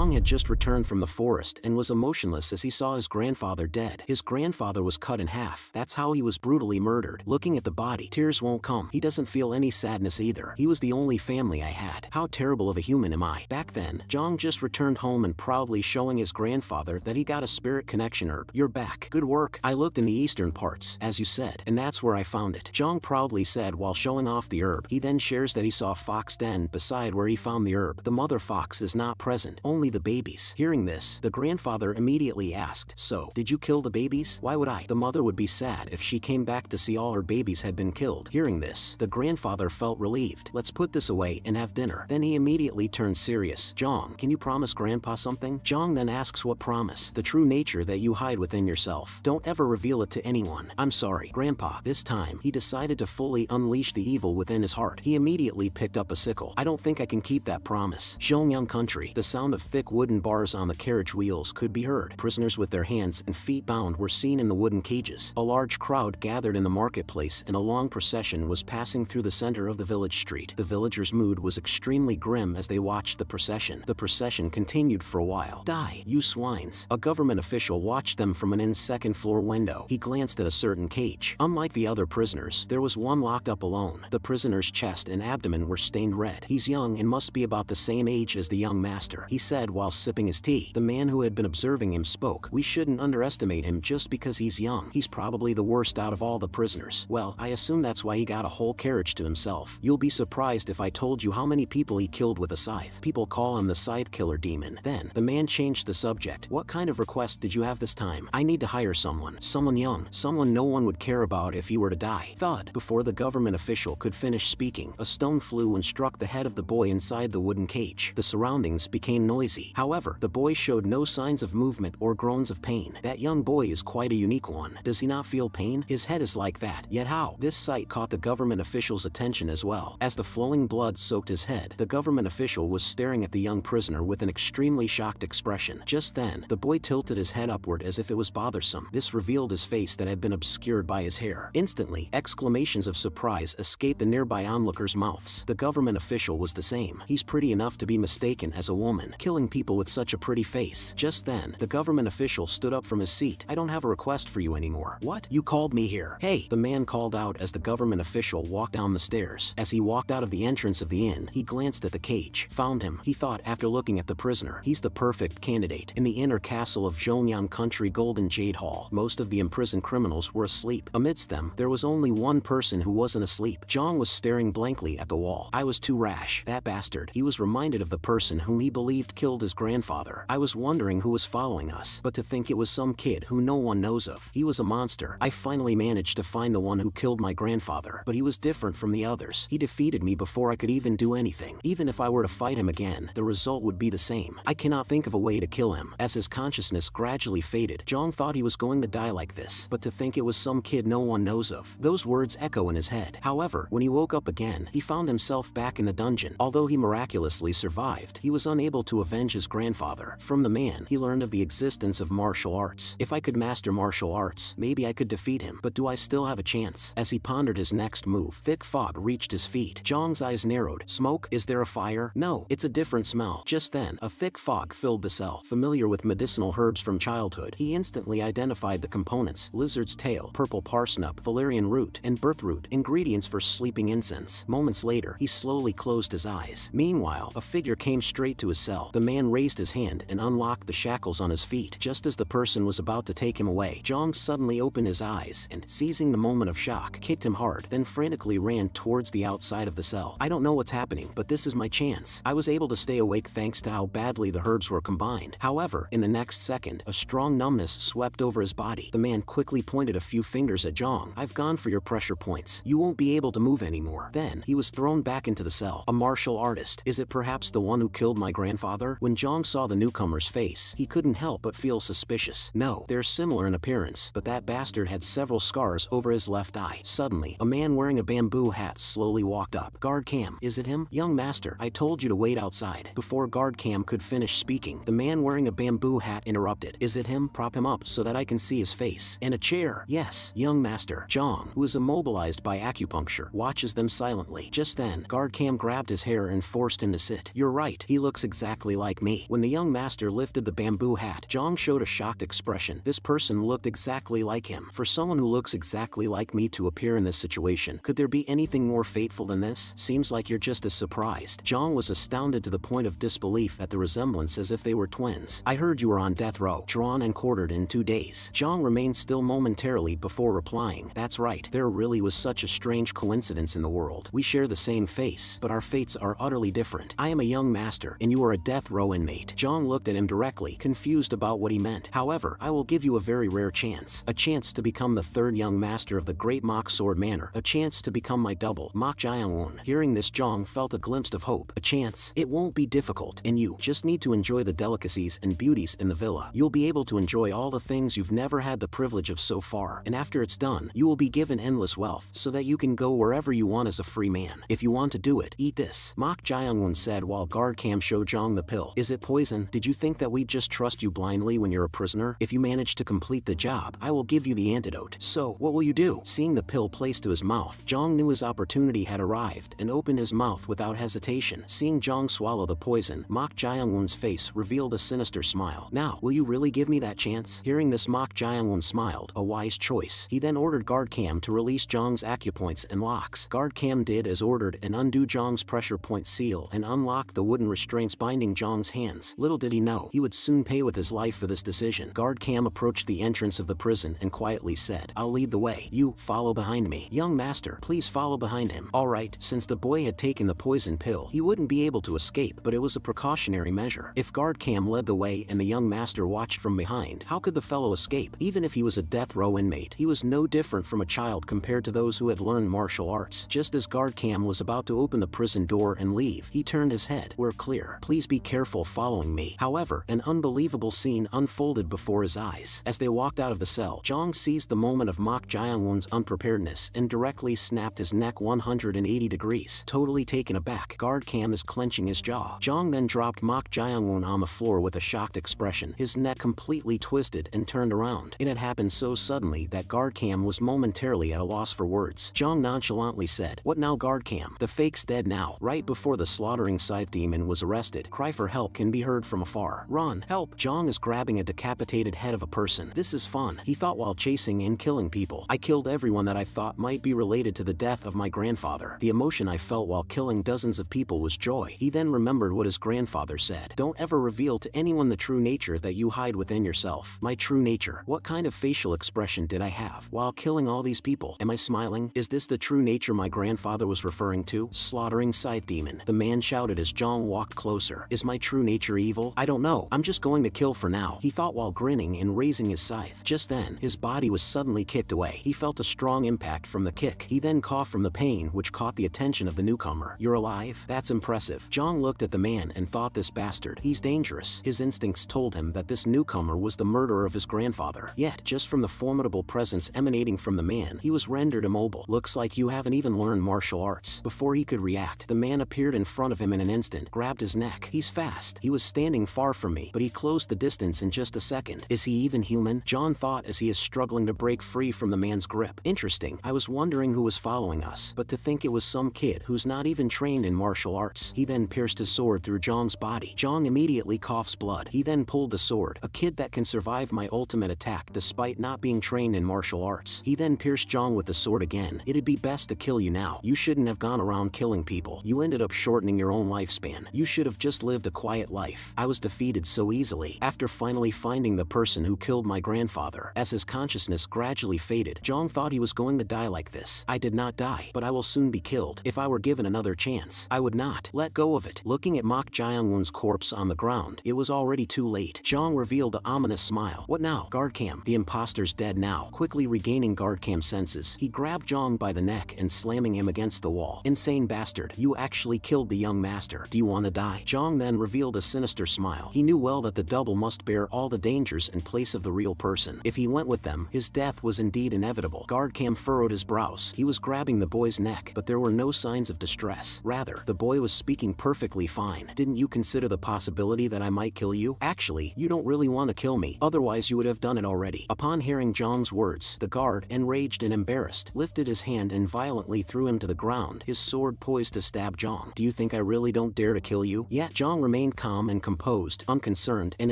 Zhang had just returned from the forest and was emotionless as he saw his grandfather dead. His grandfather was cut in half. That's how he was brutally murdered. Looking at the body, tears won't come. He doesn't feel any sadness either. He was the only family I had. How terrible of a human am I? Back then, Zhang just returned home and proudly showing his grandfather that he got a spirit connection herb. You're back. Good work. I looked in the eastern parts, as you said, and that's where I found it. Zhang proudly said while showing off the herb. He then shares that he saw a fox den beside where he found the herb. The mother fox is not present, only the babies. Hearing this, the grandfather immediately asked, "So, did you kill the babies?" "Why would I?" The mother would be sad if she came back to see all her babies had been killed. Hearing this, the grandfather felt relieved. "Let's put this away and have dinner." Then he immediately turned serious. "Zhang, can you promise Grandpa something?" Zhang then asks what promise. "The true nature that you hide within yourself. Don't ever reveal it to anyone." "I'm sorry, Grandpa." This time, he decided to fully unleash the evil within his heart. He immediately picked up a sickle. "I don't think I can keep that promise." Zhongyang country. The sound of thick wooden bars on the carriage wheels could be heard. Prisoners with their hands and feet bound were seen in the wooden cages. A large crowd gathered in the marketplace and a long procession was passing through the center of the village street. The villagers' mood was extremely grim as they watched the procession. The procession continued for a while. "Die, you swines." A government official watched them from an inn's second-floor window. He glanced at a certain cage. Unlike the other prisoners, there was one locked up alone. The prisoner's chest and abdomen were stained red. "He's young and must be about the same age as the young master," he said while sipping his tea. The man who had been observing him spoke. "We shouldn't underestimate him just because he's young. He's probably the worst out of all the prisoners. Well, I assume that's why he got a whole carriage to himself. You'll be surprised if I told you how many people he killed with a scythe. People call him the scythe killer demon." Then, the man changed the subject. "What kind of request did you have this time?" "I need to hire someone. Someone young. Someone no one would care about if he were to die." Thud. Before the government official could finish speaking, a stone flew and struck the head of the boy inside the wooden cage. The surroundings became noisy. However, the boy showed no signs of movement or groans of pain. That young boy is quite a unique one. Does he not feel pain? His head is like that. Yet how? This sight caught the government official's attention as well. As the flowing blood soaked his head, the government official was staring at the young prisoner with an extremely shocked expression. Just then, the boy tilted his head upward as if it was bothersome. This revealed his face that had been obscured by his hair. Instantly, exclamations of surprise escaped the nearby onlookers' mouths. The government official was the same. He's pretty enough to be mistaken as a woman, killing people with such a pretty face. Just then, the government official stood up from his seat. "I don't have a request for you anymore." "What? You called me here." "Hey!" the man called out as the government official walked down the stairs. As he walked out of the entrance of the inn, he glanced at the cage. Found him, he thought after looking at the prisoner. He's the perfect candidate. In the inner castle of Zhongyang Country Golden Jade Hall, most of the imprisoned criminals were asleep. Amidst them, there was only one person who wasn't asleep. Zhang was staring blankly at the wall. "I was too rash. That bastard." He was reminded of the person whom he believed killed his grandfather. "I was wondering who was following us, but to think it was some kid who no one knows of. He was a monster. I finally managed to find the one who killed my grandfather, but he was different from the others. He defeated me before I could even do anything. Even if I were to fight him again, the result would be the same. I cannot think of a way to kill him." As his consciousness gradually faded, Zhang thought he was going to die like this, but to think it was some kid no one knows of. Those words echo in his head. However, when he woke up again, he found himself back in the dungeon. Although he miraculously survived, he was unable to avenge his grandfather. From the man, he learned of the existence of martial arts. "If I could master martial arts, maybe I could defeat him, but do I still have a chance?" As he pondered his next move, thick fog reached his feet. Zhang's eyes narrowed. "Smoke? Is there a fire?" "No, it's a different smell." Just then, a thick fog filled the cell. Familiar with medicinal herbs from childhood, he instantly identified the components: lizard's tail, purple parsnip, valerian root, and birthroot, ingredients for sleeping incense. Moments later, he slowly closed his eyes. Meanwhile, a figure came straight to his cell. The man raised his hand and unlocked the shackles on his feet. Just as the person was about to take him away, Zhang suddenly opened his eyes and, seizing the moment of shock, kicked him hard, then frantically ran towards the outside of the cell. "I don't know what's happening, but this is my chance." I was able to stay awake thanks to how badly the herbs were combined. However, in the next second, a strong numbness swept over his body. The man quickly pointed a few fingers at Zhang. "I've gone for your pressure points. You won't be able to move anymore." Then, he was thrown back into the cell. "A martial artist. Is it perhaps the one who killed my grandfather?" When Zhang saw the newcomer's face, he couldn't help but feel suspicious. No, they're similar in appearance, but that bastard had several scars over his left eye. Suddenly, a man wearing a bamboo hat slowly walked up. "Guard Cam, is it him?" "Young master, I told you to wait outside." Before Guard Cam could finish speaking, the man wearing a bamboo hat interrupted. "Is it him? Prop him up so that I can see his face." "And a chair." "Yes, young master." Zhang, who is immobilized by acupuncture, watches them silently. Just then, Guard Cam grabbed his hair and forced him to sit. "You're right, he looks exactly like like me. When the young master lifted the bamboo hat, Zhang showed a shocked expression. This person looked exactly like him. For someone who looks exactly like me to appear in this situation, could there be anything more fateful than this? Seems like you're just as surprised. Zhang was astounded to the point of disbelief at the resemblance, as if they were twins. I heard you were on death row, drawn and quartered in 2 days. Zhang remained still momentarily before replying. That's right, there really was such a strange coincidence in the world. We share the same face, but our fates are utterly different. I am a young master, and you are a death row inmate. Zhang looked at him directly, confused about what he meant. However, I will give you a very rare chance. A chance to become the 3rd young master of the Great Mock Sword Manor. A chance to become my double, Mok Jiangun. Hearing this, Zhang felt a glimpse of hope. A chance? It won't be difficult, and you just need to enjoy the delicacies and beauties in the villa. You'll be able to enjoy all the things you've never had the privilege of so far, and after it's done, you will be given endless wealth, so that you can go wherever you want as a free man. If you want to do it, eat this, Mok Jiangun said while guard Cam showed Zhang the pill. Is it poison? Did you think that we'd just trust you blindly when you're a prisoner? If you manage to complete the job, I will give you the antidote. So, what will you do? Seeing the pill placed to his mouth, Zhang knew his opportunity had arrived and opened his mouth without hesitation. Seeing Zhang swallow the poison, Mok Jiangun's face revealed a sinister smile. Now, will you really give me that chance? Hearing this, Mok Jiangun smiled. A wise choice. He then ordered guard Cam to release Zhang's acupoints and locks. Guard Cam did as ordered and undo Zhang's pressure point seal and unlock the wooden restraints binding Zhang's hands. Little did he know, he would soon pay with his life for this decision. Guard Cam approached the entrance of the prison and quietly said, I'll lead the way. You, follow behind me. Young master, please follow behind him. Alright, since the boy had taken the poison pill, he wouldn't be able to escape, but it was a precautionary measure. If Guard Cam led the way and the young master watched from behind, how could the fellow escape? Even if he was a death row inmate, he was no different from a child compared to those who had learned martial arts. Just as Guard Cam was about to open the prison door and leave, he turned his head. We're clear. Please be careful following me. However, an unbelievable scene unfolded before his eyes. As they walked out of the cell, Zhang seized the moment of Mok Jiangun's unpreparedness and directly snapped his neck 180 degrees. Totally taken aback, Guard Cam is clenching his jaw. Zhang then dropped Mok Jiangun on the floor with a shocked expression. His neck completely twisted and turned around. It had happened so suddenly that Guard Cam was momentarily at a loss for words. Zhang nonchalantly said, What now, Guard Cam? The fake's dead now. Right before the slaughtering scythe demon was arrested, cry for help can be heard from afar. Run, help! Zhang is grabbing a decapitated head of a person. This is fun, he thought while chasing and killing people. I killed everyone that I thought might be related to the death of my grandfather. The emotion I felt while killing dozens of people was joy. He then remembered what his grandfather said. Don't ever reveal to anyone the true nature that you hide within yourself. My true nature. What kind of facial expression did I have while killing all these people? Am I smiling? Is this the true nature my grandfather was referring to? Slaughtering scythe demon. The man shouted as Zhang walked closer. Is my true nature evil? I don't know. I'm just going to kill for now, he thought while grinning and raising his scythe. Just then, his body was suddenly kicked away. He felt a strong impact from the kick. He then coughed from the pain, which caught the attention of the newcomer. You're alive? That's impressive. Zhang looked at the man and thought, this bastard, he's dangerous. His instincts told him that this newcomer was the murderer of his grandfather. Yet, just from the formidable presence emanating from the man, he was rendered immobile. Looks like you haven't even learned martial arts. Before he could react, the man appeared in front of him in an instant, grabbed his neck. He's fast. He was standing far from me, but he closed the distance in just a second. Is he even human? Zhang thought as he is struggling to break free from the man's grip. Interesting. I was wondering who was following us, but to think it was some kid who's not even trained in martial arts. He then pierced his sword through Zhang's body. Zhang immediately coughs blood. He then pulled the sword. A kid that can survive my ultimate attack despite not being trained in martial arts. He then pierced Zhang with the sword again. It'd be best to kill you now. You shouldn't have gone around killing people. You ended up shortening your own lifespan. You should have just lived a quiet life. I was defeated so easily. After finally finding the person who killed my grandfather, as his consciousness gradually faded, Zhang thought he was going to die like this. I did not die, but I will soon be killed. If I were given another chance, I would not let go of it. Looking at Mok Jiangun's corpse on the ground, it was already too late. Zhang revealed an ominous smile. What now? Guard Cam. The imposter's dead now. Quickly regaining Guard Cam's senses, he grabbed Zhang by the neck and slamming him against the wall. Insane bastard. You actually killed the young master. Do you want to die? Zhang then revealed a sinister smile. He knew well that the double must bear all the dangers in place of the real person. If he went with them, his death was indeed inevitable. Guard Cam furrowed his brows. He was grabbing the boy's neck, but there were no signs of distress. Rather, the boy was speaking perfectly fine. Didn't you consider the possibility that I might kill you? Actually, you don't really want to kill me, otherwise you would have done it already. Upon hearing Zhang's words, the guard, enraged and embarrassed, lifted his hand and violently threw him to the ground, his sword poised to stab Zhang. Do you think I really don't dare to kill you? Yet Zhang remained remained calm and composed, unconcerned, and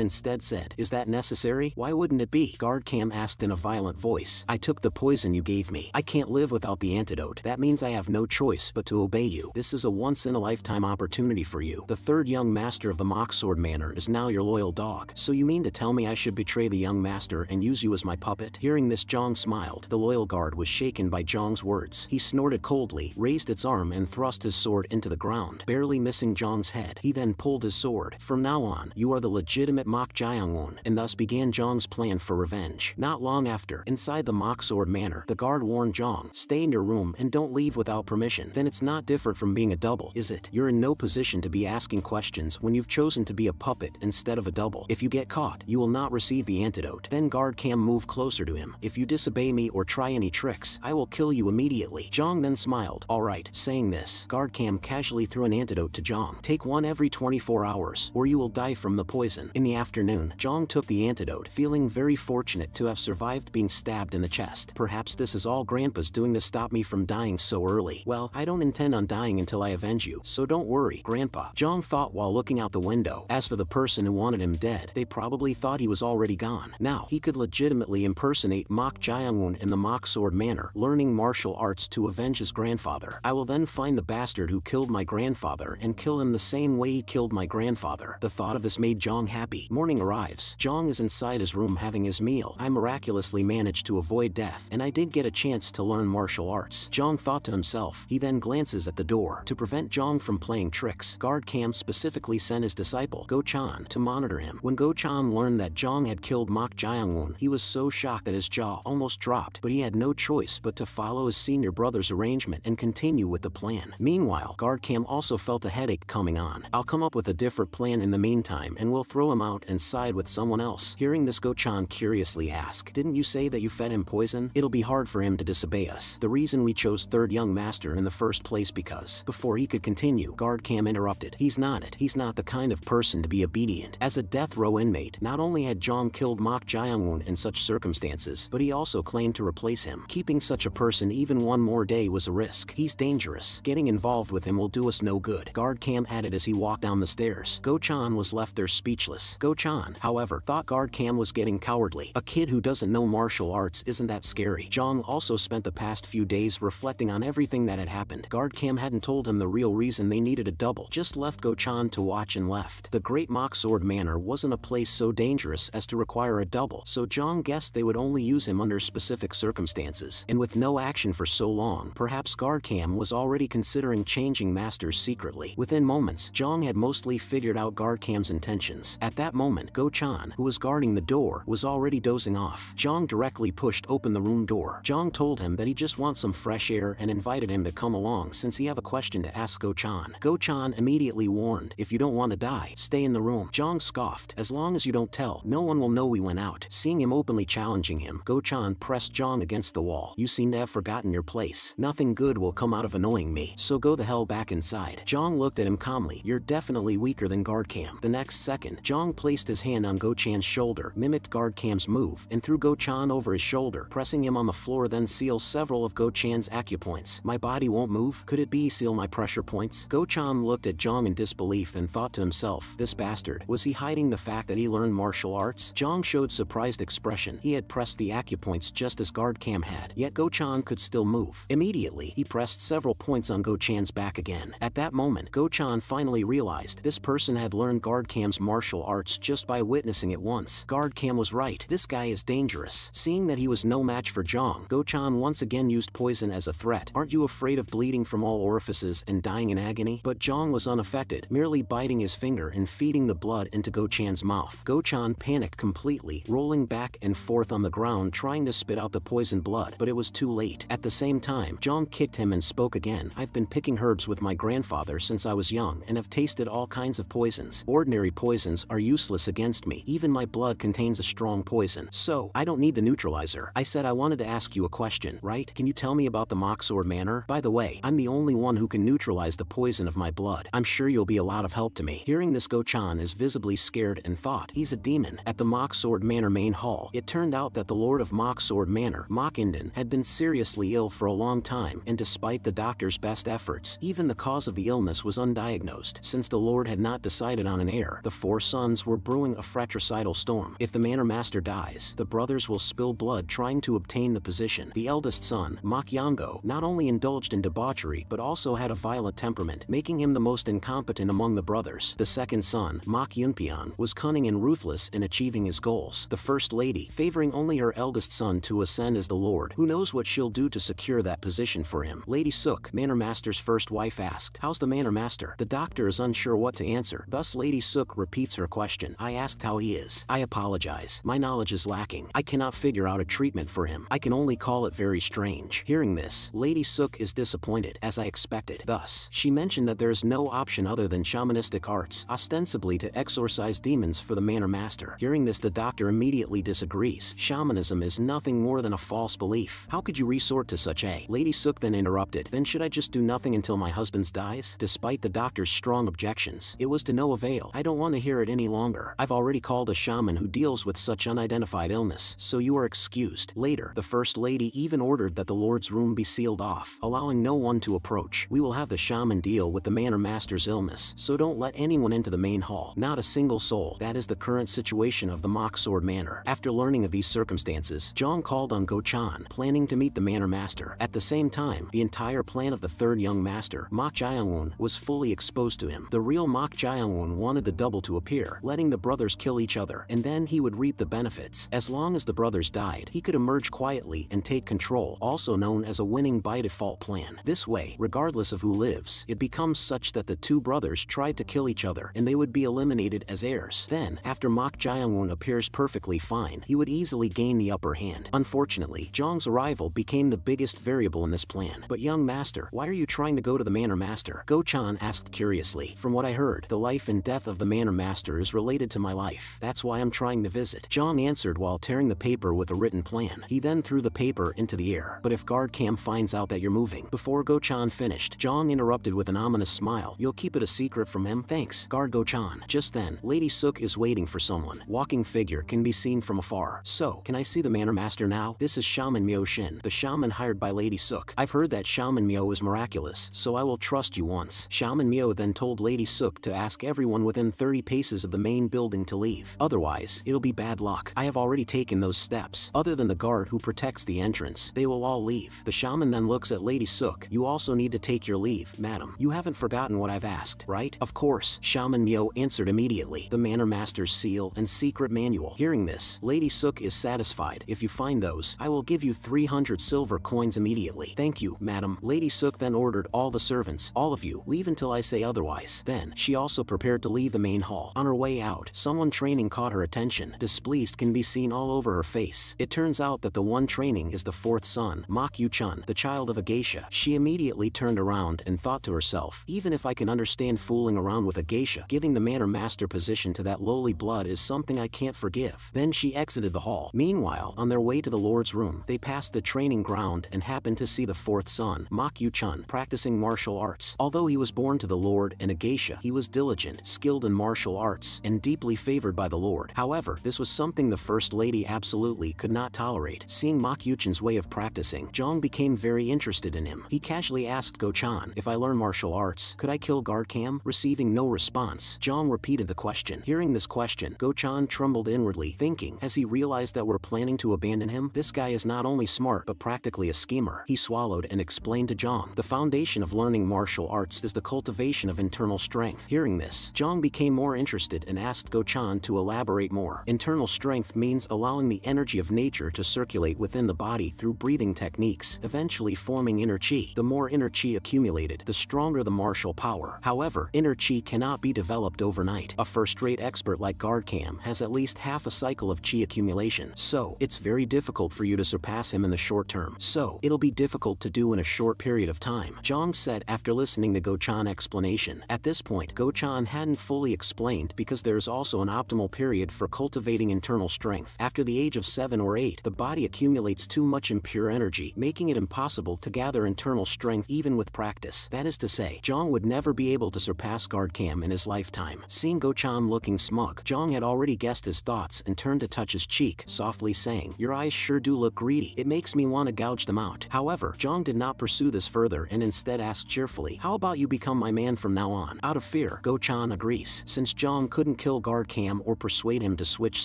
instead said, "Is that necessary? Why wouldn't it be?" Guard Cam asked in a violent voice. "I took the poison you gave me. I can't live without the antidote. That means I have no choice but to obey you. This is a once-in-a-lifetime opportunity for you. The third young master of the Mock Sword Manor is now your loyal dog. So you mean to tell me I should betray the young master and use you as my puppet?" Hearing this, Zhang smiled. The loyal guard was shaken by Zhang's words. He snorted coldly, raised its arm and thrust his sword into the ground, barely missing Zhang's head. He then pulled his sword. "From now on, you are the legitimate Mock Jiangwon," and thus began Zhang's plan for revenge. Not long after, inside the Mock Sword Manor, the guard warned Zhang, "Stay in your room and don't leave without permission." Then it's not different from being a double, is it? You're in no position to be asking questions when you've chosen to be a puppet instead of a double. If you get caught, you will not receive the antidote. Then Guard Cam moved closer to him. "If you disobey me or try any tricks, I will kill you immediately." Zhang then smiled. "Alright." Saying this, Guard Cam casually threw an antidote to Zhang. "Take one every 24 hours, or you will die from the poison." In the afternoon, Zhang took the antidote, feeling very fortunate to have survived being stabbed in the chest. "Perhaps this is all Grandpa's doing to stop me from dying so early. Well, I don't intend on dying until I avenge you, so don't worry, Grandpa," Zhang thought while looking out the window. As for the person who wanted him dead, they probably thought he was already gone. Now, he could legitimately impersonate Mock Jiangwon in the Mock Sword Manor, learning martial arts to avenge his grandfather. "I will then find the bastard who killed my grandfather and kill him the same way he killed my grandfather." The thought of this made Zhang happy. Morning arrives. Zhang is inside his room having his meal. "I miraculously managed to avoid death, and I did get a chance to learn martial arts," Zhang thought to himself. He then glances at the door. To prevent Zhang from playing tricks, Guard Cam specifically sent his disciple, Go Chan, to monitor him. When Go Chan learned that Zhang had killed Mock Jiangwon, he was so shocked that his jaw almost dropped, but he had no choice but to follow his senior brother's arrangement and continue with the plan. Meanwhile, Guard Cam also felt a headache coming on. "I'll come up with a different plan in the meantime and we'll throw him out and side with someone else." Hearing this, Go Chan curiously asked, "Didn't you say that you fed him poison? It'll be hard for him to disobey us. The reason we chose third young master in the first place because..." Before he could continue, Guard Cam interrupted. "He's not it. He's not the kind of person to be obedient." As a death row inmate, not only had Zhang killed Mock Jiangwon in such circumstances, but he also claimed to replace him. Keeping such a person even one more day was a risk. "He's dangerous. Getting involved with him will do us no good," Guard Cam added as he walked down the stairs. Go Chan was left there speechless. Go Chan, however, thought Guard Cam was getting cowardly. A kid who doesn't know martial arts isn't that scary. Zhang also spent the past few days reflecting on everything that had happened. Guard Cam hadn't told him the real reason they needed a double, just left Go Chan to watch and left. The Great Mock Sword Manor wasn't a place so dangerous as to require a double, so Zhang guessed they would only use him under specific circumstances. And with no action for so long, perhaps Guard Cam was already considering changing masters secretly. Within moments, Zhang had mostly figured out Guard Cam's intentions. At that moment, Go Chan, who was guarding the door, was already dozing off. Zhang directly pushed open the room door. Zhang told him that he just wants some fresh air and invited him to come along since he have a question to ask Go Chan. Go Chan immediately warned, "If you don't want to die, stay in the room." Zhang scoffed, "As long as you don't tell, no one will know we went out." Seeing him openly challenging him, Go Chan pressed Zhang against the wall. "You seem to have forgotten your place. Nothing good will come out of annoying me, so go the hell back inside." Zhang looked at him calmly. "You're definitely weaker than Guard Cam." The next second, Zhang placed his hand on Go Chan's shoulder, mimicked Guard Cam's move, and threw Go Chan over his shoulder, pressing him on the floor, then seal several of Go Chan's acupoints. "My body won't move? Could it be seal my pressure points?" Go Chan looked at Zhang in disbelief and thought to himself, this bastard, was he hiding the fact that he learned martial arts? Zhang showed surprised expression. He had pressed the acupoints just as Guard Cam had, yet Go Chan could still move. Immediately, he pressed several points on Go Chan's back again. At that moment, Go Chan finally realized this person had learned Guard Cam's martial arts just by witnessing it once. Guard Cam was right. This guy is dangerous. Seeing that he was no match for Zhang, Go Chan once again used poison as a threat. "Aren't you afraid of bleeding from all orifices and dying in agony?" But Zhang was unaffected, merely biting his finger and feeding the blood into Go Chan's mouth. Go Chan panicked completely, rolling back and forth on the ground trying to spit out the poisoned blood, but it was too late. At the same time, Zhang kicked him and spoke again. "I've been picking herbs with my grandfather since I was young and have tasted all kinds of poisons. Ordinary poisons are useless against me. Even my blood contains a strong poison, so I don't need the neutralizer." I said I wanted to ask you a question, right? Can you tell me about the Mock Sword Manor? By the way, I'm the only one who can neutralize the poison of my blood. I'm sure you'll be a lot of help to me. Hearing this, Go Chan is visibly scared and thought, he's a demon. At the Mock Sword Manor main hall, it turned out that the Lord of Mock Sword Manor, Mock Inden, had been seriously ill for a long time, and despite the doctor's best efforts, even the cause of the illness was undiagnosed. Since the Lord had not decided on an heir. The four sons were brewing a fratricidal storm. If the manor master dies, the brothers will spill blood trying to obtain the position. The eldest son, Mak Yango, not only indulged in debauchery but also had a violent temperament, making him the most incompetent among the brothers. The second son, Mak Yunpian, was cunning and ruthless in achieving his goals. The first lady, favoring only her eldest son to ascend as the lord. Who knows what she'll do to secure that position for him? Lady Suk, manor master's first wife, asked, "How's the manor master?" The doctor is unsure what to answer. Thus Lady Suk repeats her question. "I asked how he is. I apologize. My knowledge is lacking. I cannot figure out a treatment for him. I can only call it very strange." Hearing this, Lady Suk is disappointed, as I expected. Thus, she mentioned that there is no option other than shamanistic arts, ostensibly to exorcise demons for the manor master. Hearing this, the doctor immediately disagrees. Shamanism is nothing more than a false belief. How could you resort to such a? Lady Suk then interrupted. Then should I just do nothing until my husband dies? Despite the doctor's strong objections, it was to no avail. I don't want to hear it any longer. I've already called a shaman who deals with such unidentified illness, so you are excused. Later, the first lady even ordered that the lord's room be sealed off, allowing no one to approach. We will have the shaman deal with the manor master's illness, so don't let anyone into the main hall. Not a single soul. That is the current situation of the Mock Sword Manor. After learning of these circumstances, Zhang called on Go-chan, planning to meet the manor master. At the same time, the entire plan of the third young master, Mok Jiangwon, was fully exposed to him. The real Mok Jiangwon wanted the double to appear, letting the brothers kill each other, and then he would reap the benefits. As long as the brothers died, he could emerge quietly and take control, also known as a winning by default plan. This way, regardless of who lives, it becomes such that the two brothers tried to kill each other and they would be eliminated as heirs. Then, after Mok Jiangwon appears perfectly fine, he would easily gain the upper hand. Unfortunately, Zhang's arrival became the biggest variable in this plan. "But young master, why are you trying to go to the manor master?" Go-chan asked curiously. "From what I heard, the life and death of the manor master is related to my life. That's why I'm trying to visit." Zhang answered while tearing the paper with a written plan. He then threw the paper into the air. "But if guard Cam finds out that you're moving?" Before Go-chan finished, Zhang interrupted with an ominous smile. "You'll keep it a secret from him?" "Thanks, guard Go-chan." Just then, Lady Suk is waiting for someone. Walking figure can be seen from afar. "So, can I see the manor master now?" "This is Shaman Myo Shin, the shaman hired by Lady Suk. I've heard that Shaman Myo is miraculous, so I will trust you once." Shaman Myo then told Lady Suk to ask everyone within 30 paces of the main building to leave. Otherwise, it'll be bad luck. I have already taken those steps. Other than the guard who protects the entrance, they will all leave. The shaman then looks at Lady Suk. "You also need to take your leave, madam. You haven't forgotten what I've asked, right?" "Of course," Shaman Myo answered immediately. "The manor master's seal and secret manual." Hearing this, Lady Suk is satisfied. "If you find those, I will give you 300 silver coins immediately." "Thank you, madam." Lady Suk then ordered all the servants, "All of you, leave until I say otherwise." Then, she also prepared to leave the main hall. On her way out, someone training caught her attention. Displeased can be seen all over her face. It turns out that the one training is the fourth son, Mok Yu-chun, the child of a geisha. She immediately turned around and thought to herself, even if I can understand fooling around with a geisha, giving the manor master position to that lowly blood is something I can't forgive. Then she exited the hall. Meanwhile, on their way to the lord's room, they passed the training ground and happened to see the fourth son, Mok Yu-chun, practicing martial arts. Although he was born to the lord and a geisha, he was diligent, skilled in martial arts, and deeply favored by the lord. However, this was something the first lady absolutely could not tolerate. Seeing Mok Yu-chun's way of practicing, Zhang became very interested in him. He casually asked Go-chan, "If I learn martial arts, could I kill guard Cam?" Receiving no response, Zhang repeated the question. Hearing this question, Go-chan trembled inwardly, thinking, has he realized that we're planning to abandon him? This guy is not only smart but practically a schemer. He swallowed and explained to Zhang, "The foundation of learning martial arts is the cultivation of internal strength." Hearing this, Zhang became more interested and asked Go-chan to elaborate more. Internal strength means allowing the energy of nature to circulate within the body through breathing techniques, eventually forming inner chi. The more inner chi accumulated, the stronger the martial power. However, inner chi cannot be developed overnight. A first-rate expert like Guard Cam has at least half a cycle of chi accumulation, so it's very difficult for you to surpass him in the short term. So, it'll be difficult to do in a short period of time, Zhang said after listening to Go-chan's explanation. At this point, Go-chan hadn't fully explained because there is also an optimal period for cultivating internal strength. After the age of 7 or 8, the body accumulates too much impure energy, making it impossible to gather internal strength even with practice. That is to say, Zhang would never be able to surpass Guard Cam in his lifetime. Seeing Go-chan looking smug, Zhang had already guessed his thoughts and turned to touch his cheek, softly saying, "Your eyes sure do look greedy. It makes me want to gouge them out." However, Zhang did not pursue this further and instead asked cheerfully, "How about you become my man from now on?" Out of fear career. Go-chan agrees. Since Jong couldn't kill Guard Cam or persuade him to switch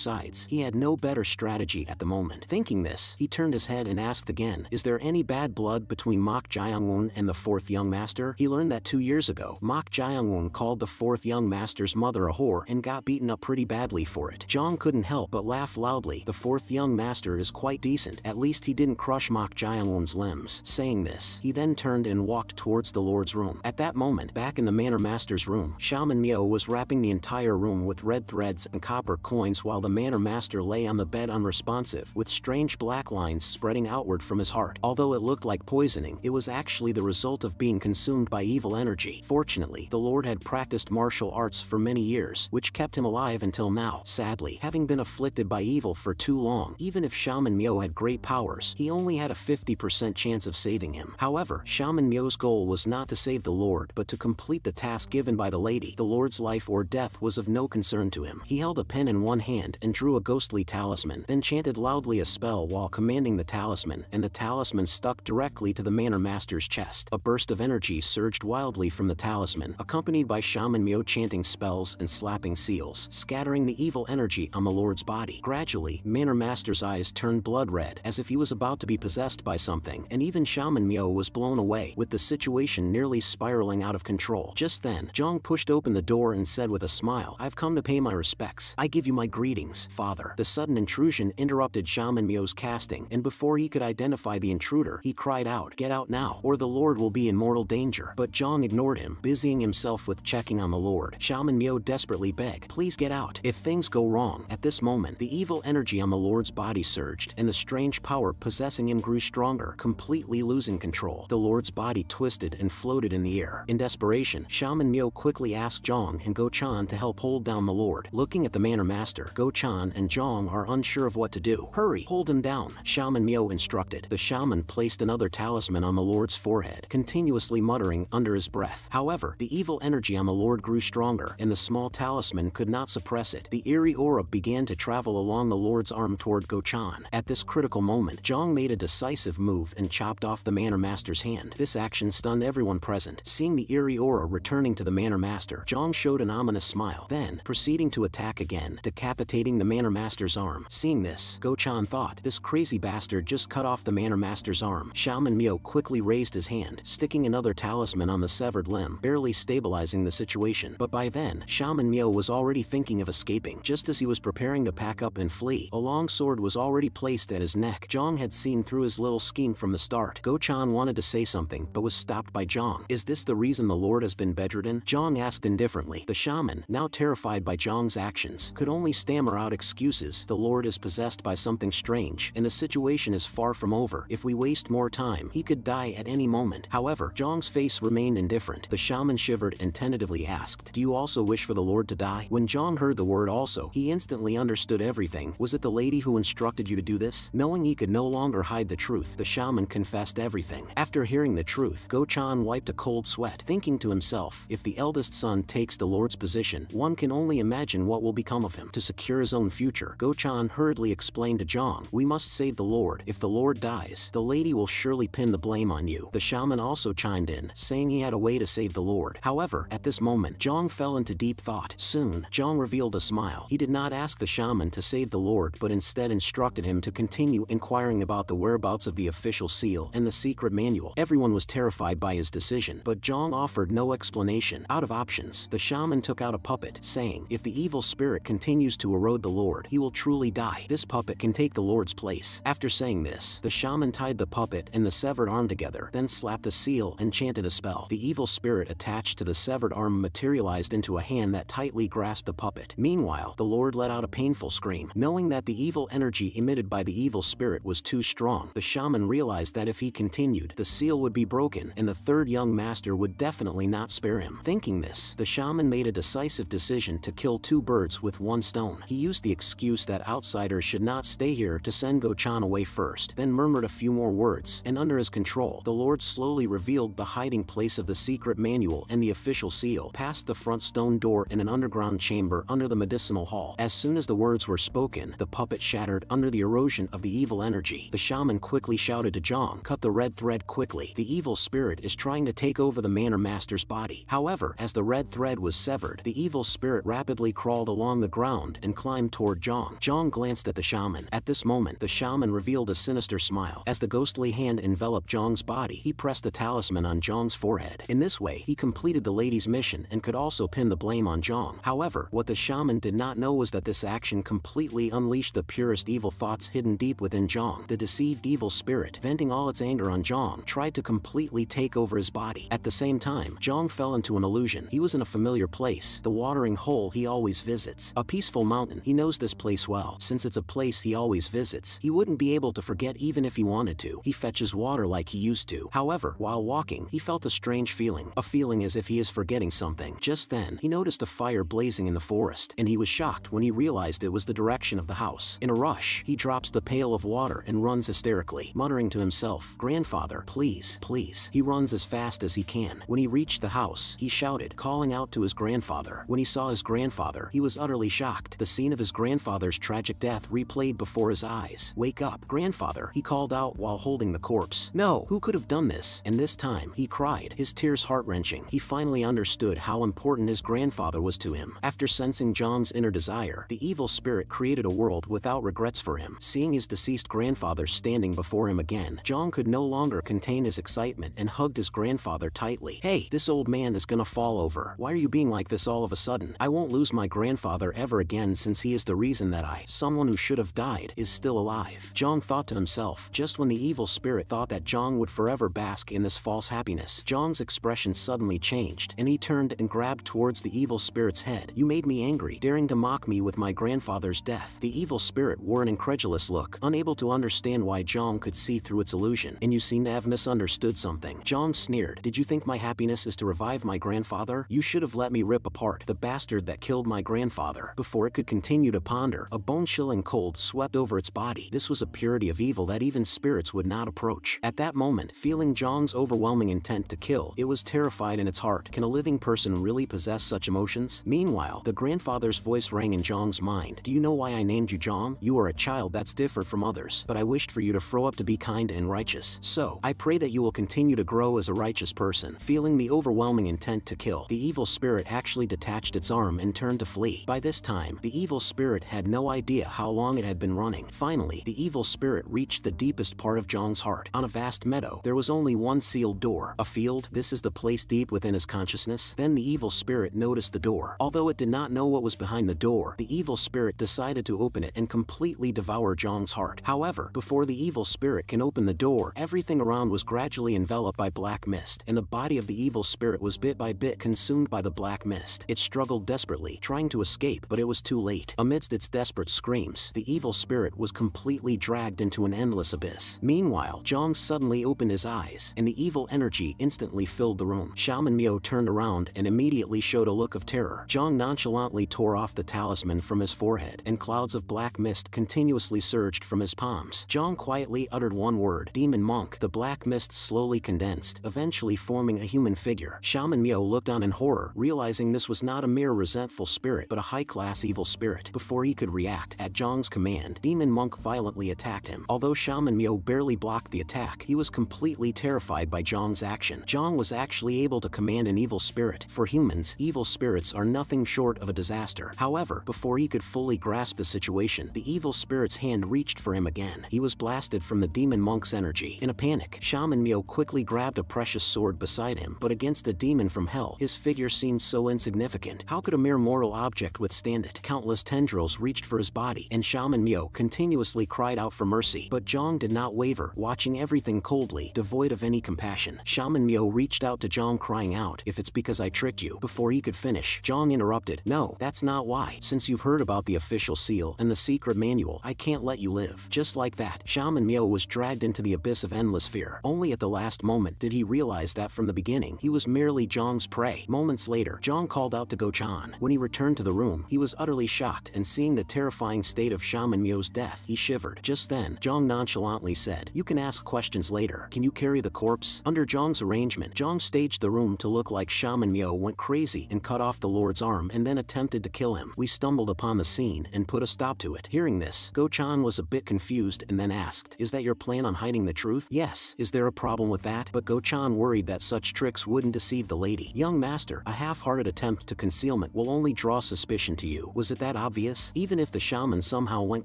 sides, he had no better strategy at the moment. Thinking this, he turned his head and asked again, is there any bad blood between Mok Jae-won and the fourth young master? He learned that 2 years ago, Mok Jae-won called the fourth young master's mother a whore and got beaten up pretty badly for it. Jong couldn't help but laugh loudly. The fourth young master is quite decent. At least he didn't crush Mok Jae-won's limbs. Saying this, he then turned and walked towards the Lord's room. At that moment, back in the Manor Master's room, Shaman Myo was wrapping the entire room with red threads and copper coins while the Manor Master lay on the bed unresponsive, with strange black lines spreading outward from his heart. Although it looked like poisoning, it was actually the result of being consumed by evil energy. Fortunately, the Lord had practiced martial arts for many years, which kept him alive until now. Sadly, having been afflicted by evil for too long, even if Shaman Myo had great powers, he only had a 50% chance of saving him. However, Shaman Myo's goal was not to save the Lord, but to complete the task given by the lady. The Lord's life or death was of no concern to him. He held a pen in one hand and drew a ghostly talisman, then chanted loudly a spell while commanding the talisman, and the talisman stuck directly to the Manor Master's chest. A burst of energy surged wildly from the talisman, accompanied by Shaman Myo chanting spells and slapping seals, scattering the evil energy on the Lord's body. Gradually, Manor Master's eyes turned blood red, as if he was about to be possessed by something, and even Shaman Myo was blown away, with the situation nearly spiraling out of control. Just then, Jong pushed open the door and said with a smile, I've come to pay my respects. I give you my greetings, father. The sudden intrusion interrupted Shaman Myo's casting, and before he could identify the intruder, he cried out, get out now, or the Lord will be in mortal danger. But Jong ignored him, busying himself with checking on the Lord. Shaman Myo desperately begged, please get out. If things go wrong. At this moment, the evil energy on the Lord's body surged, and the strange power possessing him grew stronger, completely losing control. The Lord's body twisted and floated in the air. In desperation, Shaman Myo quickly asked Jong and Go-chan to help hold down the Lord. Looking at the Manor Master, Go-chan and Jong are unsure of what to do. Hurry, hold him down, Shaman Myo instructed. The shaman placed another talisman on the Lord's forehead, continuously muttering under his breath. However, the evil energy on the Lord grew stronger, and the small talisman could not suppress it. The eerie aura began to travel along the Lord's arm toward Go-chan. At this critical moment, Jong made a decisive move and chopped off the Manor Master's hand. This action stunned everyone present. Seeing the eerie aura returning to the Manor Master, Jong showed an ominous smile, then, proceeding to attack again, decapitating the Manor Master's arm. Seeing this, Go-chan thought, this crazy bastard just cut off the Manor Master's arm. Shaman Myo quickly raised his hand, sticking another talisman on the severed limb, barely stabilizing the situation. But by then, Shaman Myo was already thinking of escaping. Just as he was preparing to pack up and flee, a long sword was already placed at his neck. Jong had seen through his little scheme from the start. Go-chan wanted to say something, but was stopped by Jong. Is this the reason the Lord has been bedridden? Jong asked indifferently. The shaman, now terrified by Jong's actions, could only stammer out excuses. The Lord is possessed by something strange, and the situation is far from over. If we waste more time, he could die at any moment. However, Jong's face remained indifferent. The shaman shivered and tentatively asked, do you also wish for the Lord to die? When Jong heard the word also, he instantly understood everything. Was it the lady who instructed you to do this? Knowing he could no longer hide the truth, the shaman confessed everything. After hearing the truth, Go-chan wiped a cold sweat, thinking to himself, if the eldest son takes the Lord's position, one can only imagine what will become of him. To secure his own future, Go-chan hurriedly explained to Jong, we must save the Lord. If the Lord dies, the lady will surely pin the blame on you. The shaman also chimed in, saying he had a way to save the Lord. However, at this moment, Jong fell into deep thought. Soon, Jong revealed a smile. He did not ask the shaman to save the Lord, but instead instructed him to continue inquiring about the whereabouts of the official seal and the secret manual. Everyone was terrified by his decision, but Jong offered no explanation. Out of options, the shaman took out a puppet, saying, if the evil spirit continues to erode the Lord, he will truly die. This puppet can take the Lord's place. After saying this, the shaman tied the puppet and the severed arm together, then slapped a seal and chanted a spell. The evil spirit attached to the severed arm materialized into a hand that tightly grasped the puppet. Meanwhile, the Lord let out a painful scream. Knowing that the evil energy emitted by the evil spirit was too strong, the shaman realized that if he continued, the seal would be broken, and the third young master would definitely not spare him. Thinking this, the shaman made a decisive decision to kill two birds with one stone. He used the excuse that outsiders should not stay here to send Go-chan away first, then murmured a few more words, and under his control, the Lord slowly revealed the hiding place of the secret manual and the official seal, past the front stone door in an underground chamber under the medicinal hall. As soon as the words were spoken, the puppet shattered under the erosion of the evil energy. The shaman quickly shouted to Jong, cut the red thread quickly. The evil spirit is trying to take over the Manor Master's body. However, as As the red thread was severed, the evil spirit rapidly crawled along the ground and climbed toward Zhang. Zhang glanced at the shaman. At this moment, the shaman revealed a sinister smile. As the ghostly hand enveloped Zhang's body, he pressed a talisman on Zhang's forehead. In this way, he completed the lady's mission and could also pin the blame on Zhang. However, what the shaman did not know was that this action completely unleashed the purest evil thoughts hidden deep within Zhang. The deceived evil spirit, venting all its anger on Zhang, tried to completely take over his body. At the same time, Zhang fell into an illusion. He was in a familiar place, the watering hole he always visits. A peaceful mountain. He knows this place well. Since it's a place he always visits, he wouldn't be able to forget even if he wanted to. He fetches water like he used to. However, while walking, he felt a strange feeling. A feeling as if he is forgetting something. Just then, he noticed a fire blazing in the forest, and he was shocked when he realized it was the direction of the house. In a rush, he drops the pail of water and runs hysterically, muttering to himself, "Grandfather, please, please." He runs as fast as he can. When he reached the house, he shouted, calling out to his grandfather. When he saw his grandfather, he was utterly shocked. The scene of his grandfather's tragic death replayed before his eyes. "Wake up, grandfather," he called out while holding the corpse. No, who could have done this? And this time, he cried, his tears heart-wrenching. He finally understood how important his grandfather was to him. After sensing Zhang's inner desire, the evil spirit created a world without regrets for him. Seeing his deceased grandfather standing before him again, Zhang could no longer contain his excitement and hugged his grandfather tightly. "Hey, this old man is gonna fall over. Why are you being like this all of a sudden? I won't lose my grandfather ever again since he is the reason that someone who should have died, is still alive." Zhang thought to himself. Just when the evil spirit thought that Zhang would forever bask in this false happiness, Zhang's expression suddenly changed, and he turned and grabbed towards the evil spirit's head. "You made me angry, daring to mock me with my grandfather's death." The evil spirit wore an incredulous look, unable to understand why Zhang could see through its illusion. "And you seem to have misunderstood something." Zhang sneered. "Did you think my happiness is to revive my grandfather? You should have let me rip apart the bastard that killed my grandfather." Before it could continue to ponder, a bone-chilling cold swept over its body. This was a purity of evil that even spirits would not approach. At that moment, feeling Zhang's overwhelming intent to kill, it was terrified in its heart. Can a living person really possess such emotions? Meanwhile, the grandfather's voice rang in Zhang's mind. "Do you know why I named you Zhang? You are a child that's different from others, but I wished for you to grow up to be kind and righteous. So, I pray that you will continue to grow as a righteous person." Feeling the overwhelming intent to kill, the evil spirit actually detached its arm and turned to flee. By this time, the evil spirit had no idea how long it had been running. Finally, the evil spirit reached the deepest part of Zhang's heart. On a vast meadow, there was only one sealed door. A field? This is the place deep within his consciousness? Then the evil spirit noticed the door. Although it did not know what was behind the door, the evil spirit decided to open it and completely devour Zhang's heart. However, before the evil spirit can open the door, everything around was gradually enveloped by black mist, and the body of the evil spirit was bit by bit consumed by the black mist. It struggled desperately, trying to escape, but it was too late. Amidst its desperate screams, the evil spirit was completely dragged into an endless abyss. Meanwhile, Zhang suddenly opened his eyes, and the evil energy instantly filled the room. Shaman Miao turned around and immediately showed a look of terror. Zhang nonchalantly tore off the talisman from his forehead, and clouds of black mist continuously surged from his palms. Zhang quietly uttered one word, "Demon Monk." The black mist slowly condensed, eventually forming a human figure. Shaman Miao looked on in horror, realizing this was not a mere resentful spirit, but a high-class evil spirit. Before he could react, at Zhang's command, Demon Monk violently attacked him. Although Shaman Miao barely blocked the attack, he was completely terrified by Zhang's action. Zhang was actually able to command an evil spirit. For humans, evil spirits are nothing short of a disaster. However, before he could fully grasp the situation, the evil spirit's hand reached for him again. He was blasted from the Demon Monk's energy. In a panic, Shaman Miao quickly grabbed a precious sword beside him, but against a demon from hell, his figure seemed so insignificant. How could a mere mortal object withstand it? Countless tendrils reached for his body, and Shaman Miao continuously cried out for mercy. But Zhang did not waver, watching everything coldly, devoid of any compassion. Shaman Miao reached out to Zhang, crying out, "If it's because I tricked you." Before he could finish, Zhang interrupted, "No, that's not why. Since you've heard about the official seal and the secret manual, I can't let you live." Just like that, Shaman Miao was dragged into the abyss of endless fear. Only at the last moment did he realize that from the beginning, he was merely Zhang's prey. Moments later, Zhang called out to Go-chan. When he returned to the room, he was utterly shocked, and seeing the terrifying state of Shaman Miao's death, he shivered. Just then, Zhang nonchalantly said, "You can ask questions later. Can you carry the corpse?" Under Zhang's arrangement, Zhang staged the room to look like Shaman Miao went crazy and cut off the Lord's arm and then attempted to kill him. We stumbled upon the scene and put a stop to it. Hearing this, Go-chan was a bit confused and then asked, "Is that your plan on hiding the truth?" "Yes. Is there a problem with that?" But Go-chan worried that such tricks wouldn't deceive the lady. Young Young master, a half-hearted attempt to concealment will only draw suspicion to you. Was it that obvious? Even if the shaman somehow went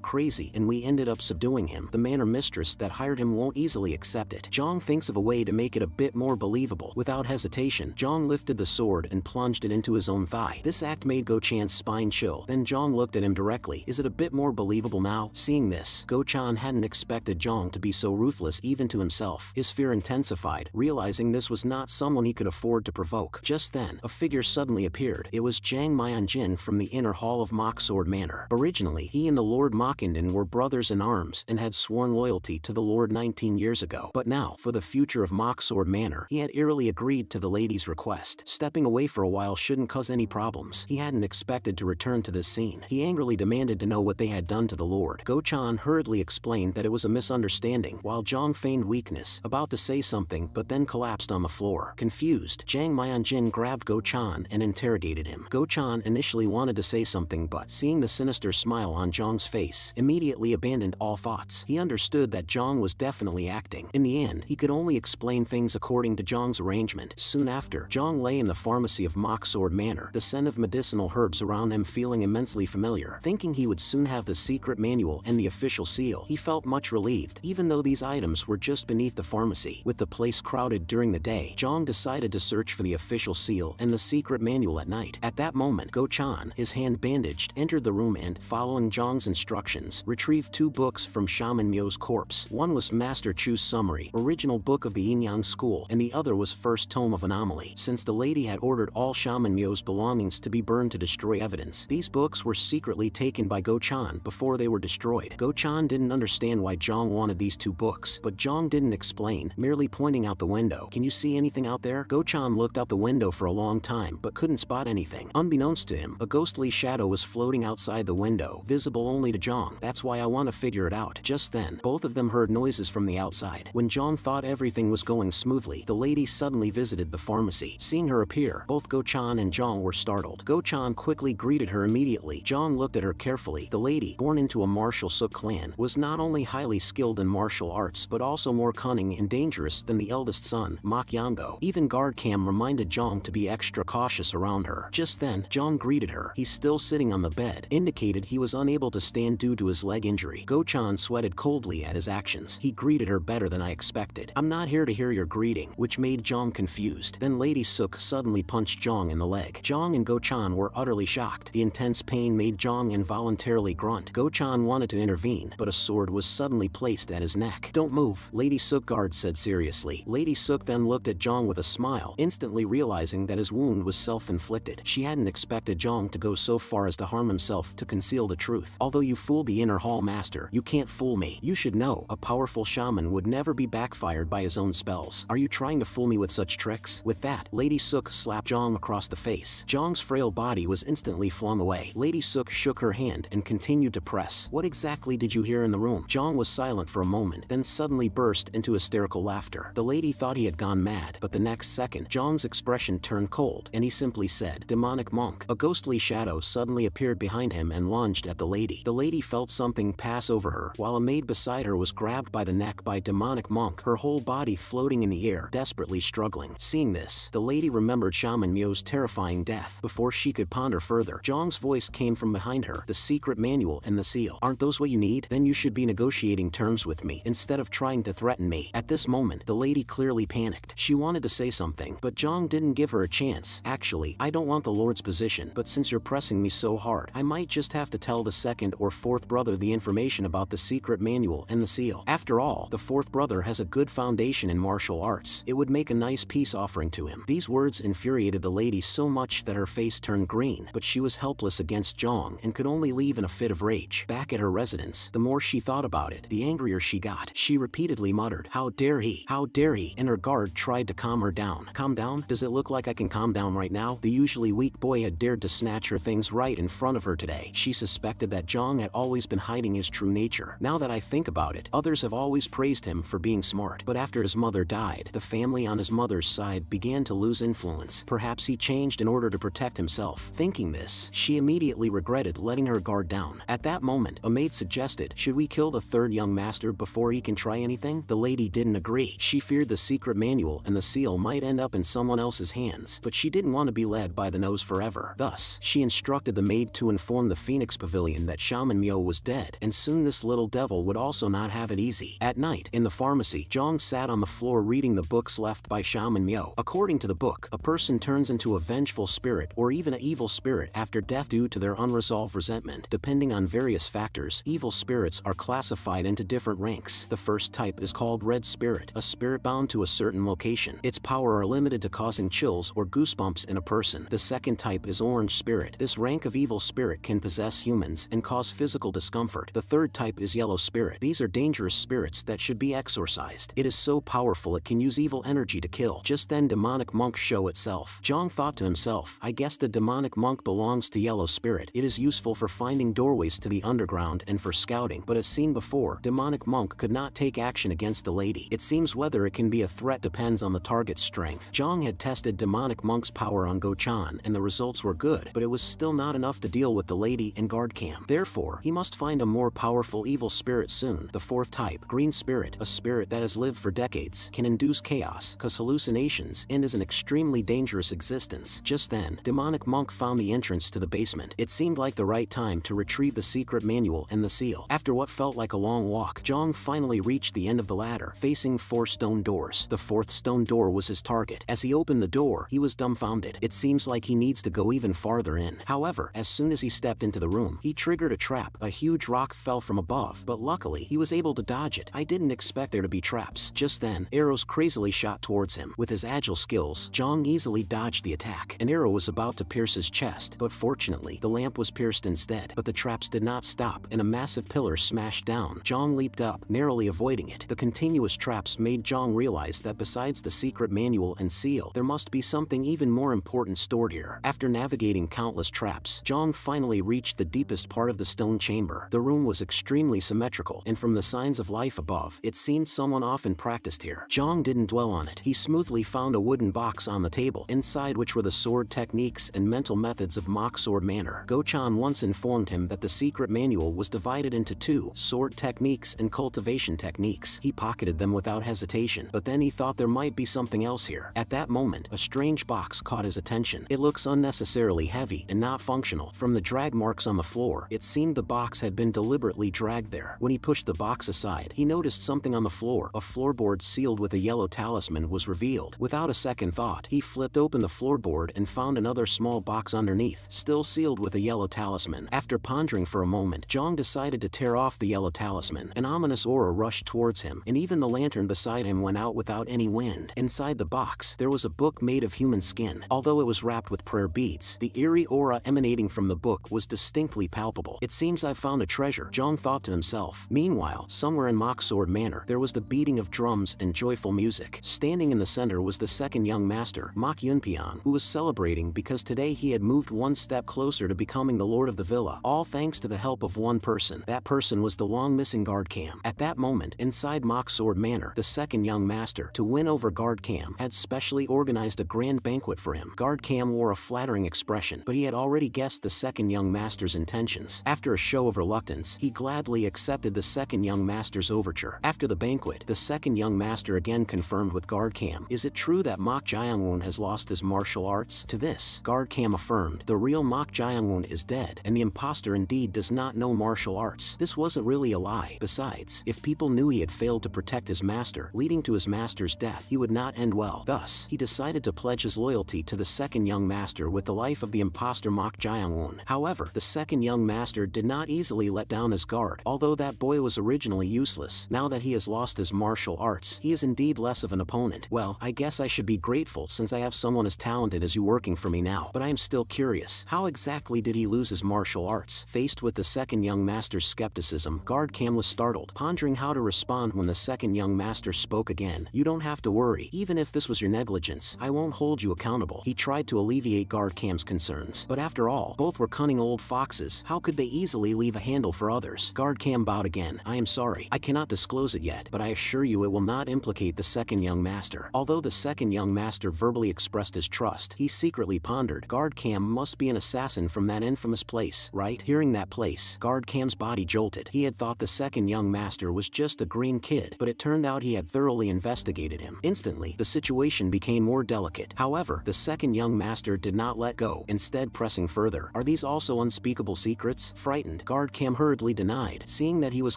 crazy and we ended up subduing him, the manor mistress that hired him won't easily accept it. Zhang thinks of a way to make it a bit more believable. Without hesitation, Zhang lifted the sword and plunged it into his own thigh. This act made Go Chan's spine chill. Then Zhang looked at him directly. Is it a bit more believable now? Seeing this, Go Chan hadn't expected Zhang to be so ruthless even to himself. His fear intensified, realizing this was not someone he could afford to provoke. Just then, a figure suddenly appeared. It was Zhang Mianjin from the inner hall of Mocksword Manor. Originally, he and the Lord Mockindan were brothers in arms and had sworn loyalty to the Lord 19 years ago. But now, for the future of Mocksword Manor, he had eerily agreed to the lady's request. Stepping away for a while shouldn't cause any problems. He hadn't expected to return to this scene. He angrily demanded to know what they had done to the Lord. Go Chan hurriedly explained that it was a misunderstanding, while Zhang feigned weakness, about to say something but then collapsed on the floor. Confused, Zhang Mianjin grabbed Go Chan and interrogated him. Go Chan initially wanted to say something but, seeing the sinister smile on Zhang's face, immediately abandoned all thoughts. He understood that Zhang was definitely acting. In the end, he could only explain things according to Zhang's arrangement. Soon after, Zhang lay in the pharmacy of Mocksword Manor, the scent of medicinal herbs around him feeling immensely familiar. Thinking he would soon have the secret manual and the official seal, he felt much relieved, even though these items were just beneath the pharmacy. With the place crowded during the day, Zhang decided to search for the official seal and the secret manual at night. At that moment, Go Chan, his hand bandaged, entered the room and, following Zhang's instructions, retrieved 2 books from Shaman Mio's corpse. One was Master Chu's Summary, original book of the Yin-Yang school, and the other was First Tome of Anomaly. Since the lady had ordered all Shaman Mio's belongings to be burned to destroy evidence, these books were secretly taken by Go Chan before they were destroyed. Go Chan didn't understand why Zhang wanted these 2 books, but Zhang didn't explain, merely pointing out the window. Can you see anything out there? Go Chan looked out the window for a long time but couldn't spot anything. Unbeknownst to him, a ghostly shadow was floating outside the window, visible only to Zhang. That's why I want to figure it out. Just then, both of them heard noises from the outside. When Zhang thought everything was going smoothly, the lady suddenly visited the pharmacy. Seeing her appear, both Go Chan and Zhang were startled. Go Chan quickly greeted her immediately. Zhang looked at her carefully. The lady, born into a martial Suk clan, was not only highly skilled in martial arts but also more cunning and dangerous than the eldest son, Mak Yango. Even guard Cam reminded Zhang to be extra cautious around her. Just then, Zhang greeted her. He's still sitting on the bed, indicated he was unable to stand due to his leg injury. Go Chan sweated coldly at his actions. He greeted her better than I expected. I'm not here to hear your greeting, which made Zhang confused. Then Lady Suk suddenly punched Zhang in the leg. Zhang and Go Chan were utterly shocked. The intense pain made Zhang involuntarily grunt. Go Chan wanted to intervene, but a sword was suddenly placed at his neck. Don't move, Lady Suk guard said seriously. Lady Suk then looked at Zhang with a smile, instantly realizing that his wound was self-inflicted. She hadn't expected Zhang to go so far as to harm himself to conceal the truth. Although you fooled the inner hall master, you can't fool me. You should know, a powerful shaman would never be backfired by his own spells. Are you trying to fool me with such tricks? With that, Lady Suk slapped Zhang across the face. Zhang's frail body was instantly flung away. Lady Suk shook her hand and continued to press. What exactly did you hear in the room? Zhang was silent for a moment, then suddenly burst into hysterical laughter. The lady thought he had gone mad, but the next second, Zhang's expression turned cold, and he simply said, "Demonic monk." A ghostly shadow suddenly appeared behind him and lunged at the lady. The lady felt something pass over her, while a maid beside her was grabbed by the neck by demonic monk, her whole body floating in the air, desperately struggling. Seeing this, the lady remembered Shaman Mio's terrifying death. Before she could ponder further, Zhang's voice came from behind her. The secret manual and the seal. Aren't those what you need? Then you should be negotiating terms with me, instead of trying to threaten me. At this moment, the lady clearly panicked. She wanted to say something, but Zhang didn't give her a chance. Actually, I don't want the Lord's position, but since you're pressing me so hard, I might just have to tell the 2nd or 4th brother the information about the secret manual and the seal. After all, the 4th brother has a good foundation in martial arts. It would make a nice peace offering to him. These words infuriated the lady so much that her face turned green, but she was helpless against Zhang and could only leave in a fit of rage. Back at her residence, the more she thought about it, the angrier she got. She repeatedly muttered, "How dare he? How dare he?" And her guard tried to calm her down. Calm down? Does it look like I can calm down right now? The usually weak boy had dared to snatch her things right in front of her today. She suspected that Zhang had always been hiding his true nature. Now that I think about it, others have always praised him for being smart. But after his mother died, the family on his mother's side began to lose influence. Perhaps he changed in order to protect himself. Thinking this, she immediately regretted letting her guard down. At that moment, a maid suggested, "Should we kill the 3rd young master before he can try anything?" The lady didn't agree. She feared the secret manual and the seal might end up in someone else's hands. hands, but she didn't want to be led by the nose forever. Thus, she instructed the maid to inform the Phoenix Pavilion that Shaman Myo was dead, and soon this little devil would also not have it easy. At night, in the pharmacy, Zhang sat on the floor reading the books left by Shaman Myo. According to the book, a person turns into a vengeful spirit or even an evil spirit after death due to their unresolved resentment. Depending on various factors, evil spirits are classified into different ranks. The first type is called Red Spirit, a spirit bound to a certain location. Its power are limited to causing chills or goosebumps in a person. The second type is Orange Spirit. This rank of evil spirit can possess humans and cause physical discomfort. The third type is Yellow Spirit. These are dangerous spirits that should be exorcised. It is so powerful it can use evil energy to kill. Just then demonic monk show itself. Zhang thought to himself, I guess the demonic monk belongs to Yellow Spirit. It is useful for finding doorways to the underground and for scouting, but as seen before, demonic monk could not take action against the lady. It seems whether it can be a threat depends on the target's strength. Zhang had tested demonic monk's power on Go-chan and the results were good, but it was still not enough to deal with the lady and guard cam. Therefore, he must find a more powerful evil spirit soon. The fourth type, Green Spirit, a spirit that has lived for decades, can induce chaos, cause hallucinations, and is an extremely dangerous existence. Just then, demonic monk found the entrance to the basement. It seemed like the right time to retrieve the secret manual and the seal. After what felt like a long walk, Zhang finally reached the end of the ladder, facing 4 stone doors. The fourth stone door was his target. As he opened the door, he was dumbfounded. It seems like he needs to go even farther in. However, as soon as he stepped into the room, he triggered a trap. A huge rock fell from above, but luckily, he was able to dodge it. I didn't expect there to be traps. Just then, arrows crazily shot towards him. With his agile skills, Zhang easily dodged the attack. An arrow was about to pierce his chest, but fortunately, the lamp was pierced instead. But the traps did not stop, and a massive pillar smashed down. Zhang leaped up, narrowly avoiding it. The continuous traps made Zhang realize that besides the secret manual and seal, there must be something even more important stored here. After navigating countless traps, Zhang finally reached the deepest part of the stone chamber. The room was extremely symmetrical, and from the signs of life above, it seemed someone often practiced here. Zhang didn't dwell on it. He smoothly found a wooden box on the table, inside which were the sword techniques and mental methods of mock sword manner. Go-chan once informed him that the secret manual was divided into 2, sword techniques and cultivation techniques. He pocketed them without hesitation, but then he thought there might be something else here. At that moment, a strange box caught his attention. It looks unnecessarily heavy and not functional. From the drag marks on the floor, it seemed the box had been deliberately dragged there. When he pushed the box aside, he noticed something on the floor. A floorboard sealed with a yellow talisman was revealed. Without a second thought, he flipped open the floorboard and found another small box underneath, still sealed with a yellow talisman. After pondering for a moment, Zhang decided to tear off the yellow talisman. An ominous aura rushed towards him, and even the lantern beside him went out without any wind. Inside the box, there was a book made of human skin. Although it was wrapped with prayer beads, the eerie aura emanating from the book was distinctly palpable. It seems I've found a treasure, Zhang thought to himself. Meanwhile, somewhere in Mock Sword Manor, there was the beating of drums and joyful music. Standing in the center was the second young master, Mok Yunpian, who was celebrating because today he had moved one step closer to becoming the lord of the villa, all thanks to the help of one person. That person was the long-missing guard cam. At that moment, inside Mock Sword Manor, the second young master, to win over guard cam, had specially organized a grand banquet for him. Guard cam wore a flattering expression, but he had already guessed the second young master's intentions. After a show of reluctance, he gladly accepted the second young master's overture. After the banquet, the second young master again confirmed with guard cam, "Is it true that Mok Jiangwon has lost his martial arts?" To this, guard cam affirmed, "The real Mok Jiangwon is dead, and the imposter indeed does not know martial arts. This wasn't really a lie. Besides, if people knew he had failed to protect his master, leading to his master's death, he would not end well." Thus, he decided to pledge his loyalty to the second young master with the life of the imposter Mok Jiangwon. However, the second young master did not easily let down his guard. Although that boy was originally useless, now that he has lost his martial arts, he is indeed less of an opponent. Well, I guess I should be grateful since I have someone as talented as you working for me now. But I am still curious, how exactly did he lose his martial arts? Faced with the second young master's skepticism, guard cam was startled, pondering how to respond when the second young master spoke again. "You don't have to worry. Even if this was your negligence, I won't hold you accountable." He tried to alleviate guard cam's concerns. But after all, both were cunning old foxes. How could they easily leave a handle for others? Guard cam bowed again. "I am sorry. I cannot disclose it yet, but I assure you it will not implicate the second young master." Although the second young master verbally expressed his trust, he secretly pondered, guard cam must be an assassin from that infamous place, right? Hearing that place, guard cam's body jolted. He had thought the second young master was just a green kid, but it turned out he had thoroughly investigated him. Instantly, the situation became more delicate. delicate. However, the second young master did not let go, instead pressing further. Are these also unspeakable secrets? Frightened, guard Cam hurriedly denied. Seeing that he was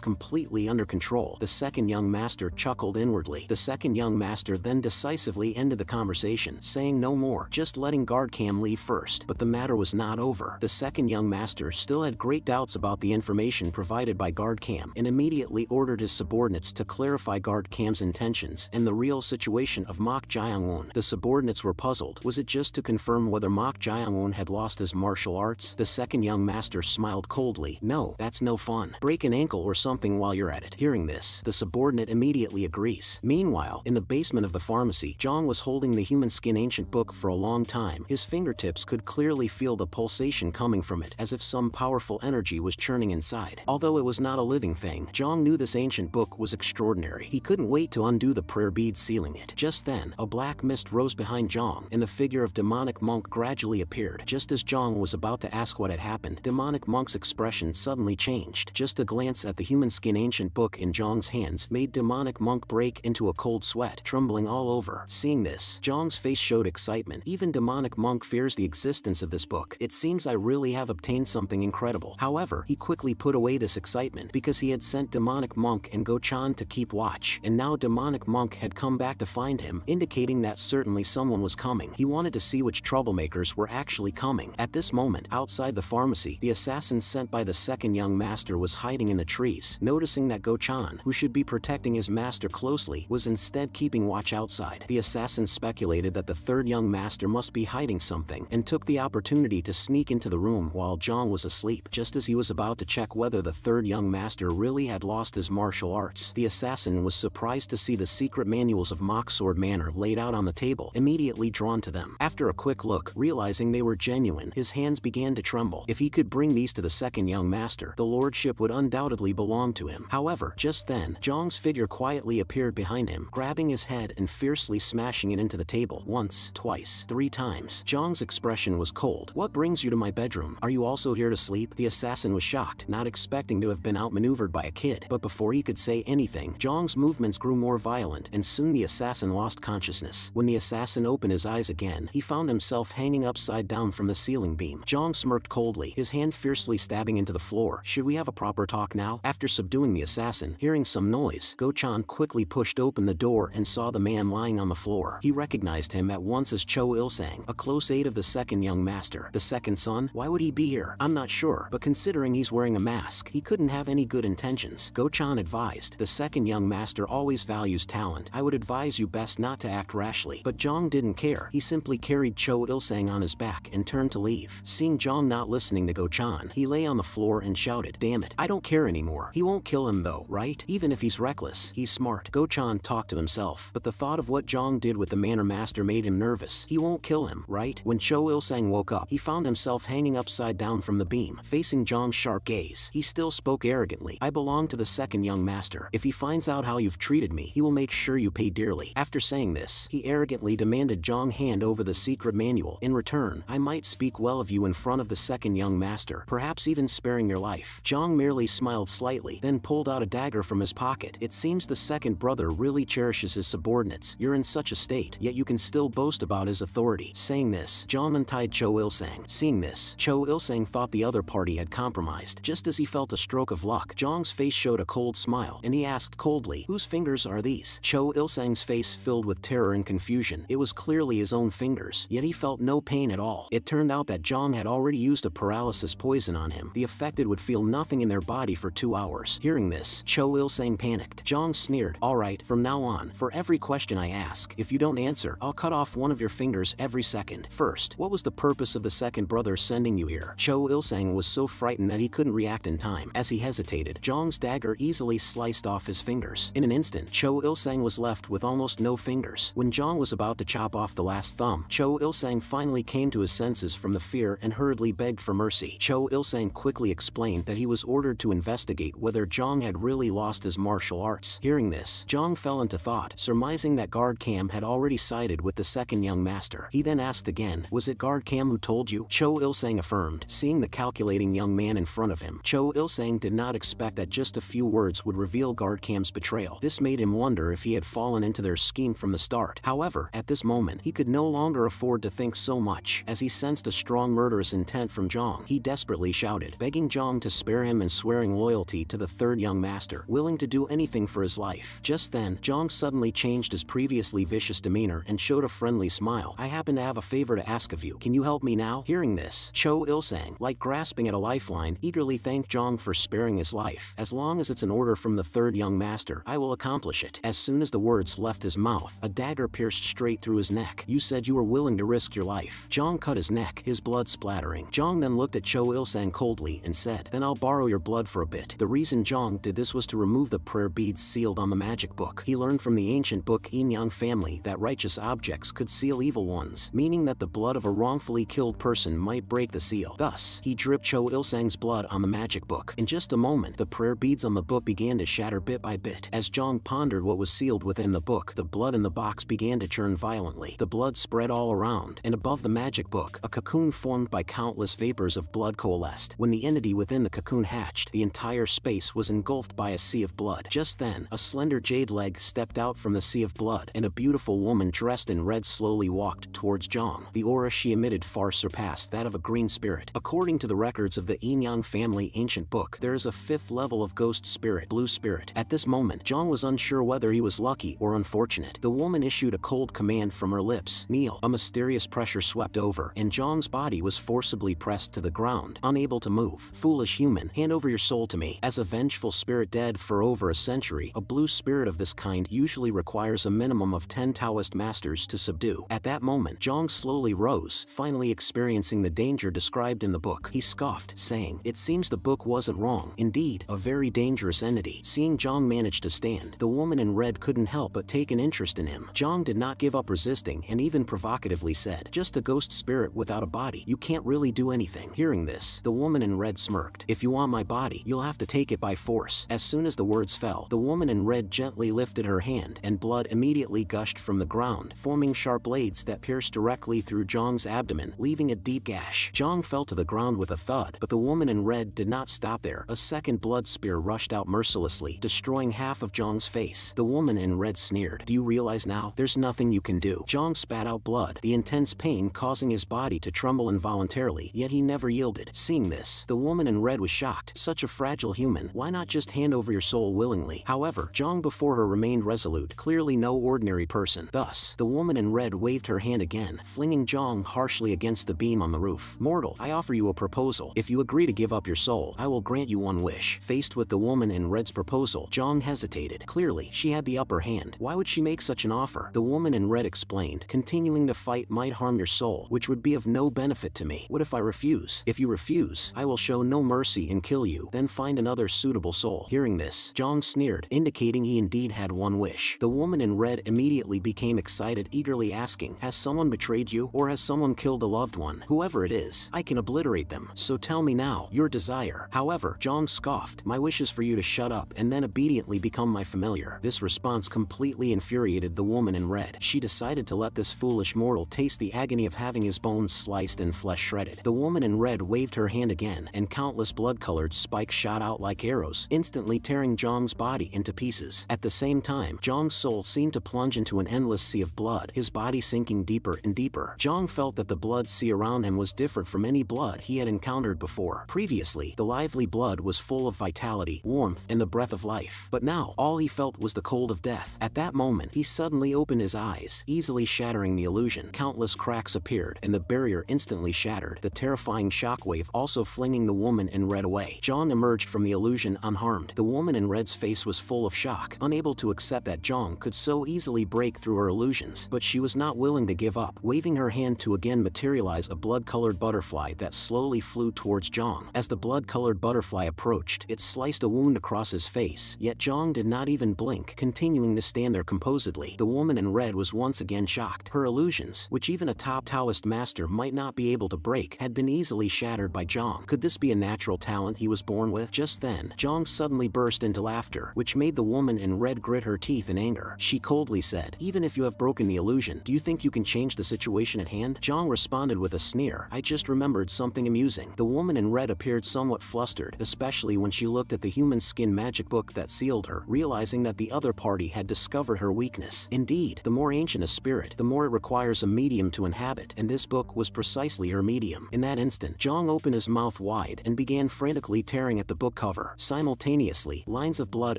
completely under control, the second young master chuckled inwardly. The second young master then decisively ended the conversation, saying no more, just letting guard Cam leave first. But the matter was not over. The second young master still had great doubts about the information provided by guard Cam, and immediately ordered his subordinates to clarify guard Cam's intentions and the real situation of Mok Jae-won. The subordinates were puzzled. Was it just to confirm whether Mok Jae-won had lost his martial arts? The second young master smiled coldly. No, that's no fun. Break an ankle or something while you're at it. Hearing this, the subordinate immediately agrees. Meanwhile, in the basement of the pharmacy, Jong was holding the human skin ancient book for a long time. His fingertips could clearly feel the pulsation coming from it, as if some powerful energy was churning inside. Although it was not a living thing, Jong knew this ancient book was extraordinary. He couldn't wait to undo the prayer beads sealing it. Just then, a black mist rose behind Jong, and the figure of demonic monk gradually appeared. Just as Jong was about to ask what had happened, demonic monk's expression suddenly changed. Just a glance at the human skin ancient book in Jong's hands made demonic monk break into a cold sweat, trembling all over. Seeing this, Jong's face showed excitement. Even demonic monk fears the existence of this book. It seems I really have obtained something incredible. However, he quickly put away this excitement because he had sent demonic monk and Go-chan to keep watch, and now demonic monk had come back to find him, indicating that certainly someone was coming. He wanted to see which troublemakers were actually coming. At this moment, outside the pharmacy, the assassin sent by the second young master was hiding in the trees. Noticing that Go-chan, who should be protecting his master closely, was instead keeping watch outside, the assassin speculated that the third young master must be hiding something, and took the opportunity to sneak into the room while Jong was asleep. Just as he was about to check whether the third young master really had lost his martial arts, the assassin was surprised to see the secret manuals of Mock Sword Manor laid out on the table, immediately drawn to them. After a quick look, realizing they were genuine, his hands began to tremble. If he could bring these to the second young master, the lordship would undoubtedly belong to him. However, just then, Jong's figure quietly appeared behind him, grabbing his head and fiercely smashing it into the table. Once, twice, 3 times. Jong's expression was cold. What brings you to my bedroom? Are you also here to sleep? The assassin was shocked, not expecting to have been outmaneuvered by a kid. But before he could say anything, Jong's movements grew more violent, and soon the assassin lost consciousness. When the assassin opened his eyes again, he found himself hanging upside down from the ceiling beam. Jong smirked coldly, his hand fiercely stabbing into the floor. Should we have a proper talk now? After subduing the assassin, hearing some noise, Go-chan quickly pushed open the door and saw the man lying on the floor. He recognized him at once as Cho Il-sang, a close aide of the second young master. The second son? Why would he be here? I'm not sure, but considering he's wearing a mask, he couldn't have any good intentions. Go-chan advised, the second young master always values talent. I would advise you best not to act rashly. But Jong didn't care. He simply carried Cho Il-sang on his back and turned to leave. Seeing Jong not listening to Go-chan, he lay on the floor and shouted, "Damn it, I don't care anymore. He won't kill him though, right? Even if he's reckless, he's smart." Go-chan talked to himself, but the thought of what Jong did with the manor master made him nervous. He won't kill him, right? When Cho Il-sang woke up, he found himself hanging upside down from the beam, facing Jong's sharp gaze. He still spoke arrogantly. "I belong to the second young master. If he finds out how you've treated me, he will make sure you pay dearly." After saying this, he arrogantly demanded Jong hand over the secret manual. "In return, I might speak well of you in front of the second young master, perhaps even sparing your life." Jong merely smiled slightly, then pulled out a dagger from his pocket. It seems the second brother really cherishes his subordinates. You're in such a state, yet you can still boast about his authority. Saying this, Jong untied Cho Il-sang. Seeing this, Cho Il-sang thought the other party had compromised. Just as he felt a stroke of luck, Jong's face showed a cold smile, and he asked coldly, "Whose fingers are these?" Cho Il-sang's face filled with terror and confusion. It was clearly his own fingers, yet he felt no pain at all. It turned out that Jong had already used a paralysis poison on him. The affected would feel nothing in their body for 2 hours. Hearing this, Cho Il-sang panicked. Jong sneered, "All right, from now on, for every question I ask, if you don't answer, I'll cut off one of your fingers every second. First, what was the purpose of the second brother sending you here?" Cho Il-sang was so frightened that he couldn't react in time. As he hesitated, Jong's dagger easily sliced off his fingers. In an instant, Cho Il-sang was left with almost no fingers. When Jong was about to chop off the last thumb, Cho Il-sang finally came to his senses from the fear and hurriedly begged for mercy. Cho Il-sang quickly explained that he was ordered to investigate whether Jong had really lost his martial arts. Hearing this, Jong fell into thought, surmising that Guard Cam had already sided with the second young master. He then asked again, "Was it Guard Cam who told you?" Cho Il-sang affirmed. Seeing the calculating young man in front of him, Cho Il-sang did not expect that just a few words would reveal Guard Cam's betrayal. This made him wonder if he had fallen into their scheme from the start. However, at this this moment, he could no longer afford to think so much. As he sensed a strong murderous intent from Zhang, he desperately shouted, begging Zhang to spare him and swearing loyalty to the third young master, willing to do anything for his life. Just then, Zhang suddenly changed his previously vicious demeanor and showed a friendly smile. I happen to have a favor to ask of you. Can you help me now? Hearing this, Cho Ilsang, like grasping at a lifeline, eagerly thanked Zhang for sparing his life. As long as it's an order from the third young master, I will accomplish it. As soon as the words left his mouth, a dagger pierced straight through his neck. You said you were willing to risk your life. Zhang cut his neck, his blood splattering. Zhang then looked at Cho Ilsang coldly and said, then I'll borrow your blood for a bit. The reason Zhang did this was to remove the prayer beads sealed on the magic book. He learned from the ancient book Yin Yang family that righteous objects could seal evil ones, meaning that the blood of a wrongfully killed person might break the seal. Thus, he dripped Cho Ilsang's blood on the magic book. In just a moment, the prayer beads on the book began to shatter bit by bit. As Zhang pondered what was sealed within the book, the blood in the box began to churn violently. The blood spread all around, and above the magic book, a cocoon formed by countless vapors of blood coalesced. When the entity within the cocoon hatched, the entire space was engulfed by a sea of blood. Just then, a slender jade leg stepped out from the sea of blood, and a beautiful woman dressed in red slowly walked towards Zhang. The aura she emitted far surpassed that of a green spirit. According to the records of the Yin Yang family ancient book, there is a fifth level of ghost spirit, blue spirit. At this moment, Zhang was unsure whether he was lucky or unfortunate. The woman issued a cold command from her lips, kneel. A mysterious pressure swept over, and Zhang's body was forcibly pressed to the ground, unable to move. Foolish human, hand over your soul to me. As a vengeful spirit dead for over a century, a blue spirit of this kind usually requires a minimum of 10 Taoist masters to subdue. At that moment, Zhang slowly rose, finally experiencing the danger described in the book. He scoffed, saying, it seems the book wasn't wrong. Indeed, a very dangerous entity. Seeing Zhang manage to stand, the woman in red couldn't help but take an interest in him. Zhang did not give up resisting and even provocatively said, just a ghost spirit without a body. You can't really do anything. Hearing this, the woman in red smirked. If you want my body, you'll have to take it by force. As soon as the words fell, the woman in red gently lifted her hand, and blood immediately gushed from the ground, forming sharp blades that pierced directly through Zhang's abdomen, leaving a deep gash. Zhang fell to the ground with a thud, but the woman in red did not stop there. A second blood spear rushed out mercilessly, destroying half of Zhang's face. The woman in red sneered, do you realize now? There's nothing you can do. Zhang spat out blood, the intense pain causing his body to tremble involuntarily, yet he never yielded. Seeing this, the woman in red was shocked. Such a fragile human, why not just hand over your soul willingly? However, Zhang before her remained resolute, clearly no ordinary person. Thus, the woman in red waved her hand again, flinging Zhang harshly against the beam on the roof. Mortal, I offer you a proposal. If you agree to give up your soul, I will grant you one wish. Faced with the woman in red's proposal, Zhang hesitated. Clearly, she had the upper hand. Why would she make such an offer? The woman in red explained, continuing to fight might harm your soul, which would be of no benefit to me. What if I refuse? If you refuse, I will show no mercy and kill you, then find another suitable soul. Hearing this, Zhang sneered, indicating he indeed had one wish. The woman in red immediately became excited, eagerly asking, has someone betrayed you, or has someone killed a loved one? Whoever it is, I can obliterate them. So tell me now, your desire. However, Zhang scoffed, my wish is for you to shut up and then obediently become my familiar. This response completely infuriated the woman in red. She decided to let this foolish mortal taste the agony of having his bones sliced and flesh shredded. The woman in red waved her hand again, and countless blood-colored spikes shot out like arrows, instantly tearing Zhang's body into pieces. At the same time, Zhang's soul seemed to plunge into an endless sea of blood, his body sinking deeper and deeper. Zhang felt that the blood sea around him was different from any blood he had encountered before. Previously, the lively blood was full of vitality, warmth, and the breath of life. But now, all he felt was the cold of death. At that moment, he suddenly opened his eyes, easily shattering the illusion. Countless cracks appeared, and the barrier instantly shattered, the terrifying shockwave also flinging the woman in red away. Zhang emerged from the illusion unharmed. The woman in red's face was full of shock, unable to accept that Zhang could so easily break through her illusions, but she was not willing to give up, waving her hand to again materialize a blood-colored butterfly that slowly flew towards Zhang. As the blood-colored butterfly approached, it sliced a wound across his face, yet Zhang did not even blink, continuing to stand there composedly. The woman in red was once again shocked. Her illusions, which even a top Taoist master might not be able to break, had been easily shattered by Zhang. Could this be a natural talent he was born with? Just then, Zhang suddenly burst into laughter, which made the woman in red grit her teeth in anger. She coldly said, even if you have broken the illusion, do you think you can change the situation at hand? Zhang responded with a sneer, I just remembered something amusing. The woman in red appeared somewhat flustered, especially when she looked at the human skin magic book that sealed her, realizing that the other party had discovered her weakness. Indeed, the more ancient a spirit, the more it requires a medium to inhabit, and this book was precisely her medium. In that instant, Zhang opened his mouth wide and began frantically tearing at the book cover. Simultaneously, lines of blood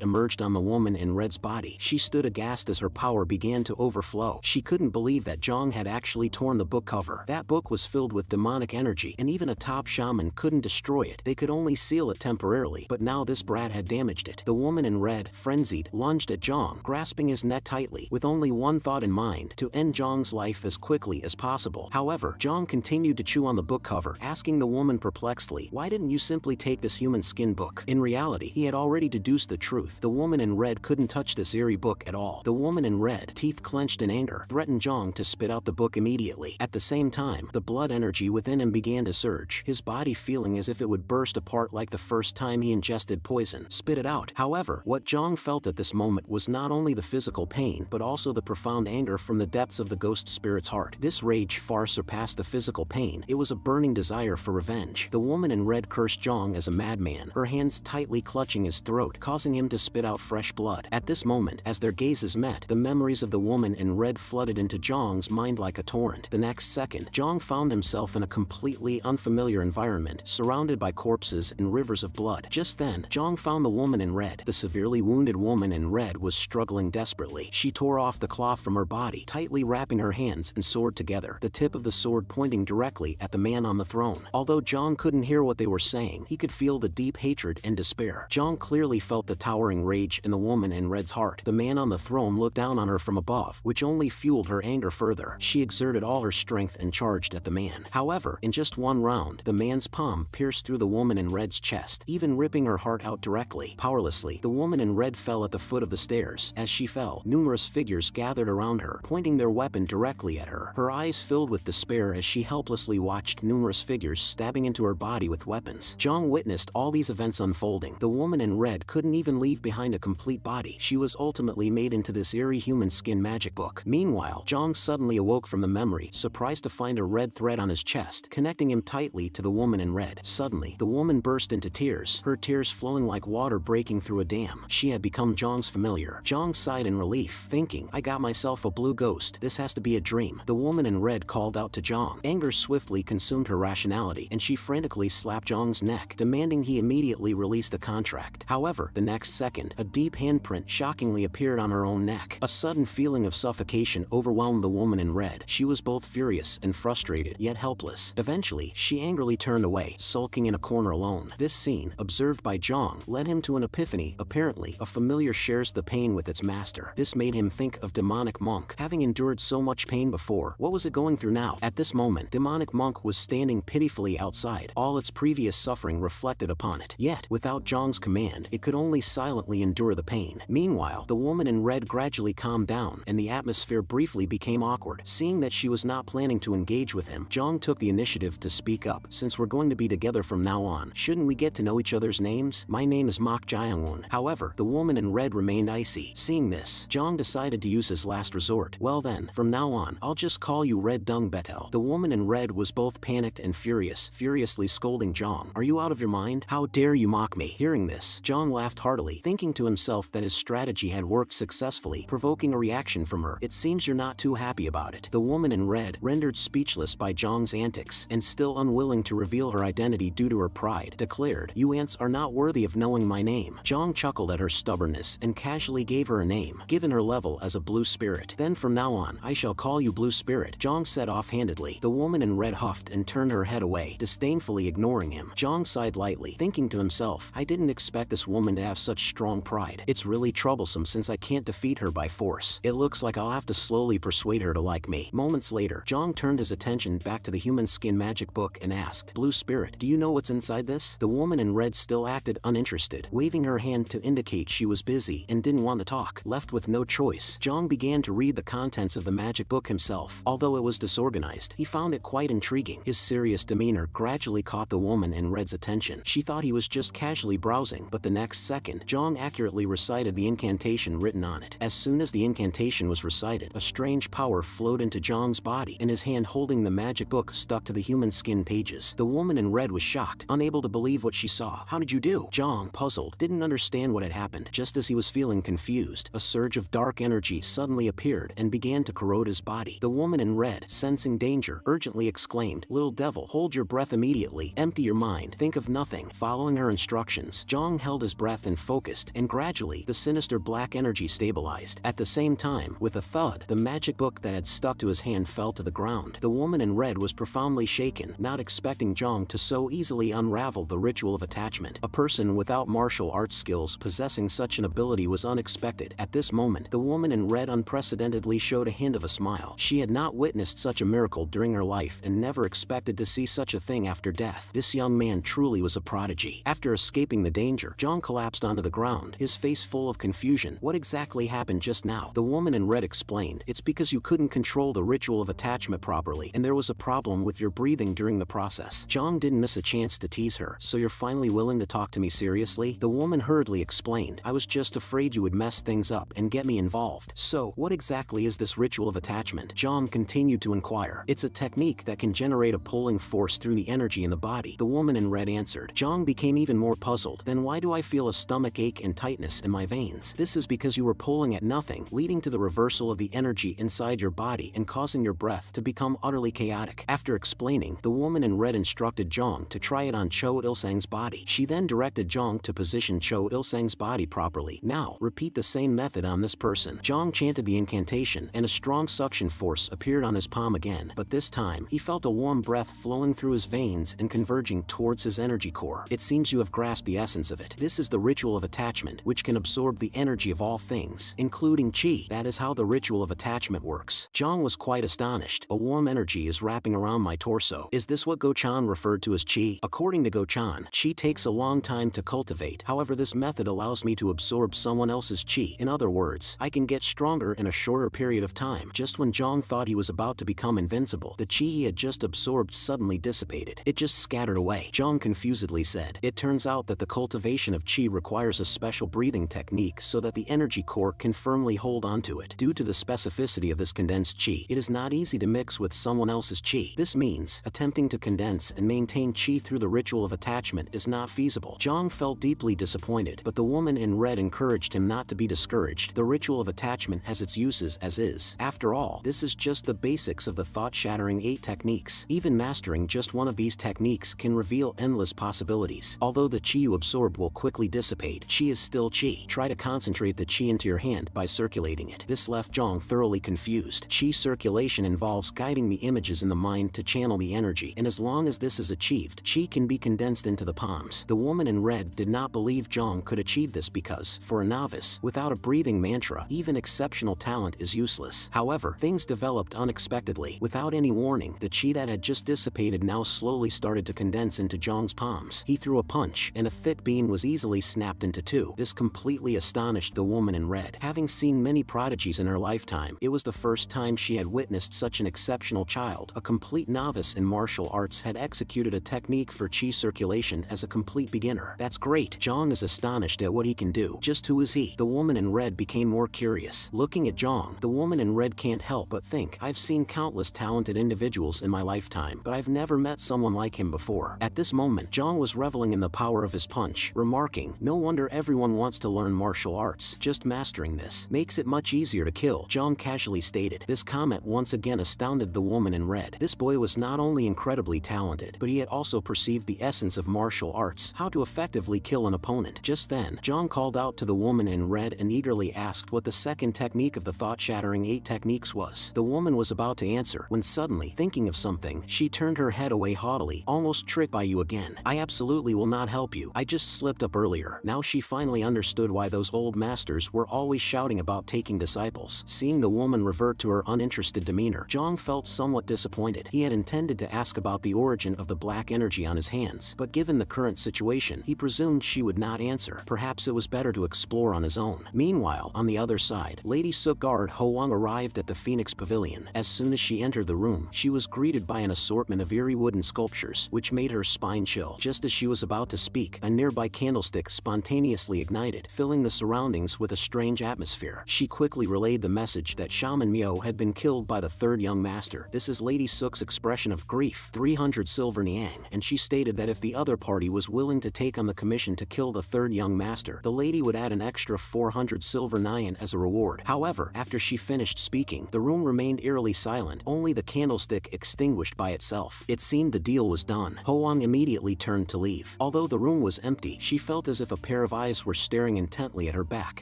emerged on the woman in red's body. She stood aghast as her power began to overflow. She couldn't believe that Zhang had actually torn the book cover. That book was filled with demonic energy, and even a top shaman couldn't destroy it. They could only seal it temporarily, but now this brat had damaged it. The woman in red, frenzied, lunged at Zhang, grasping his neck tightly, with only one thought in mind: to end Zhang's life as quickly as possible. However, Zhang continued to chew on the book cover, asking the woman perplexedly, "Why didn't you simply take this human skin book?" In reality, he had already deduced the truth. The woman in red couldn't touch this eerie book at all. The woman in red, teeth clenched in anger, threatened Zhang to spit out the book immediately. At the same time, the blood energy within him began to surge, his body feeling as if it would burst apart like the first time he ingested poison. Spit it out. However, what Zhang felt at this moment was not only the physical pain, but also the profound anger from the depths of the ghost spirit's heart. This rage far surpassed the physical pain. It was a burning desire for revenge. The woman in red cursed Zhang as a madman, her hands tightly clutching his throat, causing him to spit out fresh blood. At this moment, as their gazes met, the memories of the woman in red flooded into Zhang's mind like a torrent. The next second, Zhang found himself in a completely unfamiliar environment, surrounded by corpses and rivers of blood. Just then, Zhang found the woman in red. The severely wounded woman in red was struggling desperately. She tore off the cloth from her body, tightly wrapping her hands and sword together, the tip of the sword pointing directly at the man on the throne. Although Zhang couldn't hear what they were saying, he could feel the deep hatred and despair. Zhang clearly felt the towering rage in the woman in red's heart. The man on the throne looked down on her from above, which only fueled her anger further. She exerted all her strength and charged at the man. However, in just one round, the man's palm pierced through the woman in red's chest, even ripping her heart out directly. Powerlessly, the woman in red fell at the foot of the stairs. As she fell, numerous figures gathered around her, pointing their weapon directly at her. Her eyes filled with despair as she helplessly watched numerous figures stabbing into her body with weapons. Zhang witnessed all these events unfolding. The woman in red couldn't even leave behind a complete body. She was ultimately made into this eerie human skin magic book. Meanwhile, Zhang suddenly awoke from the memory, surprised to find a red thread on his chest, connecting him tightly to the woman in red. Suddenly, the woman burst into tears, her tears flowing like water breaking through a dam. She had become Zhang's familiar. Zhang sighed in relief, thinking, "I got myself a blue ghost. This has to be a dream." The woman in red called out to Zhang. Anger swiftly consumed her rationality, and she frantically slapped Zhang's neck, demanding he immediately release the contract. However, the next second, a deep handprint shockingly appeared on her own neck. A sudden feeling of suffocation overwhelmed the woman in red. She was both furious and frustrated, yet helpless. Eventually, she angrily turned away, sulking in a corner alone. This scene, observed by Zhang, led him to an epiphany. Apparently, a familiar shares the pain with its master. This made him think of demonic monk. Having endured so much pain before, what was it going through now? At this moment, demonic monk was standing pitifully outside, all its previous suffering reflected upon it. Yet, without Zhang's command, it could only silently endure the pain. Meanwhile, the woman in red gradually calmed down, and the atmosphere briefly became awkward. Seeing that she was not planning to engage with him, Zhang took the initiative to speak up. "Since we're going to be together from now on, shouldn't we get to know each other's names? My name is Mok Jiangwon." However, the woman in red remained icy. Seeing this, Zhang decided to use his last resort. "Well then, from now on, I'll just call you Red Dung Betel." The woman in red was both panicked and furious, furiously scolding Zhang. "Are you out of your mind? How dare you mock me?" Hearing this, Zhang laughed heartily, thinking to himself that his strategy had worked successfully, provoking a reaction from her. "It seems you're not too happy about it." The woman in red, rendered speechless by Zhang's antics, and still unwilling to reveal her identity due to her pride, declared, "You ants are not worthy of knowing my name." Zhang chuckled at her stubbornness and casually gave her a name, given her level as a blue spirit. "Then from now on, I shall call you Blue Spirit," Zhang said offhandedly. The woman in red huffed and turned her head away, disdainfully ignoring him. Zhang sighed lightly, thinking to himself, "I didn't expect this woman to have such strong pride. It's really troublesome since I can't defeat her by force. It looks like I'll have to slowly persuade her to like me." Moments later, Zhang turned his attention back to the human skin magic book and asked, "Blue Spirit, do you know what's inside this?" The woman in red still acted uninterested, waving her hand to indicate she was busy and didn't want to talk. Left with no choice, Zhang began to read the contents of the magic book himself. Although it was disorganized, he found it quite intriguing. His serious demeanor gradually caught the woman in red's attention. She thought he was just casually browsing, but the next second, Zhang accurately recited the incantation written on it. As soon as the incantation was recited, a strange power flowed into Zhang's body, and his hand holding the magic book stuck to the human skin pages. The woman in red was shocked, unable to believe what she saw. "How did you do?" Zhang, puzzled, didn't understand what had happened. Just as he was feeling confused, a surge of dark energy suddenly appeared and began to corrode his body. The woman in red, sensing danger, urgently exclaimed, "Little devil, hold your breath immediately, empty your mind, think of nothing." Following her instructions, Zhang held his breath and focused, and gradually, the sinister black energy stabilized. At the same time, with a thud, the magic book that had stuck to his hand fell to the ground. The woman in red was profoundly shaken, not expecting Zhang to so easily unravel the ritual of attachment. A person without martial arts skills possessing such an ability was unexpected. At this moment, the woman in red unprecedentedly showed a hint of a smile. She had not witnessed such a miracle during her life and never expected to see such a thing after death. This young man truly was a prodigy. After escaping the danger, Zhang collapsed onto the ground, his face full of confusion. What exactly happened just now? The woman in red explained, "It's because you couldn't control the ritual of attachment properly, and there was a problem with your breathing during the process." Zhang didn't miss a chance to tease her. "So you're finally willing to talk to me seriously?" The woman hurriedly explained, "I was just afraid you would mess things up and get me involved." "So, what exactly is this ritual of attachment?" Zhang continued to inquire. "It's a technique that can generate a pulling force through the energy in the body," the woman in red answered. Zhang became even more puzzled. "Then why do I feel a stomach ache and tightness in my veins?" "This is because you were pulling at nothing, leading to the reversal of the energy inside your body and causing your breath to become utterly chaotic." After explaining, the woman in red instructed Zhang to try it on Cho Ilsang's body. She then directed Zhang to position Cho Ilsang's body properly. "Now, repeat the same method on this person." Zhang chanted the incantation, and a strong suction force appeared on his palm again, but this time, he felt a warm breath flowing through his veins and converging towards his energy core. "It seems you have grasped the essence of it. This is the ritual of attachment, which can absorb the energy of all things, including qi. That is how the ritual of attachment works." Zhang was quite astonished. "A warm energy is wrapping around my torso. Is this what Go-chan referred to as qi?" According to Go-chan, qi takes a long time to cultivate. However, this method allows me to absorb someone else's qi. In other words, I can get stronger in a shorter period of time. Just when Zhang thought he was about to become invincible, the qi he had just absorbed suddenly dissipated. It just scattered away. Zhang confusedly said, "It turns out that the cultivation of qi requires a special breathing technique so that the energy core can firmly hold onto it. Due to the specificity of this condensed qi, it is not easy to mix with someone else's qi. This means, attempting to condense and maintain qi through the ritual of attachment is not feasible." Zhang felt deeply disappointed, but the woman in red encouraged him not to be discouraged. The ritual of attachment has its uses as is. After all, this is just the basics of the thought-shattering 8 techniques. Even mastering just one of these techniques can reveal endless possibilities. Although the qi you absorb will quickly dissipate, qi is still qi. Try to concentrate the qi into your hand by circulating it. This left Zhang thoroughly confused. Qi circulation involves guiding the images in the mind to channel the energy, and as long as this is achieved, qi can be condensed into the palms. The woman in red did not believe Zhang could achieve this because, for a novice, without a breathing mantra, even exceptional talent is useless. However, things developed unexpectedly. Without any warning, the qi that had just dissipated now slowly started to condense into Zhang's palms. He threw a punch, and a thick beam was easily snapped into two. This completely astonished the woman in red. Having seen many prodigies in her lifetime, it was the first time she had witnessed such an exceptional child. A complete novice in martial arts had executed a technique for qi circulation as a complete beginner. "That's great." Zhang is astonished at what he can do. Just who is he? The woman in red became more curious. Looking at Zhang, the woman in red can't help but think, "I've seen countless talented individuals in my lifetime, but I've never met someone like him before." At this moment, Zhang was reveling in the power of his punch, remarking, "No wonder everyone wants to learn martial arts. Just mastering this makes it much easier to kill." Zhang casually stated. This comment once again astounded the woman in red. This boy was not only incredibly talented, but he had also perceived the essence of martial arts, how to effectively kill an opponent. Just then, Zhang called out to the woman in red and eagerly asked what the second technique of the thought-shattering 8 techniques was. The woman was about to answer, when suddenly, thinking of something, she turned her head away haughtily, "Almost tricked by you again. I absolutely will not help you. I just slipped up earlier." Now she finally understood why those old masters were always shouting about taking disciples. Seeing the woman revert to her uninterested demeanor, Zhang felt somewhat disappointed. He had intended to ask about the origin of the black energy on his hands, but given the current situation, he presumed she would not answer. Perhaps it was better to explore on his own. Meanwhile, on the other side, Lady Sukgard Hoang arrived at the Phoenix Pavilion. As soon as she entered the room, she was greeted by an assortment of eerie wooden sculptures, which made her spine chill. Just as she was about to speak, a nearby candlestick spontaneously ignited, filling the surroundings with a strange atmosphere. She quickly relayed the message that Shaman Mio had been killed by the third young master. This is Lady Suk's expression of grief, 300 silver niang, and she stated that if the other party was willing to take on the commission to kill the third young master, the lady would add an extra 400 silver niang as a reward. However, after she she finished speaking, the room remained eerily silent, only the candlestick extinguished by itself. It seemed the deal was done. Hoang immediately turned to leave. Although the room was empty, she felt as if a pair of eyes were staring intently at her back,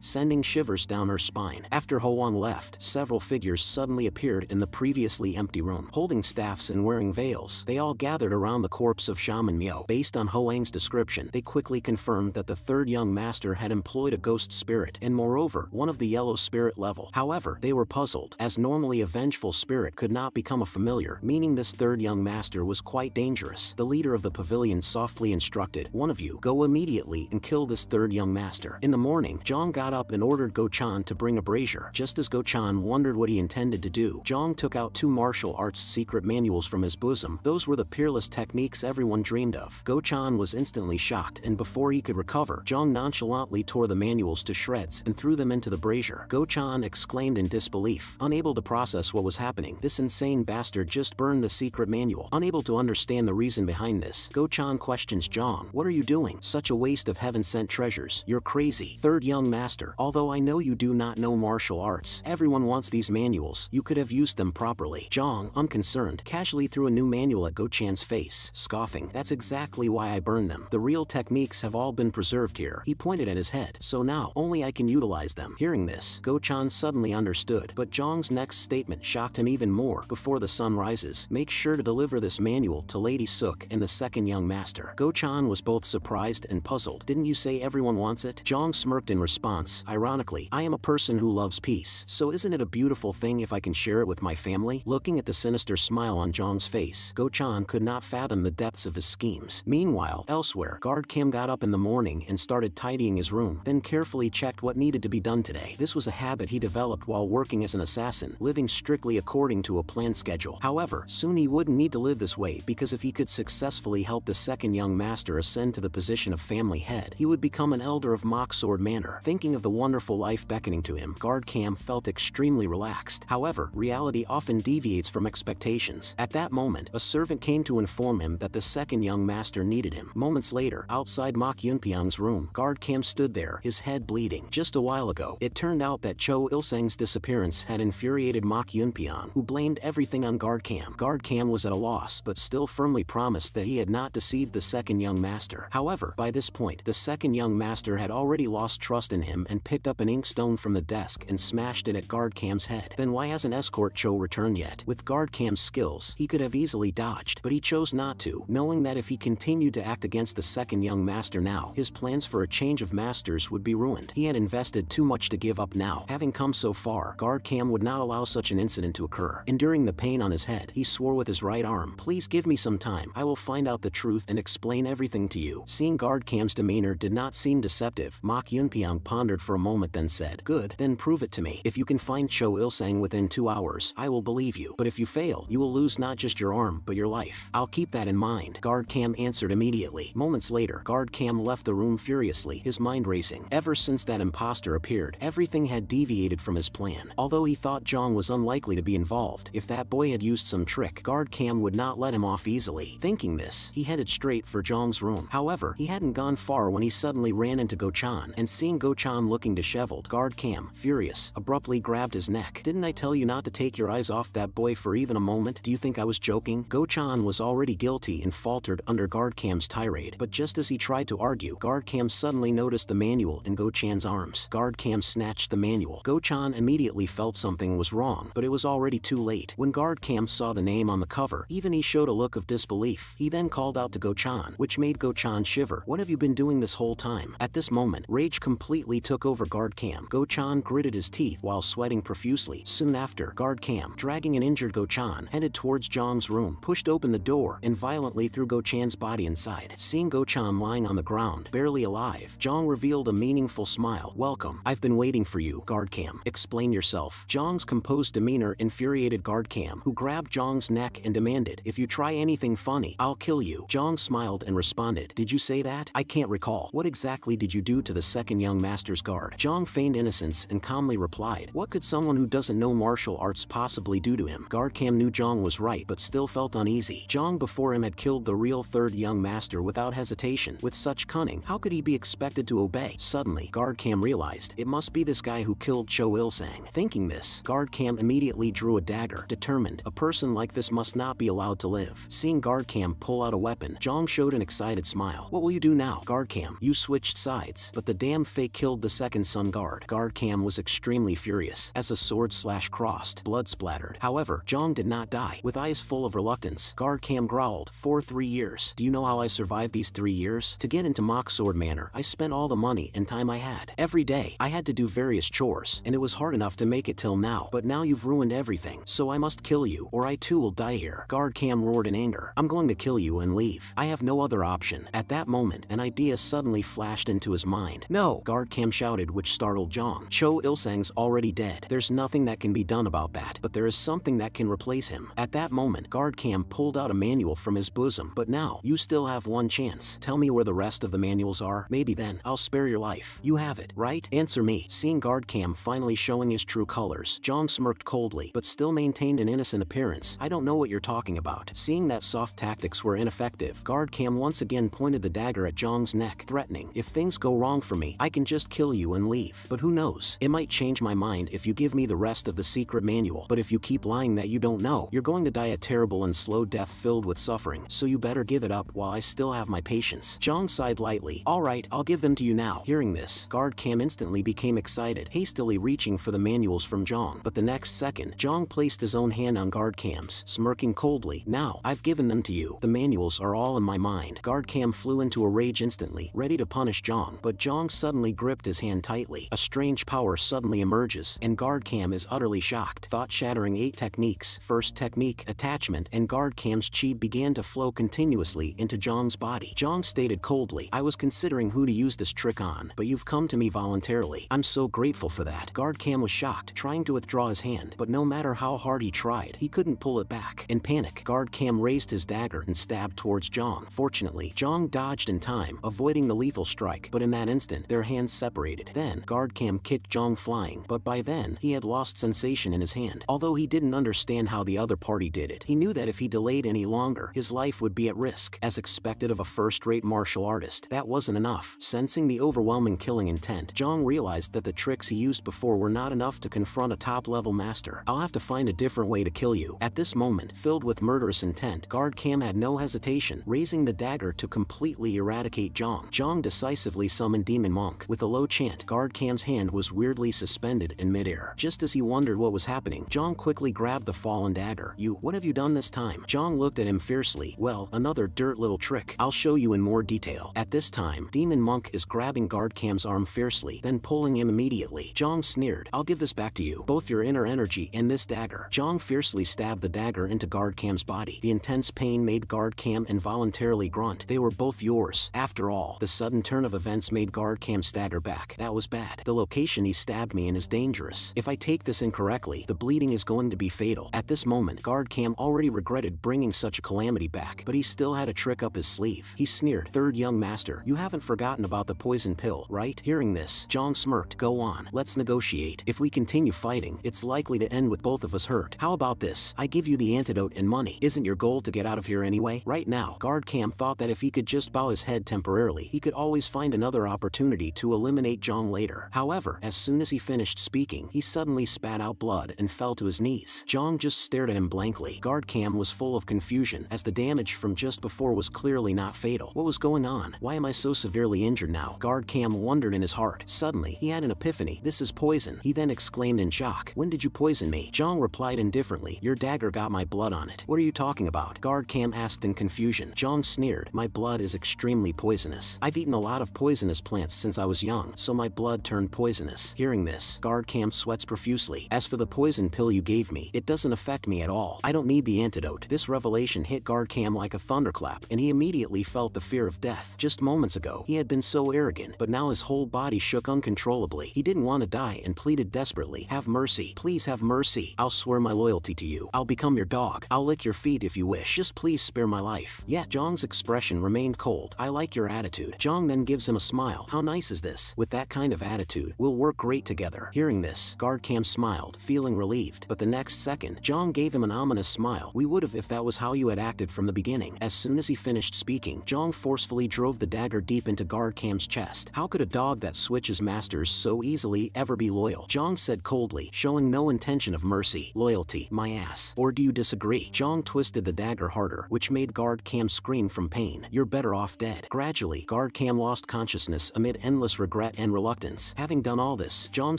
sending shivers down her spine. After Hoang left, several figures suddenly appeared in the previously empty room, holding staffs and wearing veils. They all gathered around the corpse of Shaman Miao. Based on Hoang's description, they quickly confirmed that the third young master had employed a ghost spirit, and moreover, one of the yellow spirit level. However, they were puzzled, as normally a vengeful spirit could not become a familiar, meaning this third young master was quite dangerous. The leader of the pavilion softly instructed, "One of you, go immediately and kill this third young master." In the morning, Zhang got up and ordered Go Chan to bring a brazier. Just as Go Chan wondered what he intended to do, Zhang took out 2 martial arts secret manuals from his bosom. Those were the peerless techniques everyone dreamed of. Go Chan was instantly shocked, and before he could recover, Zhang nonchalantly tore the manuals to shreds and threw them into the brazier. Go Chan exclaimed in disbelief, unable to process what was happening. This insane bastard just burned the secret manual. Unable to understand the reason behind this, Go Chan questions Zhang, "What are you doing? Such a waste of heaven-sent treasures. You're crazy." "Third young master, although I know you do not know martial arts, everyone wants these manuals. You could have used them properly." Zhang, unconcerned, casually threw a new manual at Go Chan's face, scoffing, "That's exactly why I burned them. The real techniques have all been preserved here." He pointed at his head. "So now, only I can utilize them." Hearing this, Go Chan suddenly understood, but Zhang's next statement shocked him even more. "Before the sun rises, make sure to deliver this manual to Lady Suk and the second young master." Go Chan was both surprised and puzzled. "Didn't you say everyone wants it?" Zhang smirked in response, "Ironically, I am a person who loves peace, so isn't it a beautiful thing if I can share it with my family?" Looking at the sinister smile on Zhang's face, Go Chan could not fathom the depths of his schemes. Meanwhile, elsewhere, Guard Kim got up in the morning and started tidying his room, then carefully checked what needed to be done today. This was a habit he developed while working as an assassin, living strictly according to a planned schedule. However, soon he wouldn't need to live this way, because if he could successfully help the second young master ascend to the position of family head, he would become an elder of Mock Sword Manor. Thinking of the wonderful life beckoning to him, Guard Cam felt extremely relaxed. However, reality often deviates from expectations. At that moment, a servant came to inform him that the second young master needed him. Moments later, outside Mok Yunpyang's room, Guard Cam stood there, his head bleeding. Just a while ago, it turned out that Cho Ilseng's disappearance had infuriated Mok Yunpyang, who blamed everything on Guard Cam. Guard Cam was at a loss, but still firmly promised that he had not deceived the second young master. However, by this point, the second young master had already lost trust in him and picked up an inkstone from the desk and smashed it at Guard Cam's head. Then why hasn't Escort Cho returned yet? With Guard Cam's skills, he could have easily dodged, but he chose not to, knowing that if he continued to act against the second young master now, his plans for a change of masters would be ruined. He had invested too much to give up now. Having come so far, Guard Cam would not allow such an incident to occur. Enduring the pain on his head, he swore with his right arm, "Please give me some time. I will find out the truth and explain everything to you." Seeing Guard Cam's demeanor did not seem deceptive, Mok Yunpyang pondered for a moment, then said, "Good, then prove it to me. If you can find Cho Ilseng within 2 hours, I will believe you. But if you fail, you will lose not just your arm, but your life." "I'll keep that in mind," Guard Cam answered immediately. Moments later, Guard Cam left the room furiously, his mind racing. Ever since that imposter appeared, everything had deviated from his plan. Although he thought Zhang was unlikely to be involved, if that boy had used some trick, Guard Cam would not let him off easily. Thinking this, he headed straight for Zhang's room. However, he hadn't gone far when he suddenly ran into Go Chan, and seeing Go Chan looking disheveled, Guard Cam, furious, abruptly grabbed his neck. "Didn't I tell you not to take your eyes off that boy for even a moment? Do you think I was joking?" Go Chan was already guilty and faltered under Guard Cam's tirade, but just as he tried to argue, Guard Cam suddenly noticed the manual in Go Chan's arms. Guard Cam snatched the manual. Go Chan immediately felt something was wrong, but it was already too late. When Guard Cam saw the name on the cover, even he showed a look of disbelief. He then called out to Go Chan, which made Go Chan shiver. "What have you been doing this whole time?" At this moment, rage completely took over Guard Cam. Go Chan gritted his teeth while sweating profusely. Soon after, Guard Cam, dragging an injured Go Chan, headed towards Zhang's room, pushed open the door, and violently threw Go Chan's body inside. Seeing Go Chan lying on the ground, barely alive, Zhang revealed a meaningful smile. "Welcome. I've been waiting for you, Guard Cam. Explain yourself." Zhang's composed demeanor infuriated Guard Cam, who grabbed Zhang's neck and demanded, "If you try anything funny, I'll kill you." Zhang smiled and responded, "Did you say that? I can't recall. What exactly did you do to the second young master's guard?" Zhang feigned innocence and calmly replied, "What could someone who doesn't know martial arts possibly do to him?" Guard Cam knew Zhang was right, but still felt uneasy. Zhang before him had killed the real third young master without hesitation. With such cunning, how could he be expected to obey? Suddenly, Guard Cam realized, it must be this guy who killed Cho Il-seng. sang. Thinking this, Guard Cam immediately drew a dagger, determined, a person like this must not be allowed to live. Seeing Guard Cam pull out a weapon, Jong showed an excited smile. What will you do now? Guard Cam, you switched sides, but the damn fake killed the second sun guard. Guard Cam was extremely furious, as a sword crossed, blood splattered. However, Jong did not die. With eyes full of reluctance, Guard Cam growled, "For 3 years. Do you know how I survived these 3 years? To get into Mock Sword Manor, I spent all the money and time I had. Every day, I had to do various chores, and it was hard enough to make it till now, but now you've ruined everything, so I must kill you, or I too will die here." Guard Cam roared in anger. "I'm going to kill you and leave. I have no other option." At that moment, an idea suddenly flashed into his mind. "No!" Guard Cam shouted, which startled Jong. "Cho Il-sang's already dead. There's nothing that can be done about that, but there is something that can replace him." At that moment, Guard Cam pulled out a manual from his bosom. "But now, you still have one chance. Tell me where the rest of the manuals are. Maybe then, I'll spare your life. You have it, right? Answer me." Seeing Guard Cam finally showing his true colors, Jong smirked coldly, but still maintained an innocent appearance. "I don't know what you're talking about." Seeing that soft tactics were ineffective, Guard Cam once again pointed the dagger at Jong's neck, threatening, "If things go wrong for me, I can just kill you and leave. But who knows? It might change my mind if you give me the rest of the secret manual. But if you keep lying that you don't know, you're going to die a terrible and slow death filled with suffering, so you better give it up while I still have my patience." Jong sighed lightly. "All right, I'll give them to you now." Hearing this, Guard Cam instantly became excited, hastily reaching for the manuals from Jong. But the next second, Jong placed his own hand on Guard Cam's, smirking coldly. "Now, I've given them to you. The manuals are all in my mind." Guard Cam flew into a rage instantly, ready to punish Jong, but Jong suddenly gripped his hand tightly. A strange power suddenly emerges, and Guard Cam is utterly shocked. Thought-shattering 8 techniques. First technique, attachment, and Guard Cam's chi began to flow continuously into Jong's body. Jong stated coldly, "I was considering who to use this trick on, but you've come to me voluntarily. I'm so grateful for that." Guard Cam was shocked, trying to withdraw his hand, but no matter how hard he tried, he couldn't pull it back. In panic, Guard Cam raised his dagger and stabbed towards Jong. Fortunately, Jong dodged in time, avoiding the lethal strike, but in that instant, their hands separated. Then, Guard Cam kicked Jong flying, but by then, he had lost sensation in his hand. Although he didn't understand how the other party did it, he knew that if he delayed any longer, his life would be at risk. As expected of a first-rate martial artist, that wasn't enough. Sensing the overwhelming killing intent, Jong realized that the tricks he used before were not enough to confront a top-level master. "I'll have to find a different way to kill you." At this moment, filled with murderous intent, Guard Cam had no hesitation, raising the dagger to completely eradicate Jong. Jong decisively summoned Demon Monk. With a low chant, Guard Cam's hand was weirdly suspended in midair. Just as he wondered what was happening, Jong quickly grabbed the fallen dagger. What have you done this time?" Jong looked at him fiercely. "Well, another dirt little trick. I'll show you in more detail." At this time, Demon Monk is grabbing Guard Cam's arm fiercely, then pulling him immediately. Jong sneered, "I'll give this back to you. Both your inner energy and this dagger." Jong fiercely stabbed the dagger into Guard Cam's body. The intense pain made Guard Cam involuntarily grunt. "They were both yours." After all, the sudden turn of events made Guard Cam stagger back. "That was bad. The location he stabbed me in is dangerous. If I take this incorrectly, the bleeding is going to be fatal." At this moment, Guard Cam already regretted bringing such a calamity back, but he still had a trick up his sleeve. He sneered, "Third young master, you haven't forgotten about the poison pill, right?" Hearing this, Jong smirked. "Go on, let's negotiate. If we continue fighting, it's likely to end with both of us hurt. How about this? I give you the antidote and money. Isn't your goal to get out of here anyway?" Right now, Guard Cam thought that if he could just bow his head temporarily, he could always find another opportunity to eliminate Jong later. However, as soon as he finished speaking, he suddenly spat out blood and fell to his knees. Jong just stared at him blankly. Guard Cam was full of confusion, as the damage from just before was clearly not fatal. What was going on? Why am I so severely injured now? Guard Cam wondered in his heart. Suddenly, he had an epiphany. "This is poison." He then exclaimed in shock, "When did you poison me?" Jong replied indifferently, "Your dagger got my blood on it." "What are you talking about?" Guard Cam asked in confusion. Jong sneered, "My blood is extremely poisonous. I've eaten a lot of poisonous plants since I was young, so my blood turned poisonous." Hearing this, Guard Cam sweats profusely. "As for the poison pill you gave me, it doesn't affect me at all. I don't need the antidote." This revelation hit Guard Cam like a thunderclap, and he immediately felt the fear of death. Just moments ago, he had been so arrogant, but now his whole body shook uncontrollably. He didn't want to die and pleaded desperately, "Have mercy. Please have mercy. I'll swear my loyalty to you. I'll become your dog. I'll lick your feet if you wish. Just please spare my life." Yet Jong's expression remained cold. "I like your attitude." Jong then gives him a smile. "How nice is this? With that kind of attitude, we'll work great together." Hearing this, Guard Cam smiled, feeling relieved. But the next second, Jong gave him an ominous smile. "We would have if that was how you had acted from the beginning." As soon as he finished speaking, Jong forcefully drove the dagger deep into Guard Cam's chest. How could a dog that switches masters so easily ever be loyal? Zhang said coldly, showing no intention of mercy. Loyalty, my ass. Or do you disagree? Zhang twisted the dagger harder, which made Guard Cam scream from pain. You're better off dead. Gradually, Guard Cam lost consciousness amid endless regret and reluctance. Having done all this, Zhang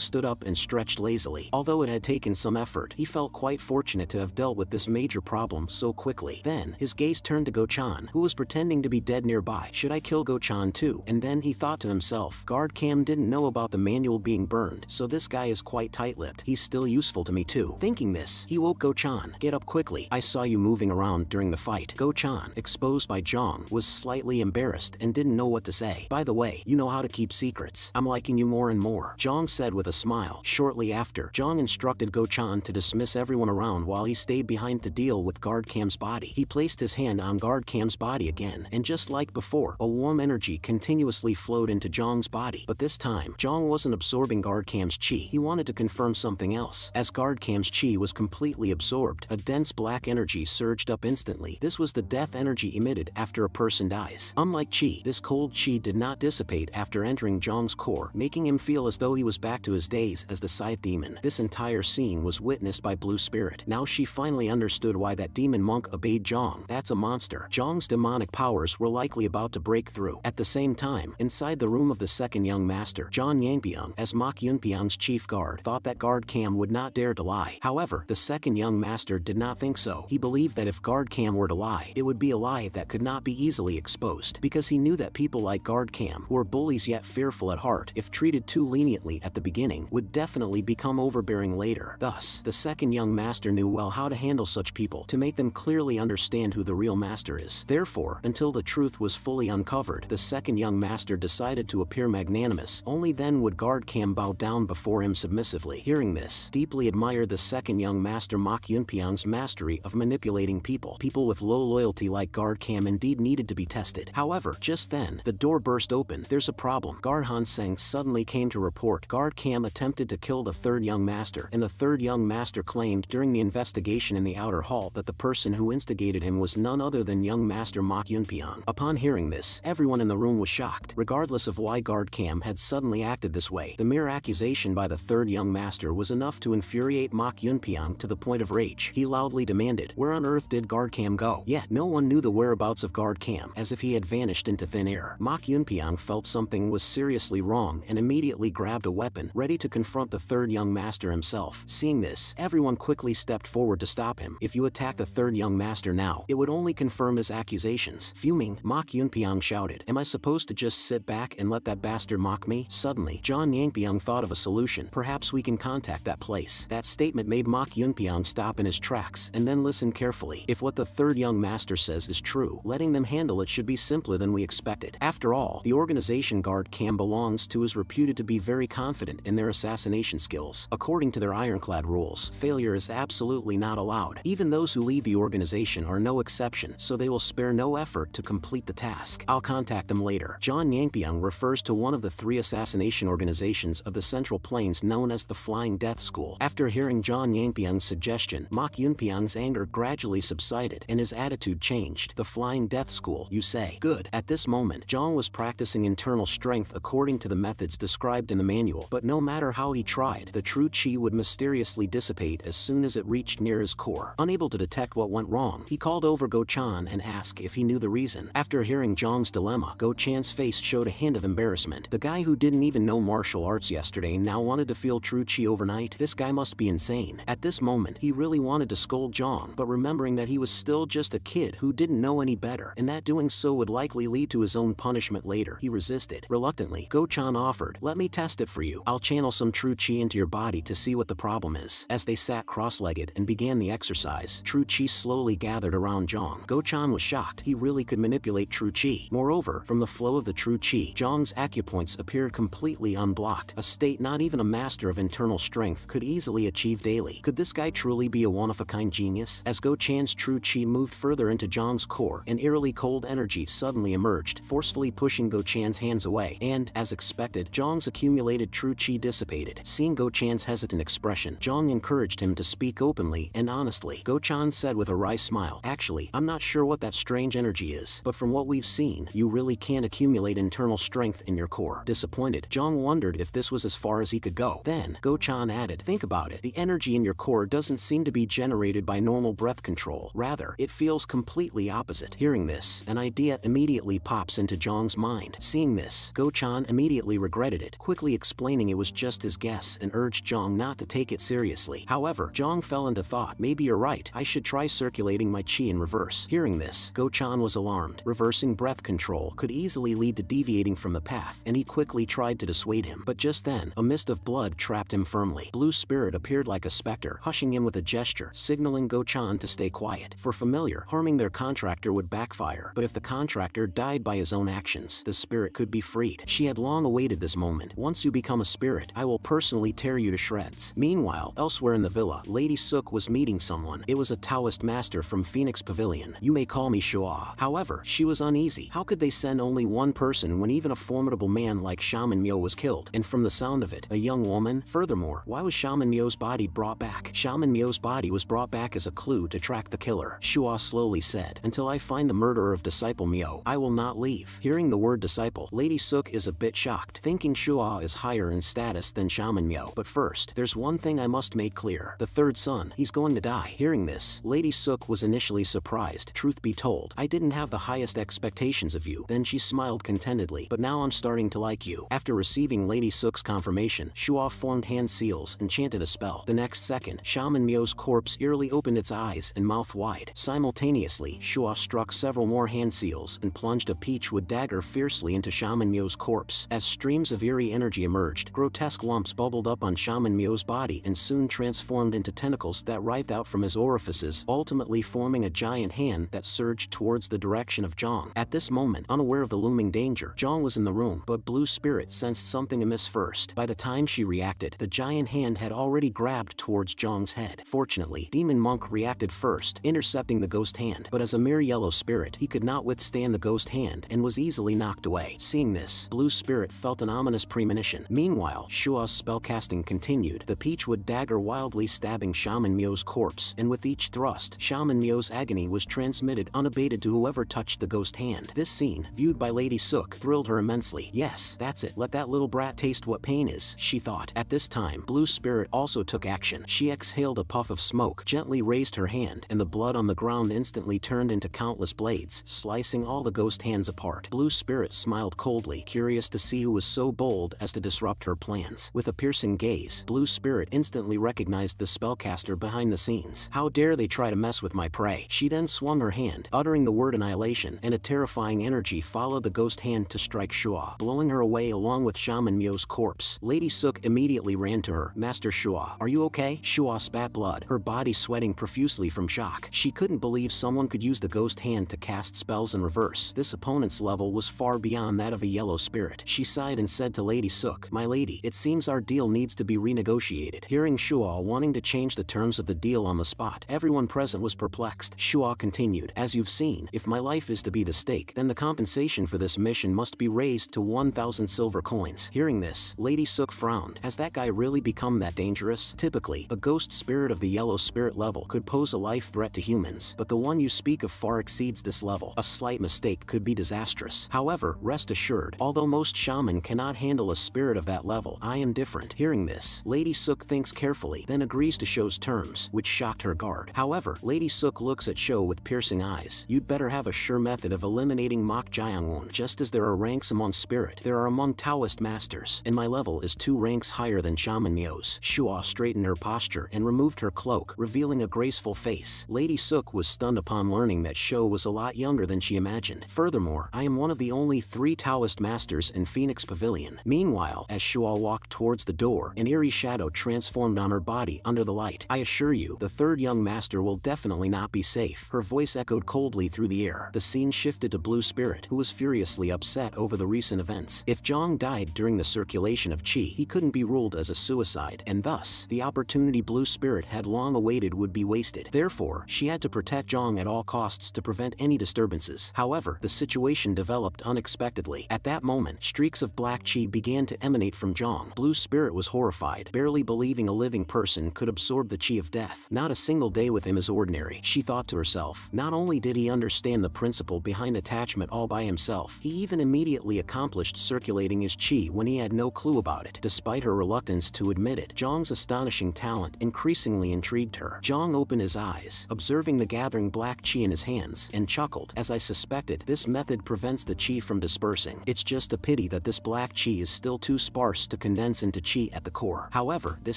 stood up and stretched lazily. Although it had taken some effort, he felt quite fortunate to have dealt with this major problem so quickly. Then, his gaze turned to Go-chan, who was pretending to be dead nearby. Should I kill Go-chan too? And then he thought to himself, Guard Cam didn't know about the manual being burned, so this guy is quite tight-lipped. He's still useful to me too. Thinking this, he woke Go-chan. Get up quickly. I saw you moving around during the fight. Go-chan, exposed by Zhang, was slightly embarrassed and didn't know what to say. By the way, you know how to keep secrets. I'm liking you more and more, Zhang said with a smile. Shortly after, Zhang instructed Go-chan to dismiss everyone around while he stayed behind to deal with Guard Cam's body. He placed his hand on Guard Cam's body again, and just like before, a warm energy continuously flowed into Zhang's body. But this time, Zhang wasn't absorbing Guard Cam's chi. He wanted to confirm something else. As Guard Cam's chi was completely absorbed, a dense black energy surged up instantly. This was the death energy emitted after a person dies. Unlike chi, this cold chi did not dissipate after entering Zhang's core, making him feel as though he was back to his days as the Scythe Demon. This entire scene was witnessed by Blue Spirit. Now she finally understood why that demon monk obeyed Zhang. That's a monster. Zhang's demonic powers were likely about to break through. At the same time, inside the room of the second young master, Zhang Yangpiang, as Mok Yunpiang's chief guard, thought that Guard Cam would not dare to lie. However, the second young master did not think so. He believed that if Guard Cam were to lie, it would be a lie that could not be easily exposed, because he knew that people like Guard Cam, who were bullies yet fearful at heart, if treated too leniently at the beginning, would definitely become overbearing later. Thus, the second young master knew well how to handle such people, to make them clearly understand who the real master is. Therefore, until the truth was fully uncovered, the second young master decided to appear magnanimous. Only then would Guard Cam bow down before him submissively. Hearing this, deeply admired the second young master Mok Yunpiang's mastery of manipulating people. People with low loyalty like Guard Cam indeed needed to be tested. However, just then, the door burst open. There's a problem. Guard Han Seng suddenly came to report. Guard Cam attempted to kill the third young master, and the third young master claimed during the investigation in the outer hall that the person who instigated him was none other than young master Mok Yunpiang. Upon hearing this, everyone in the room was shocked. Regardless of why Guard Cam had suddenly acted this way, the mere accusation by the third young master was enough to infuriate Mok Yunpiang to the point of rage. He loudly demanded, where on earth did Guard Cam go? Yet, no one knew the whereabouts of Guard Cam, as if he had vanished into thin air. Mok Yunpiang felt something was seriously wrong and immediately grabbed a weapon, ready to confront the third young master himself. Seeing this, everyone quickly stepped forward to stop him. If you attack the third young master now, it would only confirm his accusations. Fuming, Mok Yunpiang shouted, am I supposed to just sit back and let that bastard mock me? Suddenly, Zhang Yangpiang thought of a solution. Perhaps we can contact that place. That statement made Mok Yunpiang stop in his tracks and then listen carefully. If what the third young master says is true, letting them handle it should be simpler than we expected. After all, the organization Guard Cam belongs to is reputed to be very confident in their assassination skills. According to their ironclad rules, failure is absolutely not allowed. Even those who leave the organization are no exception, so they will spare no effort to complete the task. I'll contact them later. Zhang Yangpiang refers to one of the three assassination organizations of the Central Plains known as the Flying Death School. After hearing Zhang Yangpiang's suggestion, Mok Yunpiang's anger gradually subsided and his attitude changed. The Flying Death School, you say? Good. At this moment, Zhang was practicing internal strength according to the methods described in the manual, but no matter how he tried, the true chi would mysteriously dissipate as soon as it reached near his core. Unable to detect what went wrong, he called over Go-chan and asked if he knew the reason. After hearing Zhang's dilemma, Go-chan's face showed a hint of embarrassment. The guy who didn't even know martial arts yesterday now wanted to feel true chi overnight? This guy must be insane. At this moment, he really wanted to scold Zhang, but remembering that he was still just a kid who didn't know any better, and that doing so would likely lead to his own punishment later, he resisted. Reluctantly, Go-chan offered, let me test it for you. I'll channel some true chi into your body to see what the problem is. As they sat cross-legged and began the exercise, true chi slowly gathered around Zhang. Go-chan was shocked. He really could manipulate true chi. Moreover, from the flow of the true chi, Zhang's acupoints appeared completely unblocked, a state not even a master of internal strength could easily achieve daily. Could this guy truly be a one-of-a-kind genius? As Go-chan's true chi moved further into Zhang's core, an eerily cold energy suddenly emerged, forcefully pushing Go-chan's hands away, and, as expected, Zhang's accumulated true chi dissipated. Seeing Go-chan's hesitant expression, Zhang encouraged him to speak openly and honestly. Go-chan said with a wry smile, actually, I'm not sure what that strange energy is, but from what we've seen, you really can't accumulate internal strength in your core. Disappointed, Zhang wondered if this was as far as he could go. go. Then, Go-chan added, think about it. The energy in your core doesn't seem to be generated by normal breath control. Rather, it feels completely opposite. Hearing this, an idea immediately pops into Zhang's mind. Seeing this, Go-chan immediately regretted it, quickly explaining it was just his guess and urged Zhang not to take it seriously. However, Zhang fell into thought. Maybe you're right. I should try circulating my chi in reverse. Hearing this, Go-chan was alarmed. Reversing breath control could easily lead to deviating from the path, and he quickly tried to dissuade him. But just then, a mist of blood trapped him firmly. Blue Spirit appeared like a specter, hushing him with a gesture, signaling Go-chan to stay quiet. For familiar, harming their contractor would backfire, but if the contractor died by his own actions, the spirit could be freed. She had long awaited this moment. Once you become a spirit, I will personally tear you to shreds. Meanwhile, elsewhere in the villa, Lady Sook was meeting someone. It was a Taoist master from Phoenix Pavilion. You may call me Shua. However, she was uneasy. How could they send only one person when even a formidable man like Shaman Myo was killed? And from the sound of it, a young woman? Furthermore, why was Shaman Myo's body brought back? Shaman Myo's body was brought back as a clue to track the killer. Shua slowly said, until I find the murderer of disciple Myo, I will not leave. Hearing the word disciple, Lady Sook is a bit shocked, thinking Shua is higher in status than Shaman Myo. But first, there's one thing I must make clear. The third son, he's going to die. Hearing this, Lady Sook was initially surprised. Truth be told, I didn't have the highest expectations of you. Then she smiled contentedly, but now I'm starting to like you. After receiving Lady Sook's confirmation, Shua formed hand seals and chanted a spell. The next second, Shaman Myo's corpse eerily opened its eyes and mouth wide. Simultaneously, Shua struck several more hand seals and plunged a peachwood dagger fiercely into Shaman Myo's corpse. As streams of eerie energy emerged, grotesque lumps bubbled up on Shaman Myo's body and soon transformed into tentacles that writhed out from his orifices, ultimately forming a giant hand that surged towards the direction of Zhang. At this moment, unaware of the looming danger, Zhang was in the room, but Blue Spirit sensed something amiss first. By the time she reacted, the giant hand had already grabbed towards Zhang's head. Fortunately, Demon Monk reacted first, intercepting the ghost hand, but as a mere yellow spirit, he could not withstand the ghost hand and was easily knocked away. Seeing this, Blue Spirit felt an ominous premonition. Meanwhile, Shua's spellcasting continued, the peachwood dagger wildly stabbing Shaman Myo's corpse, and with each thrust, Shaman Myo's agony was transmitted unabated to whoever touched the ghost hand. This scene, viewed by Lady Sook, thrilled her immensely. Yes, that's it. Let that little brat taste what pain is, she thought. At this time, Blue Spirit also took action. She exhaled a puff of smoke, gently raised her hand, and the blood on the ground instantly turned into countless blades, slicing all the ghost hands apart. Blue Spirit smiled coldly, curious to see who was so bold as to disrupt her plans. With a piercing gaze, Blue Spirit instantly recognized the spellcaster behind the scenes. How dare they try to mess with my prey? She then swung her hand, uttering the word annihilation, and a terrifying energy followed the ghost hand to strike Shua, blowing her away along with Shaman Myo's corpse. Lady Sook immediately ran to her. Master Shua, are you okay? Shua spat blood, her body sweating profusely from shock. She couldn't believe someone could use the ghost hand to cast spells in reverse. This opponent's level was far beyond that of a yellow spirit. She sighed and said to Lady Sook, my lady, it seems our deal needs to be renegotiated. Hearing Shua wanting to change the terms of the deal on the spot, everyone present was perplexed. Shua continued, as you've seen, if my life is to be the stake, then the compensation for this mission must be raised to 1,000 silver coins. Hearing this, Lady Sook frowned. Has that guy really become that dangerous? Typically, a ghost spirit of the yellow spirit level could pose a life threat to humans, but the one you speak of far exceeds this level. A slight mistake could be disastrous. However, rest assured, although most shaman cannot handle a spirit of that level, I am different. Hearing this, Lady Sook thinks carefully, then agrees to Sho's terms, which shocked her guard. However, Lady Sook looks at Sho with piercing eyes. You'd better have a sure method of eliminating Mok Jiangwon. Just as there are ranks among spirit, there are among Taoist masters, and my level is 2 ranks higher than Shaman Myo's. Shua straightened her posture and removed her cloak, revealing a graceful face. Lady Sook was stunned upon learning that Sho was a lot younger than she imagined. Furthermore, I am one of the only 3 Taoist masters in Phoenix Pavilion. Meanwhile, as Shua walked towards the door, an eerie shadow transformed on her body under the light. I assure you, the 3rd young master will definitely not be safe. Her voice echoed coldly through the air. The scene shifted to Blue Spirit, who was furiously upset over the recent events. If Zhang died during the circulation of Qi, he couldn't be ruled as a suicide, and thus, the opportunity Blue Spirit had long awaited would be wasted. Therefore, she had to protect Zhang at all costs to prevent any disturbances. However, the situation developed unexpectedly. At that moment, streaks of black Qi began to emanate from Zhang. Blue Spirit was horrified, barely believing a living person could absorb the Qi of death. Not a single day with him is ordinary, she thought to herself. Not only did he understand the principle behind attachment all by himself, he even immediately accomplished circulating his Qi when he had no clue about it. Despite despite her reluctance to admit it. Zhang's astonishing talent increasingly intrigued her. Zhang opened his eyes, observing the gathering black qi in his hands, and chuckled. As I suspected, this method prevents the qi from dispersing. It's just a pity that this black qi is still too sparse to condense into qi at the core. However, this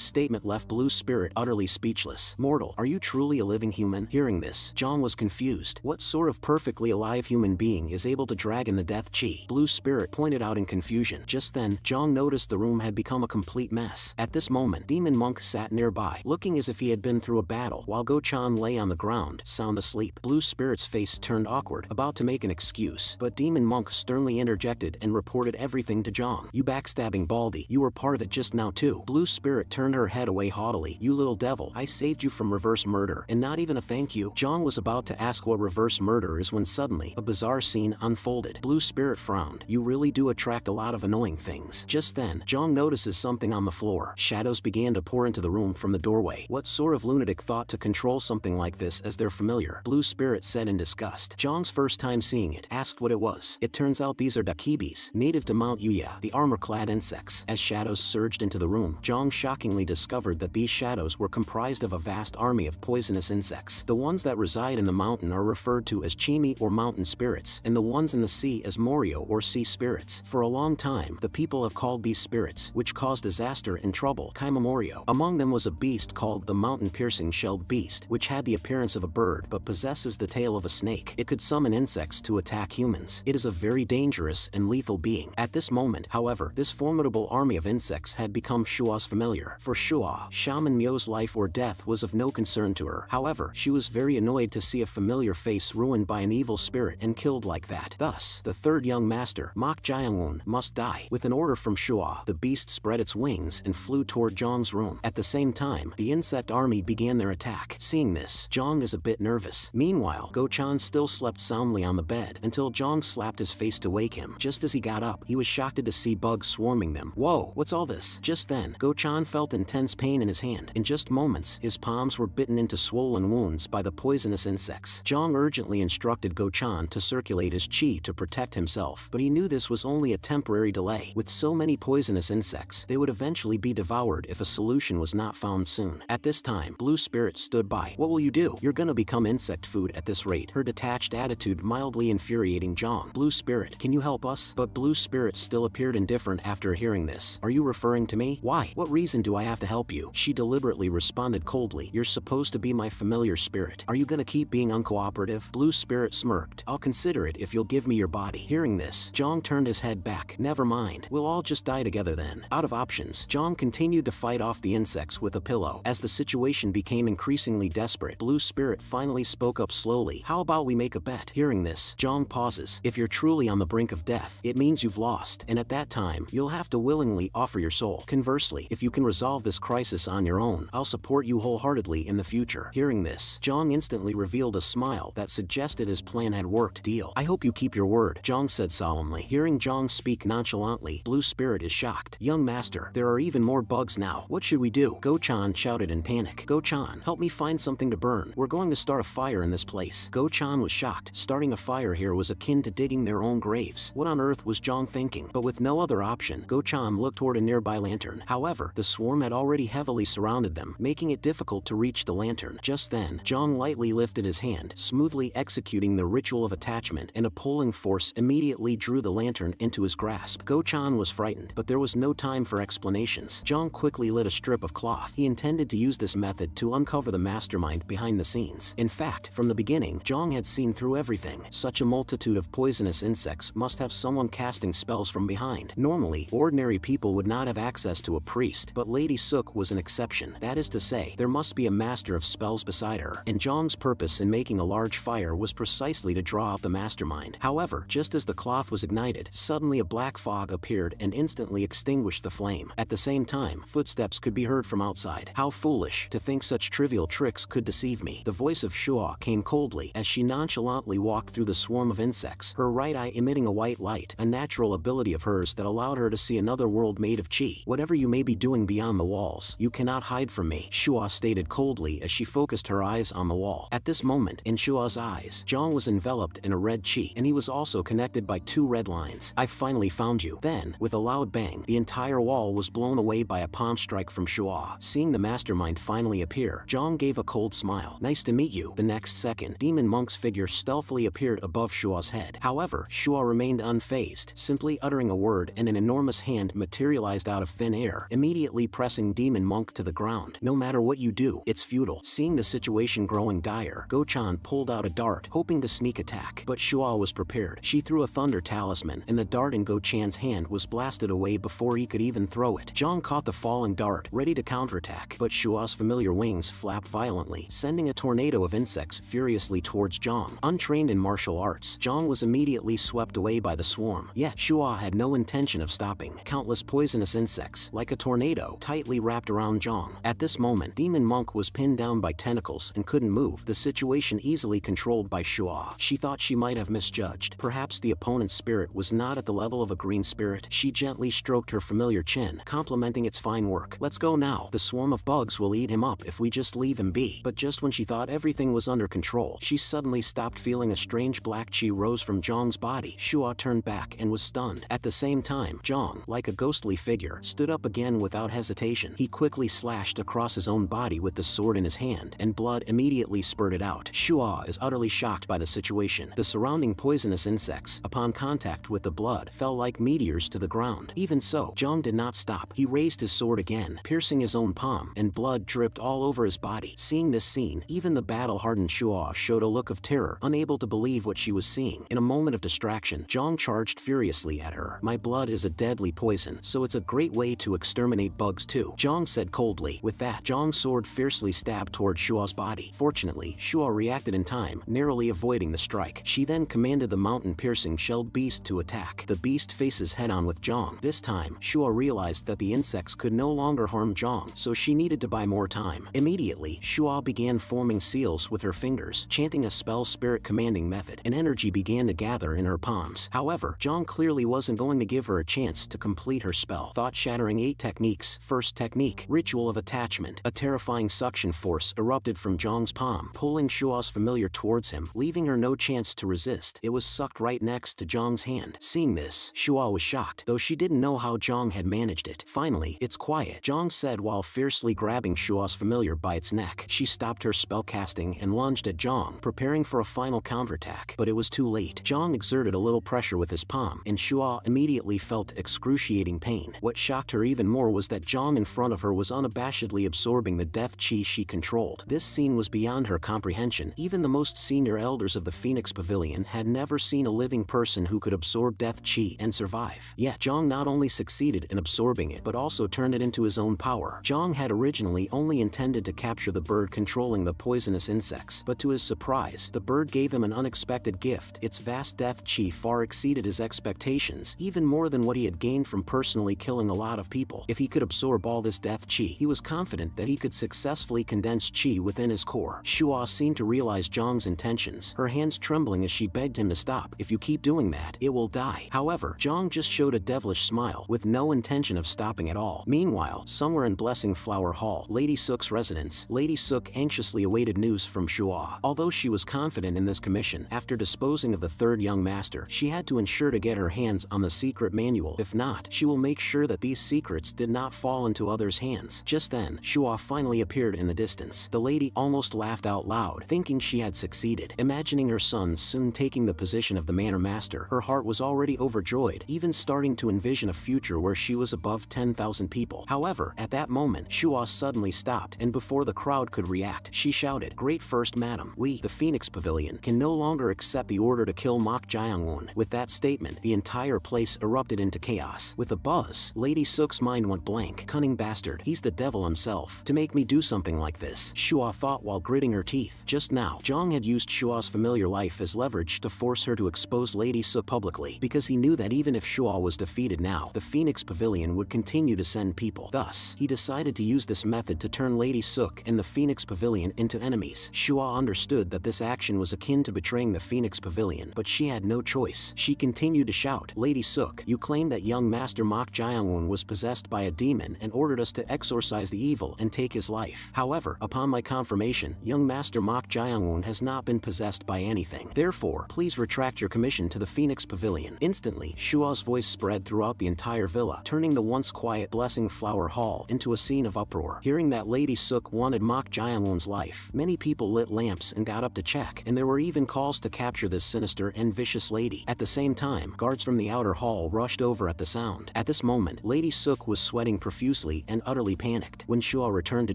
statement left Blue Spirit utterly speechless. Mortal, are you truly a living human? Hearing this, Zhang was confused. What sort of perfectly alive human being is able to drag in the death qi? Blue Spirit pointed out in confusion. Just then, Zhang noticed the room had become a complete mess. At this moment, Demon Monk sat nearby, looking as if he had been through a battle, while Go-chan lay on the ground, sound asleep. Blue Spirit's face turned awkward, about to make an excuse, but Demon Monk sternly interjected and reported everything to Zhang. You backstabbing baldy, you were part of it just now too. Blue Spirit turned her head away haughtily. You little devil, I saved you from reverse murder, and not even a thank you. Zhang was about to ask what reverse murder is when suddenly, a bizarre scene unfolded. Blue Spirit frowned. You really do attract a lot of annoying things. Just then, Zhang notices something on the floor. Shadows began to pour into the room from the doorway. What sort of lunatic thought to control something like this as their familiar? Blue Spirit said in disgust. Zhang's first time seeing it, asked what it was. It turns out these are dakibis, native to Mount Yuya, the armor-clad insects. As shadows surged into the room, Zhang shockingly discovered that these shadows were comprised of a vast army of poisonous insects. The ones that reside in the mountain are referred to as chimi or mountain spirits, and the ones in the sea as morio or sea spirits. For a long time, the people have called these spirits, which cause disaster and trouble, Kaimamorio. Among them was a beast called the mountain-piercing shelled beast, which had the appearance of a bird but possesses the tail of a snake. It could summon insects to attack humans. It is a very dangerous and lethal being. At this moment, however, this formidable army of insects had become Shua's familiar. For Shua, Shaman Mio's life or death was of no concern to her. However, she was very annoyed to see a familiar face ruined by an evil spirit and killed like that. Thus, the third young master, Mok Jiangun, must die. With an order from Shua, the beast spread its wings and flew toward Zhang's room. At the same time, the insect army began their attack. Seeing this, Zhang is a bit nervous. Meanwhile, Go-chan still slept soundly on the bed until Zhang slapped his face to wake him. Just as he got up, he was shocked to see bugs swarming them. Whoa, what's all this? Just then, Go-chan felt intense pain in his hand. In just moments, his palms were bitten into swollen wounds by the poisonous insects. Zhang urgently instructed Go-chan to circulate his qi to protect himself, but he knew this was only a temporary delay. With so many poisonous insects, they would eventually be devoured if a solution was not found soon. At this time, Blue Spirit stood by. What will you do? You're gonna become insect food at this rate. Her detached attitude mildly infuriating Zhang. Blue Spirit, can you help us? But Blue Spirit still appeared indifferent after hearing this. Are you referring to me? Why? What reason do I have to help you? She deliberately responded coldly. You're supposed to be my familiar spirit. Are you gonna keep being uncooperative? Blue Spirit smirked. I'll consider it if you'll give me your body. Hearing this, Zhang turned his head back. Never mind. We'll all just die together then. Out of options, Zhang continued to fight off the insects with a pillow. As the situation became increasingly desperate, Blue Spirit finally spoke up slowly. How about we make a bet? Hearing this, Zhang pauses. If you're truly on the brink of death, it means you've lost, and at that time, you'll have to willingly offer your soul. Conversely, if you can resolve this crisis on your own, I'll support you wholeheartedly in the future. Hearing this, Zhang instantly revealed a smile that suggested his plan had worked. Deal. I hope you keep your word, Zhang said solemnly. Hearing Zhang speak nonchalantly, Blue Spirit is shocked. Young master, there are even more bugs now. What should we do? Go-chan shouted in panic. Go-chan, help me find something to burn. We're going to start a fire in this place. Go-chan was shocked. Starting a fire here was akin to digging their own graves. What on earth was Zhang thinking? But with no other option, Go-chan looked toward a nearby lantern. However, the swarm had already heavily surrounded them, making it difficult to reach the lantern. Just then, Zhang lightly lifted his hand, smoothly executing the ritual of attachment, and a pulling force immediately drew the lantern into his grasp. Go-chan was frightened, but there was no time for explanations. Zhang quickly lit a strip of cloth. He intended to use this method to uncover the mastermind behind the scenes. In fact, from the beginning, Zhang had seen through everything. Such a multitude of poisonous insects must have someone casting spells from behind. Normally, ordinary people would not have access to a priest, but Lady Suk was an exception. That is to say, there must be a master of spells beside her, and Zhang's purpose in making a large fire was precisely to draw out the mastermind. However, just as the cloth was ignited, suddenly a black fog appeared and instantly extinguished the flame. At the same time, footsteps could be heard from outside. How foolish to think such trivial tricks could deceive me. The voice of Shua came coldly as she nonchalantly walked through the swarm of insects, her right eye emitting a white light, a natural ability of hers that allowed her to see another world made of qi. Whatever you may be doing beyond the walls, you cannot hide from me, Shua stated coldly as she focused her eyes on the wall. At this moment, in Shua's eyes, Zhang was enveloped in a red qi, and he was also connected by two red lines. I finally found you. Then, with a loud bang, the entire wall Shual was blown away by a palm strike from Shua. Seeing the mastermind finally appear, Zhang gave a cold smile. Nice to meet you. The next second, Demon Monk's figure stealthily appeared above Shua's head. However, Shua remained unfazed, simply uttering a word and an enormous hand materialized out of thin air, immediately pressing Demon Monk to the ground. No matter what you do, it's futile. Seeing the situation growing dire, Go-chan pulled out a dart, hoping to sneak attack, but Shua was prepared. She threw a thunder talisman, and the dart in Go-chan's hand was blasted away before he could even throw it. Zhang caught the falling dart, ready to counterattack, but Shua's familiar wings flapped violently, sending a tornado of insects furiously towards Zhang. Untrained in martial arts, Zhang was immediately swept away by the swarm. Yet, Shua had no intention of stopping. Countless poisonous insects, like a tornado, tightly wrapped around Zhang. At this moment, Demon Monk was pinned down by tentacles and couldn't move, the situation easily controlled by Shua. She thought she might have misjudged. Perhaps the opponent's spirit was not at the level of a green spirit. She gently stroked her familiar chin, complimenting its fine work. Let's go now. The swarm of bugs will eat him up if we just leave him be. But just when she thought everything was under control, she suddenly stopped, feeling a strange black chi rose from Zhang's body. Shua turned back and was stunned. At the same time, Zhang, like a ghostly figure, stood up again without hesitation. He quickly slashed across his own body with the sword in his hand, and blood immediately spurted out. Shua is utterly shocked by the situation. The surrounding poisonous insects, upon contact with the blood, fell like meteors to the ground. Even so, Zhang did not stop. He raised his sword again, piercing his own palm, and blood dripped all over his body. Seeing this scene, even the battle-hardened Shua showed a look of terror, unable to believe what she was seeing. In a moment of distraction, Zhang charged furiously at her. My blood is a deadly poison, so it's a great way to exterminate bugs too, Zhang said coldly. With that, Zhang's sword fiercely stabbed toward Shua's body. Fortunately, Shua reacted in time, narrowly avoiding the strike. She then commanded the mountain-piercing shelled beast to attack. The beast faces head-on with Zhang. This time, Shua realized that the insects could no longer harm Zhang, so she needed to buy more time. Immediately, Shua began forming seals with her fingers, chanting a spell spirit commanding method. An energy began to gather in her palms. However, Zhang clearly wasn't going to give her a chance to complete her spell. Thought-shattering 8 techniques. First technique, Ritual of Attachment. A terrifying suction force erupted from Zhang's palm, pulling Shua's familiar towards him, leaving her no chance to resist. It was sucked right next to Zhang's hand. Seeing this, Shua was shocked, though she didn't know how Zhang had managed it. Finally, it's quiet, Zhang said while fiercely grabbing Shua's familiar by its neck. She stopped her spell casting and lunged at Zhang, preparing for a final counterattack. But it was too late. Zhang exerted a little pressure with his palm, and Shua immediately felt excruciating pain. What shocked her even more was that Zhang in front of her was unabashedly absorbing the death chi she controlled. This scene was beyond her comprehension. Even the most senior elders of the Phoenix Pavilion had never seen a living person who could absorb death chi and survive. Yet, Zhang not only succeeded in absorbing it, but also turned it into his own power. Zhang had originally only intended to capture the bird controlling the poisonous insects, but to his surprise, the bird gave him an unexpected gift. Its vast death chi far exceeded his expectations, even more than what he had gained from personally killing a lot of people. If he could absorb all this death chi, he was confident that he could successfully condense chi within his core. Shua seemed to realize Zhang's intentions, her hands trembling as she begged him to stop. If you keep doing that, it will die. However, Zhang just showed a devilish smile, with no intention of stopping at all. Meanwhile, somewhere in Blessing Flower Hall, Lady Sook's residence, Lady Sook anxiously awaited news from Shua. Although she was confident in this commission, after disposing of the third young master, she had to ensure to get her hands on the secret manual. If not, she will make sure that these secrets did not fall into others' hands. Just then, Shua finally appeared in the distance. The lady almost laughed out loud, thinking she had succeeded. Imagining her son soon taking the position of the manor master, her heart was already overjoyed, even starting to envision a future where she was above 10,000 people. However, at that moment, Shua suddenly stopped, and before the crowd could react, she shouted, "Great First Madam, we, the Phoenix Pavilion, can no longer accept the order to kill Mok Jiangwon." With that statement, the entire place erupted into chaos. With a buzz, Lady Sook's mind went blank. Cunning bastard, he's the devil himself, to make me do something like this, Shua thought while gritting her teeth. Just now, Zhang had used Shua's familiar life as leverage to force her to expose Lady Sook publicly, because he knew that even if Shua was defeated now, the Phoenix Pavilion would continue to send people. Thus, he decided to use this method to turn Lady Sook and the Phoenix Pavilion into enemies. Shua understood that this action was akin to betraying the Phoenix Pavilion, but she had no choice. She continued to shout, "Lady Sook, you claim that young Master Mok Jiangwon was possessed by a demon and ordered us to exorcise the evil and take his life. However, upon my confirmation, young Master Mok Jiangwon has not been possessed by anything. Therefore, please retract your commission to the Phoenix Pavilion." Instantly, Shua's voice spread throughout the entire villa, turning the once quiet Blessing Flower Hall into a scene of uproar. Hearing that Lady Sook wanted Mok Jaewoon's life, many people lit lamps and got up to check, and there were even calls to capture this sinister and vicious lady. At the same time, guards from the outer hall rushed over at the sound. At this moment, Lady Sook was sweating profusely and utterly panicked. When Shua returned to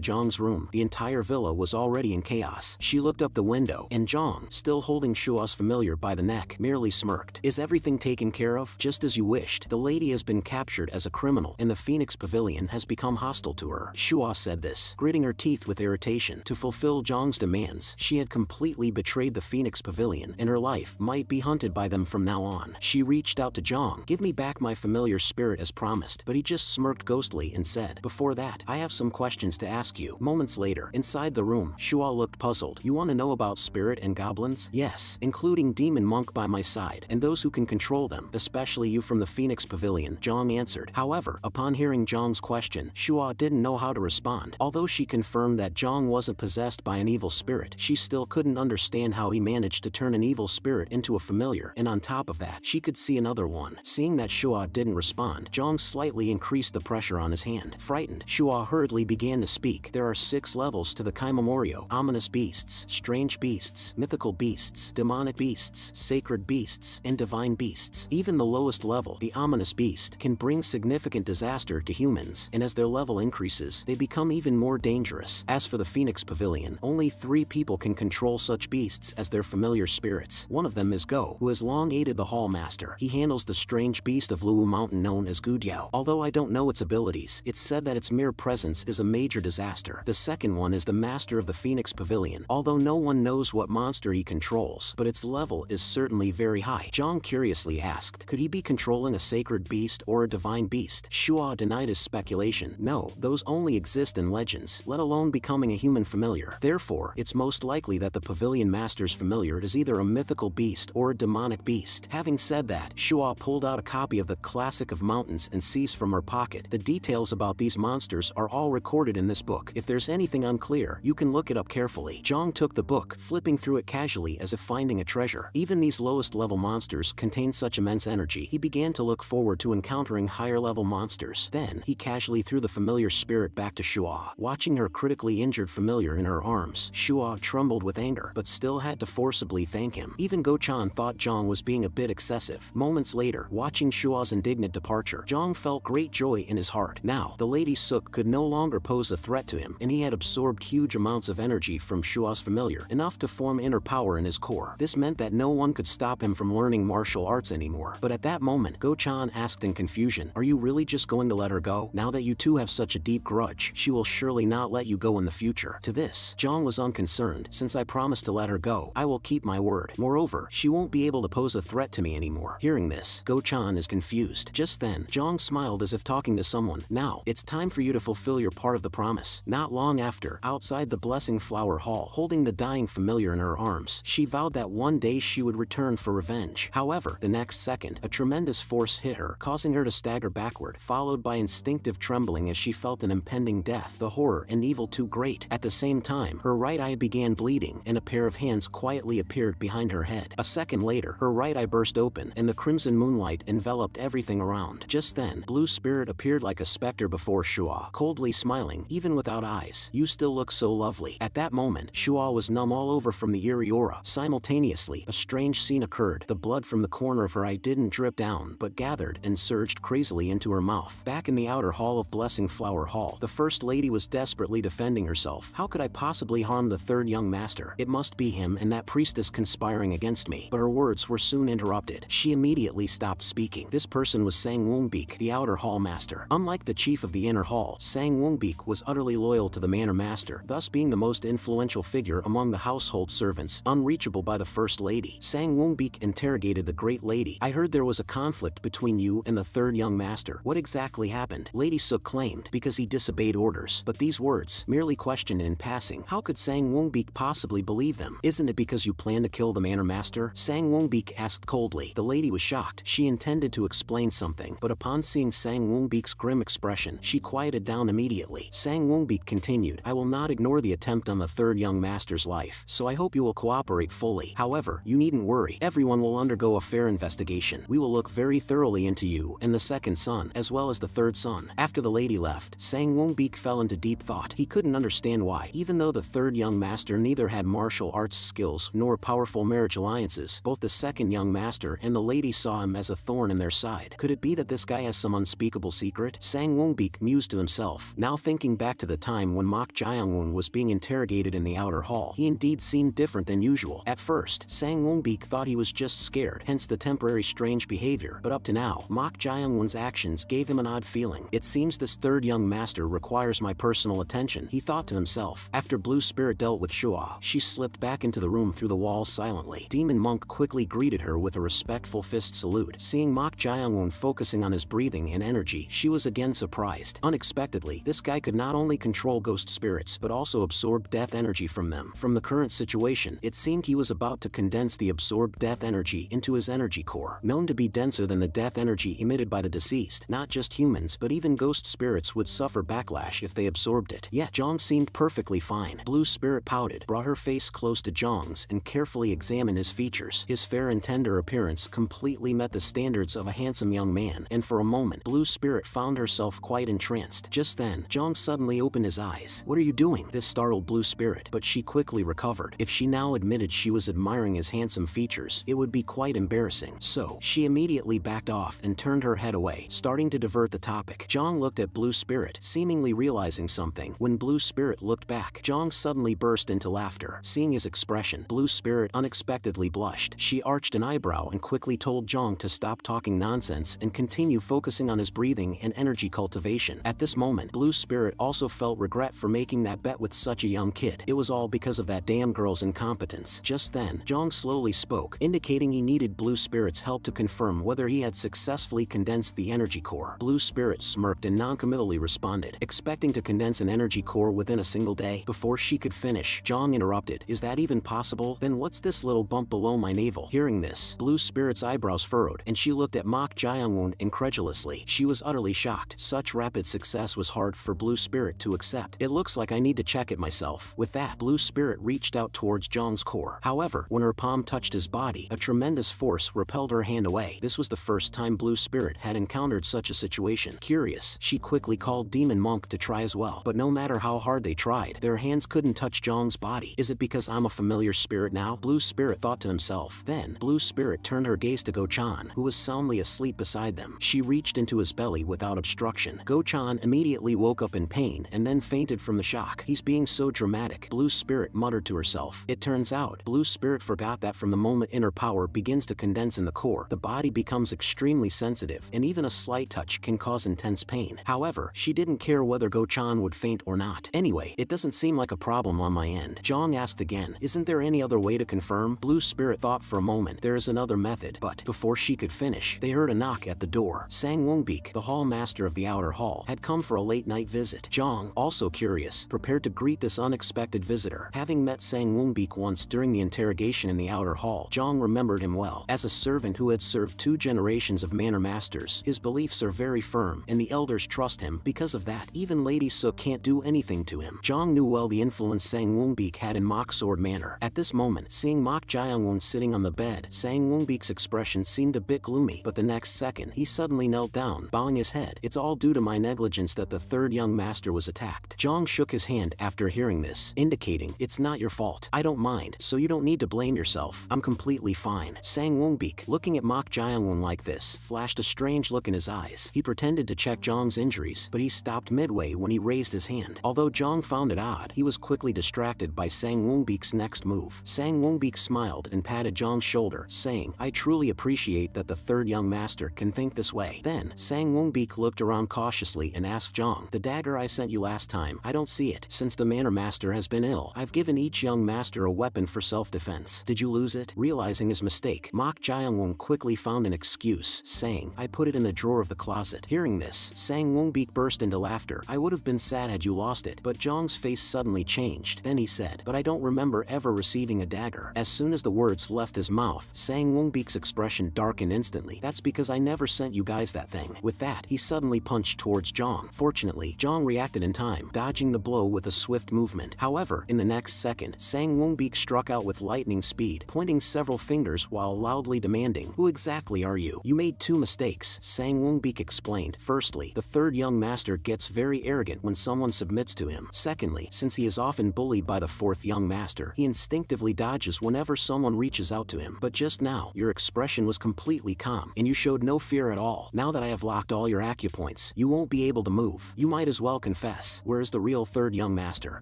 Jong's room, the entire villa was already in chaos. She looked up the window, and Jong, still holding Shua's familiar by the neck, merely smirked. "Is everything taken care of? Just as you wished. The lady has been captured as a criminal, and the Phoenix Pavilion has become hostile to her." Shua said this, gritting her teeth with irritation. To fulfill Jong's demands, she had completely betrayed the Phoenix Pavilion, and her life might be hunted by them from now on. She reached out to Jong. "Give me back my familiar spirit as promised," but he just smirked ghostly and said, "Before that, I have some questions to ask you." Moments later, inside the room, Shua looked puzzled. "You want to know about spirit and goblins?" "Yes, including Demon Monk by my side, and those who can control them, especially you from the Phoenix Pavilion," Jong answered. However, upon hearing Jong's question, Shua didn't know how to respond. Although she confirmed that Jong wasn't possessed by an evil spirit, she still couldn't understand how he managed to turn an evil spirit into a familiar, and on top of that, she could see another one. Seeing that Shua didn't respond, Jong slightly increased the pressure on his hand. Frightened, Shua hurriedly began to speak. "There are 6 levels to the Kaimamoryo: ominous beasts, strange beasts, mythical beasts, demonic beasts, sacred beasts, and divine beasts. Even the lowest level, the ominous beast, can bring significant disaster to humans, and as their level increases, they become even more dangerous. As for the Phoenix Pavilion, only 3 people can control such beasts as their familiar spirits. One of them is Go, who has long aided the Hall Master. He handles the strange beast of Luwu Mountain known as Gudiao. Although I don't know its abilities, it's said that its mere presence is a major disaster. The second one is the Master of the Phoenix Pavilion. Although no one knows what monster he controls, but its level is certainly very high." Jong curiously asked, "Could he be controlling a sacred beast or a divine beast?" Shua denied his speculation. "No, those only exist in legends, let alone becoming a human familiar. Therefore, it's most likely that the Pavilion Master's familiar is either a mythical beast or a demonic beast." Having said that, Shua pulled out a copy of the Classic of Mountains and Seas from her pocket. "The details about these monsters are all recorded in this book. If there's anything unclear, you can look it up carefully." Jong took the book, flipping through it casually as if finding a treasure. Even these lowest level monsters contain such immense energy. He began to look forward to encountering higher level monsters. Then, he casually threw the familiar spirit back to Shua. Watching her critically injured familiar in her arms, Shua trembled with anger, but still had to forcibly thank him. Even Go-chan thought Jong was being a bit excessive. Moments later, watching Shua's indignant departure, Jong felt great joy in his heart. Now, the Lady Sook could no longer pose a threat to him, and he had absorbed huge amounts of energy from Shua's familiar, enough to form inner power in his core. This meant that no one could stop him from learning martial arts anymore. But at that moment, Go-chan asked in confusion, "Are you really just going to let her go? Now that you two have such a deep grudge, she will surely not let you go in the future." To this, Jong was unconcerned. "Since I promised to let her go, I will keep my word. Moreover, she won't be able to pose a threat to me anymore." Hearing this, Go-chan is confused. Just then, Jong smiled as if talking to someone. "Now, it's time for you to fulfill your part of the promise." Not long after, outside the Blessing Flower Hall, holding the dying familiar in her arms, she vowed that one day she would return for revenge. However, the next second, a tremendous force hit her, causing her to stagger backward, followed by instinctive trembling as she felt an impending death, the horror and evil too great. At the same time, her right eye began bleeding, and a pair of hands quietly appeared behind her head. A second later, her right eye burst open, and the crimson moonlight enveloped everything around. Just then, Blue Spirit appeared like a specter before Shua, coldly smiling, even without eyes. "You still look so lovely." At that moment, Shua was numb all over from the eerie aura. Simultaneously, a strange scene occurred. The blood from the corner of her eye didn't drip down, but gathered and surged crazily into her mouth. Back in the outer hall of Blessing Flower Hall, the First Lady was desperately defending herself. "How could I possibly harm the third young master? It must be him and that priestess conspiring against me." But her words were soon interrupted. She immediately stopped speaking. This person was Sang Woongbeek, the outer hall master. Unlike the chief of the inner hall, Sang Woongbeek was utterly loyal to the manor master, thus being the most influential figure among the household servants, unreachable by the First Lady. Sang Woongbeek interrogated the Great Lady. "I heard there was a conflict between you and the third young master. What exactly happened?" Lady Sook claimed, "Because he disobeyed orders." But these words, merely questioned in passing. How could Sang Woongbeek possibly believe them? "Isn't it because you plan to kill the manor master?" Sang Woongbeek asked coldly. The lady was shocked. She intended to explain something, but upon seeing Sang Woongbeek's grim expression, she quieted down immediately. Sang Woongbeek continued, "I will not ignore the attempt on the third young master's life, so I hope you will cooperate fully. However, you needn't worry. Everyone will undergo a fair investigation. We will look very thoroughly into you and the second son son, as well as the third son. After the lady left, Sang Wongbik fell into deep thought. He couldn't understand why. Even though the third young master neither had martial arts skills nor powerful marriage alliances, both the second young master and the lady saw him as a thorn in their side. Could it be that this guy has some unspeakable secret? Sang Wongbik mused to himself. Now thinking back to the time when Mok Jaehyung was being interrogated in the outer hall, he indeed seemed different than usual. At first, Sang Wongbik thought he was just scared, hence the temporary strange behavior, but up to now, Mok Jaehyung's actions gave him an odd feeling. It seems this third young master requires my personal attention, he thought to himself. After Blue Spirit dealt with Shua, she slipped back into the room through the walls silently. Demon Monk quickly greeted her with a respectful fist salute. Seeing Mok Jaehyung focusing on his breathing and energy, she was again surprised. Unexpectedly, this guy could not only control ghost spirits but also absorb death energy from them. From the current situation, it seemed he was about to condense the absorbed death energy into his energy core, known to be denser than the death energy emitted by the deceased. Not just humans but even ghost spirits would suffer backlash if they absorbed it. Yet Zhang seemed perfectly fine. Blue Spirit pouted, brought her face close to Zhang's, and carefully examined his features. His fair and tender appearance completely met the standards of a handsome young man, and for a moment, Blue Spirit found herself quite entranced. Just then, Zhang suddenly opened his eyes. "What are you doing?" This startled Blue Spirit, but she quickly recovered. If she now admitted she was admiring his handsome features, it would be quite embarrassing. So, she immediately backed off and turned her head away, starting to divert the topic. Zhang looked at Blue Spirit, seemingly realizing something. When Blue Spirit looked back, Zhang suddenly burst into laughter. Seeing his expression, Blue Spirit unexpectedly blushed. She arched an eyebrow and quickly told Zhang to stop talking nonsense and continue focusing on his breathing and energy cultivation. At this moment, Blue Spirit also felt regret for making that bet with such a young kid. It was all because of that damn girl's incompetence. Just then, Zhang slowly spoke, indicating he needed Blue Spirit's help to confirm whether he had successfully condensed the energy core. Blue Spirit smirked and noncommittally responded, expecting to condense an energy core within a single day. Before she could finish, Zhang interrupted, "Is that even possible? Then what's this little bump below my navel?" Hearing this, Blue Spirit's eyebrows furrowed, and she looked at Mok Jaehyung incredulously. She was utterly shocked. Such rapid success was hard for Blue Spirit to accept. "It looks like I need to check it myself." With that, Blue Spirit reached out towards Zhang's core. However, when her palm touched his body, a tremendous force repelled her hand away. This was the first time Blue Spirit had encountered such a situation. Curious, she quickly called Demon Monk to try as well. But no matter how hard they tried, their hands couldn't touch Zhang's body. "Is it because I'm a familiar spirit now?" Blue Spirit thought to himself. Then, Blue Spirit turned her gaze to Go-chan, who was soundly asleep beside them. She reached into his belly without obstruction. Go-chan immediately woke up in pain and then fainted from the shock. "He's being so dramatic," Blue Spirit muttered to herself. It turns out, Blue Spirit forgot that from the moment inner power begins to condense in the core, the body becomes extremely sensitive, and even a slight touch can cause intense pain. However, she didn't care whether Go-chan would faint or not. "Anyway, it doesn't seem like a problem on my end." Zhang asked again, "Isn't there any other way to confirm?" Blue Spirit thought for a moment. "There is another method," but before she could finish, they heard a knock at the door. Sang Wongbik, the hall master of the outer hall, had come for a late-night visit. Zhang, also curious, prepared to greet this unexpected visitor. Having met Sang Wongbik once during the interrogation in the outer hall, Zhang remembered him well. As a servant who had served 2 generations of manor masters, his beliefs are very firm, and the elders trust him. Because of that, even Lady Su can't do anything to him. Zhang knew well the influence Sang Wongbik had in Mok Sword Manor. At this moment, seeing Mok Jaehyung sitting on the bed, Sang Wongbik's expression seemed a bit gloomy, but the next second, he suddenly knelt down, bowing his head. "It's all due to my negligence that the third young master was attacked." Zhang shook his hand after hearing this, indicating, "It's not your fault. I don't mind, so you don't need to blame yourself. I'm completely fine." Sang Wongbik, looking at Mok Jaehyung like this, flashed a strange look in his eyes. He pretended to check Zhang's injuries, but he stopped midway when he raised his hand. Although Zhang found it odd, he was quickly distracted by Sang Wongbik's next move. Sang Wongbik smiled and patted Zhang's shoulder, saying, "I truly appreciate that the third young master can think this way." Then, Sang Wongbik looked around cautiously and asked Zhang, "The dagger I sent you last time, I don't see it. Since the manor master has been ill, I've given each young master a weapon for self-defense. Did you lose it?" Realizing his mistake, Mok Jaehyung quickly found an excuse, saying, "I put it in the drawer of the closet." Hearing this, Sang Wongbik burst into laughter. "I would have been sad had you lost it." But Zhang's face suddenly changed. Then he said, "But I don't remember ever receiving a dagger." As soon as the words left his mouth, Sang Wongbik's expression darkened instantly. "That's because I never sent you guys that thing." With that, he suddenly punched towards Zhang. Fortunately, Zhang reacted in time, dodging the blow with a swift movement. However, in the next second, Sang Wongbik struck out with lightning speed, pointing several fingers while loudly demanding, "Who exactly are you? You made 2 mistakes." Sang Sang Wongbik explained. Firstly, the third young master gets very arrogant when someone submits to him. Secondly, since he is often bullied by the fourth young master, he instinctively dodges whenever someone reaches out to him. But just now, your expression was completely calm, and you showed no fear at all. Now that I have locked all your acupoints, you won't be able to move. You might as well confess. Where is the real third young master?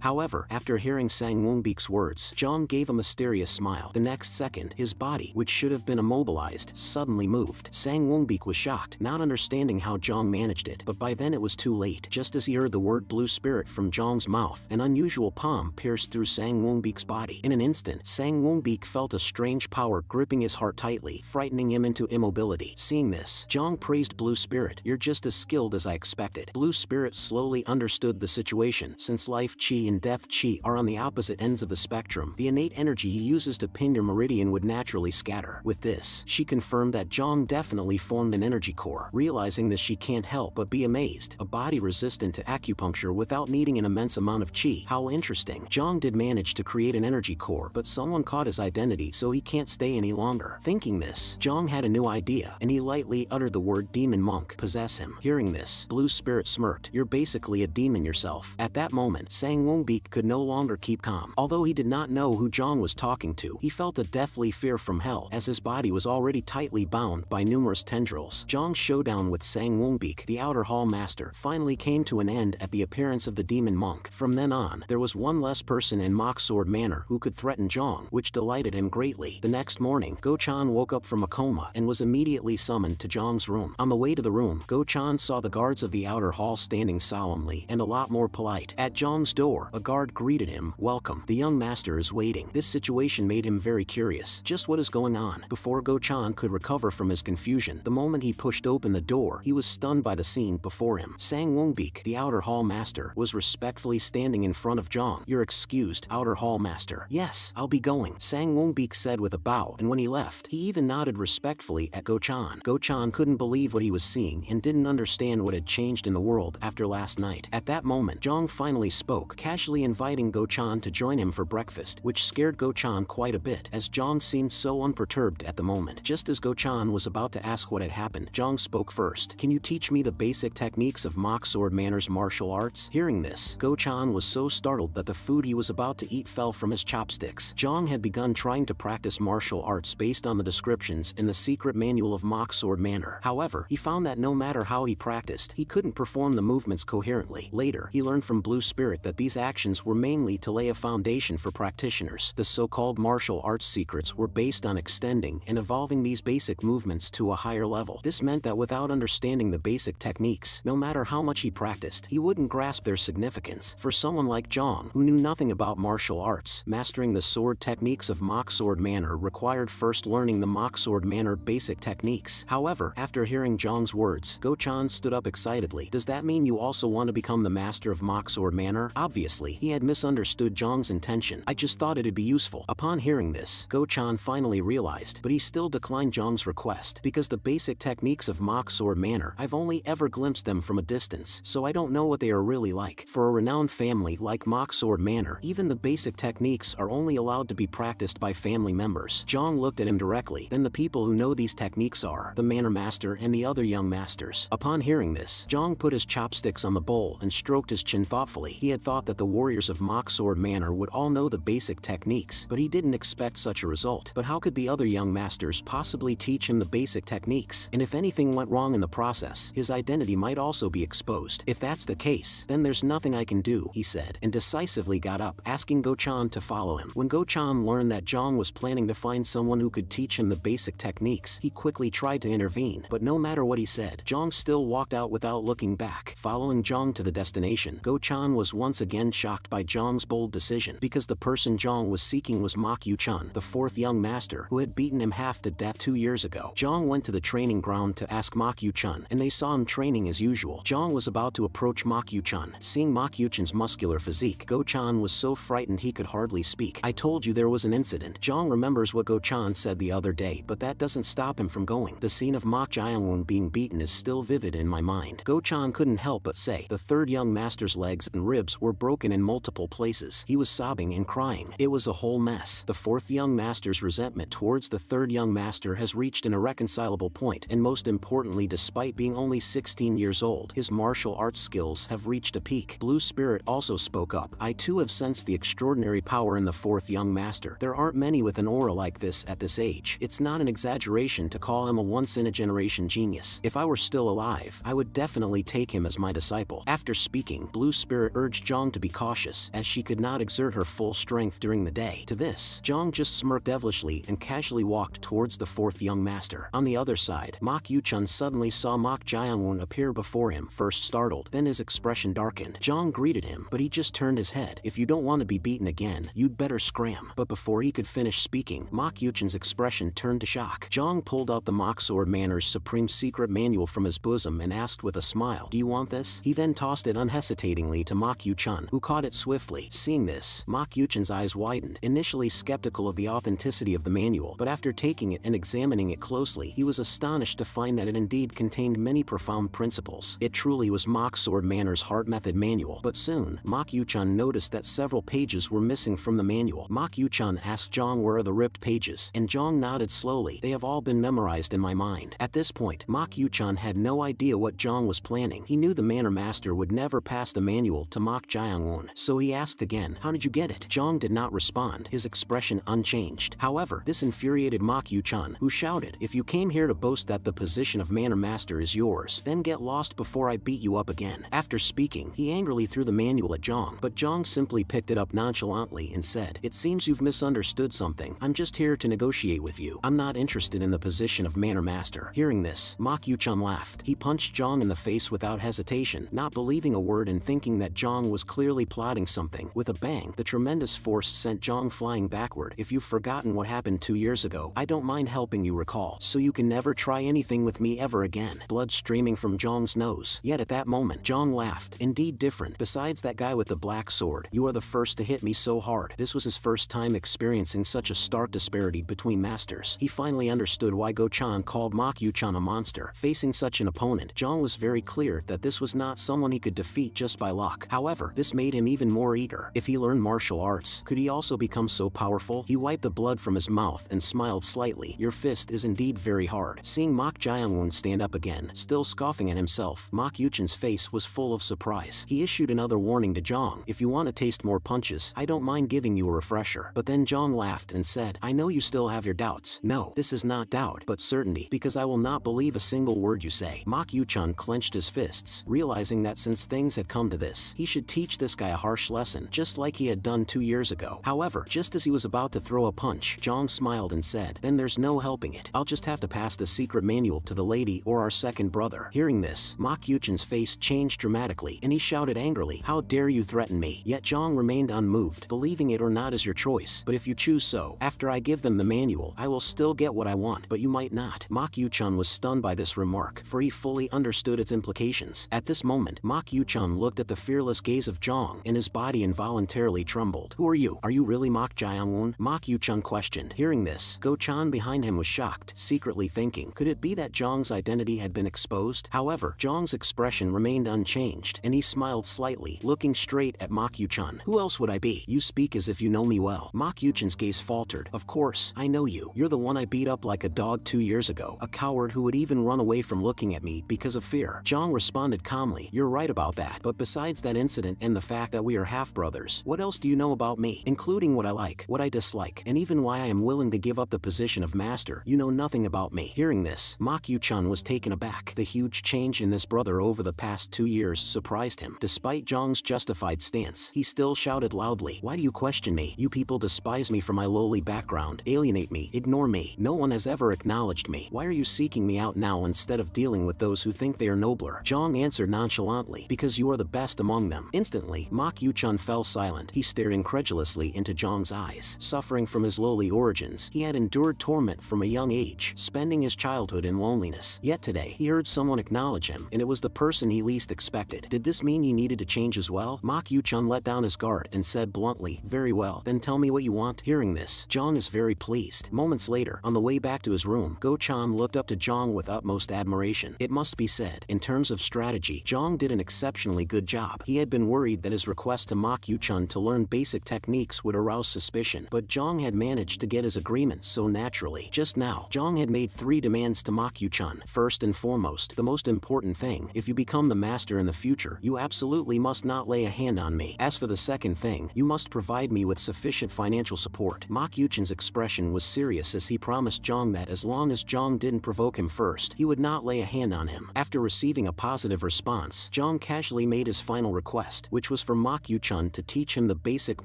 However, after hearing Sang Wongbik's words, Zhang gave a mysterious smile. The next second, his body, which should have been immobilized, suddenly moved. Sang Wongbik was shocked, not understanding how Zhang managed it, but by then it was too late. Just as he heard the word blue spirit from Zhang's mouth, an unusual palm pierced through Sang Wongbik's body. In an instant, Sang Wongbik felt a strange power gripping his heart tightly, frightening him into immobility. Seeing this, Zhang praised Blue Spirit. You're just as skilled as I expected. Blue Spirit slowly understood the situation. Since life chi and death chi are on the opposite ends of the spectrum, the innate energy he uses to pin your meridian would naturally scatter. With this, she confirmed that Zhang definitely formed an energy core. Realizing this, she can't help but be amazed. A body resistant to acupuncture without needing an immense amount of chi. How interesting. Zhang did manage to create an energy core, but someone caught his identity, so he can't stay any longer. Thinking this, Zhang had a new idea, and he lightly uttered the word demon monk. Possess him. Hearing this, Blue Spirit smirked. You're basically a demon yourself. At that moment, Sang Wongbik could no longer keep calm. Although he did not know who Zhang was talking to, he felt a deathly fear from hell, as his body was already tightly bound by numerous tendrils. Zhang's showdown with Sang Wongbik, the outer hall master, finally came to an end at the appearance of the demon monk. From then on, there was one less person in Mock Sword Manor who could threaten Zhang, which delighted him greatly. The next morning, Go-chan woke up from a coma and was immediately summoned to Zhang's room. On the way to the room, Go-chan saw the guards of the outer hall standing solemnly and a lot more polite. At Zhang's door, a guard greeted him. Welcome. The young master is waiting. This situation made him very curious. Just what is going on? Before Go-chan could recover from his confusion, the moment he pushed open the door, he was stunned by the scene before him. Sang Wongbik, the outer hall master, was respectfully standing in front of Zhang. You're excused, outer hall master. Yes, I'll be going, Sang Wongbik said with a bow, and when he left, he even nodded respectfully at Go-chan. Go-chan couldn't believe what he was seeing and didn't understand what had changed in the world after last night. At that moment, Zhang finally spoke, casually inviting Go-chan to join him for breakfast, which scared Go-chan quite a bit, as Zhang seemed so unperturbed at the moment. Just as Go-chan was about to ask what had happened, Zhang spoke first. Can you teach me the basic techniques of Mock Sword Manor's martial arts? Hearing this, Go-chan was so startled that the food he was about to eat fell from his chopsticks. Zhang had begun trying to practice martial arts based on the descriptions in the secret manual of Mock Sword Manor. However, he found that no matter how he practiced, he couldn't perform the movements coherently. Later, he learned from Blue Spirit that these actions were mainly to lay a foundation for practitioners. The so-called martial arts secrets were based on extending and evolving these basic movements to a higher level. This meant that without understanding the basic techniques, no matter how much he practiced, he wouldn't grasp their significance. For someone like Zhang, who knew nothing about martial arts, mastering the sword techniques of Mock Sword Manor required first learning the Mock Sword Manor basic techniques. However, after hearing Zhang's words, Go-chan stood up excitedly. Does that mean you also want to become the master of Mock Sword Manor? Obviously, he had misunderstood Zhang's intention. I just thought it'd be useful. Upon hearing this, Go-chan finally realized, but he still declined Zhang's request, because the basic techniques of Mock Sword Manor, I've only ever glimpsed them from a distance, so I don't know what they are really like. For a renowned family like Mock Sword Manor, even the basic techniques are only allowed to be practiced by family members. Zhang looked at him directly. Then the people who know these techniques are the Manor Master and the other young masters. Upon hearing this, Zhang put his chopsticks on the bowl and stroked his chin thoughtfully. He had thought that the warriors of Mock Sword Manor would all know the basic techniques, but he didn't expect such a result. But how could the other young masters possibly teach him the basic techniques? And if anything went wrong in the process, his identity might also be exposed. If that's the case, then there's nothing I can do, he said, and decisively got up, asking Go-chan to follow him. When Go-chan learned that Zhang was planning to find someone who could teach him the basic techniques, he quickly tried to intervene, but no matter what he said, Zhang still walked out without looking back. Following Zhang to the destination, Go-chan was once again shocked by Zhang's bold decision, because the person Zhang was seeking was Mok Yu-chun, the fourth young master, who had beaten him half to death 2 years ago. Zhang went to the training ground to ask Mok Yu-chun, and they saw him training as usual. Zhang was about to approach Mok Yu-chun. Seeing Mok Yu-chun's muscular physique, Go-chan was so frightened he could hardly speak. I told you there was an incident. Zhang remembers what Go-chan said the other day, but that doesn't stop him from going. The scene of Mok Jaewoon being beaten is still vivid in my mind. Go-chan couldn't help but say. The third young master's legs and ribs were broken in multiple places. He was sobbing and crying. It was a whole mess. The fourth young master's resentment towards the third young master has reached an irreconcilable point, and most importantly, importantly, despite being only 16 years old, his martial arts skills have reached a peak. Blue Spirit also spoke up. I too have sensed the extraordinary power in the fourth young master. There aren't many with an aura like this at this age. It's not an exaggeration to call him a once-in-a-generation genius. If I were still alive, I would definitely take him as my disciple. After speaking, Blue Spirit urged Zhang to be cautious, as she could not exert her full strength during the day. To this, Zhang just smirked devilishly and casually walked towards the fourth young master. On the other side, Mok Yuchun suddenly saw Mok Jiangwon appear before him, first startled, then his expression darkened. Zhang greeted him, but he just turned his head. If you don't want to be beaten again, you'd better scram. But before he could finish speaking, Mok Yuchun's expression turned to shock. Zhang pulled out the Mok Sword Manor's supreme secret manual from his bosom and asked with a smile, "Do you want this?" He then tossed it unhesitatingly to Mok Yuchun, who caught it swiftly. Seeing this, Mok Yuchun's eyes widened, initially skeptical of the authenticity of the manual, but after taking it and examining it closely, he was astonished to find that it indeed contained many profound principles. It truly was Mok Sword Manor's Heart Method manual. But soon, Mok Yuchun noticed that several pages were missing from the manual. Mok Yuchun asked Zhang where are the ripped pages, and Zhang nodded slowly. They have all been memorized in my mind. At this point, Mok Yuchun had no idea what Zhang was planning. He knew the Manor Master would never pass the manual to Mok Jiangwon, so he asked again, "How did you get it?" Zhang did not respond, his expression unchanged. However, this infuriated Mok Yuchun, who shouted, "If you came here to boast that the position of Manor Master is yours, then get lost before I beat you up again." After speaking, he angrily threw the manual at Zhang, but Zhang simply picked it up nonchalantly and said, "It seems you've misunderstood something. I'm just here to negotiate with you. I'm not interested in the position of Manor Master." Hearing this, Mok Yuchun laughed. He punched Zhang in the face without hesitation, not believing a word and thinking that Zhang was clearly plotting something. With a bang, the tremendous force sent Zhang flying backward. "If you've forgotten what happened 2 years ago, I don't mind helping you recall, so you can never try anything with me ever again." Blood streaming from Zhang's nose. Yet at that moment, Zhang laughed. "Indeed different. Besides that guy with the black sword, you are the first to hit me so hard." This was his first time experiencing such a stark disparity between masters. He finally understood why Go-chan called Mok Yuchun a monster. Facing such an opponent, Zhang was very clear that this was not someone he could defeat just by luck. However, this made him even more eager. If he learned martial arts, could he also become so powerful? He wiped the blood from his mouth and smiled slightly. "Your fist is indeed very hard." Seeing Mok Jiangwon stand up again, still scoffing at himself, Mok Yuchun's face was full of surprise. He issued another warning to Zhang, "If you want to taste more punches, I don't mind giving you a refresher." But then Zhang laughed and said, "I know you still have your doubts." "No, this is not doubt, but certainty, because I will not believe a single word you say." Mok Yuchun clenched his fists, realizing that since things had come to this, he should teach this guy a harsh lesson, just like he had done 2 years ago. However, just as he was about to throw a punch, Zhang smiled and said, "Then there's no helping it. I'll just have to pass the secret manual to the lady or our second brother." Hearing this, Mok Yuchun's face changed dramatically, and he shouted angrily, "How dare you threaten me?" Yet Zhang remained unmoved. "Believing it or not is your choice, but if you choose so, after I give them the manual, I will still get what I want, but you might not." Mok Yuchun was stunned by this remark, for he fully understood its implications. At this moment, Mok Yuchun looked at the fearless gaze of Zhang, and his body involuntarily trembled. "Who are you? Are you really Mok Jiangwon?" Mok Yuchun questioned. Hearing this, Go-chan behind him was shocked, secretly thinking, could it be that Zhang's identity had been exposed? However, Zhang's expression remained unchanged, and he smiled slightly, looking straight at Mok Yuchun. "Who else would I be? You speak as if you know me well." Mok Yuchun's gaze faltered. "Of course, I know you. You're the one I beat up like a dog 2 years ago, a coward who would even run away from looking at me because of fear." Zhang responded calmly, "You're right about that, but besides that incident and the fact that we are half-brothers, what else do you know about me, including what I like, what I dislike, and even why I am willing to give up the position of master? You know nothing about me." Hearing this, Mok Yuchun was taken aback. The huge change in this brother over the past 2 years surprised him. Despite Zhang's justified stance, he still shouted loudly, "Why do you question me? You people despise me for my lowly background, alienate me, ignore me. No one has ever acknowledged me. Why are you seeking me out now instead of dealing with those who think they are nobler?" Zhang answered nonchalantly, "Because you are the best among them." Instantly, Mok Yuchun fell silent. He stared incredulously into Zhang's eyes. Suffering from his lowly origins, he had endured torment from a young age, spending his childhood in loneliness. Yet today, he heard someone acknowledge him, and it was the person he least expected. Did this mean he needed to change as well? Mok Yuchun let down his guard and said bluntly, "Very well, then tell me what you want." Hearing this, Zhang is very pleased. Moments later, on the way back to his room, Go-chan looked up to Zhang with utmost admiration. It must be said, in terms of strategy, Zhang did an exceptionally good job. He had been worried that his request to Mok Yuchun to learn basic techniques would arouse suspicion, but Zhang had managed to get his agreement so naturally. Just now, Zhang had made 3 demands to Mok Yuchun. Chan. First and foremost, the most important thing, if you become the master in the future, you absolutely must not lay a hand on me. As for the second thing, you must provide me with sufficient financial support. Mak Yuchan's expression was serious as he promised Zhang that as long as Zhang didn't provoke him first, he would not lay a hand on him. After receiving a positive response, Zhang casually made his final request, which was for Mak Yuchan to teach him the basic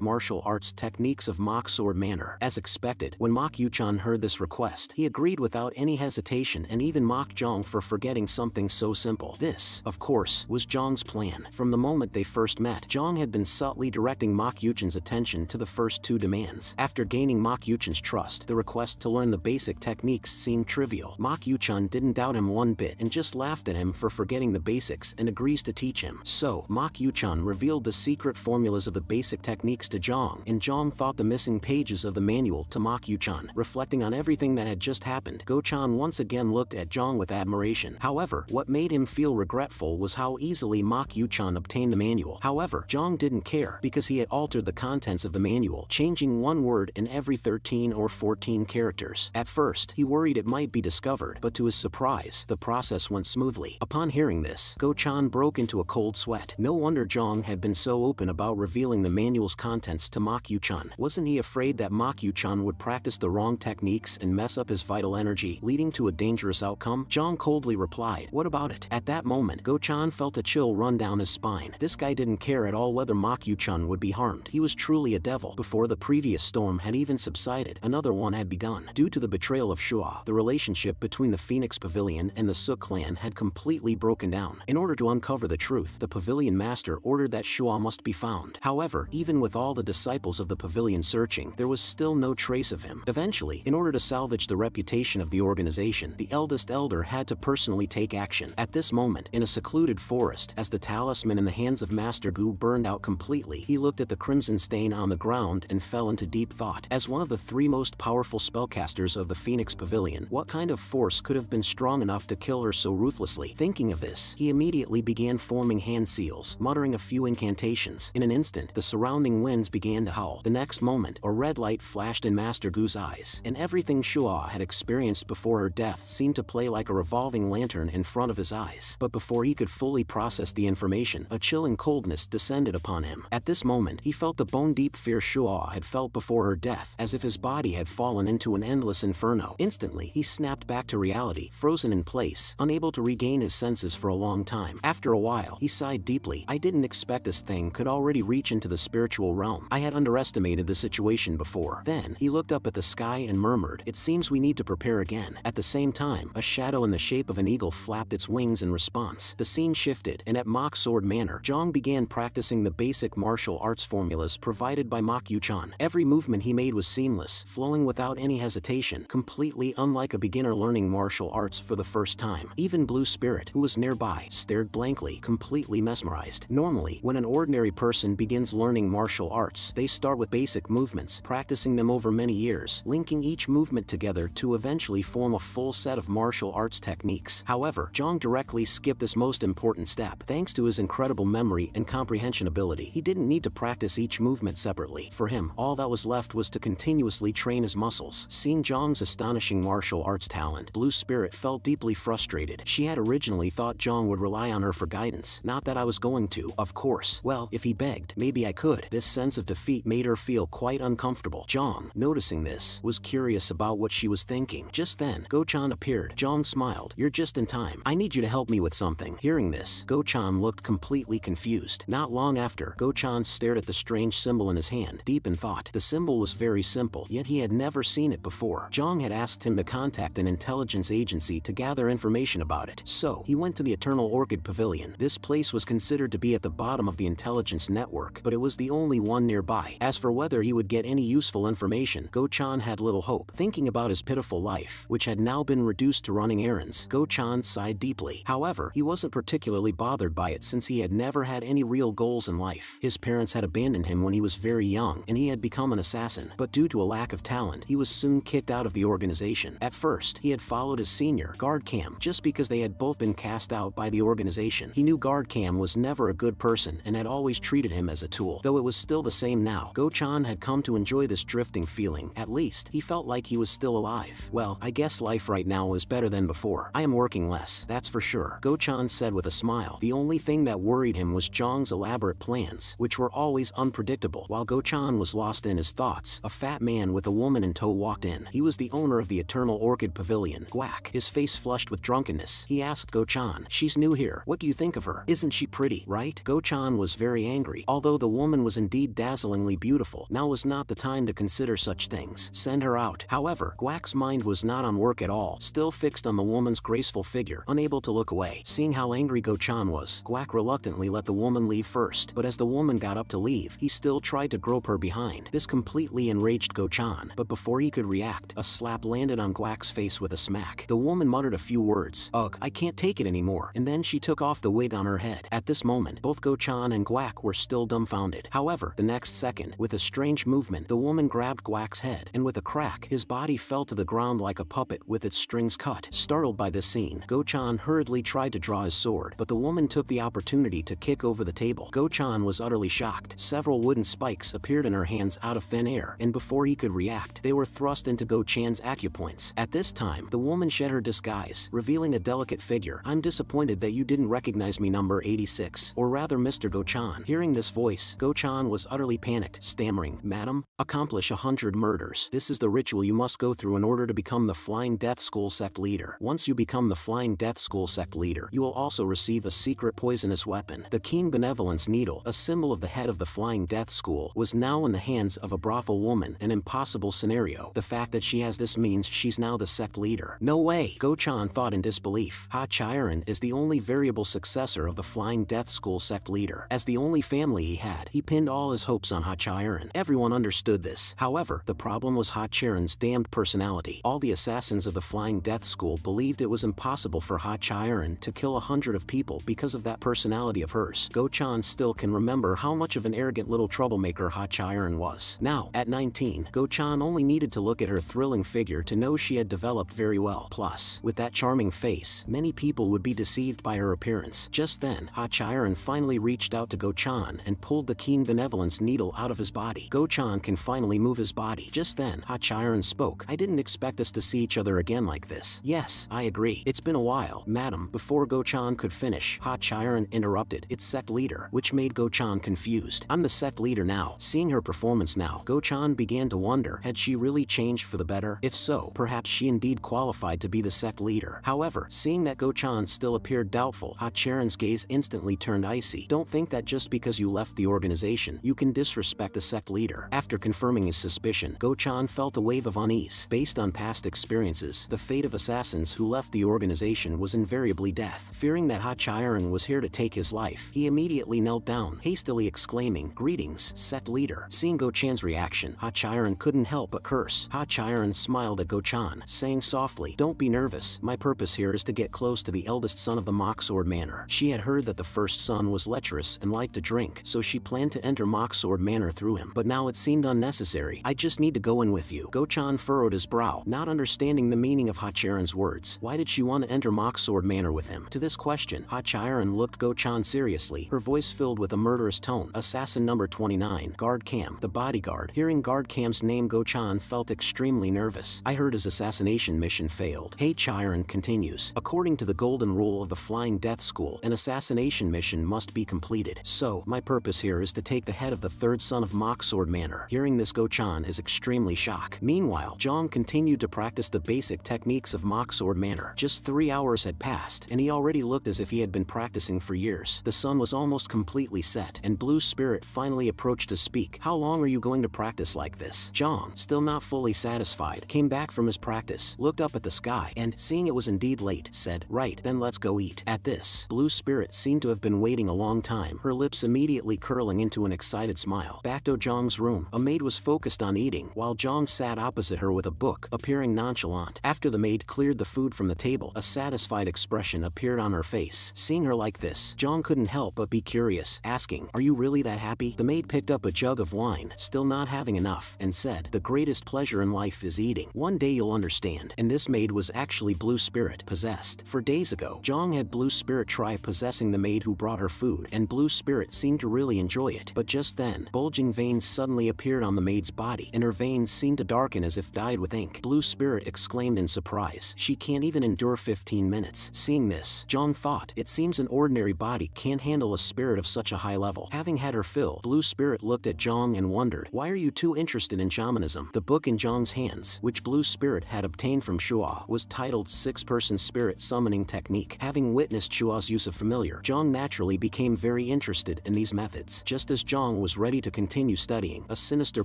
martial arts techniques of Mak sword manner. As expected, when Mak Yuchan heard this request, he agreed without any hesitation and even mocked Zhang for forgetting something so simple. This, of course, was Zhang's plan. From the moment they first met, Zhang had been subtly directing Mak Yuchan's attention to the first two demands. After gaining Mak Yuchan's trust, the request to learn the basic techniques seemed trivial. Mak Yuchan didn't doubt him one bit and just laughed at him for forgetting the basics and agrees to teach him. So, Mak Yuchan revealed the secret formulas of the basic techniques to Zhang, and Zhang thought the missing pages of the manual to Mak Yuchan. Reflecting on everything that had just happened, Chan once again looked at Zhang with admiration. However, what made him feel regretful was how easily Mak Yuchan obtained the manual. However, Zhang didn't care because he had altered the contents of the manual, changing one word in every 13 or 14 characters. At first, he worried it might be discovered, but to his surprise, the process went smoothly. Upon hearing this, Chan broke into a cold sweat. No wonder Zhang had been so open about revealing the manual's contents to Mak Yuchan. Wasn't he afraid that Mak Yuchan would practice the wrong techniques and mess up his vital energy, leading to a dangerous outcome? Zhang coldly replied, "What about it?" At that moment, Chan felt a chill run down his spine. This guy didn't care at all whether Mak Yuchan would be harmed. He was truly a devil. Before the previous storm had even subsided, another one had begun. Due to the betrayal of Shua, the relationship between the Phoenix Pavilion and the Suk clan had completely broken down. In order to uncover the truth, the pavilion master ordered that Shua must be found. However, even with all the disciples of the pavilion searching, there was still no trace of him. Eventually, in order to salvage the reputation of the organization, the eldest elder had to personally take action. At this moment, in a secluded forest, as the talisman in the hands of Master Gu burned out completely, he looked at the crimson stain on the ground and fell into deep thought. As one of the three most powerful spellcasters of the Phoenix Pavilion, what kind of force could have been strong enough to kill her so ruthlessly? Thinking of this, he immediately began forming hand seals, muttering a few incantations. In an instant, the surrounding winds began to howl. The next moment, a red light flashed in Master Gu's eyes, and everything Shua had experienced before her death seemed to play like a revolving lantern in front of his eyes. But before he could fully process the information, a chilling coldness descended upon him. At this moment, he felt the bone-deep fear Shua had felt before her death, as if his body had fallen into an endless inferno. Instantly, he snapped back to reality, frozen in place, unable to regain his senses for a long time. After a while, he sighed deeply. "I didn't expect this thing could already reach into the spiritual realm. I had underestimated the situation before." Then, he looked up at the sky and murmured, "It seems we need to prepare again." At the same time, a shadow in the shape of an eagle flapped its wings in response. The scene shifted, and at Mak sword manor, Zhang began practicing the basic martial arts formulas provided by Mak Yuchan. Every movement he made was seamless, flowing without any hesitation, completely unlike a beginner learning martial arts for the first time. Even Blue Spirit, who was nearby, stared blankly, completely mesmerized. Normally, when an ordinary person begins learning martial arts, they start with basic movements, practicing them over many years, linking each movement together to eventually form a full set of martial arts techniques. However, Zhang directly skipped this most important step. Thanks to his incredible memory and comprehension ability, he didn't need to practice each movement separately. For him, all that was left was to continuously train his muscles. Seeing Zhang's astonishing martial arts talent, Blue Spirit felt deeply frustrated. She had originally thought Zhang would rely on her for guidance, not that I was going to. Of course. Well, if he begged, maybe I could. This sense of defeat made her feel quite uncomfortable. Zhang, noticing this, was curious about what she was thinking. Just then, Chan appeared. Zhang smiled. "You're just in time. I need you to help me with something." Hearing this, Chan looked completely confused. Not long after, Chan stared at the strange symbol in his hand, deep in thought. The symbol was very simple, yet he had never seen it before. Zhang had asked him to contact an intelligence agency to gather information about it. So, he went to the Eternal Orchid Pavilion. This place was considered to be at the bottom of the intelligence network, but it was the only one nearby. As for whether he would get any useful information, Chan had little hope. Thinking about his pitiful life, which had now been reduced to running errands, Chan sighed deeply. However, he wasn't particularly bothered by it since he had never had any real goals in life. His parents had abandoned him when he was very young, and he had become an assassin. But due to a lack of talent, he was soon kicked out of the organization. At first, he had followed his senior, Guard Cam, just because they had both been cast out by the organization. He knew Guard Cam was never a good person and had always treated him as a tool. Though it was still the same now, Chan had come to enjoy this drifting feeling. At least, he felt like he was still alive. Well, I guess life right now was better than than before. I am working less, that's for sure, Go-chan said with a smile. The only thing that worried him was Zhang's elaborate plans, which were always unpredictable. While Go-chan was lost in his thoughts, a fat man with a woman in tow walked in. He was the owner of the Eternal Orchid Pavilion, Guac. His face flushed with drunkenness. He asked Go-chan, "She's new here. What do you think of her? Isn't she pretty, right?" Go-chan was very angry. Although the woman was indeed dazzlingly beautiful, now was not the time to consider such things. Send her out. However, Guac's mind was not on work at all, still fixed on the woman's graceful figure, unable to look away. Seeing how angry Go-chan was, Guac reluctantly let the woman leave first, but as the woman got up to leave, he still tried to grope her behind. This completely enraged Go-chan, but before he could react, a slap landed on Guac's face with a smack. The woman muttered a few words, "Ugh, I can't take it anymore," and then she took off the wig on her head. At this moment, both Go-chan and Guac were still dumbfounded. However, the next second, with a strange movement, the woman grabbed Guac's head, and with a crack, his body fell to the ground like a puppet with its strings cut. Startled by this scene, Go-chan hurriedly tried to draw his sword, but the woman took the opportunity to kick over the table. Go-chan was utterly shocked. Several wooden spikes appeared in her hands out of thin air, and before he could react, they were thrust into Go-chan's acupoints. At this time, the woman shed her disguise, revealing a delicate figure. "I'm disappointed that you didn't recognize me, number 86, or rather Mr. Go-chan." Hearing this voice, Go-chan was utterly panicked, stammering, "Madam, accomplish 100 murders. This is the ritual you must go through in order to become the Flying Death School sect leader. Once you become the Flying Death School sect leader, you will also receive a secret poisonous weapon." The keen benevolence needle, a symbol of the head of the Flying Death School, was now in the hands of a brothel woman, an impossible scenario. The fact that she has this means she's now the sect leader. No way! Go-chan thought in disbelief. Ha-Chiron is the only variable successor of the Flying Death School sect leader. As the only family he had, he pinned all his hopes on Ha-Chiron. Everyone understood this. However, the problem was Ha-Chiron's damned personality. All the assassins of the Flying Death School believed it was impossible for Ha-Chiron to kill 100 of people because of that personality of hers. Go-chan still can remember how much of an arrogant little troublemaker Ha-Chiron was. Now, at 19, Go-chan only needed to look at her thrilling figure to know she had developed very well. Plus, with that charming face, many people would be deceived by her appearance. Just then, Ha-Chiron finally reached out to Go-chan and pulled the keen benevolence needle out of his body. Go-chan can finally move his body. Just then, Ha-Chiron spoke. "I didn't expect us to see each other again like this." "Yes, I agree. It's been a while, madam." Before Go-chan could finish, Ha-Chiron interrupted. "It's sect leader," which made Go-chan confused. "I'm the sect leader now." Seeing her performance now, Go-chan began to wonder, had she really changed for the better? If so, perhaps she indeed qualified to be the sect leader. However, seeing that Go-chan still appeared doubtful, Ha-Chiron's gaze instantly turned icy. "Don't think that just because you left the organization, you can disrespect the sect leader." After confirming his suspicion, Go-chan felt a wave of unease. Based on past experiences, the fate of assassins who left the organization was invariably death. Fearing that Ha-Chiron was here to take his life, he immediately knelt down, hastily exclaiming, "Greetings, sect leader." Seeing Go-chan's reaction, Ha-Chiron couldn't help but curse. Ha-Chiron smiled at Go-chan, saying softly, "Don't be nervous. My purpose here is to get close to the eldest son of the Mocksword Manor." She had heard that the first son was lecherous and liked to drink, so she planned to enter Mocksword Manor through him. But now it seemed unnecessary. "I just need to go in with you." Go-chan furrowed his brow, not understanding the meaning of Ha-Chiron's words. Why did she want to enter Mocksword Manor with him? To this question, Ha-Chiron looked Go-chan seriously, her voice filled with a murderous tone. "Assassin number 29, Guard Cam, the bodyguard." Hearing Guard Cam's name, Go-chan felt extremely nervous. "I heard his assassination mission failed." Ha-Chiron continues. "According to the golden rule of the Flying Death School, an assassination mission must be completed. So, my purpose here is to take the head of the third son of Mocksword Manor." Hearing this, Go-chan is extremely shocked. Meanwhile, Zhang continued to practice the basic techniques of Mocksword Manor. Just 3 hours had passed, and he already looked as if he had been practicing for years. The sun was almost completely set, and Blue Spirit finally approached to speak. "How long are you going to practice like this?" Zhang, still not fully satisfied, came back from his practice, looked up at the sky, and, seeing it was indeed late, said, "Right, then let's go eat." At this, Blue Spirit seemed to have been waiting a long time, her lips immediately curling into an excited smile. Back to Zhang's room, a maid was focused on eating, while Zhang sat opposite her with a book, appearing nonchalant. After the maid cleared the food from the table, a satisfied expression appeared on her face. Seeing her like this, Zhang couldn't help but be curious, asking, "Are you really that happy?" The maid picked up a jug of wine, still not having enough, and said, "The greatest pleasure in life is eating. One day you'll understand." And this maid was actually Blue Spirit, possessed. For days ago, Zhang had Blue Spirit try possessing the maid who brought her food, and Blue Spirit seemed to really enjoy it. But just then, bulging veins suddenly appeared on the maid's body, and her veins seemed to darken as if dyed with ink. Blue Spirit exclaimed in surprise. She can't even endure 15 minutes. Seeing this, Zhang thought, it seems an ordinary body can't handle a spirit of such a high level. Having had her fill, Blue Spirit looked at Zhang and wondered, why are you too interested in shamanism? The book in Zhang's hands, which Blue Spirit had obtained from Shua, was titled Six-Person Spirit Summoning Technique. Having witnessed Shua's use of familiar, Zhang naturally became very interested in these methods. Just as Zhang was ready to continue studying, a sinister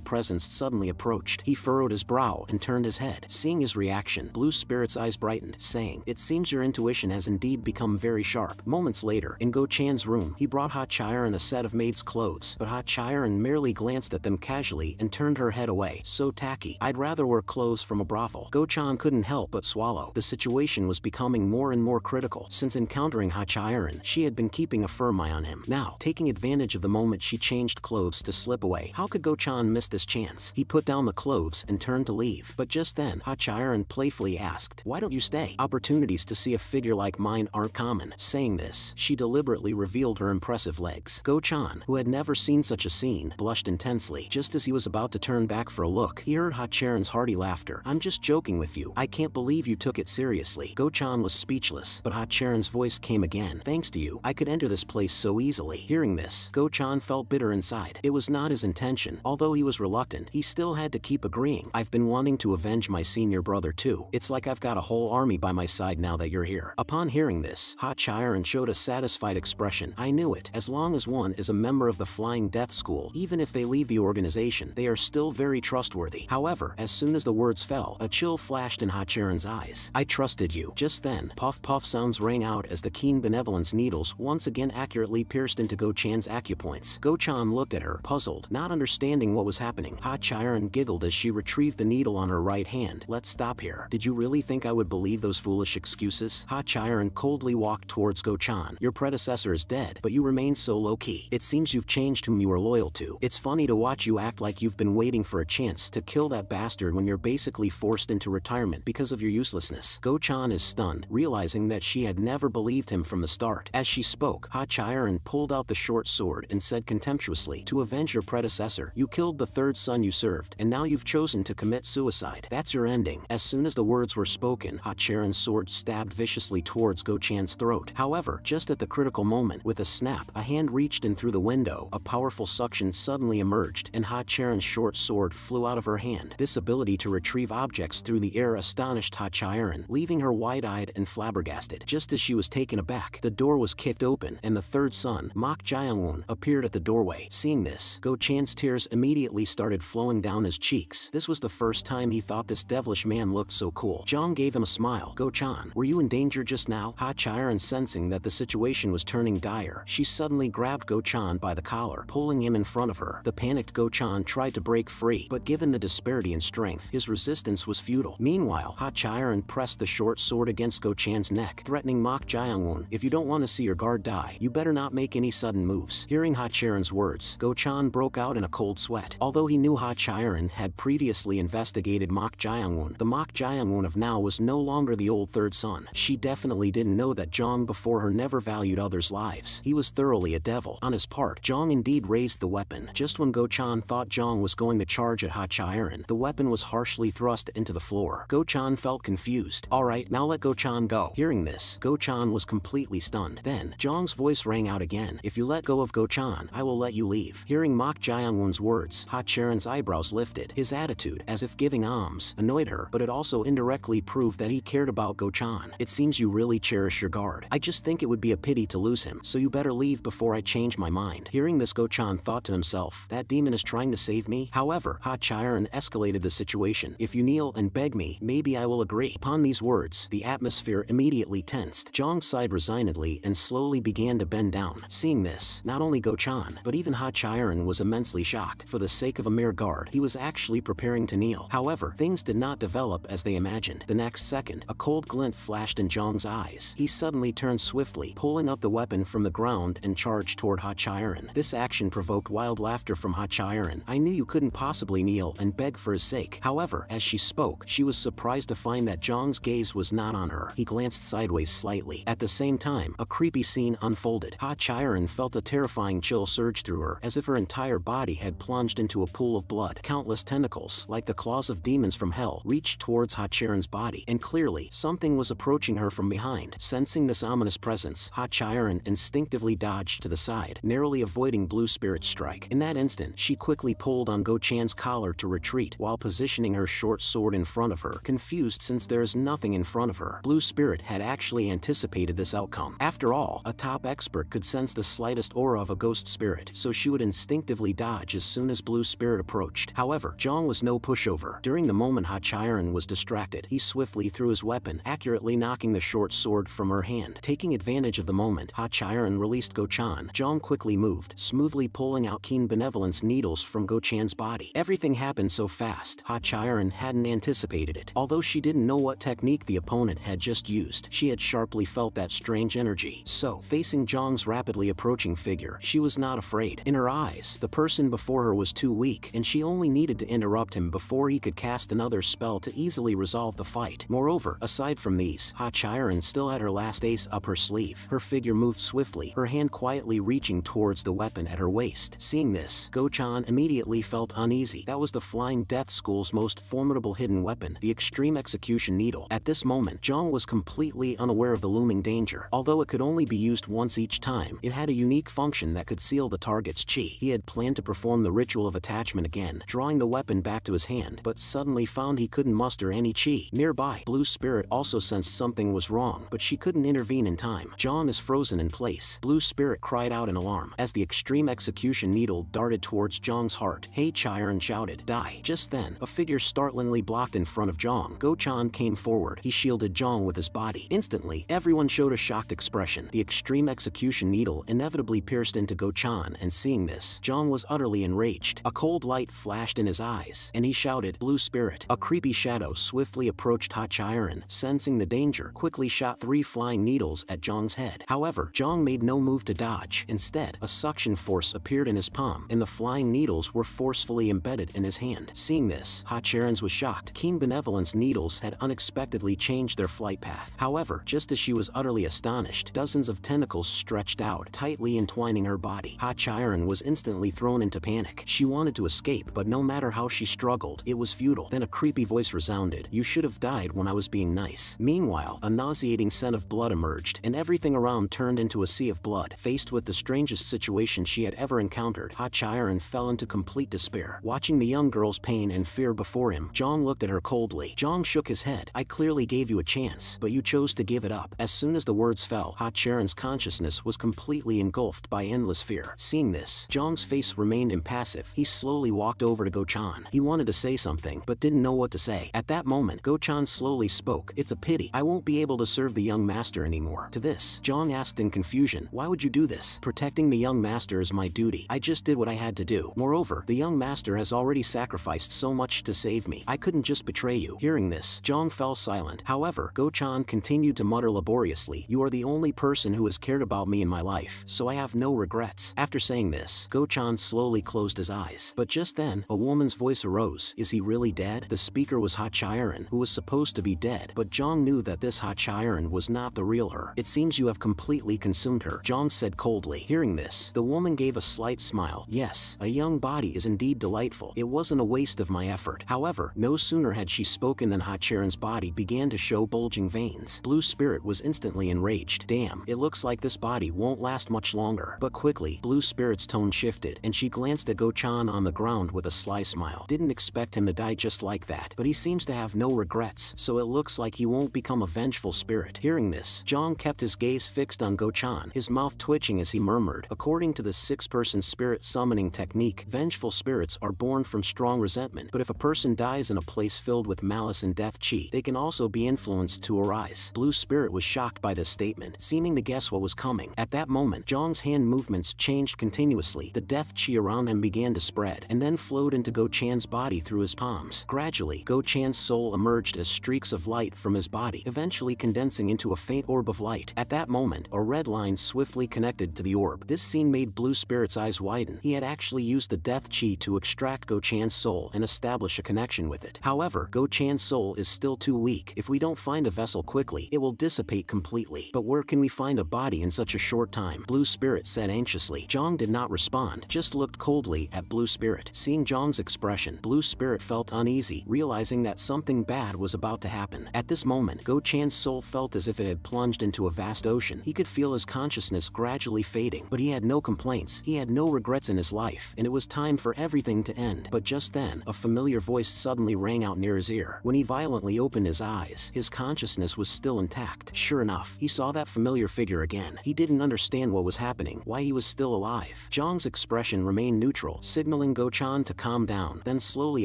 presence suddenly approached. He furrowed his brow and turned his head. Seeing his reaction, Blue Spirit's eyes brightened, saying, it seems your intuition has indeed become very sharp. Moments later, in Go Chan's room, he brought Ha Chiron a set of maid's clothes, but Ha Chiron merely glanced at them casually and turned her head away. So tacky. I'd rather wear clothes from a brothel. Go Chan couldn't help but swallow. The situation was becoming more and more critical. Since encountering Ha Chiron, she had been keeping a firm eye on him. Now, taking advantage of the moment she changed clothes to slip away. How could Go Chan miss this chance? He put down the clothes and turned to leave. But just then, Ha Chiron playfully asked, why don't you stay? Opportunities to see a figure like mine aren't common. Saying this, she deliberately revealed her impressive legs. Go Chan, who had never seen such a scene, blushed intensely. Just as he was about to turn back for a look, he heard Ha Chiron's hearty laughter. I'm just joking with you. I can't believe you took it seriously. Go Chan was speechless, but Ha Chiron's voice came again. Thanks to you, I could enter this place so easily. Hearing this, Go Chan felt bitter inside. It was not his intention. Although he was reluctant, he still had to keep agreeing. I've been wanting to avenge my senior brother too. It's like I've got a whole army by my side now that you're here. Upon hearing this, Ha Chiron showed a satisfied expression. I knew it. As long as one is a member of the Flying Death School, even if they leave the organization, they are still very trustworthy. However, as soon as the words fell, a chill flashed in Ha Chiron's eyes. I trusted you. Just then, puff puff sounds rang out as the keen benevolence needles once again accurately pierced into Go Chan's acupoints. Go Chan looked at her, puzzled, not understanding what was happening. Ha Chiron giggled as she retrieved the needle on her right hand. Let's stop here. Did you really think I would believe those foolish excuses? Ha Chiron coldly walked towards Go Chan. Your predecessor is dead, but you remain so low-key. It seems you've changed whom you are loyal to. It's funny to watch you act like you've been waiting for a chance to kill that bastard when you're basically forced into retirement because of your uselessness. Go Chan is stunned, realizing that she had never believed him from the start. As she spoke, Ha Chiron pulled out the short sword and said contemptuously, to avenge your predecessor, you killed the third son you served, and now you've chosen to commit suicide. That's your ending. As soon as the words were spoken, Ha Chiron's sword stabbed viciously towards Go Chan's throat. However, just at the critical moment, with a snap, a hand reached in through the window, a powerful suction suddenly emerged, and Ha Chiron's short sword flew out of her hand. This ability to retrieve objects through the air astonished Ha Chiron, leaving her wide-eyed and flabbergasted. Just as she was taken aback, the door was kicked open, and the third son, Mok Jiangwon, appeared at the doorway. Seeing this, Go Chan's tears immediately started flowing down his cheeks. This was the first time he thought this devilish man looked so cool. Zhang gave him a smile. Go Chan, were you in danger just now? Ha Chiron, sensing that the situation was turning dire, she suddenly grabbed Go Chan by the collar, pulling him in front of her. The panicked Go Chan tried to break free, but given the disparity in strength, his resistance was futile. Meanwhile, Ha Chiron pressed the short sword against Go Chan's neck, threatening Mok Jiangwon, if you don't want to see your guard die, you better not make any sudden moves. Hearing Ha Chiron's words, Go Chan broke out in a cold sweat. Although he knew Ha Chiron had previously investigated Mok Jiangwon, the Mok Jiangwon of now was no longer the old third son. She definitely didn't know that Zhang before her never valued others' lives. He was thoroughly a devil. On his part, Zhang indeed raised the weapon. Just when Go Chan thought Zhang was going to charge at Ha Chiron, the weapon was harshly thrust into the floor. Go Chan felt confused. Alright, now let Go Chan go. Hearing this, Go Chan was completely stunned. Then, Zhang's voice rang out again. If you let go of Go Chan, I will let you leave. Hearing Mok Jiangwon's words, Ha Chiron's eyebrows lifted. His attitude, as if giving alms, annoyed her, but it also indirectly proved that he cared about Go Chan. It seems you really cherish your guard. I just think it would be a pity to lose him, so you better leave before I change my mind. Hearing this, Go Chan thought to himself, that demon is trying to save me? However, Ha Chiron escalated the situation. If you kneel and beg me, maybe I will agree. Upon these words, the atmosphere immediately tensed. Zhang sighed resignedly and slowly began to bend down. Seeing this, not only Go Chan, but even Ha Chiron was immensely shocked. For the sake of a mere guard, he was actually preparing to kneel. However, things did not develop as they imagined. The next second, a cold glint flashed in Zhang's eyes. He suddenly turned swiftly, pulling up the weapon from the ground and charged toward Ha Chiron. This action provoked wild laughter from Ha Chiron. I knew you couldn't possibly kneel and beg for his sake. However, as she spoke, she was surprised to find that Zhang's gaze was not on her. He glanced sideways slightly. At the same time, a creepy scene unfolded. Ha Chiron felt a terrifying chill surge through her, as if her entire body had plunged into a pool of blood. Countless tentacles, like the claws of demons from hell, reached towards Ha Chiron's body. and clearly, something was approaching her from behind. Sensing this ominous presence, Hachiren instinctively dodged to the side, narrowly avoiding Blue Spirit's strike. In that instant, she quickly pulled on Go-chan's collar to retreat while positioning her short sword in front of her, confused since there is nothing in front of her. Blue Spirit had actually anticipated this outcome. After all, a top expert could sense the slightest aura of a ghost spirit, so she would instinctively dodge as soon as Blue Spirit approached. However, Zhang was no pushover. During the moment Hachiren was distracted, he swiftly threw his weapon, accurately knocking the short sword from her hand. Taking advantage of the moment, Hachiren released Go-chan. Zhang quickly moved, smoothly pulling out keen benevolence needles from Go-chan's body. Everything happened so fast, Hachiren hadn't anticipated it. Although she didn't know what technique the opponent had just used, she had sharply felt that strange energy. So, facing Zhang's rapidly approaching figure, she was not afraid. In her eyes, the person before her was too weak, and she only needed to interrupt him before he could cast another spell to easily resolve the fight. Moreover, aside from these, Hachiren still had her last ace up her sleeve. Her figure moved swiftly, her hand quietly reaching towards the weapon at her waist. Seeing this, Go-chan immediately felt uneasy. That was the Flying Death School's most formidable hidden weapon, the Extreme Execution Needle. At this moment, Zhang was completely unaware of the looming danger. Although it could only be used once each time, it had a unique function that could seal the target's chi. He had planned to perform the ritual of attachment again, drawing the weapon back to his hand, but suddenly found he couldn't muster any chi. Nearby, Blue Spirit also sensed something was wrong, but she couldn't intervene in time. Zhang is frozen in place. Blue Spirit cried out in alarm as the Extreme Execution Needle darted towards Zhang's heart. Hachiren shouted, "Die!" Just then, a figure startlingly blocked in front of Zhang. Go-chan came forward. He shielded Zhang with his body. Instantly, everyone showed a shocked expression. The Extreme Execution Needle inevitably pierced into Go-chan, and seeing this, Zhang was utterly enraged. A cold light flashed in his eyes, and he shouted, "Blue Spirit!" A creepy shadow swiftly approached Hachiren, sensing the danger, quickly shot 3 flying needles at Zhang's head. However, Zhang made no move to dodge. Instead, a suction force appeared in his palm, and the flying needles were forcefully embedded in his hand. Seeing this, Hachiren was shocked. Keen Benevolence needles had unexpectedly changed their flight path. However, just as she was utterly astonished, dozens of tentacles stretched out, tightly entwining her body. Hachiren was instantly thrown into panic. She wanted to escape, but no matter how she struggled, it was futile. Then a creepy voice resounded, "You should have died when I was being nice." Meanwhile, a nauseating scent of blood emerged, and everything around turned into a sea of blood. Faced with the strangest situation she had ever encountered, Hachiren fell into complete despair. Watching the young girl's pain and fear before him, Zhang looked at her coldly. Zhang shook his head. "I clearly gave you a chance, but you chose to give it up." As soon as the words fell, Hachiren's consciousness was completely engulfed by endless fear. Seeing this, Zhang's face remained impassive. He slowly walked over to Go-chan. He wanted to say something, but didn't know what to say. At that moment, Go-chan slowly spoke. "It's a pity. I won't be able to serve the young master anymore." To this, Zhang asked in confusion, "Why would you do this?" "Protecting the young master is my duty. I just did what I had to do. Moreover, the young master has already sacrificed so much to save me. I couldn't just betray you." Hearing this, Zhang fell silent. However, Go-chan continued to mutter laboriously, "You are the only person who has cared about me in my life, so I have no regrets." After saying this, Go-chan slowly closed his eyes. But just then, a woman's voice arose. "Is he really dead?" The speaker was Hachiren, who was supposed to be dead, but Zhang knew that this Hachiren was not the real her. "It seems you have completely consumed her," Zhang said coldly. Hearing this, the woman gave a slight smile. "Yes, a young body is indeed delightful. It wasn't a waste of my effort." However, no sooner had she spoken than Hachiren's body began to show bulging veins. Blue Spirit was instantly enraged. "Damn, it looks like this body won't last much longer." But quickly, Blue Spirit's tone shifted, and she glanced at Go-chan on the ground with a sly smile. "Didn't expect him to die just like that, but he seems to have no regrets, so it looks like he won't become a vengeful spirit." Hearing this, Zhang kept his gaze fixed on Go-chan, his mouth twitching as he murmured, "According to the 6-person spirit summoning technique, vengeful spirits are born from strong resentment, but if a person dies in a place filled with malice and death chi, they can also be influenced to arise." Blue Spirit was shocked by this statement, seeming to guess what was coming. At that moment, Zhang's hand movements changed continuously. The death chi around him began to spread, and then flowed into Go-chan's body through his palms. Gradually, Go-chan's soul emerged as streaks of light from his body, eventually condensing into a faint orb of light. At that moment, a red line swiftly connected to the orb. This scene made Blue Spirit's eyes widen. He had actually used the death chi to extract Go-chan's soul and establish a connection with it. However, Go-chan's soul is still too weak. If we don't find a vessel quickly, it will dissipate completely. But where can we find a body in such a short time? Blue Spirit said anxiously. Zhang did not respond, just looked coldly at Blue Spirit. Seeing Zhang's expression, Blue Spirit felt uneasy, realizing that something bad was about about to happen. At this moment, Go Chan's soul felt as if it had plunged into a vast ocean. He could feel his consciousness gradually fading, but he had no complaints. He had no regrets in his life, and it was time for everything to end. But just then, a familiar voice suddenly rang out near his ear. When he violently opened his eyes, his consciousness was still intact. Sure enough, he saw that familiar figure again. He didn't understand what was happening, why he was still alive. Zhang's expression remained neutral, signaling Go Chan to calm down, then slowly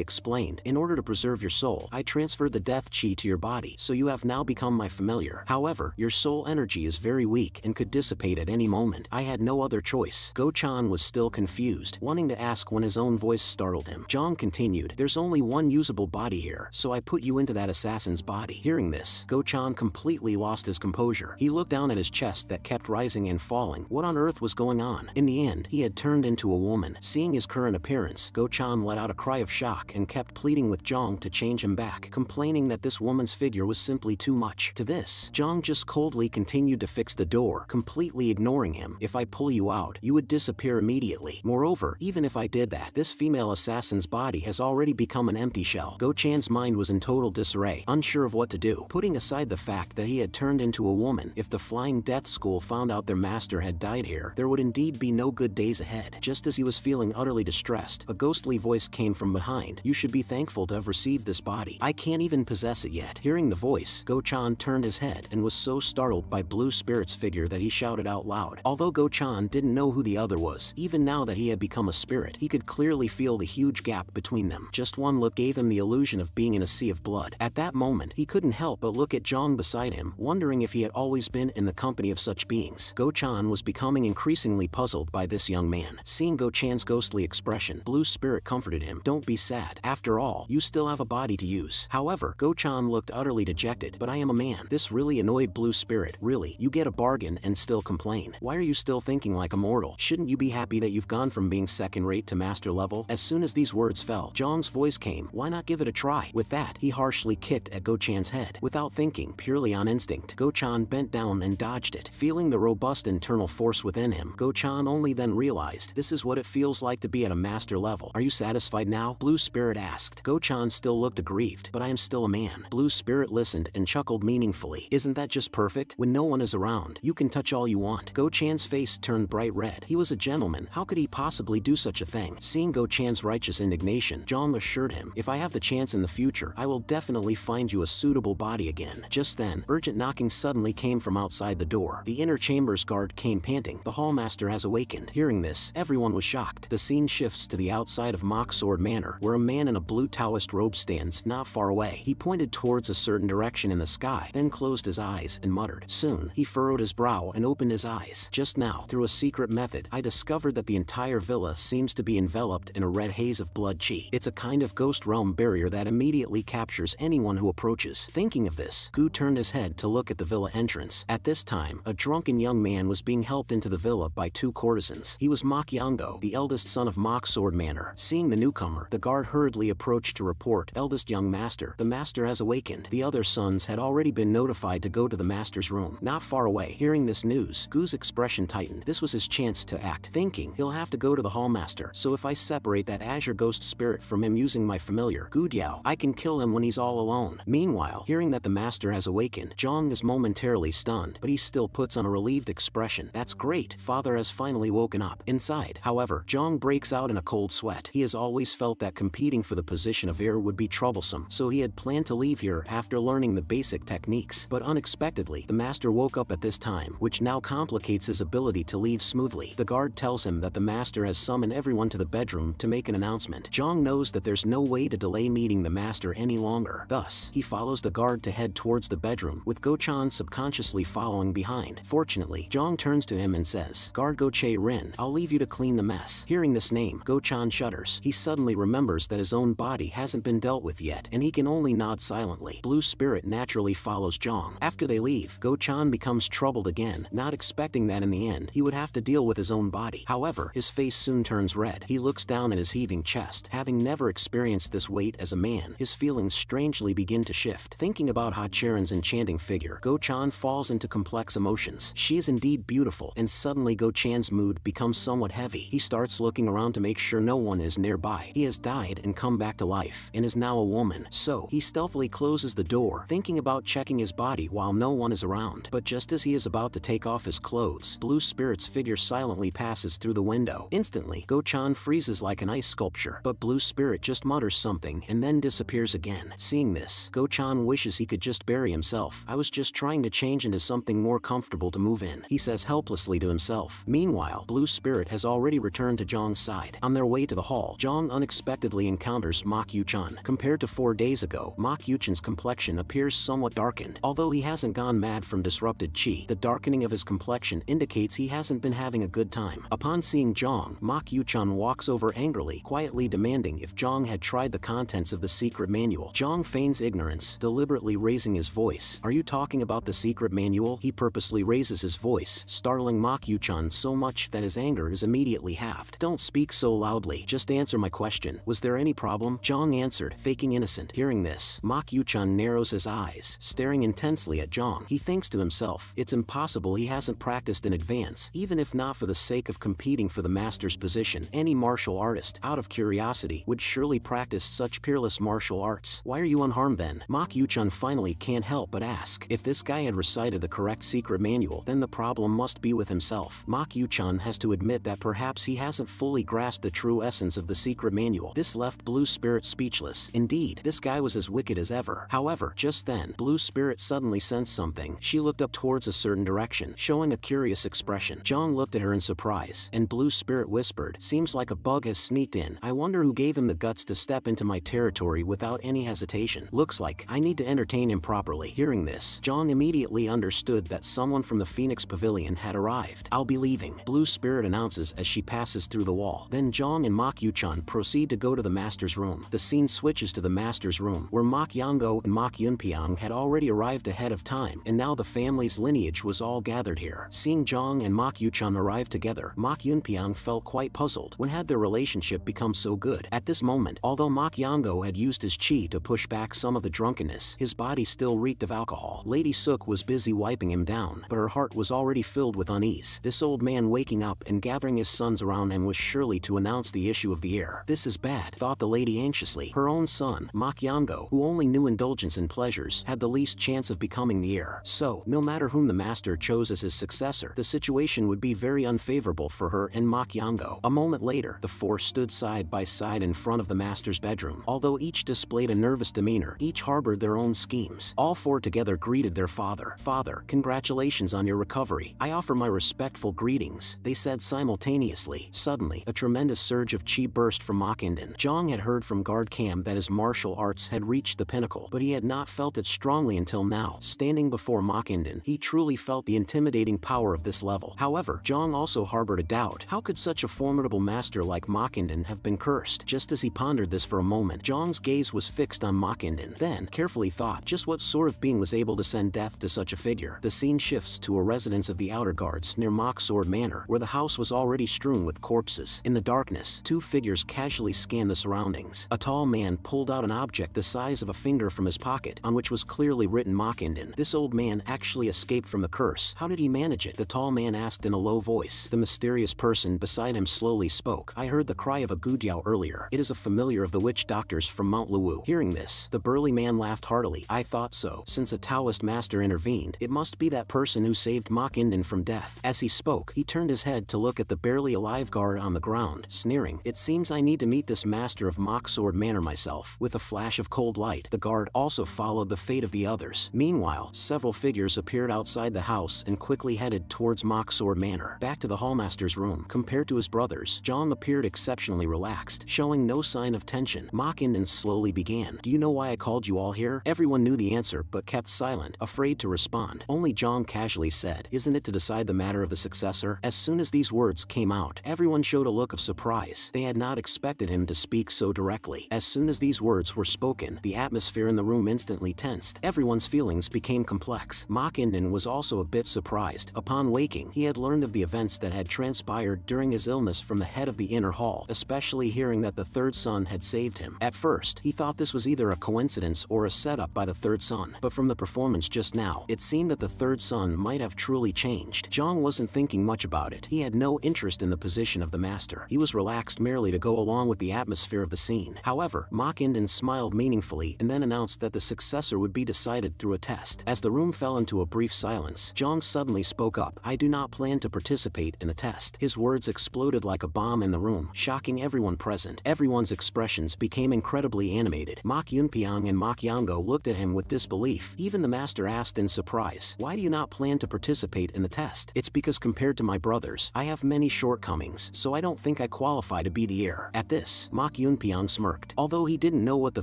explained, "In order to preserve your soul, I transferred the death chi to your body, so you have now become my familiar. However, your soul energy is very weak and could dissipate at any moment. I had no other choice." Go Chan was still confused, wanting to ask when his own voice startled him. Zhang continued, "There's only one usable body here, so I put you into that assassin's body." Hearing this, Go Chan completely lost his composure. He looked down at his chest that kept rising and falling. What on earth was going on? In the end, he had turned into a woman. Seeing his current appearance, Go Chan let out a cry of shock and kept pleading with Zhang to change him back, complaining that this woman's figure was simply too much. To this, Zhang just coldly continued to fix the door, completely ignoring him. "If I pull you out, you would disappear immediately. Moreover, even if I did that, this female assassin's body has already become an empty shell." Go Chan's mind was in total disarray, unsure of what to do. Putting aside the fact that he had turned into a woman, if the Flying Death School found out their master had died here, there would indeed be no good days ahead. Just as he was feeling utterly distressed, a ghostly voice came from behind. "You should be thankful to have received this body. I can't even possess it yet." Hearing the voice, Go Chan turned his head and was so startled by Blue Spirit's figure that he shouted out loud. Although Go Chan didn't know who the other was, even now that he had become a spirit, he could clearly feel the huge gap between them. Just one look gave him the illusion of being in a sea of blood. At that moment, he couldn't help but look at Zhang beside him, wondering if he had always been in the company of such beings. Go Chan was becoming increasingly puzzled by this young man. Seeing Go Chan's ghostly expression, Blue Spirit comforted him. "Don't be sad. After all, you still have a body to use." However, Go Chan looked utterly dejected. "But I am a man." This really annoyed Blue Spirit. "Really? You get a bargain and still complain. Why are you still thinking like a mortal? Shouldn't you be happy that you've gone from being second-rate to master level?" As soon as these words fell, Zhang's voice came. "Why not give it a try?" With that, he harshly kicked at Go Chan's head. Without thinking, purely on instinct, Go Chan bent down and dodged it. Feeling the robust internal force within him, Go Chan only then realized, "This is what it feels like to be at a master level. Are you satisfied now?" Blue Spirit asked. Go Chan still looked aggrieved. "But I am still a man." Blue Spirit listened and chuckled meaningfully. "Isn't that just perfect? When no one is around, you can touch all you want." Go Chan's face turned bright red. He was a gentleman. How could he possibly do such a thing? Seeing Go Chan's righteous indignation, Zhang assured him, "If I have the chance in the future, I will definitely find you a suitable body again." Just then, urgent knocking suddenly came from outside the door. The inner chamber's guard came panting. "The Hallmaster has awakened." Hearing this, everyone was shocked. The scene shifts to the outside of Mock Sword Manor, where a man in a blue Taoist robe stands not far away. He pointed towards a certain direction in the sky, then closed his eyes and muttered. Soon, he furrowed his brow and opened his eyes. "Just now, through a secret method, I discovered that the entire villa seems to be enveloped in a red haze of blood chi. It's a kind of ghost realm barrier that immediately captures anyone who approaches." Thinking of this, Gu turned his head to look at the villa entrance. At this time, a drunken young man was being helped into the villa by two courtesans. He was Mak Yango, the eldest son of Mock Sword Manor. Seeing the newcomer, the guard hurriedly approached to report, "Eldest young master, the master has awakened." The other sons had already been notified to go to the master's room, not far away. Hearing this news, Gu's expression tightened. This was his chance to act. Thinking, he'll have to go to the Hallmaster, so if I separate that azure ghost spirit from him using my familiar, Gu Diao, I can kill him when he's all alone. Meanwhile, hearing that the master has awakened, Zhang is momentarily stunned, but he still puts on a relieved expression. "That's great. Father has finally woken up." Inside, however, Zhang breaks out in a cold sweat. He has always felt that competing for the position of heir would be troublesome, so he had planned to leave here after learning the basic techniques. But unexpectedly, the master woke up at this time, which now complicates his ability to leave smoothly. The guard tells him that the master has summoned everyone to the bedroom to make an announcement. Zhang knows that there's no way to delay meeting the master any longer. Thus, he follows the guard to head towards the bedroom, with Go Chan subconsciously following behind. Fortunately, Zhang turns to him and says, "Guard Go Che Rin, I'll leave you to clean the mess." Hearing this name, Go Chan shudders. He suddenly remembers that his own body hasn't been dealt with yet, and he can only nod silently. Blue Spirit naturally follows Zhang. After they leave, Go Chan becomes troubled again, not expecting that in the end, he would have to deal with his own body. However, his face soon turns red. He looks down at his heaving chest. Having never experienced this weight as a man, his feelings strangely begin to shift. Thinking about Ha Charon's enchanting figure, Go Chan falls into complex emotions. She is indeed beautiful, and suddenly Go Chan's mood becomes somewhat heavy. He starts looking around to make sure no one is nearby. He has died and come back to life, and is now a woman. So, he stealthily carefully closes the door, thinking about checking his body while no one is around. But just as he is about to take off his clothes, Blue Spirit's figure silently passes through the window. Instantly, Go-chan freezes like an ice sculpture, but Blue Spirit just mutters something and then disappears again. Seeing this, Go-chan wishes he could just bury himself. I was just trying to change into something more comfortable to move in, he says helplessly to himself. Meanwhile, Blue Spirit has already returned to Jong's side. On their way to the hall, Jong unexpectedly encounters Mok Yu-chan. Compared to 4 days ago, Mok Yu-chan's complexion appears somewhat darkened. Although he hasn't gone mad from disrupted chi, the darkening of his complexion indicates he hasn't been having a good time. Upon seeing Jong, Mok Yu-chan walks over angrily, quietly demanding if Jong had tried the contents of the secret manual. Jong feigns ignorance, deliberately raising his voice. Are you talking about the secret manual? He purposely raises his voice, startling Mok Yu-chan so much that his anger is immediately halved. Don't speak so loudly, just answer my question. Was there any problem? Jong answered, faking innocent. Hearing this, Mok Yu-chan narrows his eyes, staring intensely at Jong. He thinks to himself, it's impossible he hasn't practiced in advance. Even if not for the sake of competing for the master's position, any martial artist, out of curiosity, would surely practice such peerless martial arts. Why are you unharmed then? Mok Yu-chan finally can't help but ask. If this guy had recited the correct secret manual, then the problem must be with himself. Mok Yu-chan has to admit that perhaps he hasn't fully grasped the true essence of the secret manual. This left Blue Spirit speechless. Indeed, this guy was as wicked as ever. However, just then, Blue Spirit suddenly sensed something. She looked up towards a certain direction, showing a curious expression. Jong looked at her in surprise, and Blue Spirit whispered, seems like a bug has sneaked in. I wonder who gave him the guts to step into my territory without any hesitation. Looks like I need to entertain him properly. Hearing this, Jong immediately understood that someone from the Phoenix Pavilion had arrived. I'll be leaving, Blue Spirit announces as she passes through the wall. Then Jong and Mok Yu-chan proceed to go to the master's room. The scene switches to the master's room, where Mok Yango and Mok Yunpyeong had already arrived ahead of time, and now the family's lineage was all gathered here. Seeing Jong and Mok Yu-chan arrive together, Mok Yunpyeong felt quite puzzled. When had their relationship become so good? At this moment, although Mok Yango had used his chi to push back some of the drunkenness, his body still reeked of alcohol. Lady Sook was busy wiping him down, but her heart was already filled with unease. This old man waking up and gathering his sons around him was surely to announce the issue of the heir. This is bad, thought the lady anxiously. Her own son, Mok Yango, who only knew indulgence and pleasures, had the least chance of becoming the heir. So, no matter whom the master chose as his successor, the situation would be very unfavorable for her and Mok Yango. A moment later, the four stood side by side in front of the master's bedroom. Although each displayed a nervous demeanor, each harbored their own schemes. All four together greeted their father. Father, congratulations on your recovery. I offer my respectful greetings, they said simultaneously. Suddenly, a tremendous surge of chi burst from Mok Inden. Jong had heard from guard Cam that his martial arts had reached the pinnacle, but he had not felt it strongly until now. Standing before Mok Inden, he truly felt the intimidating power of this level. However, Jong also harbored a doubt. How could such a formidable master like Mok Inden have been cursed? Just as he pondered this for a moment, Jong's gaze was fixed on Mok Inden. Then, carefully thought, just what sort of being was able to send death to such a figure? The scene shifts to a residence of the Outer Guards near Mok Sword Manor, where the house was already strewn with corpses. In the darkness, two figures casually scanned the surroundings. A tall man pulled out an object the size of a finger from his pocket, on which was clearly written Mok Inden. This old man actually escaped from the curse. How did he manage it? The tall man asked in a low voice. The mysterious person beside him slowly spoke. I heard the cry of a gudiao earlier. It is a familiar of the witch doctors from Mount Luwu. Hearing this, the burly man laughed heartily. I thought so. Since a Taoist master intervened, it must be that person who saved Mok Inden from death. As he spoke, he turned his head to look at the barely alive guard on the ground, sneering. It seems I need to meet this master of Mok Sword Manor myself. With a flash of cold light, the guard also followed the fate of the others. Meanwhile, several figures appeared outside the house and quickly headed towards Mok Sword Manor. Back to the hallmaster's room. Compared to his brothers, Jong appeared exceptionally relaxed, showing no sign of tension. Mok Inden slowly began. Do you know why I called you all here? Everyone knew the answer but kept silent, afraid to respond. Only Jong casually said, isn't it to decide the matter of the successor? As soon as these words came out, everyone showed a look of surprise. They had not expected him to speak so directly. As soon as these words were spoken, the atmosphere in the room instantly tensed. Everyone's feelings became complex. Mok Inden was also a bit surprised. Upon waking, he had learned of the events that had transpired during his illness from the head of the inner hall, especially hearing that the third son had saved him. At first, he thought this was either a coincidence or a setup by the third son, but from the performance just now, it seemed that the third son might have truly changed. Jong wasn't thinking much about it. He had no interest in the position of the master. He was relaxed merely to go along with the atmosphere of the scene. However, Mok Inden smiled meaningfully and and then announced that the successor would be decided through a test. As the room fell into a brief silence, Zhang suddenly spoke up. I do not plan to participate in the test. His words exploded like a bomb in the room, shocking everyone present. Everyone's expressions became incredibly animated. Mak Yunpiang and Mak Yango looked at him with disbelief. Even the master asked in surprise, why do you not plan to participate in the test? It's because compared to my brothers, I have many shortcomings, so I don't think I qualify to be the heir. At this, Mak Yunpiang smirked. Although he didn't know what the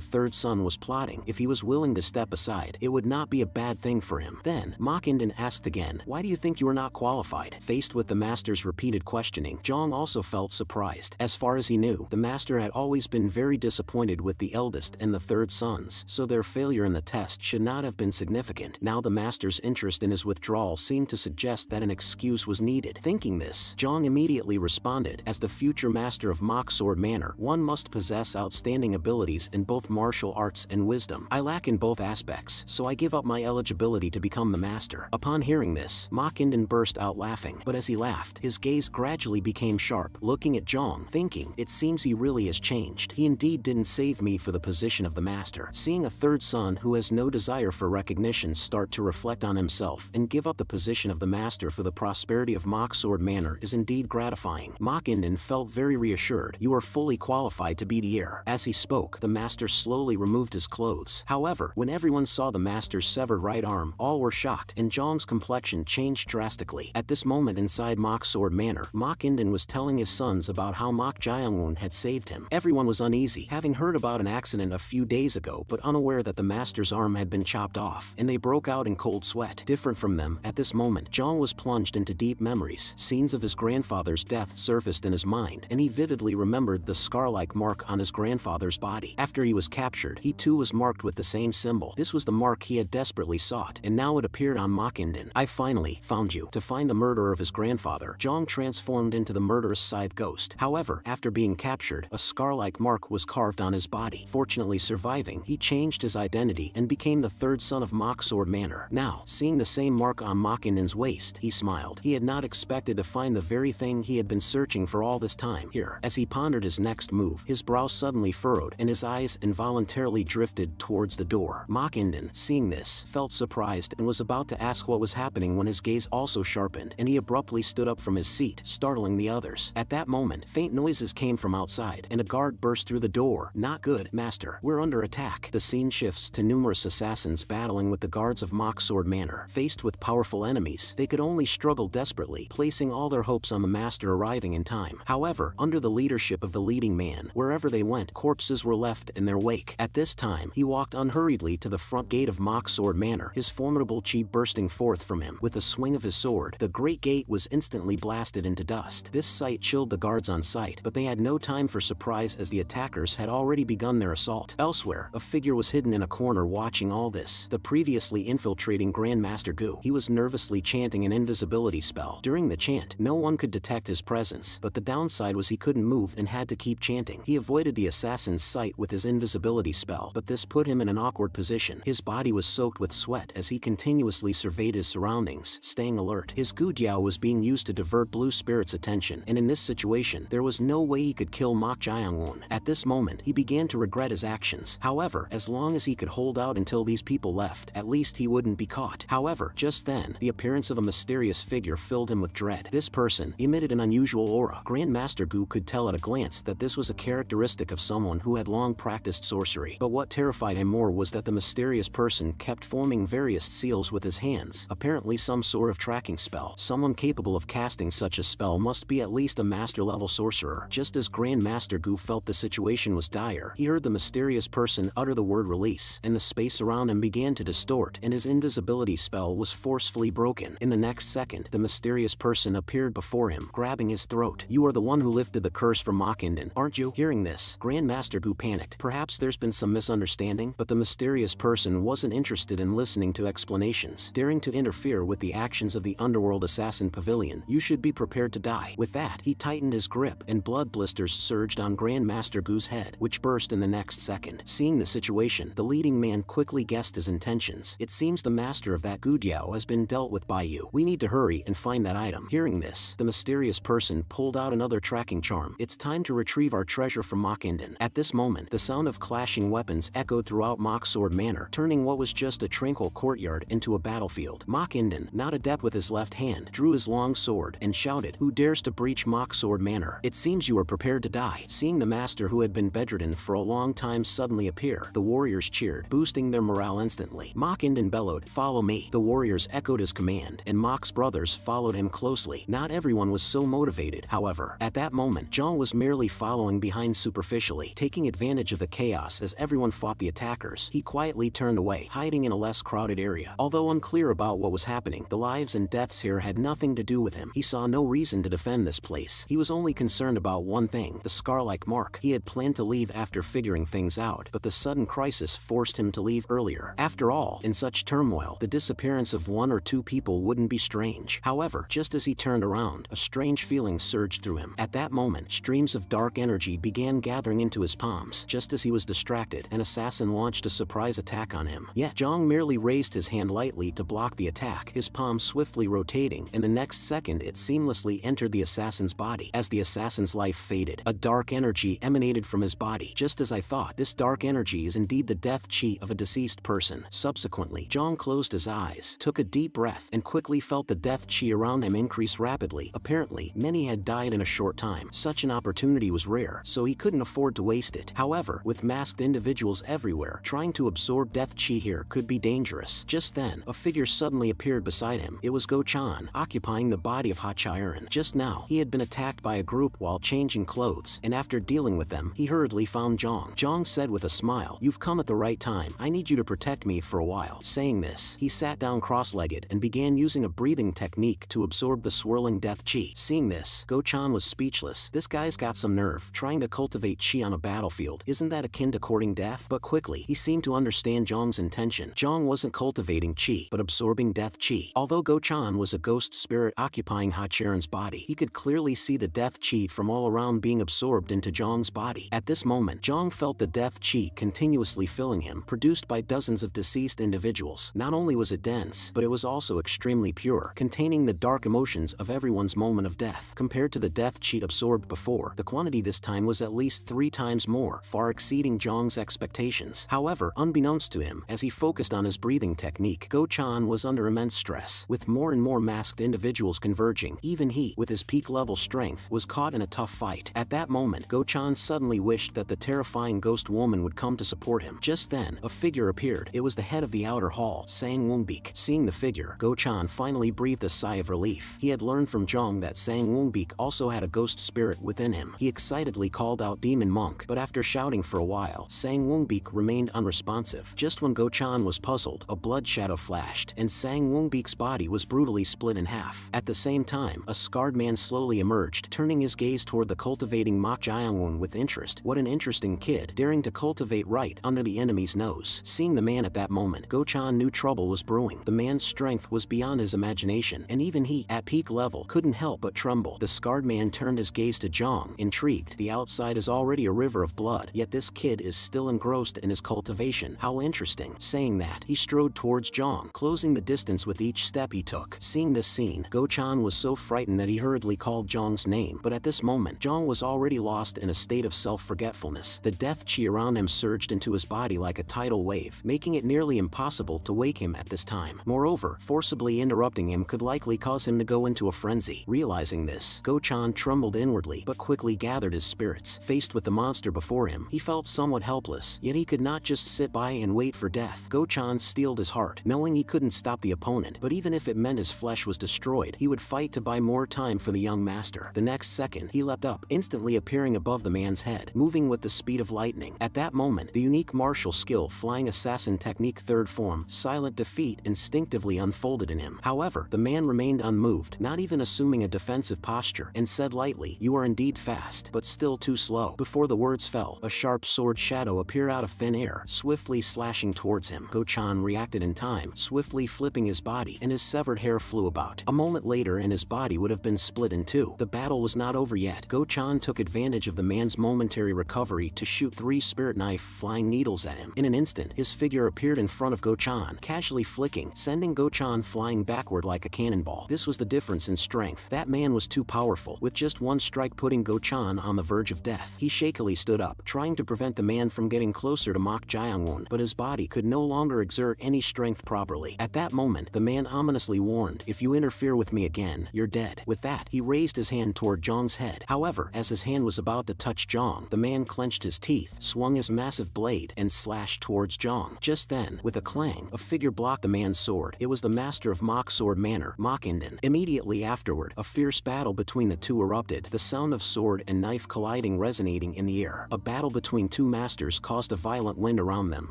third son was plotting, if he was willing to step aside, it would not be a bad thing for him. Then, Mak Inden asked again, why do you think you are not qualified? Faced with the master's repeated questioning, Zhang also felt surprised. As far as he knew, the master had always been very disappointed with the eldest and the third sons, so their failure in the test should not have been significant. Now the master's interest in his withdrawal seemed to suggest that an excuse was needed. Thinking this, Zhang immediately responded, as the future master of Mock Sword Manor, one must possess outstanding abilities in both martial arts and wisdom. I lack in both aspects, so I give up my eligibility to become the master. Upon hearing this, Mak Inden burst out laughing, but as he laughed, his gaze gradually became sharp, looking at Zhang, thinking, it seems he really has changed. He indeed didn't save me for the position of the master. Seeing a third son who has no desire for recognition start to reflect on himself and give up the position of the master for the prosperity of Mock Sword Manor is indeed gratifying. Mak Inden felt very reassured. You are fully qualified to be the heir. As he spoke, the master slowly removed his clothes. However, when everyone saw the master's severed right arm, all were shocked, and Zhang's complexion changed drastically. At this moment inside Mock Sword Manor, Mak Inden was telling his sons about how Mak Jiangwon had saved him. Everyone was uneasy, having heard about an accident a few days ago but unaware that the master's arm had been chopped off, and they broke out in cold sweat. Different from them, at this moment, Zhang was plunged into deep memories. Scenes of his grandfather's death surfaced in his mind, and he vividly remembered the scar-like mark on his grandfather's body. After he was captured, he too was marked with the same symbol. This was the mark he had desperately sought, and now it appeared on Mak Inden. I finally found you. To find the murderer of his grandfather, Zhang transformed into the murderous scythe ghost. However, after being captured, a scar-like mark was carved on his body. Fortunately surviving, he changed his identity and became the third son of Mock Sword Manor. Now, seeing the same mark on Mak Inden's waist, he smiled. He had not expected to find the very thing he had been searching for all this time here. As he pondered his next move, his brow suddenly furrowed and his eyes involuntarily drifted towards the door. Mak Inden, seeing this, felt surprised and was about to ask what was happening when his gaze also sharpened, and he abruptly stood up from his seat, startling the others. At that moment, faint noises came from outside, and a guard burst through the door. Not good, master. We're under attack. The scene shifts to numerous assassins battling with the guards of Mock Sword Manor. Faced with powerful enemies, they could only struggle desperately, placing all their hopes on the master arriving in time. However, under the leadership of the leading man, wherever they went, corpses were left in their wake. At this time, he walked unhurriedly to the front gate of Mock Sword Manor, his formidable chi bursting forth from him. With a swing of his sword, the great gate was instantly blasted into dust. This sight chilled the guards on sight, but they had no time for surprise as the attackers had already begun their assault. Elsewhere, a figure was hidden in a corner watching all this. The previously infiltrating Grand Master Gu. He was nervously chanting an invisibility spell. During the chant, no one could detect his presence, but the downside was he couldn't move and had to keep chanting. He avoided the assassin's sight with his invisibility spell, but this put him in an awkward position. His body was soaked with sweat as he continuously surveyed his surroundings, staying alert. His Gu Diao was being used to divert Blue Spirit's attention, and in this situation, there was no way he could kill Mak Jiangwon. At this moment, he began to regret his actions. However, as long as he could hold out until these people left, at least he wouldn't be caught. However, just then, the appearance of a mysterious figure filled him with dread. This person emitted an unusual aura. Grand Master Gu could tell at a glance that this was a characteristic of someone who had long practiced sorcery. But what terrified him more was that the mysterious person kept forming various seals with his hands, apparently some sort of tracking spell. Someone capable of casting such a spell must be at least a master-level sorcerer. Just as Grand Master Gu felt the situation was dire, he heard the mysterious person utter the word release, and the space around him began to distort, and his invisibility spell was forcefully broken. In the next second, the mysterious person appeared before him, grabbing his throat. You are the one who lifted the curse from Mak Inden, aren't you? Hearing this, Grand Master Gu panicked. Perhaps there's been some misunderstanding, but the mysterious person wasn't interested in listening to explanations. Daring to interfere with the actions of the underworld assassin pavilion, you should be prepared to die. With that, he tightened his grip, and blood blisters surged on Grand Master Gu's head, which burst in the next second. Seeing the situation, the leading man quickly guessed his intentions. It seems the master of that Gu Diao has been dealt with by you. We need to hurry and find that item. Hearing this, the mysterious person pulled out another tracking charm. It's time to retrieve our treasure from Mak Inden. At this moment, the sound of clashing weapons echoed throughout Mock Sword Manor, turning what was just a tranquil courtyard into a battlefield. Mock Inden, not adept with his left hand, drew his long sword and shouted, "Who dares to breach Mock Sword Manor? It seems you are prepared to die." Seeing the master who had been bedridden for a long time suddenly appear, the warriors cheered, boosting their morale instantly. Mock Inden bellowed, "Follow me." The warriors echoed his command, and Mock's brothers followed him closely. Not everyone was so motivated, however. At that moment, Zhang was merely following behind superficially, taking advantage of the chaos as everyone fought the attackers. He quietly turned away, hiding in a less crowded area. Although unclear about what was happening, the lives and deaths here had nothing to do with him. He saw no reason to defend this place. He was only concerned about one thing, the scar-like mark. He had planned to leave after figuring things out, but the sudden crisis forced him to leave earlier. After all, in such turmoil, the disappearance of one or two people wouldn't be strange. However, just as he turned around, a strange feeling surged through him. At that moment, streams of dark energy began gathering into his palms. Just as he was distracted, an assassin launched a surprise attack on him. Yet Zhang merely raised his hand lightly to block the attack, his palm swiftly rotating, and the next second it seamlessly entered the assassin's body. As the assassin's life faded, a dark energy emanated from his body. Just as I thought, this dark energy is indeed the death chi of a deceased person. Subsequently, Zhang closed his eyes, took a deep breath, and quickly felt the death chi around him increase rapidly. Apparently, many had died in a short time. Such an opportunity was rare, so he couldn't afford to waste it. However, with masked individuals everywhere, trying to absorb death chi here could be dangerous. Just then, a figure suddenly appeared beside him. It was Go-chan, occupying the body of Ha-Chiron. Just now, he had been attacked by a group while changing clothes, and after dealing with them, he hurriedly found Zhang. Zhang said with a smile, "You've come at the right time. I need you to protect me for a while." Saying this, he sat down cross-legged and began using a breathing technique to absorb the swirling death chi. Seeing this, Go-chan was speechless. This guy's got some nerve, trying to cultivate chi on a battlefield. Isn't that akin to courting death? But quickly, he seemed to understand Zhang's intention. Zhang wasn't cultivating chi, but absorbing death chi. Although Go-chan was a ghost spirit occupying Ha-Chiron's body, he could clearly see the death chi from all around being absorbed into Zhang's body. At this moment, Zhang felt the death chi continuously filling him, produced by dozens of deceased individuals. Not only was it dense, but it was also extremely pure, containing the dark emotions of everyone's moment of death. Compared to the death chi absorbed before, the quantity this time was at least 3 times more, far exceeding Zhang's expectations. However, unbeknownst to him, as he focused on his breathing technique, Go-chan was under immense stress. With more and more masked individuals converging, even he, with his peak-level strength, was caught in a tough fight. At that moment, Go-chan suddenly wished that the terrifying ghost woman would come to support him. Just then, a figure appeared. It was the head of the outer hall, Sang Wongbik. Seeing the figure, Go-chan finally breathed a sigh of relief. He had learned from Zhang that Sang Wongbik also had a ghost spirit within him. He excitedly called out Demon Monk, but after shouting for a while, Sang Wongbik remained unresponsive. Just when Go-chan was puzzled, a blood shadow flashed, and Sang Wongbik's body was brutally split in half. At the same time, a scarred man slowly emerged, turning his gaze toward the cultivating Mok Jiangwon with interest. What an interesting kid, daring to cultivate right under the enemy's nose. Seeing the man at that moment, Go-chan knew trouble was brewing. The man's strength was beyond his imagination, and even he, at peak level, couldn't help but tremble. The scarred man turned his gaze to Zhang, intrigued. The outside is already a river of blood, yet this kid is still engrossed in his cultivation. How interesting. Saying that, he strode towards Zhang, closing the distance with each step he took. Seeing this scene, Go-chan was so frightened that he hurriedly called Zhang's name, but at this moment, Zhang was already lost in a state of self-forgetfulness. The death chi around him surged into his body like a tidal wave, making it nearly impossible to wake him at this time. Moreover, forcibly interrupting him could likely cause him to go into a frenzy. Realizing this, Go-chan trembled inwardly, but quickly gathered his spirits. Faced with the monster before him, he felt somewhat helpless, yet he could not just sit by and wait for death. Go-chan steeled his heart, knowing he couldn't stop the opponent, but even if it meant his flesh was destroyed, he would fight to buy more time for the young master. The next second, he leapt up, instantly appearing above the man's head, moving with the speed of lightning. At that moment, the unique martial skill Flying Assassin Technique Third Form, Silent Defeat, instinctively unfolded in him. However, the man remained unmoved, not even assuming a defensive posture, and said lightly, "You are indeed fast, but still too slow." Before the words fell, a sharp sword shadow appeared out of thin air, swiftly slashing towards him. Go-chan reacted in time, swiftly flipping his body, and his severed hair flew about. A moment later and his body would have been split in two. The battle was not over yet. Go-chan took advantage of the man's momentary recovery to shoot 3 spirit knife flying needles at him. In an instant, his figure appeared in front of Go-chan, casually flicking, sending Go-chan flying backward like a cannonball. This was the difference in strength. That man was too powerful, with just one strike putting Go-chan on the verge of death. He shakily stood up, trying to prevent the man from getting close closer to Mok Jae-won, but his body could no longer exert any strength properly. At that moment, the man ominously warned, "If you interfere with me again, you're dead." With that, he raised his hand toward Jong's head. However, as his hand was about to touch Jong, the man clenched his teeth, swung his massive blade, and slashed towards Jong. Just then, with a clang, a figure blocked the man's sword. It was the master of Mok Sword Manor, Mok Inden. Immediately afterward, a fierce battle between the two erupted, the sound of sword and knife colliding resonating in the air. A battle between two masters caused a violent wind around them,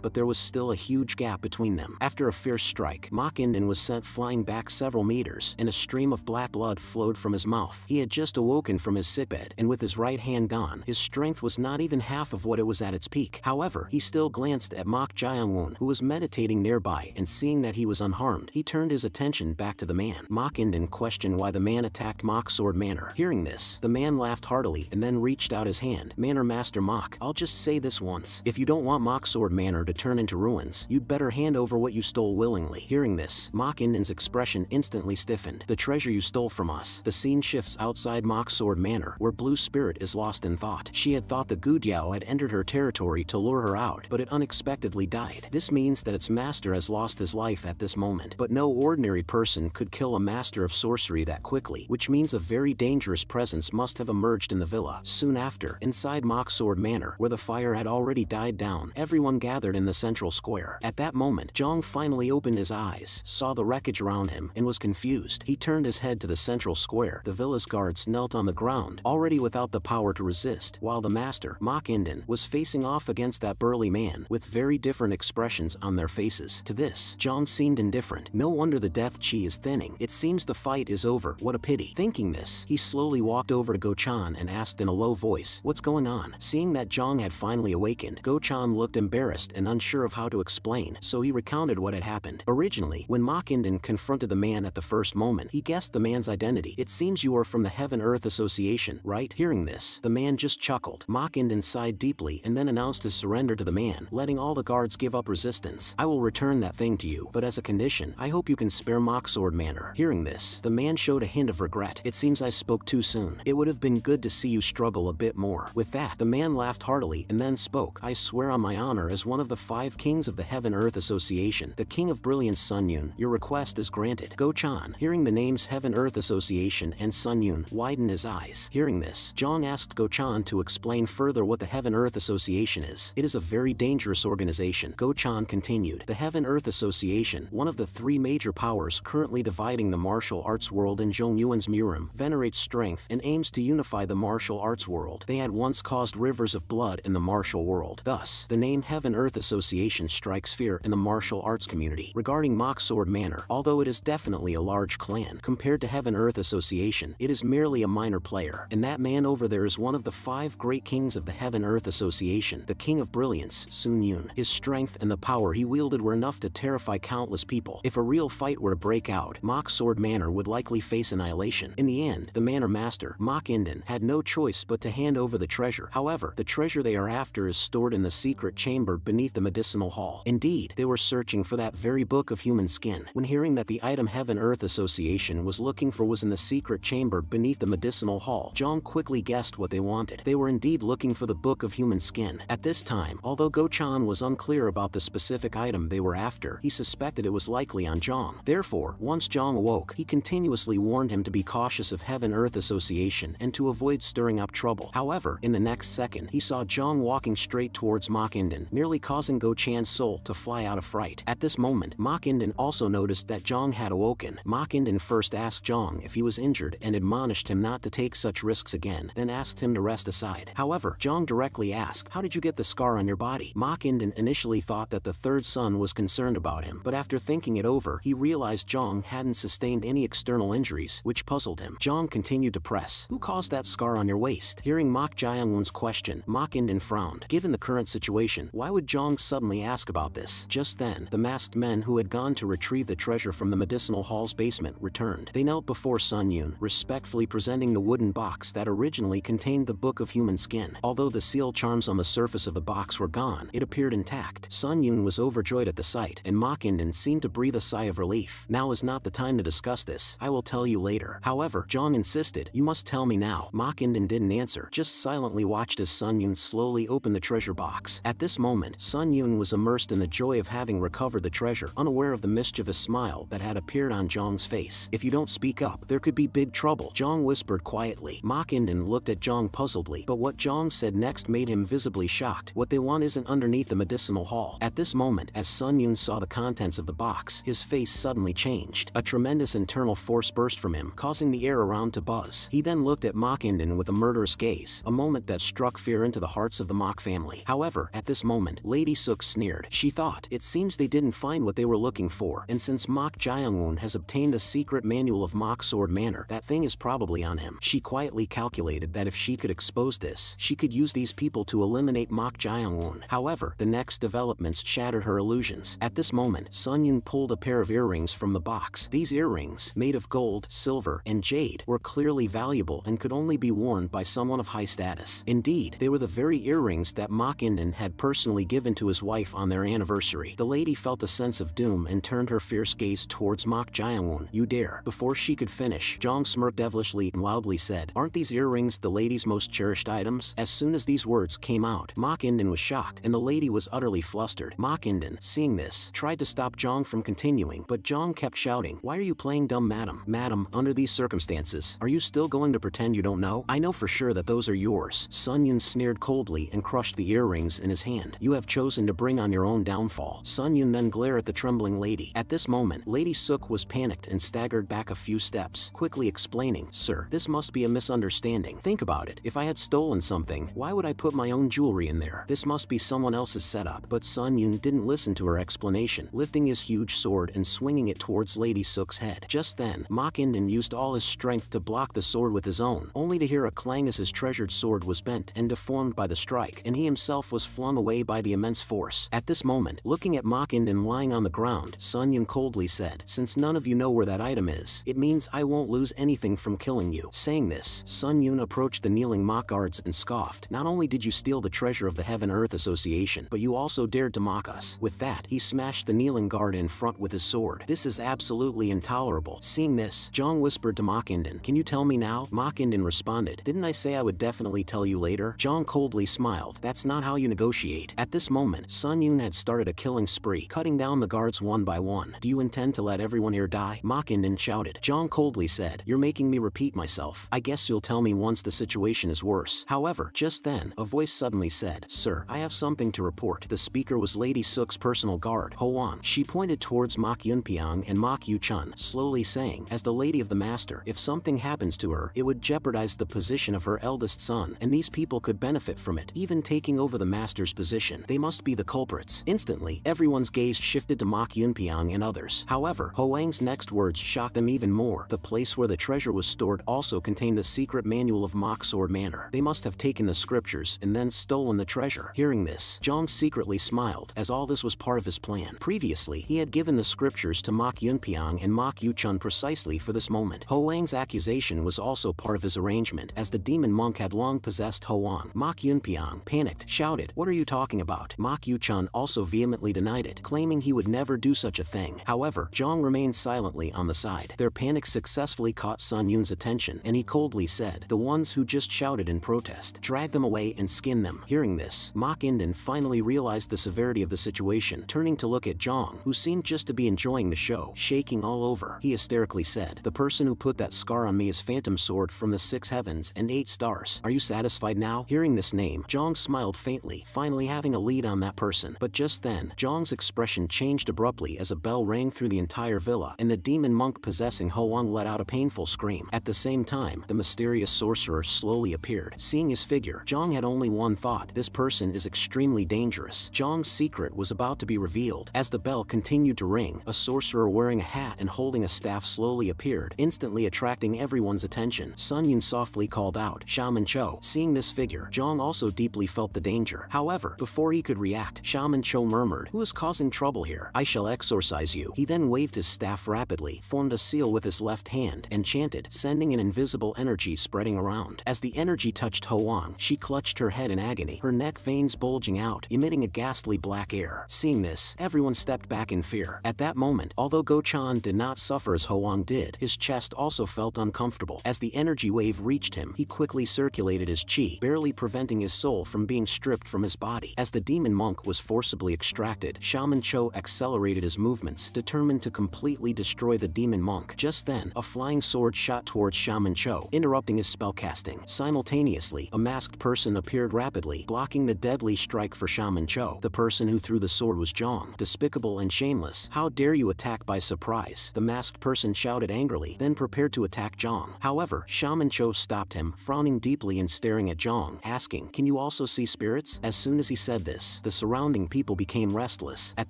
but there was still a huge gap between them. After a fierce strike, Mok Inden was sent flying back several meters, and a stream of black blood flowed from his mouth. He had just awoken from his sickbed, and with his right hand gone, his strength was not even half of what it was at its peak. However, he still glanced at Mok Jae-won, who was meditating nearby, and seeing that he was unharmed, he turned his attention back to the man. Mok Inden questioned why the man attacked Mok Sword Manor. Hearing this, the man laughed heartily and then reached out his hand. "Manor Master Mok, I'll just say this once. If you don't want Mok Sword Manor to turn into ruins, you'd better hand over what you stole willingly." Hearing this, Mok Inden's expression instantly stiffened. "The treasure you stole from us." The scene shifts outside Mok Sword Manor, where Blue Spirit is lost in thought. She had thought the Gudiao had entered her territory to lure her out, but it unexpectedly died. This means that its master has lost his life at this moment. But no ordinary person could kill a master of sorcery that quickly, which means a very dangerous presence must have emerged in the villa. Soon after, inside Mok Sword Manor, where the fire had already died down, everyone gathered in the central square. At that moment, Jong finally opened his eyes, saw the wreckage around him, and was confused. He turned his head to the central square. The villa's guards knelt on the ground, already without the power to resist, while the master, Mok Inden, was facing off against that burly man, with very different expressions on their faces. To this, Jong seemed indifferent. No wonder the death chi is thinning. It seems the fight is over. What a pity. Thinking this, he slowly walked over to Go-chan and asked in a low voice, "What's going on?" Seeing that Jong had finally awakened, Go-chan looked embarrassed and unsure of how to explain, so he recounted what had happened. Originally, when Mok Inden confronted the man at the first moment, he guessed the man's identity. "It seems you are from the Heaven-Earth Association, right?" Hearing this, the man just chuckled. Mok Inden sighed deeply and then announced his surrender to the man, letting all the guards give up resistance. "I will return that thing to you, but as a condition, I hope you can spare Mok Sword Manor." Hearing this, the man showed a hint of regret. "It seems I spoke too soon. It would have been good to see you struggle a bit more." With that, the man laughed heartily and then spoke, "I swear on my honor as one of the 5 kings of the Heaven-Earth Association, the King of Brilliance Sun Yun, your request is granted." Go-chan, hearing the names Heaven-Earth Association and Sun Yun, widened his eyes. Hearing this, Jong asked Go-chan to explain further what the Heaven-Earth Association is. "It is a very dangerous organization," Go-chan continued. "The Heaven-Earth Association, one of the 3 major powers currently dividing the martial arts world in Zhongyuan's Murim, venerates strength and aims to unify the martial arts world. They had once caused rivers of blood in the martial world. Thus, the name Heaven-Earth Association strikes fear in the martial arts community." Regarding Mok Sword Manor, although it is definitely a large clan, compared to Heaven-Earth Association, it is merely a minor player. And that man over there is one of the 5 great kings of the Heaven-Earth Association, the King of Brilliance, Sun Yun. His strength and the power he wielded were enough to terrify countless people. If a real fight were to break out, Mok Sword Manor would likely face annihilation. In the end, the Manor Master, Mok Inden, had no choice but to hand over the treasure. However, the treasure they are after is stored in the secret chamber beneath the medicinal hall. Indeed, they were searching for that very book of human skin. When hearing that the item Heaven-Earth Association was looking for was in the secret chamber beneath the medicinal hall, Jong quickly guessed what they wanted. They were indeed looking for the book of human skin. At this time, although Go-chan was unclear about the specific item they were after, he suspected it was likely on Jong. Therefore, once Jong awoke, he continuously warned him to be cautious of Heaven-Earth Association and to avoid stirring up trouble. However, in the next second, he saw Jong walking straight towards Mok Inden, nearly causing Go-chan's soul to fly out of fright. At this moment, Mok Inden also noticed that Jong had awoken. Mok Inden first asked Jong if he was injured and admonished him not to take such risks again, then asked him to rest aside. However, Jong directly asked, "How did you get the scar on your body?" Mok Inden initially thought that the third son was concerned about him, but after thinking it over, he realized Jong hadn't sustained any external injuries, which puzzled him. Jong continued to press, "Who caused that scar on your waist?" Hearing Mok Jae-won's question, Mok Inden frowned. Given the current situation, why would Jong suddenly ask about this? Just then, the masked men who had gone to retrieve the treasure from the medicinal hall's basement returned. They knelt before Sun Yun, respectfully presenting the wooden box that originally contained the book of human skin. Although the seal charms on the surface of the box were gone, it appeared intact. Sun Yun was overjoyed at the sight, and Mok Inden seemed to breathe a sigh of relief. "Now is not the time to discuss this. I will tell you later." However, Jong insisted, "You must tell me now." Mok Inden didn't answer, just silently watched as Sun Yun slowly opened the treasure box. box. At this moment, Sun Yun was immersed in the joy of having recovered the treasure, unaware of the mischievous smile that had appeared on Zhang's face. If you don't speak up, there could be big trouble, Zhang whispered quietly. Ma Qinden looked at Zhang puzzledly, but what Zhang said next made him visibly shocked. What they want isn't underneath the medicinal hall. At this moment, as Sun Yun saw the contents of the box, his face suddenly changed. A tremendous internal force burst from him, causing the air around to buzz. He then looked at Ma Qinden with a murderous gaze, a moment that struck fear into the hearts of the Mok family. However, at this moment, Lady Suk sneered. She thought, it seems they didn't find what they were looking for, and since Mok Jiangwon has obtained a secret manual of Mok sword manner, that thing is probably on him. She quietly calculated that if she could expose this, she could use these people to eliminate Mok Jiangwon. However, the next developments shattered her illusions. At this moment, Sun Yun pulled a pair of earrings from the box. These earrings, made of gold, silver, and jade, were clearly valuable and could only be worn by someone of high status. Indeed, they were the very earrings that Ma Qinden had personally given to his wife on their anniversary. The lady felt a sense of doom and turned her fierce gaze towards Mok Jiangwon. You dare. Before she could finish, Zhang smirked devilishly and loudly said, aren't these earrings the lady's most cherished items? As soon as these words came out, Ma Qinden was shocked, and the lady was utterly flustered. Ma Qinden, seeing this, tried to stop Zhang from continuing, but Zhang kept shouting, why are you playing dumb, madam? Madam, under these circumstances, are you still going to pretend you don't know? I know for sure that those are yours. Sun Yun sneered coldly and crushed the earrings in his hand. You have chosen to bring on your own downfall. Sun Yun then glared at the trembling lady. At this moment, Lady Suk was panicked and staggered back a few steps, quickly explaining, sir, this must be a misunderstanding. Think about it. If I had stolen something, why would I put my own jewelry in there? This must be someone else's setup. But Sun Yun didn't listen to her explanation, lifting his huge sword and swinging it towards Lady Suk's head. Just then, Ma Qinden used all his strength to block the sword with his own, only to hear a clang as his treasured sword was bent and deformed by the strike, and he himself was flung away by the immense force. At this moment, looking at Ma Qinden lying on the ground, Sun Yun coldly said, since none of you know where that item is, it means I won't lose anything from killing you. Saying this, Sun Yun approached the kneeling mock guards and scoffed, not only did you steal the treasure of the Heaven-Earth Association, but you also dared to mock us. With that, he smashed the kneeling guard in front with his sword. This is absolutely intolerable. Seeing this, Zhang whispered to Ma Qinden, can you tell me now? Ma Qinden responded, didn't I say I would definitely tell you later? Zhang coldly smiled, that's not how you negotiate. At this moment, Sun Yun had started a killing spree, cutting down the guards one by one. Do you intend to let everyone here die? Ma Qinden shouted. Zhang coldly said, you're making me repeat myself. I guess you'll tell me once the situation is worse. However, just then, a voice suddenly said, sir, I have something to report. The speaker was Lady Suk's personal guard, Hoang. She pointed towards Mok Yunpiang and Mok Yuchun, slowly saying, as the lady of the master, if something happens to her, it would jeopardize the position of her eldest son, and these people could benefit from it, even taking over the master's position. They must be the culprits. Instantly, everyone's gaze shifted to Mok Yunpiang and others. However, Hoang's next words shocked them even more. The place where the treasure was stored also contained the secret manual of Mok sword manner. They must have taken the scriptures and then stolen the treasure. Hearing this, Zhang secretly smiled, as all this was part of his plan. Previously, he had given the scriptures to Mok Yunpiang and Mok Yuchun precisely for this moment. Hoang's accusation was also part of his arrangement, as the demon monk had long possessed Hoang. Mok Yunpiang, panicked, shouted, what are you talking about? Mok Yuchun also vehemently denied it, claiming he would never do such a thing. However, Zhang remained silently on the side. Their panic successfully caught Sun Yun's attention, and he coldly said, the ones who just shouted in protest, drag them away and skin them. Hearing this, Mok Qinden finally realized the severity of the situation. Turning to look at Zhang, who seemed just to be enjoying the show, shaking all over, he hysterically said, the person who put that scar on me is Phantom Sword from the 6 heavens and 8 stars. Are you satisfied now? Hearing this name, Zhang smiled faintly, finally having a lead on that person. But just then, Zhang's expression changed abruptly as a bell rang through the entire villa, and the demon monk possessing Hoang let out a painful scream. At the same time, the mysterious sorcerer slowly appeared. Seeing his figure, Zhang had only one thought, this person is extremely dangerous. Zhang's secret was about to be revealed. As the bell continued to ring, a sorcerer wearing a hat and holding a staff slowly appeared, instantly attracting everyone's attention. Sun Yun softly called out, Shaman Cho. Seeing this figure, Zhang also deeply felt the danger. However, before he could react, Shaman Cho murmured, who is causing trouble here? I shall exorcise you. He then waved his staff rapidly, formed a seal with his left hand, and chanted, sending an invisible energy spreading around. As the energy touched Hoang, she clutched her head in agony, her neck veins bulging out, emitting a ghastly black air. Seeing this, everyone stepped back in fear. At that moment, although Go Chan did not suffer as Hoang did, his chest also felt uncomfortable. As the energy wave reached him, he quickly circulated his chi, barely preventing his soul from being stripped from his body. As the demon monk was forcibly extracted, Shaman Cho accelerated his movements, determined to completely destroy the demon monk. Just then, a flying sword shot towards Shaman Cho, interrupting his spellcasting. Simultaneously, a masked person appeared rapidly, blocking the deadly strike for Shaman Cho. The person who threw the sword was Zhang. Despicable and shameless. How dare you attack by surprise? The masked person shouted angrily, then prepared to attack Zhang. However, Shaman Cho stopped him, frowning deeply and staring at Zhang, asking, "Can you also see spirits?" As soon as he said this, the surrounding people became restless. At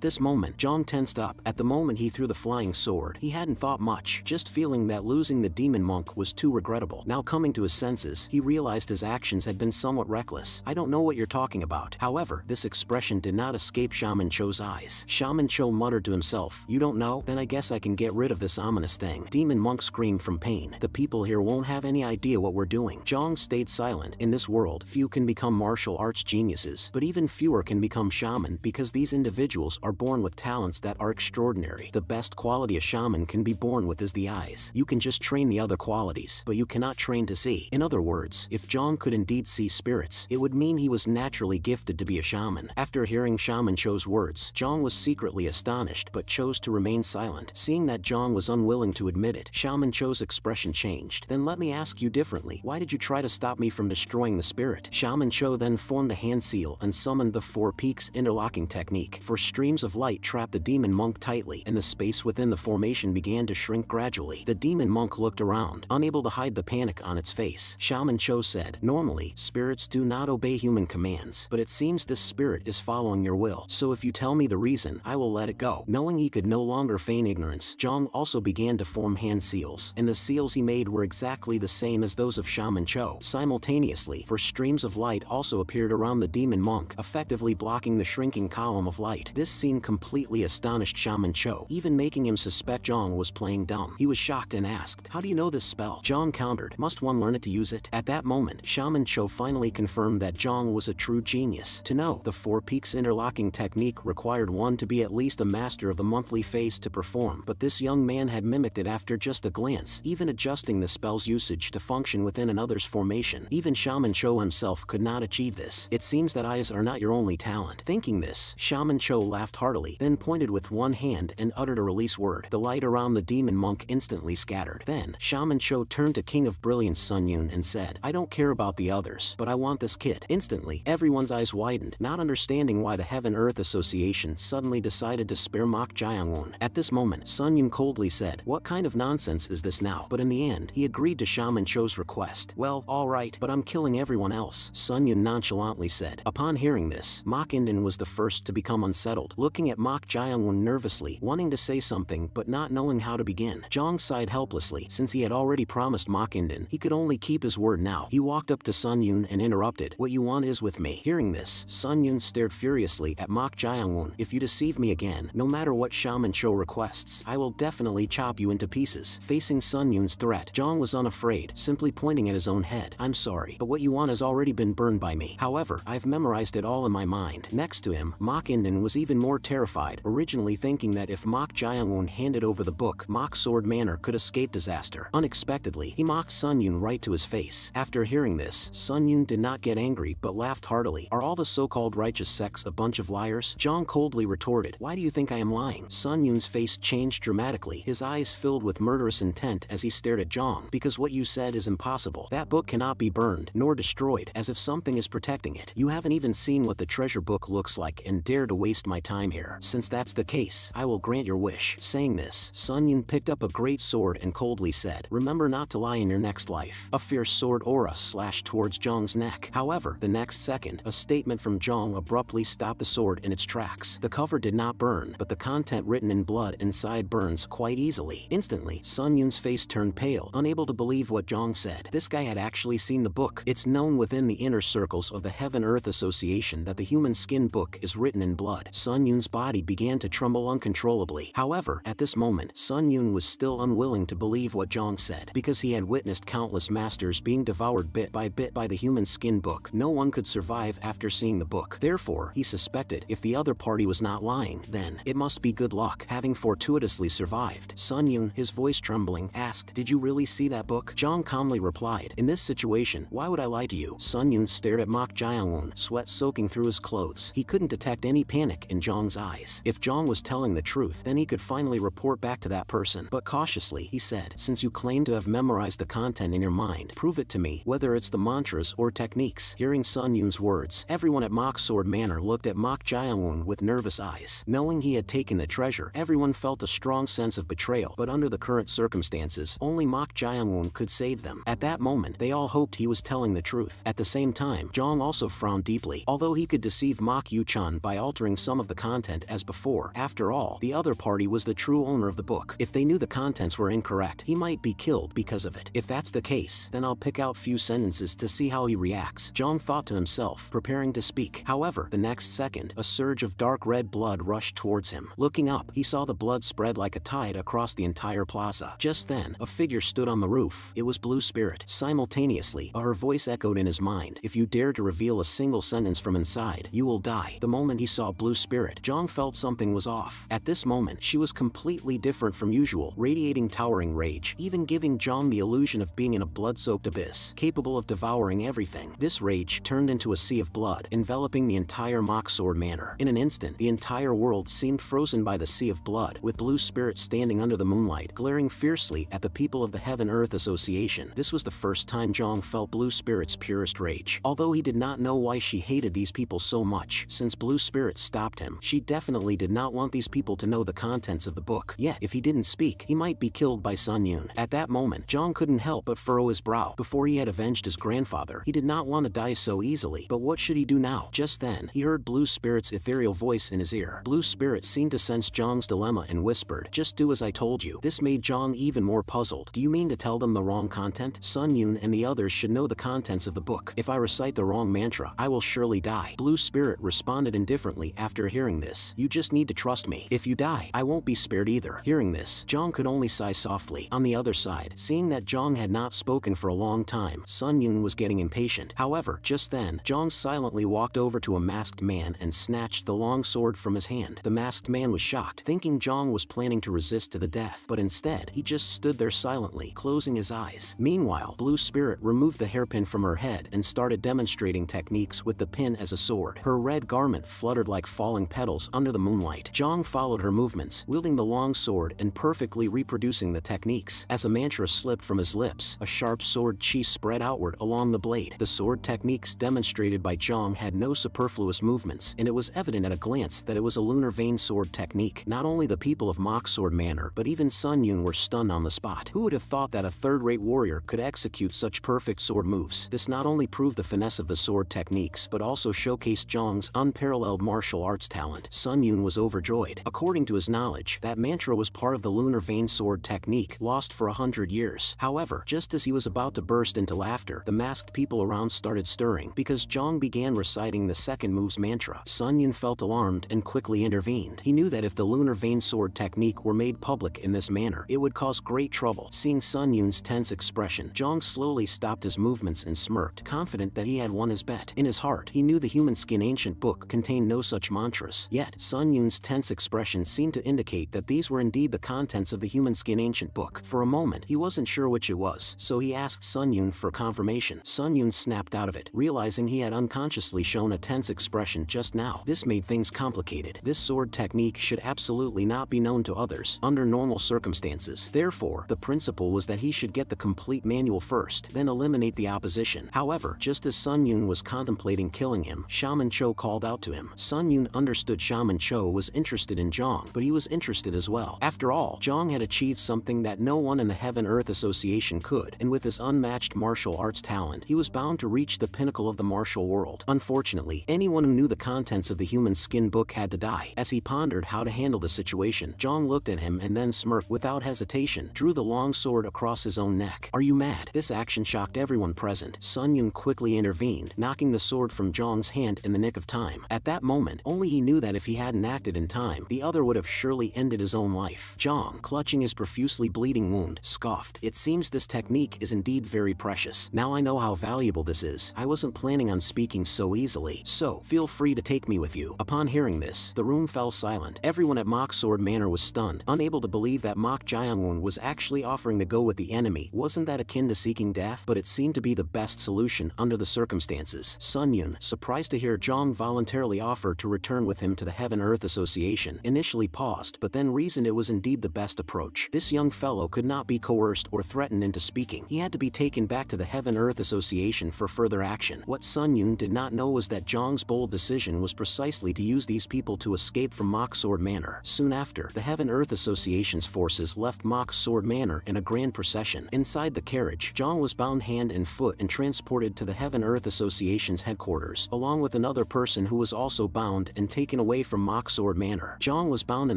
this moment, Zhang tensed up. At the moment he threw the flying sword, he hadn't thought much, just feeling that losing the demon monk was too regrettable. Now coming to his senses, he realized his actions had been somewhat reckless. "I don't know what you're talking about." However, this expression did not escape Shaman Cho's eyes. Shaman Cho muttered to himself, "You don't know? Then I guess I can get rid of this ominous thing." Demon monk screamed from pain. "The people here won't have any idea what we're doing." Zhang stayed silent. In this world, few can become martial arts geniuses, but even fewer can become shaman because these individuals are born with talents that are extraordinary. The best quality a shaman can be born with is the eyes. You can just train the other qualities, but you cannot train to see. In other words, if Zhang could indeed see spirits, it would mean he was naturally gifted to be a shaman. After hearing Shaman Cho's words, Zhang was secretly astonished but chose to remain silent. Seeing that Zhang was unwilling to admit it, Shaman Cho's expression changed. "Then let me ask you differently. Why did you try to stop me from destroying the spirit?" Shaman Cho then formed a hand seal and summoned the Four Peaks interlocking technique. For streams of light trapped the demon monk tightly, and the space within the formation began to shrink gradually. The demon monk looked around, unable to hide the panic on its face. Shaman Cho said, "Normally, spirits do not obey human commands, but it seems this spirit is following your will. So if you tell me the reason, I will let it go." Knowing he could no longer feign ignorance, Zhang also began to form hand seals, and the seals he made were exactly the same as those of Shaman Cho. Simultaneously, for streams of light also appeared around the demon monk, effectively blocking the shrinking column of light. This scene completely astonished Shaman Cho, even making him suspect Zhang was playing dumb. He was shocked and asked, "How do you know this spell?" Zhang countered, "Must one learn it to use it?" At that moment, Shaman Cho finally confirmed that Zhang was a true genius. To know the Four Peaks interlocking technique required one to be at least a master of the monthly phase to perform, but this young man had mimicked it after just a glance, even adjusting the spell's usage to function within another's formation. Even Shaman Cho himself could not achieve this. "It seems that eyes are not your only talent." Thinking this, Shaman Cho laughed heartily, then pointed with one hand and uttered a release word. The light around the demon monk instantly scattered. Then, Shaman Cho turned to King of Brilliance Sun Yun and said, "I don't care about the others, but I want this kid." Instantly, everyone's eyes widened, not understanding why the Heaven-Earth Association suddenly decided to spare Mok Jiangun. At this moment, Sun Yun coldly said, "What kind of nonsense is this now?" But in the end, he agreed to Shaman Cho's request. "Well, alright, but I'm killing everyone else," Sun Yun nonchalantly said. Upon hearing this, Mok Inden was the first to become unsettled, looking at Mok Jiangun nervously, wanting to say something but not knowing how to begin. Zhang sighed helplessly. Since he had already promised Mok Inden, he could only keep his word now. He walked up to Sun Yun and interrupted, "What you want is with me." Hearing this, Sun Yun stared furiously at Mok Jiangun. "If you deceive me again, no matter what Shaman Cho requests, I will definitely chop you into pieces." Facing Sun Yun's threat, Zhang was unafraid, simply pointing at his own head. "I'm sorry, but what you want has already been burned by me. However, I've memorized it all in my mind." Next to him, Mok Inden was even more terrified, originally thinking that if Mok Jiangun handed over the book, Mok Sword Manor could escape disaster. Unexpectedly, he mocked Sun Yun right to his face. After hearing this, Sun Yun did not get angry but laughed heartily. "Are all the so-called righteous sects a bunch of liars?" Zhang coldly retorted, "Why do you think I am lying?" Sun Yun's face changed dramatically, his eyes filled with murderous intent as he stared at Zhang. "Because what you said is impossible. That book cannot be burned, nor destroyed, as if something is protecting it. You haven't even seen what the treasure book looks like and dare to waste my time here. Since that's the case, I will grant your wish." Saying this, Sun Yun picked up a great sword and coldly said, "Remember not to lie in your next life." A fierce sword aura slashed towards Zhang's neck. However, the next second, a statement from Zhang abruptly stopped the sword in its tracks. The cover did not burn, but the content written in blood inside burns quite easily. Instantly, Sun Yun's face turned pale, unable to believe what Zhang said. This guy had actually seen the book. It's known within the inner circles of the Heaven-Earth Association that the human skin book is written in blood. Sun Yun's body began to tremble uncontrollably. However, at this moment, Sun Yun was still unwilling to believe what Zhang said. Because he had witnessed countless masters being devoured bit by the human skin book, no one could survive after seeing the book. Therefore, he suspected if the other party was not lying, then it must be good luck, having fortuitously survived. Sun Yun, his voice trembling, asked, "Did you really see that book?" Zhang calmly replied, "In this situation, why would I lie to you?" Sun Yun stared at Mok Jiangun. Jae-woon, sweat soaking through his clothes. He couldn't detect any panic in Jong's eyes. If Jong was telling the truth, then he could finally report back to that person. But cautiously, he said, "Since you claim to have memorized the content in your mind, prove it to me, whether it's the mantras or techniques." Hearing Sun Yoon's words, everyone at Mock Sword Manor looked at Mock Jae-woon with nervous eyes. Knowing he had taken the treasure, everyone felt a strong sense of betrayal, but under the current circumstances, only Mock Jae-woon could save them. At that moment, they all hoped he was telling the truth. At the same time, Jong also frowned deeply. Although he could deceive Mock Yu-chan by altering some of the content as before, after all, the other party was the true owner of the book. If they knew the contents were incorrect, he might be killed because of it. If that's the case, then I'll pick out few sentences to see how he reacts, Jong thought to himself, preparing to speak. However, the next second, a surge of dark red blood rushed towards him. Looking up, he saw the blood spread like a tide across the entire plaza. Just then, a figure stood on the roof. It was Blue Spirit. Simultaneously, her voice echoed in his mind, "If you dare to reveal a single sentence from inside, you will die." The moment he saw Blue Spirit, Jong felt something was off. At this moment, she was completely different from usual, radiating towering rage, even giving Jong the illusion of being in a blood-soaked abyss, capable of devouring everything. This rage turned into a sea of blood, enveloping the entire Mock Sword Manor. In an instant, the entire world seemed frozen by the sea of blood, with Blue Spirit standing under the moonlight, glaring fiercely at the people of the Heaven-Earth Association. This was the first time Jong felt Blue Spirit's purest rage. Although he did not know why she hated these people so much, since Blue Spirit stopped him, she definitely did not want these people to know the contents of the book. Yet, if he didn't speak, he might be killed by Sun Yoon. At that moment, Jong couldn't help but furrow his brow. Before he had avenged his grandfather, he did not want to die so easily. But what should he do now? Just then, he heard Blue Spirit's ethereal voice in his ear. Blue Spirit seemed to sense Jong's dilemma and whispered, "Just do as I told you." This made Jong even more puzzled. "Do you mean to tell them the wrong content? Sun Yoon and the others should know the contents of the book. If I recite the wrong mantra, I will surely die." Blue Spirit responded indifferently after hearing this. "You just need to trust me. If you die, I won't be spared either." Hearing this, Jong could only sigh softly. On the other side, seeing that Jong had not spoken for a long time, Sun Yoon was getting impatient. However, just then, Jong silently walked over to a masked man and snatched the long sword from his hand. The masked man was shocked, thinking Jong was planning to resist to the death, but instead, he just stood there silently, closing his eyes. Meanwhile, Blue Spirit removed the hairpin from her head and started demonstrating techniques with the pin as a sword. Her red garment fluttered like falling petals under the moonlight. Jong followed her movements, wielding the long sword and perfectly reproducing the techniques. As a mantra slipped from his lips, a sharp sword chi spread outward along the blade. The sword techniques demonstrated by Jong had no superfluous movements, and it was evident at a glance that it was a lunar vein sword technique. Not only the people of Mock Sword Manor, but even Sun Yoon were stunned on the spot. Who would have thought that a third-rate warrior could execute such perfect sword moves? This not only proved the finesse of the sword techniques, but also showcased Jong's unparalleled martial arts talent. Sun Yoon was overjoyed. According to his knowledge, that mantra was part of the lunar vein sword technique, lost for 100 years. However, just as he was about to burst into laughter, the masked people around started stirring, because Jong began reciting the second move's mantra. Sun Yoon felt alarmed and quickly intervened. He knew that if the lunar vein sword technique were made public in this manner, it would cause great trouble. Seeing Sun Yoon's tense expression, Jong slowly stopped his movements and smirked, confident that he had won his bet. In his heart, he knew the Human Skin ancient book contained no such mantras. Yet, Sun Yoon's tense expression seemed to indicate that these were indeed the contents of the Human Skin ancient book. For a moment, he wasn't sure which it was, so he asked Sun Yoon for confirmation. Sun Yoon snapped out of it, realizing he had unconsciously shown a tense expression just now. This made things complicated. This sword technique should absolutely not be known to others, under normal circumstances. Therefore, the principle was that he should get the complete manual first, then eliminate the opposition. However, just as Sun Yoon was contemplating killing him, Shaman Cho called out to him. Sun Yoon understood Shaman Cho was interested in Jong, but he was interested as well. After all, Jong had achieved something that no one in the Heaven-Earth Association could, and with his unmatched martial arts talent, he was bound to reach the pinnacle of the martial world. Unfortunately, anyone who knew the contents of the Human Skin book had to die. As he pondered how to handle the situation, Jong looked at him and then smirked without hesitation, drew the long sword across his own neck. "Are you mad?" This action shocked everyone present. Sun Yoon quickly intervened, knocking the sword from Jong's hand in the nick of time. At that moment, only he knew that if he hadn't acted in time, the other would have surely ended his own life. Jong, clutching his profusely bleeding wound, scoffed. "It seems this technique is indeed very precious. Now I know how valuable this is. I wasn't planning on speaking so easily, so feel free to take me with you." Upon hearing this, the room fell silent. Everyone at Mock Sword Manor was stunned, unable to believe that Mock Jae-woon was actually offering to go with the enemy. Wasn't that akin to seeking death? But it seemed to be the best solution under the circumstances. Sun Yun, surprised to hear Zhang voluntarily offer to return with him to the Heaven-Earth Association, initially paused but then reasoned it was indeed the best approach. This young fellow could not be coerced or threatened into speaking. He had to be taken back to the Heaven-Earth Association for further action. What Sun Yun did not know was that Zhang's bold decision was precisely to use these people to escape from Mock Sword Manor. Soon after, the Heaven-Earth Association's forces left Mock Sword Manor in a grand procession. Inside the carriage, Zhang was bound hand and foot and transported to the Heaven-Earth Association's headquarters, along with another person who was also bound and taken away from Mock Sword Manor. Zhang was bound in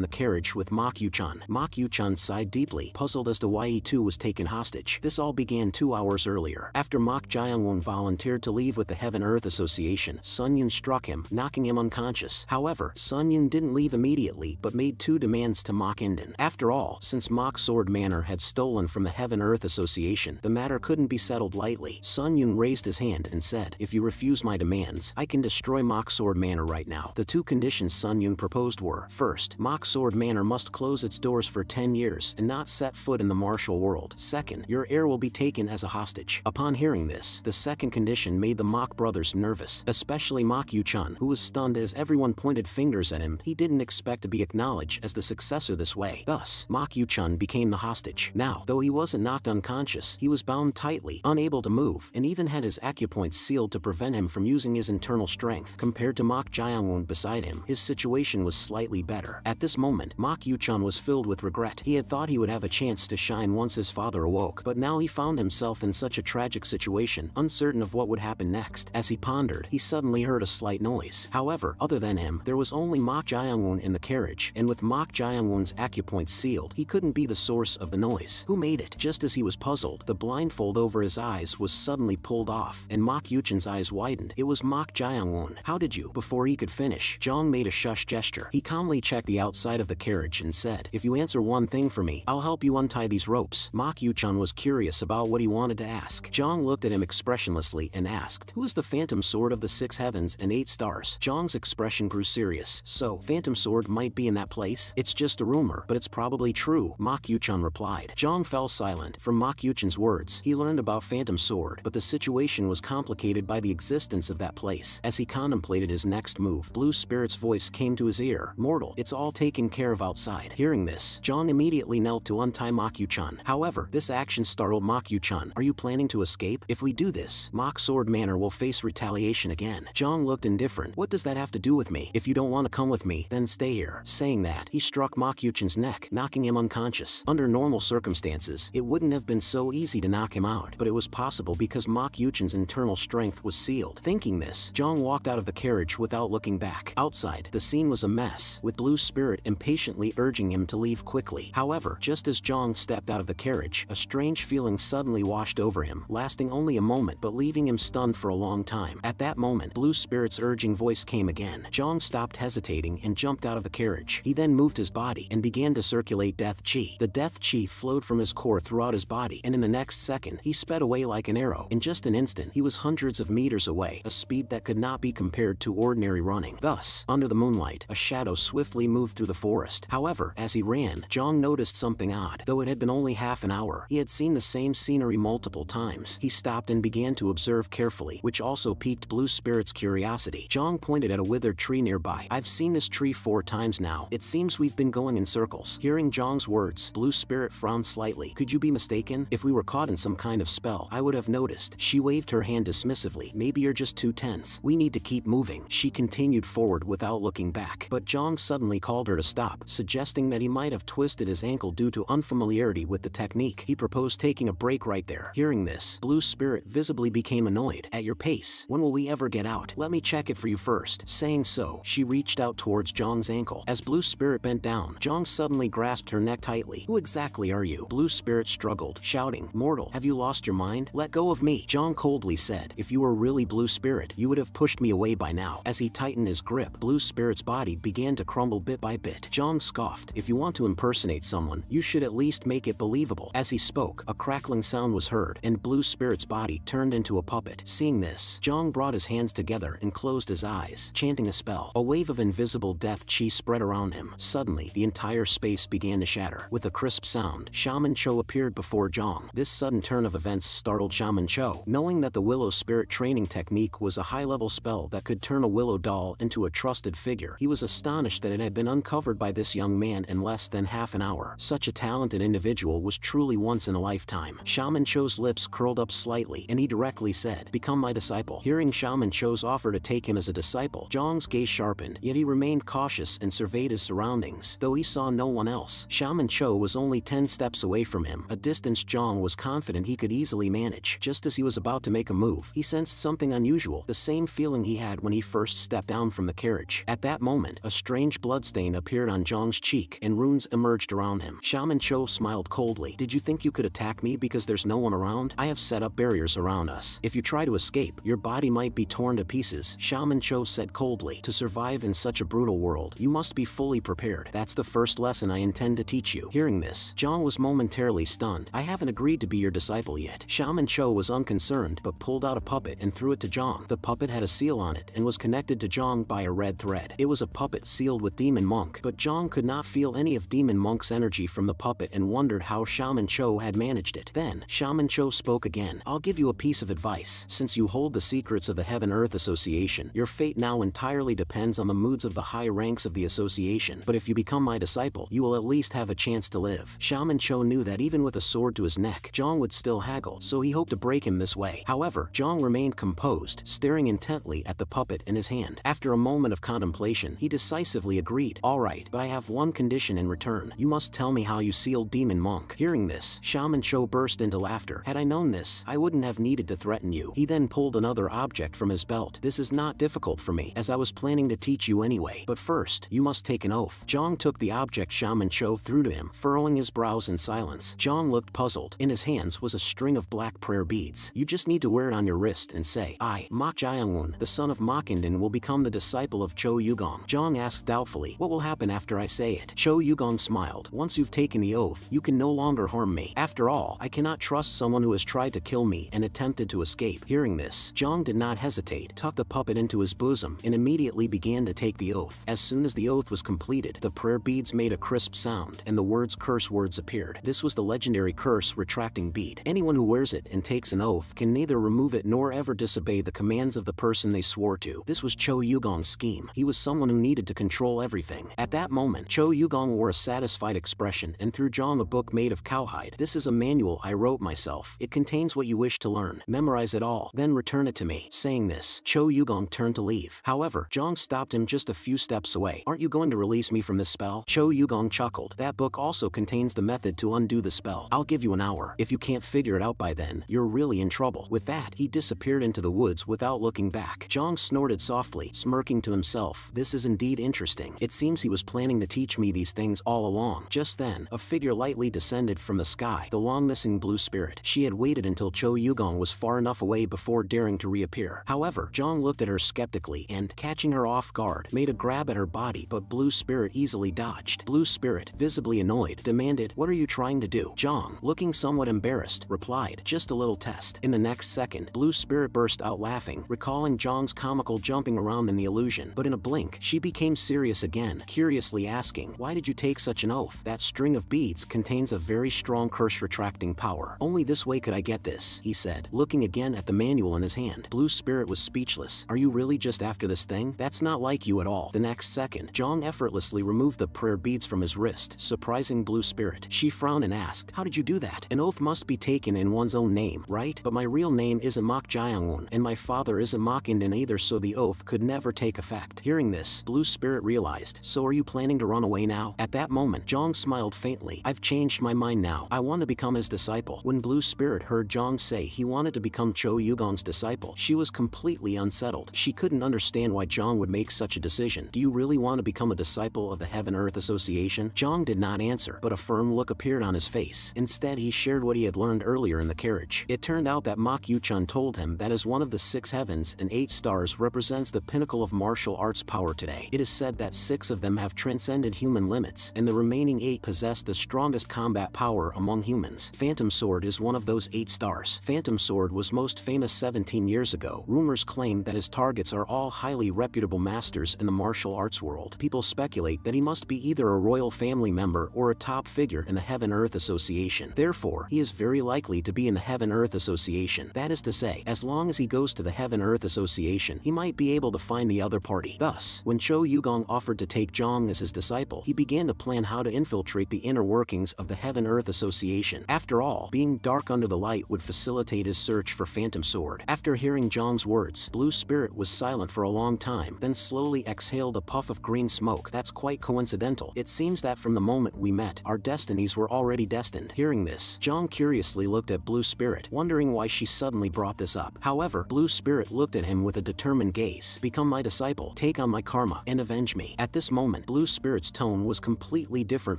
the carriage with Mok Yuchan. Mok Yuchan sighed deeply, puzzled as to why he too was taken hostage. This all began 2 hours earlier. After Mok Jiangwon volunteered to leave with the Heaven-Earth Association, Sun Yun struck him, knocking him unconscious. However, Sun Yun didn't leave immediately but made 2 demands to Mok Inden. After all, since Mock Sword Manor had stolen from the Heaven-Earth Association, the matter couldn't be settled lightly. Sun Yun raised his hand and said, "If you refuse my demands, I can destroy Mock Sword Manor right now." The 2 conditions Sun Yun proposed were, first, Mock Sword Manor must close its doors for 10 years and not set foot in the martial world. Second, your heir will be taken as a hostage. Upon hearing this, the second condition made the Mok brothers nervous, especially Mok Yuchan, who was stunned as everyone pointed fingers at him. He didn't expect to be acknowledged as the successor this way. Thus, Mok Yuchan became the hostage. Now, though he wasn't knocked unconscious, he was bound tightly, unable to move, and even had his acupoints sealed to prevent him from using his internal strength. Compared to Mok Jiangwon beside him, his situation was slightly better. At this moment, Mok Yuchan was filled with regret. He had thought he would have a chance to shine once his father awoke, but now he found himself in such a tragic situation, uncertain of what would happen next. As he pondered, he suddenly heard a slight noise. However, other than him, there was only Mok Jiangwon in the carriage, and with Mok Jiangwon's acupoints sealed, he couldn't be the source of the noise. Who made it? Just as he was puzzled, the blindfold over his eyes was suddenly pulled off, and Mok Yuchan's eyes widened. It was Mok Jiangwon. "How did you?" Before he could finish, Zhang made a shush gesture. He calmly checked the outside of the carriage and said, "If you answer one thing for me, I'll help you untie these ropes." Mok Yuchan was curious about what he wanted to ask. Zhang looked at him expressionlessly and asked, "Who is the Phantom Sword of the 6 heavens and 8 stars?" Zhang's expression grew serious. "So, Phantom Sword might be in that place? It's just a rumor, but it's probably true," Mok Yuchan replied. Zhang fell silent. From Mok Yuchan's words, he learned about Phantom Sword, but the situation was complicated by the existence of that place. As he contemplated his next move, Blue Spirit's voice came to his ear. "Mortal, it's all taken care of outside." Hearing this, Zhang immediately knelt to untie Mok Yuchan. However, this action startled Mok Yuchan. "Are you planning to escape? If we do this, Mock Sword Manor will face retaliation again." Zhang looked indifferent. "What does that have to do with me? If you don't want to come with me, then stay here." Saying that, he struck Mok Yuchan's neck, knocking him unconscious. Under normal circumstances, it wouldn't have been so easy to knock him out, but it was possible because Mok Yuchan's internal strength was sealed. Thinking this, Zhang walked out of the carriage without looking back. Outside, the scene was a mess, with Blue Spirit impatiently urging him to leave quickly. However, just as Zhang stepped out of the carriage, a strange feeling suddenly washed over him, lasting only a moment but leaving him stunned for a long time. At that moment, Blue Spirit's urging voice came again. Zhang stopped hesitating and jumped out of the carriage. He then moved his body and began to circulate Death Chi. The Death Chi flowed from his core throughout his body, and in the next second, he sped away like an arrow. In just an instant, he was hundreds of meters away, a speed that could not be compared to ordinary running. Thus, under the moonlight, a shadow swiftly moved through the forest. However, as he ran, Zhang noticed something odd. Though it had been only half an hour, he had seen the same scenery multiple times. He stopped and began to observe carefully, which also piqued Blue Spirit's curiosity. Zhang pointed at a withered tree nearby. "I've seen this tree 4 times now. It seems we've been going in circles." Hearing Zhang's words, Blue Spirit frowned slightly. "Could you be mistaken? If we were caught in some kind of spell, I would have noticed." She waved her hand dismissively. "Maybe you're just too tense. We need to keep moving." She continued forward without looking back, but Zhang suddenly called her to stop, suggesting that he might have twisted his ankle due to unfamiliarity with the technique. He proposed taking a break right there. Hearing this, Blue Spirit visibly became annoyed. "At your pace, when will we ever get out? Let me check it for you first." Saying so, she reached out towards Zhang's ankle. As Blue Spirit bent down, Zhang suddenly grasped her neck tightly. "Who exactly are you?" Blue Spirit struggled, shouting, "Mortal, have you lost your mind? Let go of me." Zhang coldly said, "If you were really Blue Spirit, you would have pushed me away by now." As he tightened his grip, Blue Spirit's body began to crumble bit by bit. Zhang scoffed, "If you want to impersonate someone, you should at least make it believable." As he spoke, a crackling sound was heard, and Blue Spirit's body turned into a puppet. Seeing this, Zhang brought his hands together and closed his eyes, chanting a spell. A wave of invisible death chi spread around him. Suddenly, the entire space began to shatter. With a crisp sound, Shaman Cho appeared before Zhang. This sudden turn of events startled Shaman Cho. Knowing that the Willow Spirit training technique technique was a high-level spell that could turn a willow doll into a trusted figure. He was astonished that it had been uncovered by this young man in less than half an hour. Such a talented individual was truly once in a lifetime. Shaman Cho's lips curled up slightly, and he directly said, "Become my disciple." Hearing Shaman Cho's offer to take him as a disciple, Zhang's gaze sharpened, yet he remained cautious and surveyed his surroundings. Though he saw no one else, Shaman Cho was only 10 steps away from him, a distance Zhang was confident he could easily manage. Just as he was about to make a move, he sensed something unusual, the same feeling he had when he first stepped down from the carriage. At that moment, a strange bloodstain appeared on Zhang's cheek, and runes emerged around him. Shaman Cho smiled coldly. "Did you think you could attack me because there's no one around? I have set up barriers around us. If you try to escape, your body might be torn to pieces," Shaman Cho said coldly. "To survive in such a brutal world, you must be fully prepared. That's the first lesson I intend to teach you." Hearing this, Zhang was momentarily stunned. "I haven't agreed to be your disciple yet." Shaman Cho was unconcerned but pulled out a puppet and threw it to Zhang. The puppet had a seal on it and was connected to Zhang by a red thread. It was a puppet sealed with Demon Monk, but Zhang could not feel any of Demon Monk's energy from the puppet and wondered how Shaman Cho had managed it. Then, Shaman Cho spoke again. "I'll give you a piece of advice. Since you hold the secrets of the Heaven-Earth Association, your fate now entirely depends on the moods of the high ranks of the association. But if you become my disciple, you will at least have a chance to live." Shaman Cho knew that even with a sword to his neck, Zhang would still haggle, so he hoped to break him this way. However, Zhang remained composed, staring intently at the puppet in his hand. After a moment of contemplation, he decisively agreed. "All right, but I have one condition in return. You must tell me how you sealed Demon Monk." Hearing this, Shaman Cho burst into laughter. "Had I known this, I wouldn't have needed to threaten you." He then pulled another object from his belt. "This is not difficult for me, as I was planning to teach you anyway. But first, you must take an oath." Zhang took the object Shaman Cho threw to him, furrowing his brows in silence. Zhang looked puzzled. In his hands was a string of black prayer beads. "You just need to wear it on your wrist and say, 'I, Mok Jiangun, the son of Mokinden, will become the disciple of Cho Yugong.'" Zhang asked doubtfully, "What will happen after I say it?" Cho Yugong smiled. "Once you've taken the oath, you can no longer harm me. After all, I cannot trust someone who has tried to kill me and attempted to escape." Hearing this, Zhang did not hesitate, tucked the puppet into his bosom, and immediately began to take the oath. As soon as the oath was completed, the prayer beads made a crisp sound, and the curse words appeared. This was the legendary curse retracting bead. Anyone who wears it and takes an oath can neither remove it nor ever disobey the commands of the person they swore to. This was Cho Yugong's scheme. He was someone who needed to control everything. At that moment, Cho Yugong wore a satisfied expression and threw Zhang a book made of cowhide. "This is a manual I wrote myself. It contains what you wish to learn. Memorize it all, then return it to me." Saying this, Cho Yugong turned to leave. However, Zhang stopped him just a few steps away. "Aren't you going to release me from this spell?" Cho Yugong chuckled. "That book also contains the method to undo the spell. I'll give you an hour. If you can't figure it out by then, you're really in trouble." With that, he disappeared into the woods without looking back. Zhang snorted softly, smirking to himself. "This is indeed interesting. It seems he was planning to teach me these things all along." Just then, a figure lightly descended from the sky, the long-missing blue spirit. She had waited until Cho Yugong was far enough away before daring to reappear. However, Zhang looked at her skeptically and, catching her off guard, made a grab at her body, but Blue Spirit easily dodged. Blue Spirit, visibly annoyed, demanded, "What are you trying to do?" Zhang, looking somewhat embarrassed, replied, "Just a little test." In the next second, Blue Spirit burst out laughing, recalling Zhang's comical jumping around in the illusion. But in a blink, she became serious again, curiously asking, "Why did you take such an oath? That string of beads contains a very strong curse-retracting power. Only this way could I get this," he said, looking again at the manual in his hand. Blue Spirit was speechless. "Are you really just after this thing? That's not like you at all." The next second, Zhang effortlessly removed the prayer beads from his wrist, surprising Blue Spirit. She frowned and asked, "How did you do that? An oath must be taken in one's own name, right? But my real name isn't Mok Jiangun, and my father isn't Mokinden either, so the oath could never take effect." Hearing this, Blue Spirit realized, "So are you planning to run away now?" At that moment, Zhang smiled faintly. "I've changed my mind now. I want to become his disciple." When Blue Spirit heard Zhang say he wanted to become Cho Yugong's disciple, she was completely unsettled. She couldn't understand why Zhang would make such a decision. "Do you really want to become a disciple of the Heaven-Earth Association?" Zhang did not answer, but a firm look appeared on his face. Instead, he shared what he had learned earlier in the carriage. It turned out that Mok Yuchun told him that as one of the 6 heavens and 8 stars represents the pinnacle of martial arts power today, it is said that 6 of them have transcended human limits, and the remaining 8 possess the strongest combat power among humans. Phantom Sword is one of those 8 stars. Phantom Sword was most famous 17 years ago. Rumors claim that his targets are all highly reputable masters in the martial arts world. People speculate that he must be either a royal family member or a top figure in the Heaven-Earth Association. Therefore, he is very likely to be in the Heaven-Earth Association. That is to say, as long as he goes goes to the Heaven-Earth Association, he might be able to find the other party. Thus, when Cho Yugong offered to take Zhang as his disciple, he began to plan how to infiltrate the inner workings of the Heaven-Earth Association. After all, being dark under the light would facilitate his search for Phantom Sword. After hearing Zhang's words, Blue Spirit was silent for a long time, then slowly exhaled a puff of green smoke. That's quite coincidental. It seems that from the moment we met, our destinies were already destined. Hearing this, Zhang curiously looked at Blue Spirit, wondering why she suddenly brought this up. However, Blue Spirit looked at him with a determined gaze. Become my disciple, take on my karma, and avenge me. At this moment, Blue Spirit's tone was completely different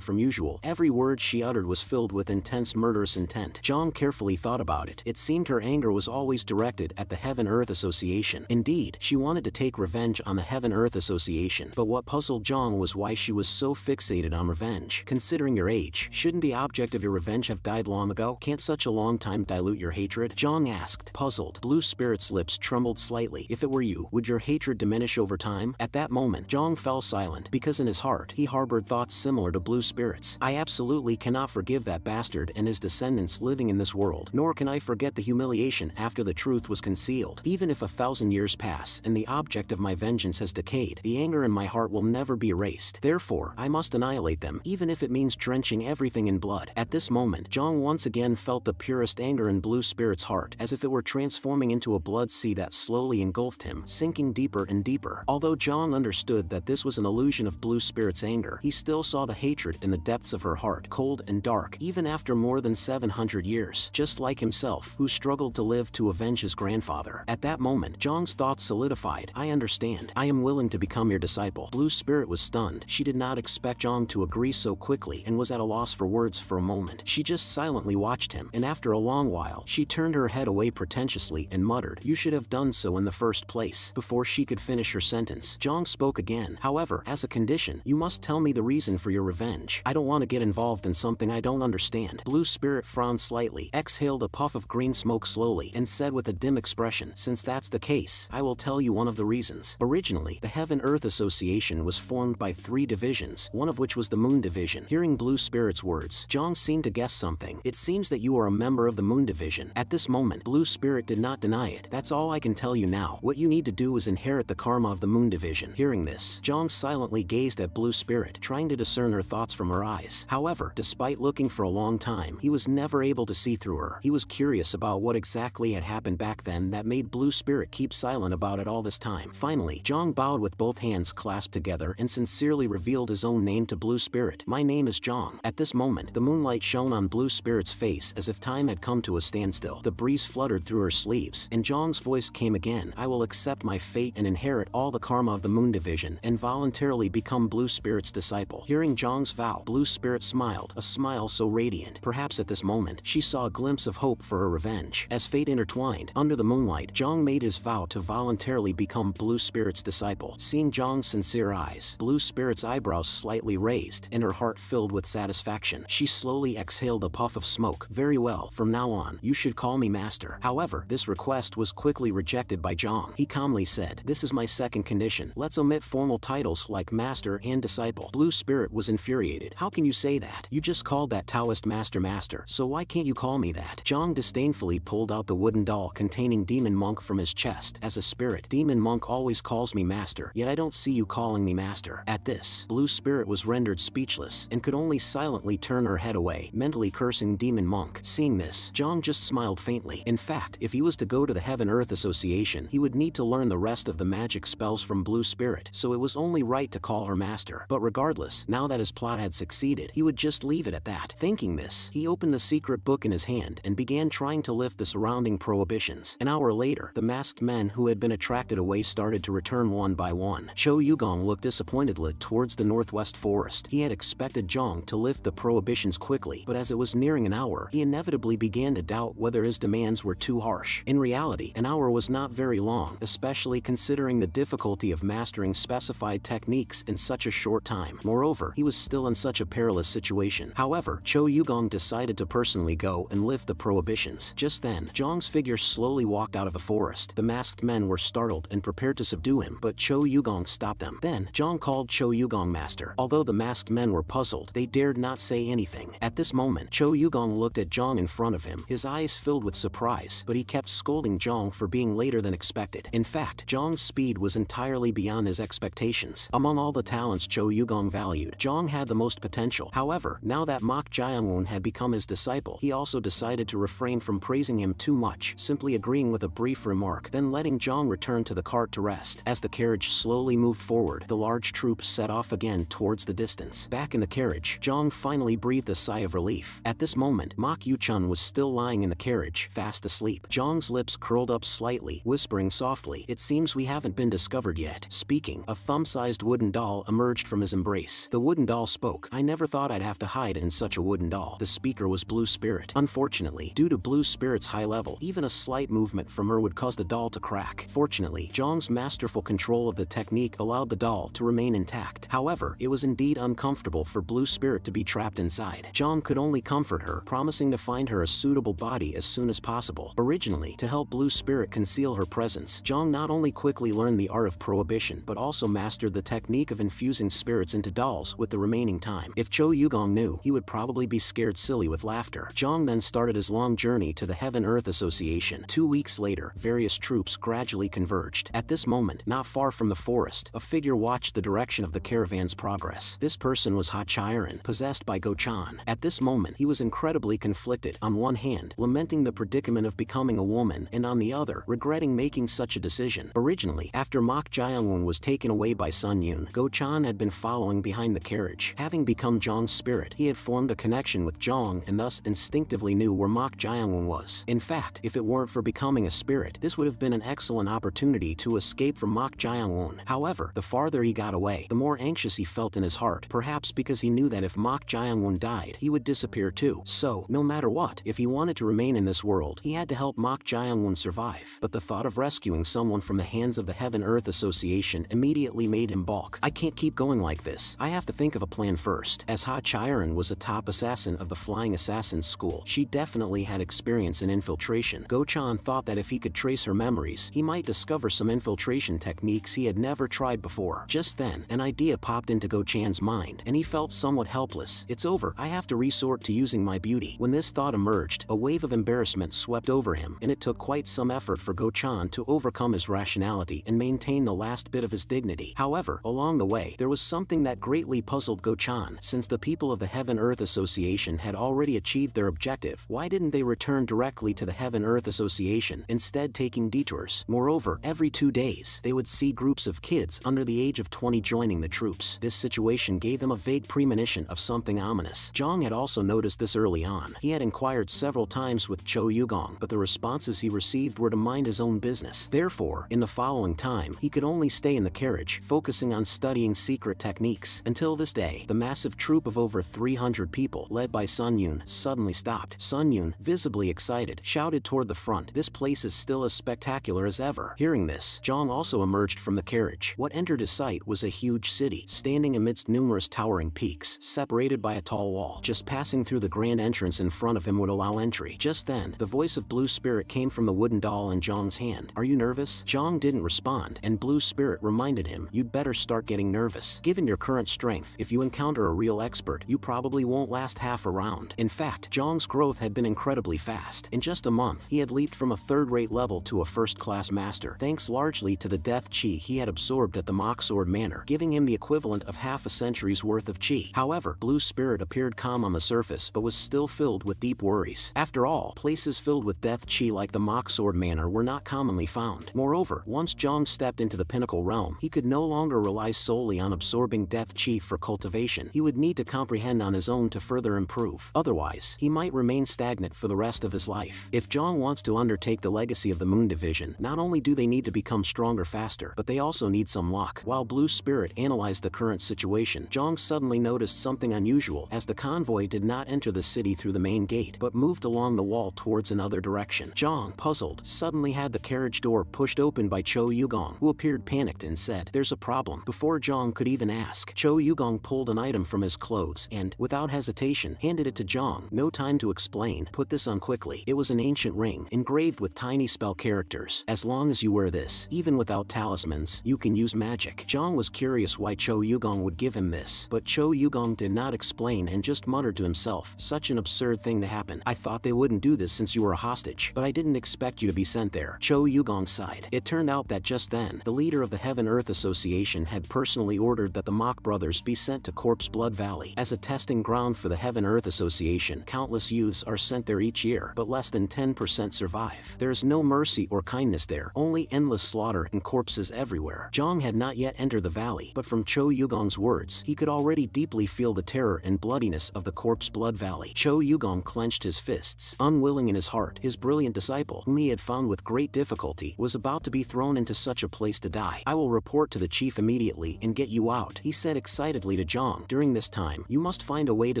from usual. Every word she uttered was filled with intense murderous intent. Zhang carefully thought about it. It seemed her anger was always directed at the Heaven-Earth Association. Indeed, she wanted to take revenge on the Heaven-Earth Association, but what puzzled Zhang was why she was so fixated on revenge. Considering your age, shouldn't the object of your revenge have died long ago? Can't such a long time dilute your hatred? Zhang asked, puzzled. Blue Spirit's lips trembled slightly. If it were you, would your hatred diminish over time? At that moment, Zhang fell silent, because in his heart, he harbored thoughts similar to Blue Spirit's. I absolutely cannot forgive that bastard and his descendants living in this world, nor can I forget the humiliation after the truth was concealed. Even if 1,000 years pass and the object of my vengeance has decayed, the anger in my heart will never be erased. Therefore, I must annihilate them, even if it means drenching everything in blood. At this moment, Zhang once again felt the purest anger in Blue Spirit's heart, as if it were transforming into a blood sea that slowly engulfed him, sinking deeper and deeper. Although Zhang understood that this was an illusion of Blue Spirit's anger, he still saw the hatred in the depths of her heart, cold and dark, even after more than 700 years, just like himself, who struggled to live to avenge his grandfather. At that moment, Zhang's thoughts solidified. I understand. I am willing to become your disciple. Blue Spirit was stunned. She did not expect Zhang to agree so quickly and was at a loss for words for a moment. She just silently watched him, and after a long while, she turned her head away pretentiously and muttered, "You should have done so in the first place." Before she could finish her sentence, Zhang spoke again. However, as a condition, you must tell me the reason for your revenge. I don't want to get involved in something I don't understand. Blue Spirit frowned slightly, exhaled a puff of green smoke slowly, and said with a dim expression, since that's the case, I will tell you one of the reasons. Originally, the Heaven-Earth Association was formed by 3 divisions, one of which was the Moon Division. Hearing Blue Spirit's words, Zhang seemed to guess something. It seems that you are a member of the Moon Division. At this moment, Blue Spirit did not deny it. That's all I can tell you now. What you need to do is inherit the karma of the Moon Division. Hearing this, Zhang silently gazed at Blue Spirit, trying to discern her thoughts from her eyes. However, despite looking for a long time, he was never able to see through her. He was curious about what exactly had happened back then that made Blue Spirit keep silent about it all this time. Finally, Zhang bowed with both hands clasped together and sincerely revealed his own name to Blue Spirit. My name is Zhang. At this moment, the moonlight shone on Blue Spirit's face as if time had come to a standstill. The breeze fluttered through her sleeves, and Zhang's voice came again. I will accept my fate and inherit all the karma of the Moon Division and voluntarily become Blue Spirit's disciple. Hearing Zhang's vow, Blue Spirit smiled, a smile so radiant. Perhaps at this moment, she saw a glimpse of hope for her revenge. As fate intertwined, under the moonlight, Zhang made his vow to voluntarily become Blue Spirit's disciple. Seeing Zhang's sincere eyes, Blue Spirit's eyebrows slightly raised, and her heart filled with satisfaction. She slowly exhaled a puff of smoke. Very well, from now on, you should call me Master. However, this request was quickly rejected by Zhang. He calmly said, this is my second condition. Let's omit formal titles like Master and Disciple. Blue Spirit was infuriated. How can you say that? You just called that Taoist Master, so why can't you call me that? Zhang disdainfully pulled out the wooden doll containing Demon Monk from his chest. As a spirit, Demon Monk always calls me Master, yet I don't see you calling me Master. At this, Blue Spirit was rendered speechless and could only silently turn her head away, mentally cursing Demon Monk. Seeing this, Zhang just smiled faintly. In fact, if he was to go to the Heaven-Earth Association, he would need to learn the rest of the magic spells from Blue Spirit, so it was only right to call her Master. But regardless, now that his plot had succeeded, he would just leave it at that. Thinking this, he opened the secret book in his hand and began trying to lift the surrounding prohibitions. An hour later, the masked men who had been attracted away started to return one by one. Cho Yugong looked disappointedly towards the northwest forest. He had expected Zhang to lift the prohibitions quickly, but as it was nearing an hour, he inevitably began to doubt whether his demands were too harsh. In reality, an hour was not very long, especially considering the difficulty of mastering specified techniques in such a short time. Moreover, he was still in such a perilous situation. However, Cho Yugong decided to personally go and lift the prohibitions. Just then, Zhang's figure slowly walked out of the forest. The masked men were startled and prepared to subdue him, but Cho Yugong stopped them. Then, Zhang called Cho Yugong Master. Although the masked men were puzzled, they dared not say anything. At this moment, Cho Yugong looked at Zhang in front of him, his eyes filled with surprise, but he kept scolding Zhang Zhang for being later than expected. In fact, Zhang's speed was entirely beyond his expectations. Among all the talents Zhou Yugong valued, Zhang had the most potential. However, now that Mok Jianwen had become his disciple, he also decided to refrain from praising him too much, simply agreeing with a brief remark, then letting Zhang return to the cart to rest. As the carriage slowly moved forward, the large troop set off again towards the distance. Back in the carriage, Zhang finally breathed a sigh of relief. At this moment, Mok Yuchun was still lying in the carriage, fast asleep. Zhang's lips curled up slightly, whispering softly, "It seems we haven't been discovered yet." Speaking, a thumb-sized wooden doll emerged from his embrace. The wooden doll spoke. "I never thought I'd have to hide in such a wooden doll." The speaker was Blue Spirit. Unfortunately, due to Blue Spirit's high level, even a slight movement from her would cause the doll to crack. Fortunately, Zhang's masterful control of the technique allowed the doll to remain intact. However, it was indeed uncomfortable for Blue Spirit to be trapped inside. Zhang could only comfort her, promising to find her a suitable body as soon as possible. Originally, to help Blue Spirit conceal her presence, Zhang not only quickly learned the art of prohibition but also mastered the technique of infusing spirits into dolls with the remaining time. If Zhou Yugong knew, he would probably be scared silly with laughter. Zhang then started his long journey to the Heaven-Earth Association. 2 weeks later, various troops gradually converged. At this moment, not far from the forest, a figure watched the direction of the caravan's progress. This person was Ha Chiron, possessed by Go Chan. At this moment, he was incredibly conflicted, on one hand, lamenting the predicament of becoming a woman, and on the other, regretting making such a decision. Originally, after Mok Jianwen was taken away by Sun Yun, Go Chan had been following behind the carriage. Having become Zhang's spirit, he had formed a connection with Zhang and thus instinctively knew where Mok Jianwen was. In fact, if it weren't for becoming a spirit, this would have been an excellent opportunity to escape from Mok Jianwen. However, the farther he got away, the more anxious he felt in his heart, perhaps because he knew that if Mok Jianwen died, he would disappear too. So, no matter what, if he wanted to remain in this world, he had to help Mok Jianwen survive. But the thought of rescuing someone from the hands of the Heaven-Earth Association immediately made him balk. "I can't keep going like this. I have to think of a plan first." As Ha Chiron was a top assassin of the Flying Assassins School, she definitely had experience in infiltration. Go Chan thought that if he could trace her memories, he might discover some infiltration techniques he had never tried before. Just then, an idea popped into Go Chan's mind, and he felt somewhat helpless. "It's over. I have to resort to using my beauty." When this thought emerged, a wave of embarrassment swept over him, and it took quite some effort for Go Chan to overcome his rationality and maintain the last bit of his dignity. However, along the way, there was something that greatly puzzled Go Chan. Since the people of the Heaven-Earth Association had already achieved their objective, why didn't they return directly to the Heaven-Earth Association, instead taking detours? Moreover, every 2 days, they would see groups of kids under the age of 20 joining the troops. This situation gave him a vague premonition of something ominous. Zhang had also noticed this early on. He had inquired several times with Zhou Yugong, but the responses he received were to mind his own business. Therefore, in the following time, he could only stay in the carriage, focusing on studying secret techniques. Until this day, the massive troop of over 300 people, led by Sun Yun, suddenly stopped. Sun Yun, visibly excited, shouted toward the front, "This place is still as spectacular as ever." Hearing this, Zhang also emerged from the carriage. What entered his sight was a huge city, standing amidst numerous towering peaks, separated by a tall wall. Just passing through the grand entrance in front of him would allow entry. Just then, the voice of Blue Spirit came from the wooden doll in Zhang's hand. "Are you nervous?" Zhang didn't respond, and Blue Spirit reminded him, "You'd better start getting nervous. Given your current strength, if you encounter a real expert, you probably won't last half a round." In fact, Zhang's growth had been incredibly fast. In just a month, he had leaped from a third-rate level to a first-class master, thanks largely to the death chi he had absorbed at the Mock Sword Manor, giving him the equivalent of half a century's worth of chi. However, Blue Spirit appeared calm on the surface but was still filled with deep worries. After all, places filled with death chi like the Mock Sword Manor were not commonly found. Moreover, once Zhang stepped into the pinnacle realm, he could no longer rely solely on absorbing death chi for cultivation. He would need to comprehend on his own to further improve. Otherwise, he might remain stagnant for the rest of his life. If Zhang wants to undertake the legacy of the Moon Division, not only do they need to become stronger faster, but they also need some luck. While Blue Spirit analyzed the current situation, Zhang suddenly noticed something unusual, as the convoy did not enter the city through the main gate, but moved along the wall towards another direction. Zhang, puzzled, suddenly had the carriage door pushed open by Zhou Yugong, who appeared panicked and said, "There's a problem." Before Zhang could even ask, Zhou Yugong pulled an item from his clothes and, without hesitation, handed it to Zhang. No time to explain. "Put this on quickly." It was an ancient ring, engraved with tiny spell characters. "As long as you wear this, even without talismans, you can use magic." Zhang was curious why Zhou Yugong would give him this, but Zhou Yugong did not explain and just muttered to himself, "Such an absurd thing to happen. I thought they wouldn't do this since you were a hostage, but I didn't expect expect you to be sent there," Cho Yugong sighed. It turned out that just then, the leader of the Heaven-Earth Association had personally ordered that the Mach brothers be sent to Corpse Blood Valley. As a testing ground for the Heaven-Earth Association, countless youths are sent there each year, but less than 10% survive. There is no mercy or kindness there, only endless slaughter and corpses everywhere. Zhang had not yet entered the valley, but from Cho Yugong's words, he could already deeply feel the terror and bloodiness of the Corpse Blood Valley. Cho Yugong clenched his fists, unwilling in his heart. His brilliant disciple, whom he had found with great difficulty, was about to be thrown into such a place to die. "I will report to the chief immediately and get you out," he said excitedly to Zhang. "During this time, you must find a way to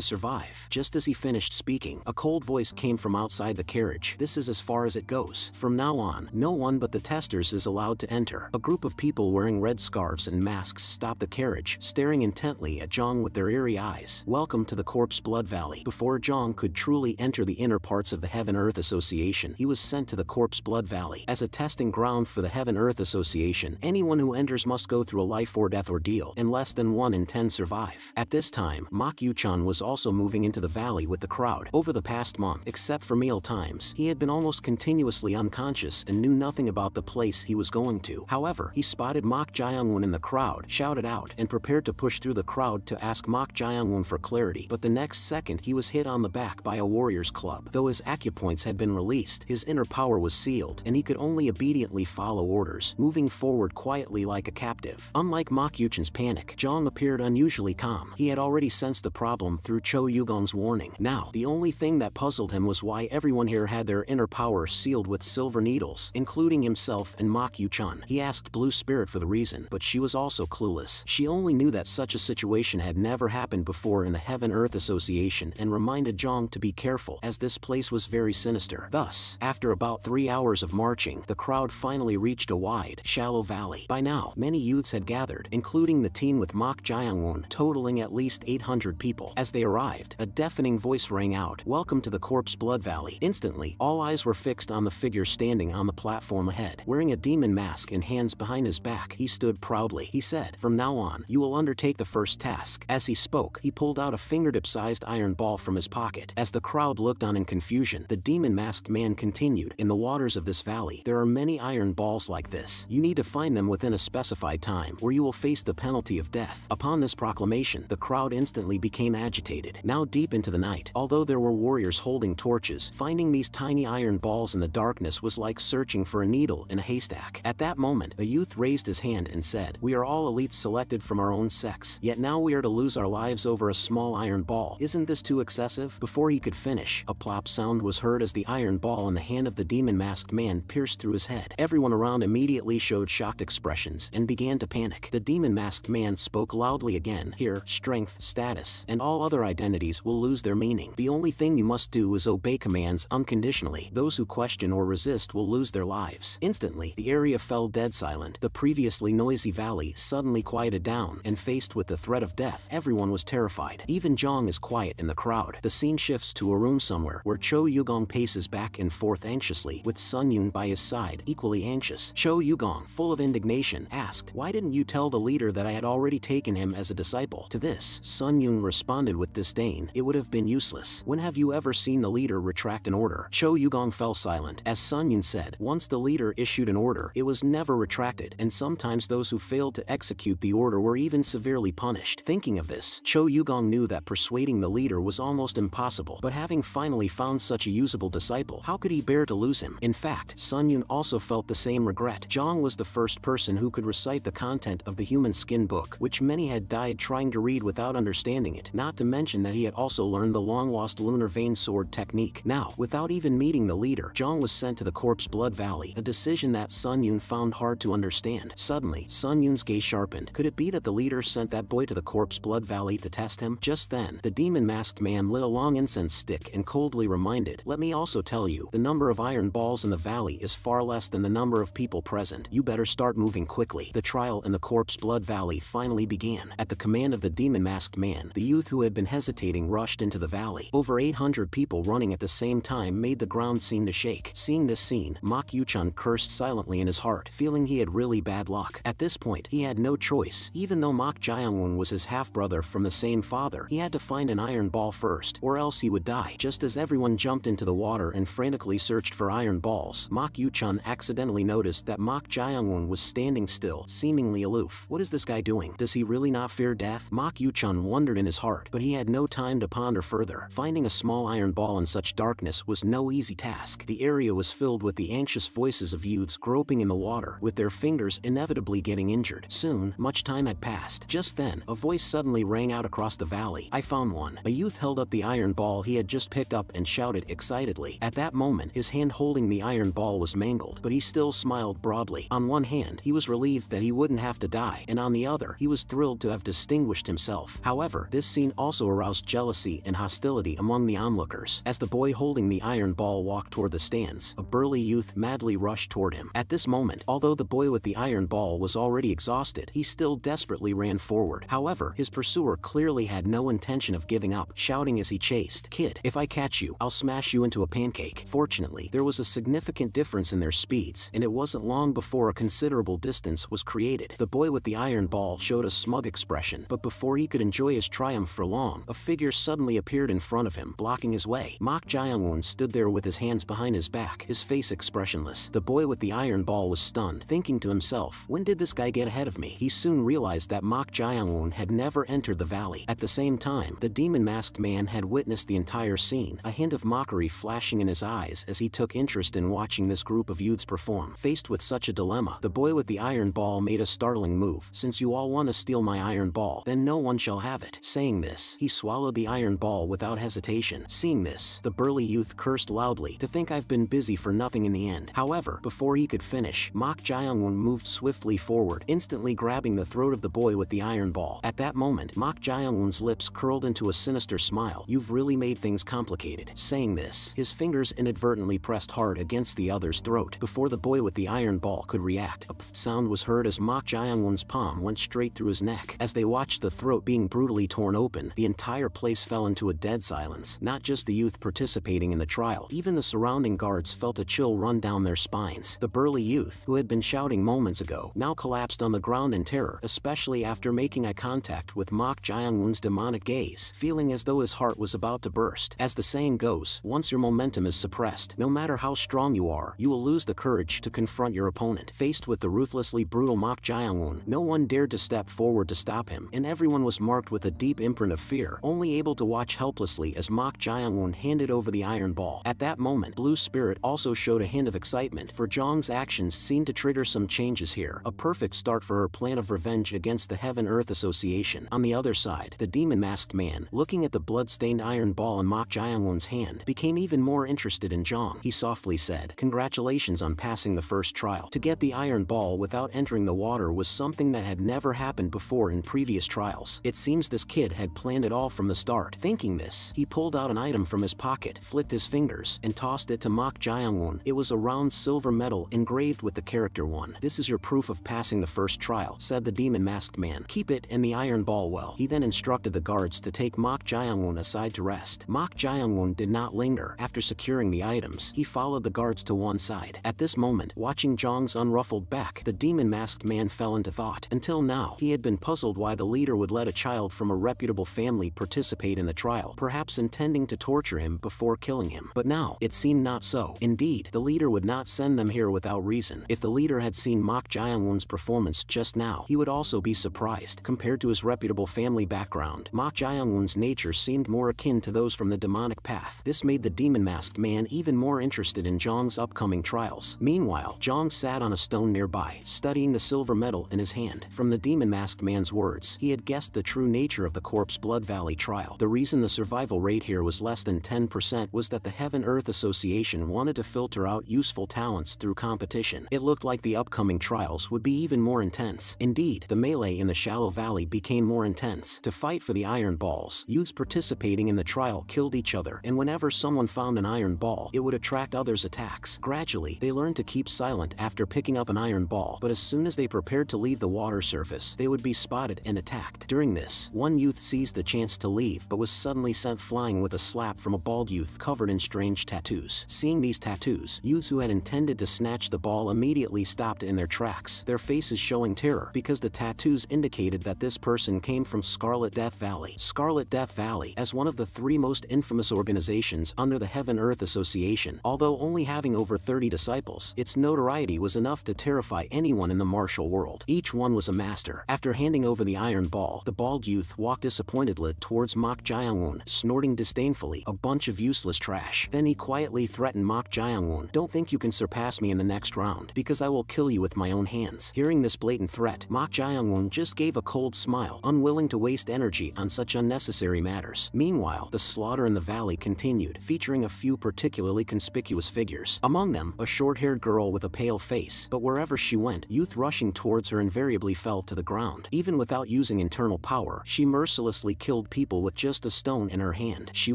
survive." Just as he finished speaking, a cold voice came from outside the carriage. "This is as far as it goes. From now on, no one but the testers is allowed to enter." A group of people wearing red scarves and masks stopped the carriage, staring intently at Zhang with their eerie eyes. "Welcome to the Corpse Blood Valley." Before Zhang could truly enter the inner parts of the Heaven-Earth Association, he was sent to the Corpse Blood Valley. As a testing ground for the Heaven-Earth Association, anyone who enters must go through a life-or-death ordeal, and less than 1 in 10 survive. At this time, Mach Yuchan was also moving into the valley with the crowd. Over the past month, except for meal times, he had been almost continuously unconscious and knew nothing about the place he was going to. However, he spotted Mach Jiangwen in the crowd, shouted out, and prepared to push through the crowd to ask Mach Jiangwen for clarity. But the next second, he was hit on the back by a warrior's club. Though his acupoints had been released, his inner power was sealed, and he could only obediently follow orders, moving forward quietly like a captive. Unlike Mach Yuchan's panic, Zhang appeared unusually calm. He had already sensed the problem through Cho Yugong's warning. Now, the only thing that puzzled him was why everyone here had their inner power sealed with silver needles, including himself and Mach Yuchan. He asked Blue Spirit for the reason, but she was also clueless. She only knew that such a situation had never happened before in the Heaven-Earth Association and reminded Zhang to be careful, as this place was very sinister. Thus, after about 3 hours of marching, the crowd finally reached a wide, shallow valley. By now, many youths had gathered, including the team with Mach Jiangwen, totaling at least 800 people. As they arrived, a deafening voice rang out, "Welcome to the Corpse Blood Valley." Instantly, all eyes were fixed on the figure standing on the platform ahead. Wearing a demon mask and hands behind his back, he stood proudly. He said, "From now on, you will undertake the first task." As he spoke, he pulled out a fingertip-sized iron ball from his pocket. As the crowd looked on in confusion, the demon-masked man continued, "In the waters of this valley, there are many iron balls like this. You need to find them within a specified time, or you will face the penalty of death." Upon this proclamation, the crowd instantly became agitated. Now deep into the night, although there were warriors holding torches, finding these tiny iron balls in the darkness was like searching for a needle in a haystack. At that moment, a youth raised his hand and said, "We are all elites selected from our own sex, yet now we are to lose our lives over a small iron ball. Isn't this too excessive?" Before he could finish, a plop sound was heard as the iron ball in the hand of the demon-masked man pierced through his head. Everyone around immediately showed shocked expressions and began to panic. The demon-masked man spoke loudly again, "Here, strength, status, and all other identities will lose their meaning. The only thing you must do is obey commands unconditionally. Those who question or resist will lose their lives." Instantly, the area fell dead silent. The previously noisy valley suddenly quieted down, and faced with the threat of death, everyone was terrified. Even Zhang is quiet in the crowd. The scene shifts to a room somewhere where Cho Yugong paces back and forth anxiously, with Sun Yun by his side, equally anxious. Cho Yugong, full of indignation, asked, "Why didn't you tell the leader that I had already taken him as a disciple?" To this, Sun Yun responded with disdain, "It would have been useless. When have you ever seen the leader retract an order?" Cho Yugong fell silent. As Sun Yun said, once the leader issued an order, it was never retracted, and sometimes those who failed to execute the order were even severely punished. Thinking of this, Cho Yugong knew that persuading the leader was almost impossible, but having finally found such a usable disciple, how could he bear to lose him? In fact, Sun Yun also felt the same regret. Zhang was the first person who could recite the content of the Human Skin Book, which many had died trying to read without understanding it, not to mention that he had also learned the long-lost lunar vein sword technique. Now, without even meeting the leader, Zhang was sent to the Corpse Blood Valley, a decision that Sun Yun found hard to understand. Suddenly, Sun Yun's gaze sharpened. Could it be that the leader sent that boy to the Corpse Blood Valley to test him? Just then, the demon-masked man lit a long incense stick and coldly reminded, "Let me also tell you, the number of iron balls in the valley is far less than the number of people present. You better start moving quickly." The trial in the Corpse Blood Valley finally began. At the command of the demon-masked man, the youth who had been hesitating rushed into the valley. Over 800 people running at the same time made the ground seem to shake. Seeing this scene, Mach Yuchan cursed silently in his heart, feeling he had really bad luck. At this point, he had no choice. Even though Mach Jiangwen was his half-brother from the same father, he had to find an iron ball first, or else he would die. Just as everyone jumped into the water and frantically searched for iron balls, Mok Yu-chun accidentally noticed that Mok Jae-won was standing still, seemingly aloof. What is this guy doing? Does he really not fear death? Mok Yu-chun wondered in his heart, but he had no time to ponder further. Finding a small iron ball in such darkness was no easy task. The area was filled with the anxious voices of youths groping in the water, with their fingers inevitably getting injured. Soon, much time had passed. Just then, a voice suddenly rang out across the valley. I found one. A youth held up the iron ball he had just picked up and shouted excitedly. At that moment, his hand holding the iron ball was mangled, but he still smiled broadly. On one hand, he was relieved that he wouldn't have to die, and on the other, he was thrilled to have distinguished himself. However, this scene also aroused jealousy and hostility among the onlookers. As the boy holding the iron ball walked toward the stands, a burly youth madly rushed toward him. At this moment, although the boy with the iron ball was already exhausted, he still desperately ran forward. However, his pursuer clearly had no intention of giving up, shouting as he chased, "Kid, if I catch you, I'll smash you into a pancake." Fortunately, there was a significant difference in their speeds, and it wasn't long before a considerable distance was created. The boy with the iron ball showed a smug expression, but before he could enjoy his triumph for long, a figure suddenly appeared in front of him, blocking his way. Mok Jae-won stood there with his hands behind his back, his face expressionless. The boy with the iron ball was stunned, thinking to himself, when did this guy get ahead of me? He soon realized that Mok Jae-won had never entered the valley. At the same time, the demon-masked man had witnessed the entire scene, a hint of mockery flashing in his eyes as he took interest in watching this group of youths perform. Faced with such a dilemma, the boy with the iron ball made a startling move. "Since you all want to steal my iron ball, then no one shall have it." Saying this, he swallowed the iron ball without hesitation. Seeing this, the burly youth cursed loudly, "To think I've been busy for nothing in the end." However, before he could finish, Mok Jae-won moved swiftly forward, instantly grabbing the throat of the boy with the iron ball. At that moment, Mok Jae-won's lips curled into a sinister smile. "You've really made things complicated." Saying this, his fingers inadvertently pressed hard against the other's throat. Before the boy with the iron ball could react, a pfft sound was heard as Mok Jae-won's palm went straight through his neck. As they watched the throat being brutally torn open, the entire place fell into a dead silence. Not just the youth participating in the trial, even the surrounding guards felt a chill run down their spines. The burly youth, who had been shouting moments ago, now collapsed on the ground in terror, especially after making eye contact with Mok Jae-won's demonic gaze, feeling as though his heart was about to burst. As the saying goes, once your momentum is suppressed, no matter how strong you are, you will lose the courage to confront your opponent. Faced with the ruthlessly brutal Mok Jae-won, no one dared to step forward to stop him, and everyone was marked with a deep imprint of fear, only able to watch helplessly as Mok Jae-won handed over the iron ball. At that moment, Blue Spirit also showed a hint of excitement, for Jong's actions seemed to trigger some changes here, a perfect start for her plan of revenge against the Heaven-Earth Association. On the other side, the demon-masked man, looking at the blood-stained iron ball in Mok Jae-won's hand, became even more interested in Jong. He softly said, "Congratulations on passing the first trial. To get the iron ball without entering the water was something that had never happened before in previous trials. It seems this kid had planned it all from the start." Thinking this, he pulled out an item from his pocket, flicked his fingers, and tossed it to Mok Jae-won. It was a round silver medal engraved with the character 1. "This is your proof of passing the first trial," said the demon-masked man. "Keep it and the iron ball well." He then instructed the guards to take Mok Jae-won aside to rest. Mok Jae-won did not linger. After securing the items, he followed the guards to one side. At this moment, watching Jong's unruffled back, the demon-masked man fell into thought. Until now, he had been puzzled why the leader would let a child from a reputable family participate in the trial, perhaps intending to torture him before killing him. But now, it seemed not so. Indeed, the leader would not send them here without reason. If the leader had seen Mok Jae-won's performance just now, he would also be surprised. Compared to his reputable family background, Mok Jae-won's nature seemed more akin to those from the demonic path. This made the demon-masked man even more interested in Jong's upcoming trials. Meanwhile, Jong sat on a stone nearby, studying the silver medal in his hand. From the demon-masked man's words, he had guessed the true nature of the Corpse Blood Valley trial. The reason the survival rate here was less than 10% was that the Heaven-Earth Association wanted to filter out useful talents through competition. It looked like the upcoming trials would be even more intense. Indeed, the melee in the shallow valley became more intense. To fight for the iron balls, youths participating in the trial killed each other, and whenever someone found an iron ball, it would attract others' attacks. Gradually, they learned to keep silent after picking up an iron ball, but as soon as they prepared to leave the water surface, they would be spotted and attacked. During this, one youth seized the chance to leave but was suddenly sent flying with a slap from a bald youth covered in strange tattoos. Seeing these tattoos, youths who had intended to snatch the ball immediately stopped in their tracks, their faces showing terror because the tattoos indicated that this person came from Scarlet Death Valley. Scarlet Death Valley, as one of the 3 most infamous organizations under the Heaven-Earth Association, although Although only having over 30 disciples, its notoriety was enough to terrify anyone in the martial world. Each one was a master. After handing over the iron ball, the bald youth walked disappointedly towards Mok Jae-won, snorting disdainfully, "A bunch of useless trash." Then he quietly threatened Mok Jae-won, "Don't think you can surpass me in the next round, because I will kill you with my own hands." Hearing this blatant threat, Mok Jae-won just gave a cold smile, unwilling to waste energy on such unnecessary matters. Meanwhile, the slaughter in the valley continued, featuring a few particularly conspicuous figures. Among them, a short-haired girl with a pale face, but wherever she went, youth rushing towards her invariably fell to the ground. Even without using internal power, she mercilessly killed people with just a stone in her hand. She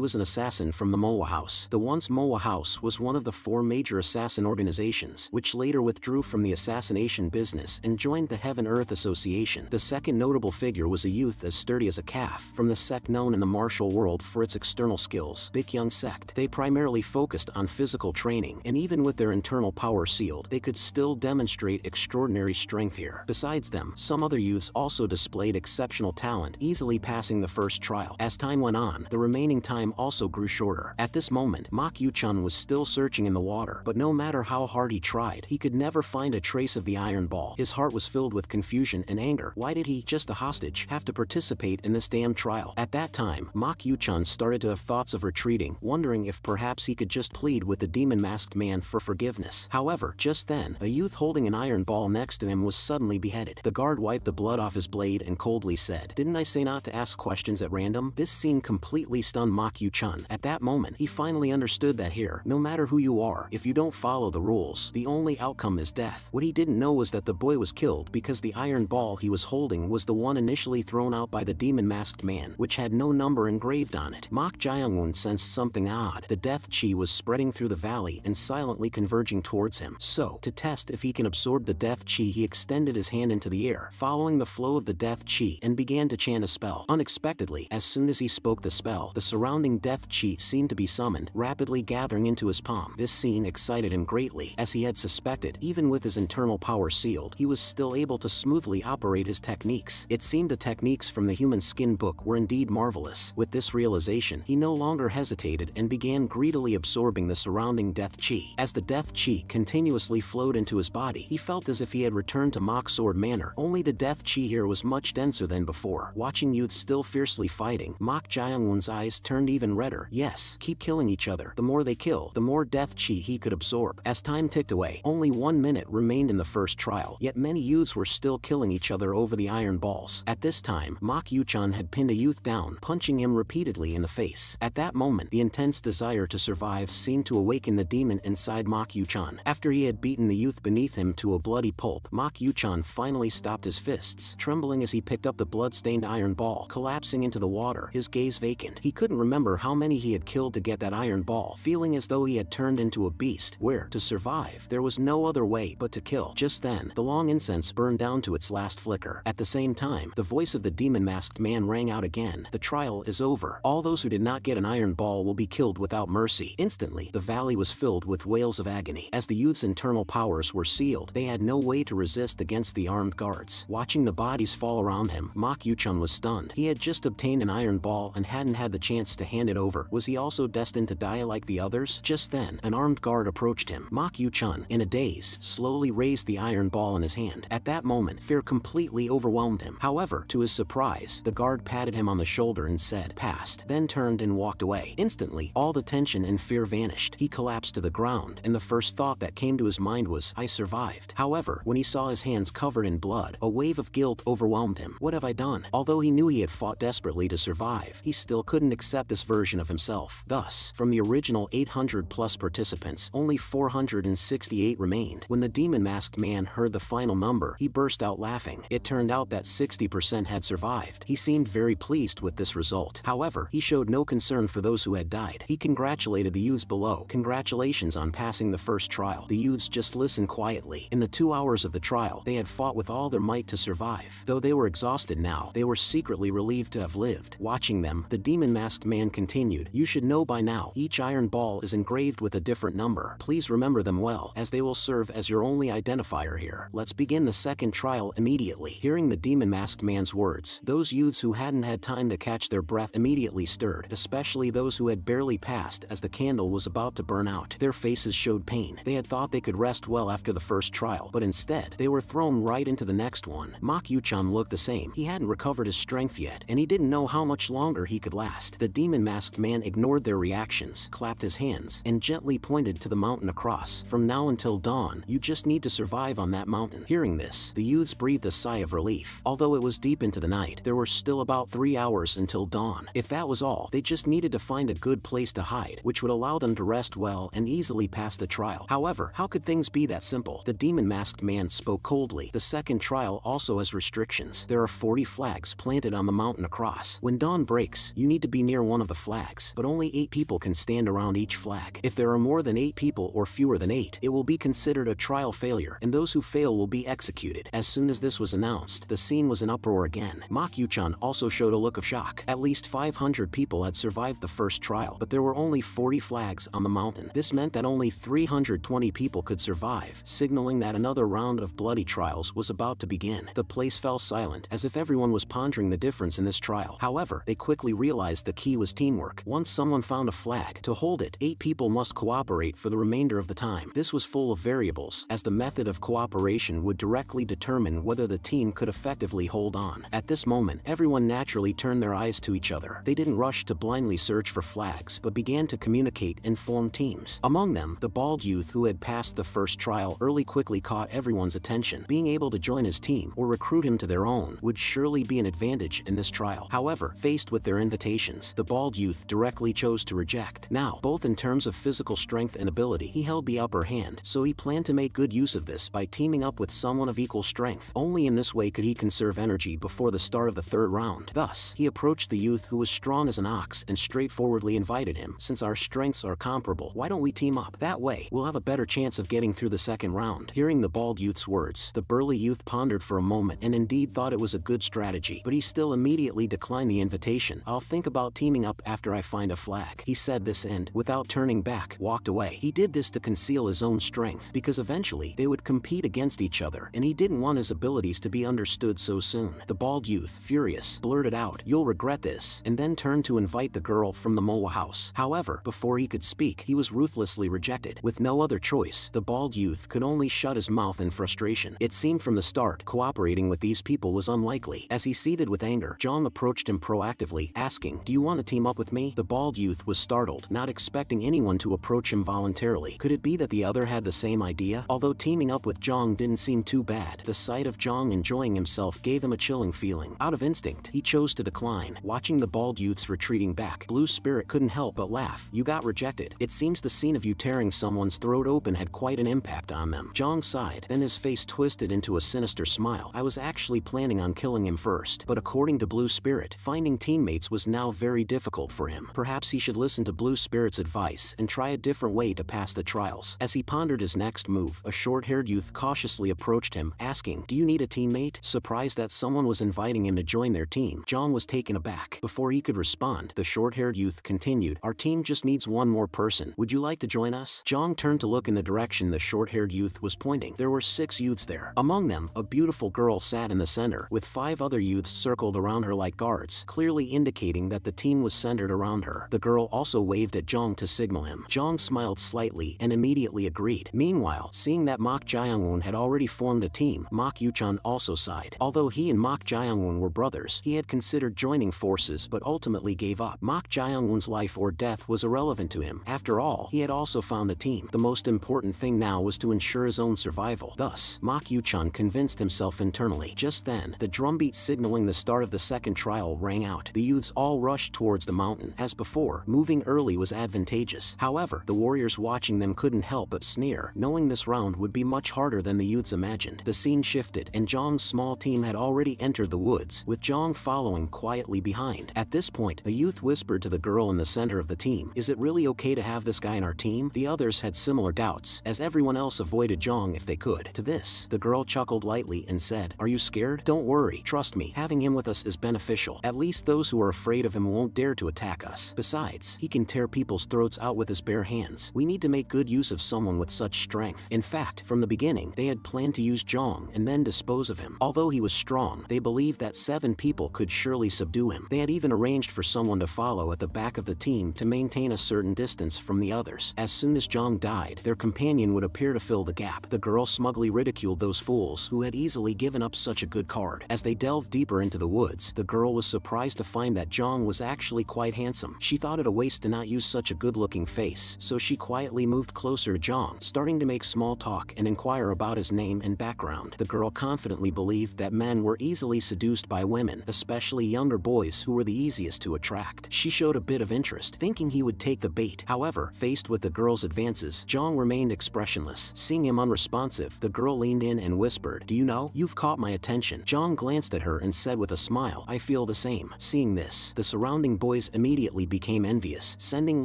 was an assassin from the Moa House. The once Moa House was one of the 4 major assassin organizations, which later withdrew from the assassination business and joined the Heaven-Earth Association. The second notable figure was a youth as sturdy as a calf, from the sect known in the martial world for its external skills, Baekhyun sect. They primarily focused on physical training, and even with their internal power sealed, they could still demonstrate extraordinary strength here. Besides them, some other youths also displayed exceptional talent, easily passing the first trial. As time went on, the remaining time also grew shorter. At this moment, Mok Yu-chun was still searching in the water, but no matter how hard he tried, he could never find a trace of the iron ball. His heart was filled with confusion and anger. Why did he, just a hostage, have to participate in this damn trial? At that time, Mok Yu-chun started to have thoughts of retreating, wondering if perhaps he could just plead with the demon-masked man for forgiveness. However, just then, a youth holding an iron ball next to him was suddenly beheaded. The guard wiped the blood off his blade and coldly said, "Didn't I say not to ask questions at random?" This scene completely stunned Mok Yu-chun. At that moment, he finally understood that here, no matter who you are, if you don't follow the rules, the only outcome is death. What he didn't know was that the boy was killed because the iron ball he was holding was the one initially thrown out by the demon-masked man, which had no number engraved on it. Mok Jae-won sensed something odd. The death chi was spreading through the valley and silently converging towards him. So, to test if he can absorb the death chi, he extended his hand into the air, following the flow of the death chi, and began to chant a spell. Unexpectedly, as soon as he spoke the spell, the surrounding death chi seemed to be summoned, rapidly gathering into his palm. This scene excited him greatly. As he had suspected, even with his internal power sealed, he was still able to smoothly operate his techniques. It seemed the techniques from the Human Skin book were indeed marvelous. With this realization, he no longer hesitated and began greedily absorbing the surrounding death chi. As the death chi continuously flowed into his body, he felt as if he had returned to Mok Sword Manor, only the death chi here was much denser than before. Watching youths still fiercely fighting, Mok Jae-won's eyes turned even redder. Yes, keep killing each other. The more they kill, the more death chi he could absorb. As time ticked away, only 1 minute remained in the first trial, yet many youths were still killing each other over the iron balls. At this time, Mok Yu-chun had pinned a youth down, punching him repeatedly in the face. At that moment, the intense desire to survive seemed to awaken the demon inside Mok Yu-chun. After he had beaten the youth beneath him to a bloody pulp, Mok Yu-chun finally stopped his fists, trembling as he picked up the blood-stained iron ball, collapsing into the water, his gaze vacant. He couldn't remember how many he had killed to get that iron ball, feeling as though he had turned into a beast, where, to survive, there was no other way but to kill. Just then, the long incense burned down to its last flicker. At the same time, the voice of the demon-masked man rang out again. "The trial is over. All those who did not get an iron ball will be killed without mercy." Instantly, the valley was filled with wails of agony. As the youth's internal powers were sealed, they had no way to resist against the armed guards. Watching the bodies fall around him, Mok Yu-chun was stunned. He had just obtained an iron ball and hadn't had the chance to hand it over. Was he also destined to die like the others? Just then, an armed guard approached him. Mok Yu-chun, in a daze, slowly raised the iron ball in his hand. At that moment, fear completely overwhelmed him. However, to his surprise, the guard patted him on the shoulder and said, "Passed," then turned and walked away. Instantly, all the tension and fear vanished. He collapsed to the ground, and the first thought that came to his mind was, "I survived." However, when he saw his hands covered in blood, a wave of guilt overwhelmed him. What have I done? Although he knew he had fought desperately to survive, he still couldn't accept this version of himself. Thus, from the original 800+ participants, only 468 remained. When the demon-masked man heard the final number, he burst out laughing. It turned out that 60% had survived. He seemed very pleased with this result. However, he showed no concern for those who had died. He congratulated the youths below. "Congratulations on passing the first trial." The youths just listened quietly. In the 2 hours of the trial, they had fought with all their might to survive. Though they were exhausted now, they were secretly relieved to have lived. Watching them, the demon-masked man continued, "You should know by now, each iron ball is engraved with a different number. Please remember them well, as they will serve as your only identifier here. Let's begin the second trial immediately." Hearing the demon-masked man's words, those youths who hadn't had time to catch their breath immediately stirred, especially those who had barely passed, as the candle was about to burn worn out. Their faces showed pain. They had thought they could rest well after the first trial, but instead, they were thrown right into the next one. Mok Yuchan looked the same. He hadn't recovered his strength yet, and he didn't know how much longer he could last. The demon-masked man ignored their reactions, clapped his hands, and gently pointed to the mountain across. From now until dawn, you just need to survive on that mountain. Hearing this, the youths breathed a sigh of relief. Although it was deep into the night, there were still about 3 hours until dawn. If that was all, they just needed to find a good place to hide, which would allow them to rest well and easily pass the trial. However, how could things be that simple? The demon-masked man spoke coldly. The second trial also has restrictions. There are 40 flags planted on the mountain across. When dawn breaks, you need to be near one of the flags, but only 8 people can stand around each flag. If there are more than 8 people or fewer than 8, it will be considered a trial failure, and those who fail will be executed. As soon as this was announced, the scene was in uproar again. Mok Yuchan also showed a look of shock. At least 500 people had survived the first trial, but there were only 40 flags on the mountain. This meant that only 320 people could survive, signaling that another round of bloody trials was about to begin. The place fell silent, as if everyone was pondering the difference in this trial. However, they quickly realized the key was teamwork. Once someone found a flag, to hold it, 8 people must cooperate for the remainder of the time. This was full of variables, as the method of cooperation would directly determine whether the team could effectively hold on. At this moment, everyone naturally turned their eyes to each other. They didn't rush to blindly search for flags, but began to communicate and form teams. Among them, the bald youth who had passed the first trial early quickly caught everyone's attention. Being able to join his team or recruit him to their own would surely be an advantage in this trial. However, faced with their invitations, the bald youth directly chose to reject. Now, both in terms of physical strength and ability, he held the upper hand, so he planned to make good use of this by teaming up with someone of equal strength. Only in this way could he conserve energy before the start of the third round. Thus, he approached the youth who was strong as an ox and straightforwardly invited him, "Since our strengths are comparable, why don't we team up? That way, we'll have a better chance of getting through the second round." Hearing the bald youth's words, the burly youth pondered for a moment and indeed thought it was a good strategy, but he still immediately declined the invitation. "I'll think about teaming up after I find a flag," he said this and, without turning back, walked away. He did this to conceal his own strength, because eventually they would compete against each other, and he didn't want his abilities to be understood so soon. The bald youth, furious, blurted out, "You'll regret this," and then turned to invite the girl from the Moa house. However, before he could speak, he was ruthlessly rejected. With no other choice, the bald youth could only shut his mouth in frustration. It seemed from the start, cooperating with these people was unlikely. As he seethed with anger, Zhang approached him proactively, asking, "Do you want to team up with me?" The bald youth was startled, not expecting anyone to approach him voluntarily. Could it be that the other had the same idea? Although teaming up with Zhang didn't seem too bad, the sight of Zhang enjoying himself gave him a chilling feeling. Out of instinct, he chose to decline. Watching the bald youth's retreating back, Blue Spirit couldn't help but laugh. "You got rejected. It seems the scene of you tearing someone's throat open had quite an impact on them." Zhang sighed, then his face twisted into a sinister smile. "I was actually planning on killing him first, but according to Blue Spirit, finding teammates was now very difficult for him. Perhaps he should listen to Blue Spirit's advice and try a different way to pass the trials." As he pondered his next move, a short-haired youth cautiously approached him, asking, "Do you need a teammate?" Surprised that someone was inviting him to join their team, Zhang was taken aback. Before he could respond, the short-haired youth continued, "Our team just needs one more person. Would you like to join us?" Zhang turned to look in the direction the short-haired youth was pointing. There were 6 youths there. Among them, a beautiful girl sat in the center, with 5 other youths circled around her like guards, clearly indicating that the team was centered around her. The girl also waved at Zhang to signal him. Zhang smiled slightly and immediately agreed. Meanwhile, seeing that Mok Jiangwon had already formed a team, Mok Yuchan also sighed. Although he and Mok Jiangwon were brothers, he had considered joining forces but ultimately gave up. Mok Jiangwon's life or death was irrelevant to him. After all, he had also found a team. The most important thing now was to ensure his own survival. Thus, Mok Yuchan convinced himself internally. Just then, the drumbeat signaling the start of the second trial rang out. The youths all rushed towards the mountain. As before, moving early was advantageous. However, the warriors watching them couldn't help but sneer, knowing this round would be much harder than the youths imagined. The scene shifted, and Zhang's small team had already entered the woods, with Zhang following quietly behind. At this point, a youth whispered to the girl in the center of the team, "Is it really okay to have this guy in our team?" The others had similar doubts, as everyone else avoided Zhang if they could. To this, the girl chuckled lightly and said, "Are you scared? Don't worry, trust me, having him with us is beneficial. At least those who are afraid of him won't dare to attack us. Besides, he can tear people's throats out with his bare hands. We need to make good use of someone with such strength." In fact, from the beginning, they had planned to use Zhang and then dispose of him. Although he was strong, they believed that 7 people could surely subdue him. They had even arranged for someone to follow at the back of the team to maintain a certain distance from the others. As soon as Zhang died, their companion would appear to fill the gap. The girl smugly ridiculed those fools who had easily given up such a good card. As they delved deeper into the woods, the girl was surprised to find that Zhang was actually quite handsome. She thought it a waste to not use such a good-looking face, so she quietly moved closer to Zhang, starting to make small talk and inquire about his name and background. The girl confidently believed that men were easily seduced by women, especially younger boys who were the easiest to attract. She showed a bit of interest, thinking he would take the bait. However, faced with the girl's advances, Zhang remained expressionless. Seeing him unresponsive, the girl leaned in and whispered, "Do you know, you've caught my attention." Zhang glanced at her and said with a smile, "I feel the same." Seeing this, the surrounding boys immediately became envious, sending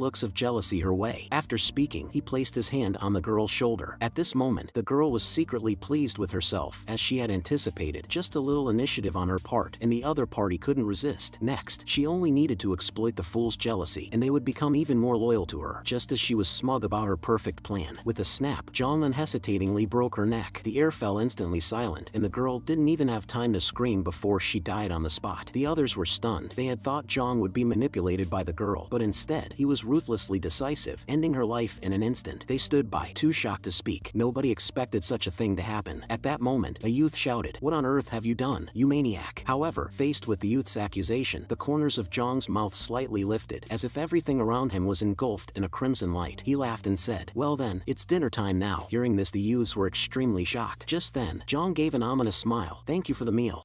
looks of jealousy her way. After speaking, he placed his hand on the girl's shoulder. At this moment, the girl was secretly pleased with herself, as she had anticipated. Just a little initiative on her part, and the other party couldn't resist. Next, she only needed to exploit the fool's jealousy, and they would become even more loyal to her, just as she was smug about her perfect plan. With a snap, Zhang unhesitatingly broke her neck. The air fell instantly silent, and the girl didn't even have time to scream before she died on the spot. The others were stunned. They had thought Zhang would be manipulated by the girl, but instead, he was ruthlessly decisive, ending her life in an instant. They stood by, too shocked to speak. Nobody expected such a thing to happen. At that moment, a youth shouted, "What on earth have you done, you maniac?" However, faced with the youth's accusation, the corners of Zhang's mouth slightly lifted, as if everything around him was engulfed in a crimson light. He laughed and said, "Well then, it's dinner time now." Hearing this, the youths were extremely shocked. Just then, Zhang gave an ominous smile. "Thank you for the meal."